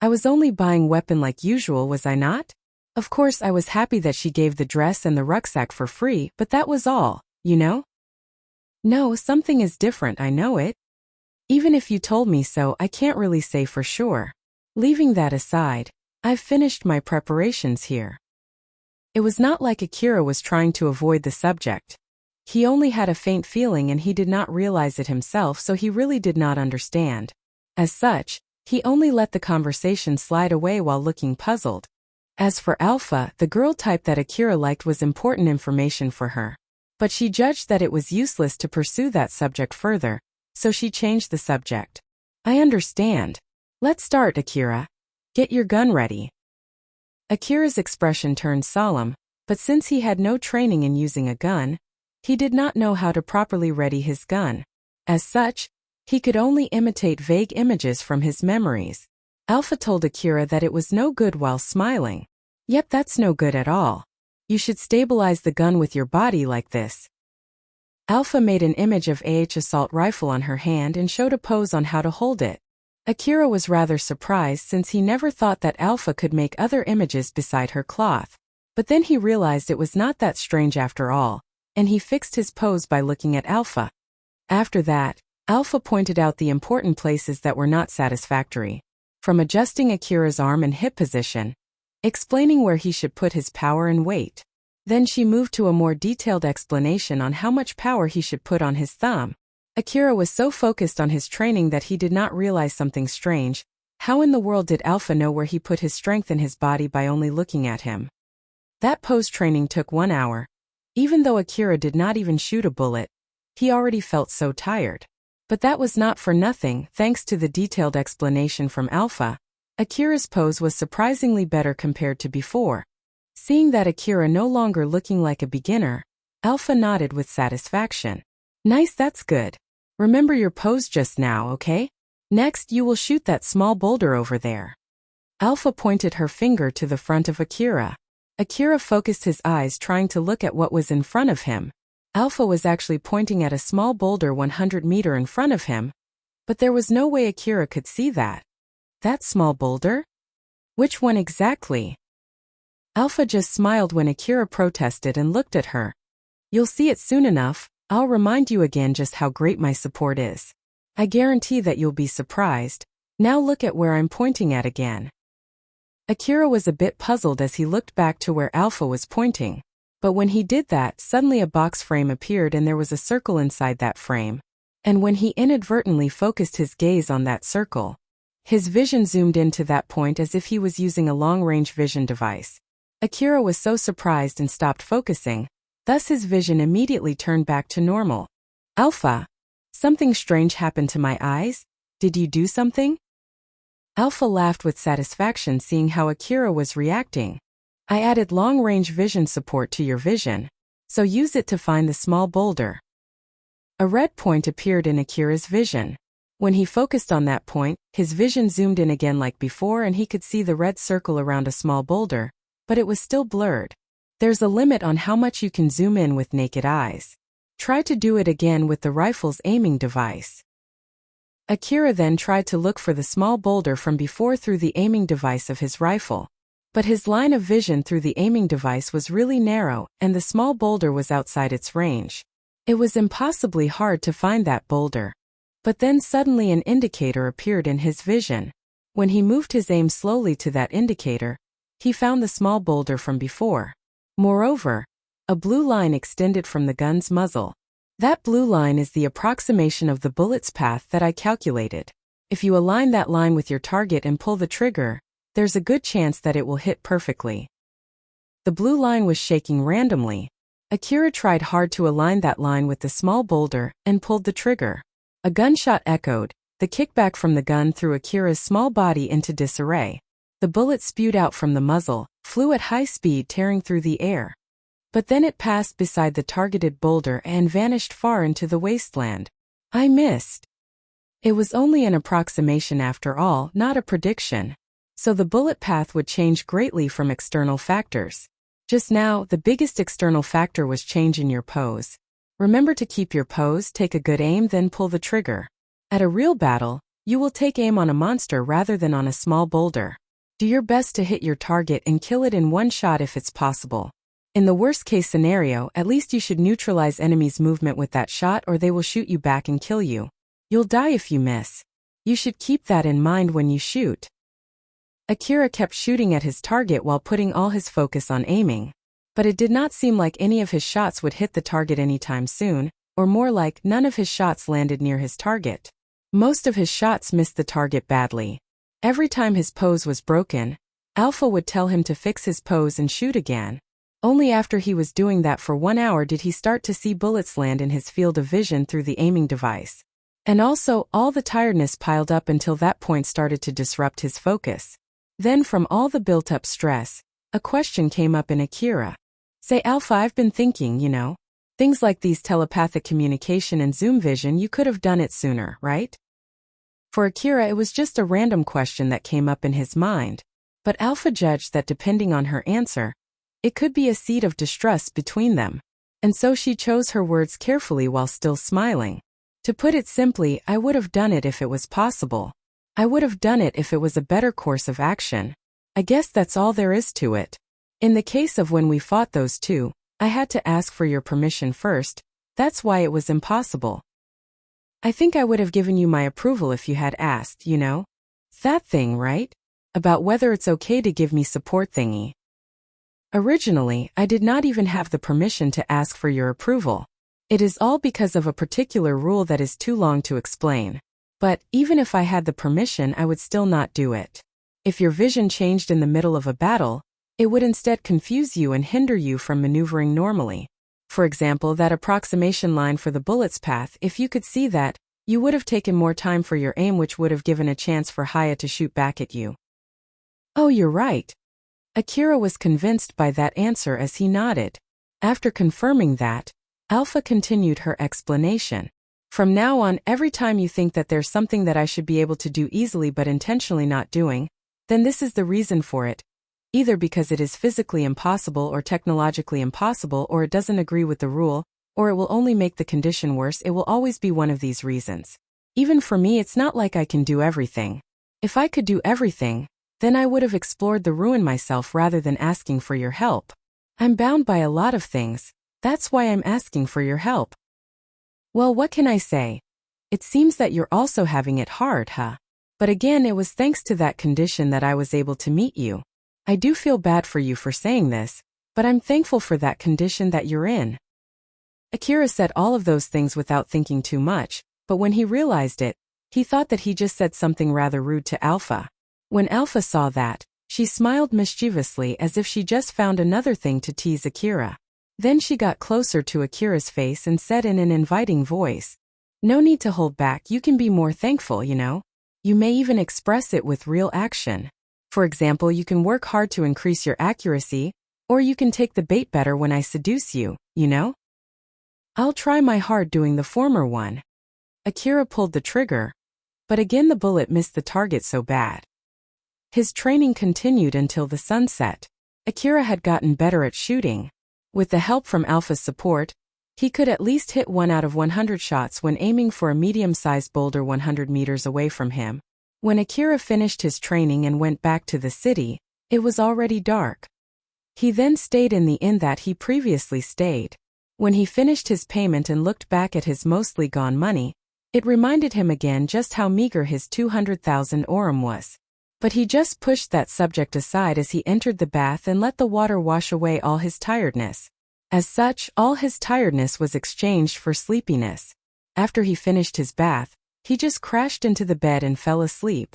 I was only buying weapon like usual, was I not? Of course I was happy that she gave the dress and the rucksack for free, but that was all, you know? No, something is different, I know it. Even if you told me so, I can't really say for sure. Leaving that aside, I've finished my preparations here. It was not like Akira was trying to avoid the subject. He only had a faint feeling and he did not realize it himself, so he really did not understand. As such, he only let the conversation slide away while looking puzzled. As for Alpha, the girl type that Akira liked was important information for her. But she judged that it was useless to pursue that subject further, so she changed the subject. I understand. Let's start, Akira. Get your gun ready. Akira's expression turned solemn, but since he had no training in using a gun, he did not know how to properly ready his gun. As such, he could only imitate vague images from his memories. Alpha told Akira that it was no good while smiling. Yep, that's no good at all. You should stabilize the gun with your body like this. Alpha made an image of assault rifle on her hand and showed a pose on how to hold it. Akira was rather surprised since he never thought that Alpha could make other images beside her cloth. But then he realized it was not that strange after all, and he fixed his pose by looking at Alpha. After that, Alpha pointed out the important places that were not satisfactory, from adjusting Akira's arm and hip position, explaining where he should put his power and weight. Then she moved to a more detailed explanation on how much power he should put on his thumb. Akira was so focused on his training that he did not realize something strange. How in the world did Alpha know where he put his strength in his body by only looking at him? That pose training took 1 hour. Even though Akira did not even shoot a bullet, he already felt so tired. But that was not for nothing. Thanks to the detailed explanation from Alpha, Akira's pose was surprisingly better compared to before. Seeing that Akira no longer looking like a beginner, Alpha nodded with satisfaction. Nice, that's good. Remember your pose just now, okay? Next you will shoot that small boulder over there. Alpha pointed her finger to the front of Akira. Akira focused his eyes trying to look at what was in front of him. Alpha was actually pointing at a small boulder 100 meters in front of him, but there was no way Akira could see that. That small boulder? Which one exactly? Alpha just smiled when Akira protested and looked at her. You'll see it soon enough. I'll remind you again just how great my support is. I guarantee that you'll be surprised. Now look at where I'm pointing at again. Akira was a bit puzzled as he looked back to where Alpha was pointing. But when he did that, suddenly a box frame appeared and there was a circle inside that frame. And when he inadvertently focused his gaze on that circle, his vision zoomed into that point as if he was using a long-range vision device. Akira was so surprised and stopped focusing, thus his vision immediately turned back to normal. Alpha, something strange happened to my eyes? Did you do something? Alpha laughed with satisfaction seeing how Akira was reacting. I added long-range vision support to your vision, so use it to find the small boulder. A red point appeared in Akira's vision. When he focused on that point, his vision zoomed in again like before and he could see the red circle around a small boulder, but it was still blurred. There's a limit on how much you can zoom in with naked eyes. Try to do it again with the rifle's aiming device. Akira then tried to look for the small boulder from before through the aiming device of his rifle. But his line of vision through the aiming device was really narrow, and the small boulder was outside its range. It was impossibly hard to find that boulder. But then suddenly an indicator appeared in his vision. When he moved his aim slowly to that indicator, he found the small boulder from before. Moreover, a blue line extended from the gun's muzzle. That blue line is the approximation of the bullet's path that I calculated. If you align that line with your target and pull the trigger, there's a good chance that it will hit perfectly. The blue line was shaking randomly. Akira tried hard to align that line with the small boulder and pulled the trigger. A gunshot echoed. The kickback from the gun threw Akira's small body into disarray. The bullet spewed out from the muzzle, flew at high speed, tearing through the air. But then it passed beside the targeted boulder and vanished far into the wasteland. I missed. It was only an approximation after all, not a prediction. So the bullet path would change greatly from external factors. Just now, the biggest external factor was change in your pose. Remember to keep your pose, take a good aim, then pull the trigger. At a real battle, you will take aim on a monster rather than on a small boulder. Do your best to hit your target and kill it in one shot if it's possible. In the worst-case scenario, at least you should neutralize enemies' movement with that shot, or they will shoot you back and kill you. You'll die if you miss. You should keep that in mind when you shoot. Akira kept shooting at his target while putting all his focus on aiming. But it did not seem like any of his shots would hit the target anytime soon, or more like none of his shots landed near his target. Most of his shots missed the target badly. Every time his pose was broken, Alpha would tell him to fix his pose and shoot again. Only after he was doing that for 1 hour did he start to see bullets land in his field of vision through the aiming device. And also, all the tiredness piled up until that point started to disrupt his focus. Then from all the built-up stress, a question came up in Akira. Say, Alpha, I've been thinking, things like these telepathic communication and zoom vision, you could have done it sooner, right? For Akira, it was just a random question that came up in his mind. But Alpha judged that depending on her answer, it could be a seed of distrust between them. And so she chose her words carefully while still smiling. To put it simply, I would have done it if it was possible. I would have done it if it was a better course of action. I guess that's all there is to it. In the case of when we fought those two, I had to ask for your permission first. That's why it was impossible. I think I would have given you my approval if you had asked, That thing, right? About whether it's okay to give me support thingy. Originally, I did not even have the permission to ask for your approval. It is all because of a particular rule that is too long to explain. But, even if I had the permission, I would still not do it. If your vision changed in the middle of a battle, it would instead confuse you and hinder you from maneuvering normally. For example, that approximation line for the bullet's path, if you could see that, you would have taken more time for your aim, which would have given a chance for Haya to shoot back at you. Oh, you're right. Akira was convinced by that answer as he nodded. After confirming that, Alpha continued her explanation. From now on, every time you think that there's something that I should be able to do easily but intentionally not doing, then this is the reason for it. Either because it is physically impossible or technologically impossible, or it doesn't agree with the rule, or it will only make the condition worse. It will always be one of these reasons. Even for me, it's not like I can do everything. If I could do everything, then I would have explored the ruin myself rather than asking for your help. I'm bound by a lot of things. That's why I'm asking for your help. Well, what can I say? It seems that you're also having it hard, huh? But again, it was thanks to that condition that I was able to meet you. I do feel bad for you for saying this, but I'm thankful for that condition that you're in. Akira said all of those things without thinking too much, but when he realized it, he thought that he just said something rather rude to Alpha. When Alpha saw that, she smiled mischievously as if she just found another thing to tease Akira. Then she got closer to Akira's face and said in an inviting voice, "No need to hold back, you can be more thankful, You may even express it with real action. For example, you can work hard to increase your accuracy, or you can take the bait better when I seduce you, I'll try my hard doing the former one." Akira pulled the trigger, but again the bullet missed the target so bad. His training continued until the sun set. Akira had gotten better at shooting. With the help from Alpha's support, He could at least hit 1 out of 100 shots when aiming for a medium-sized boulder 100 meters away from him. When Akira finished his training and went back to the city, it was already dark. He then stayed in the inn that he previously stayed. When he finished his payment and looked back at his mostly gone money, it reminded him again just how meager his 200,000 orum was. But he just pushed that subject aside as he entered the bath and let the water wash away all his tiredness. As such, all his tiredness was exchanged for sleepiness. After he finished his bath, he just crashed into the bed and fell asleep.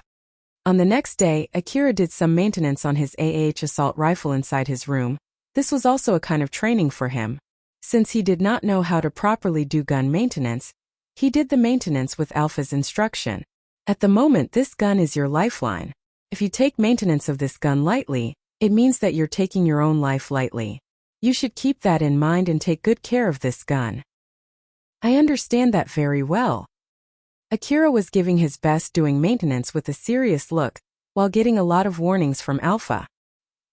On the next day, Akira did some maintenance on his assault rifle inside his room. This was also a kind of training for him. Since he did not know how to properly do gun maintenance, he did the maintenance with Alpha's instruction. At the moment, this gun is your lifeline. If you take maintenance of this gun lightly, it means that you're taking your own life lightly. You should keep that in mind and take good care of this gun. I understand that very well. Akira was giving his best doing maintenance with a serious look, while getting a lot of warnings from Alpha.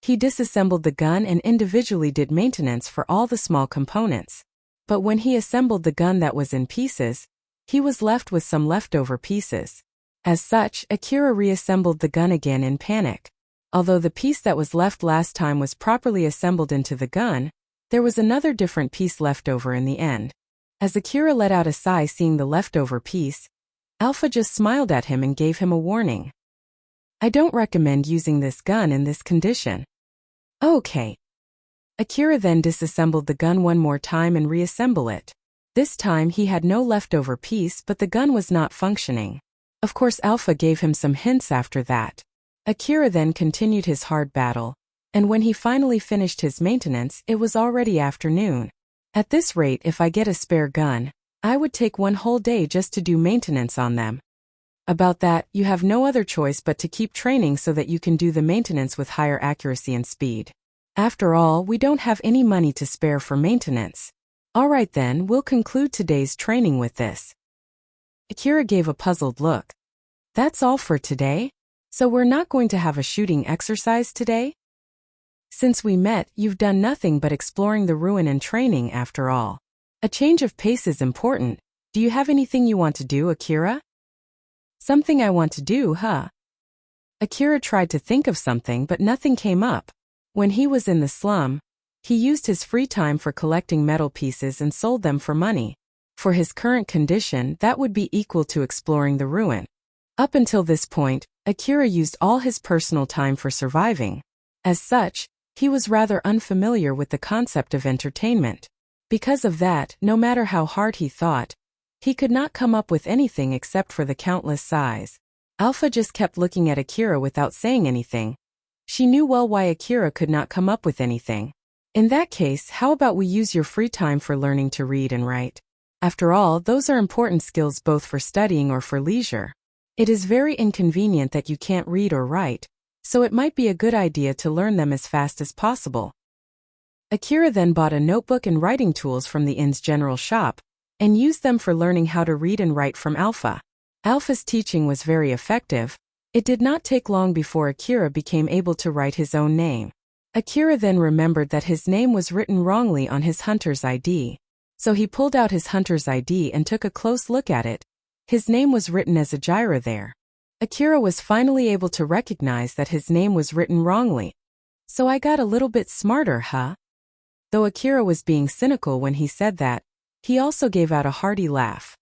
He disassembled the gun and individually did maintenance for all the small components. But when he assembled the gun that was in pieces, he was left with some leftover pieces. As such, Akira reassembled the gun again in panic. Although the piece that was left last time was properly assembled into the gun, there was another different piece left over in the end. As Akira let out a sigh seeing the leftover piece, Alpha just smiled at him and gave him a warning. I don't recommend using this gun in this condition. Okay. Akira then disassembled the gun one more time and reassembled it. This time he had no leftover piece, but the gun was not functioning. Of course, Alpha gave him some hints after that. Akira then continued his hard battle, and when he finally finished his maintenance, it was already afternoon. At this rate, if I get a spare gun, I would take one whole day just to do maintenance on them. About that, you have no other choice but to keep training so that you can do the maintenance with higher accuracy and speed. After all, we don't have any money to spare for maintenance. Alright then, we'll conclude today's training with this. Akira gave a puzzled look. That's all for today? So we're not going to have a shooting exercise today? Since we met, you've done nothing but exploring the ruin and training after all. A change of pace is important. Do you have anything you want to do, Akira? Something I want to do, huh? Akira tried to think of something but nothing came up. When he was in the slum, he used his free time for collecting metal pieces and sold them for money. For his current condition, that would be equal to exploring the ruin. Up until this point, Akira used all his personal time for surviving. As such, he was rather unfamiliar with the concept of entertainment. Because of that, no matter how hard he thought, he could not come up with anything except for the countless sighs. Alpha just kept looking at Akira without saying anything. She knew well why Akira could not come up with anything. In that case, how about we use your free time for learning to read and write? After all, those are important skills both for studying or for leisure. It is very inconvenient that you can't read or write, so it might be a good idea to learn them as fast as possible. Akira then bought a notebook and writing tools from the inn's general shop, and used them for learning how to read and write from Alpha. Alpha's teaching was very effective. It did not take long before Akira became able to write his own name. Akira then remembered that his name was written wrongly on his hunter's ID. So he pulled out his hunter's ID and took a close look at it. His name was written as Ajira there. Akira was finally able to recognize that his name was written wrongly. So I got a little bit smarter, huh? Though Akira was being cynical when he said that, he also gave out a hearty laugh.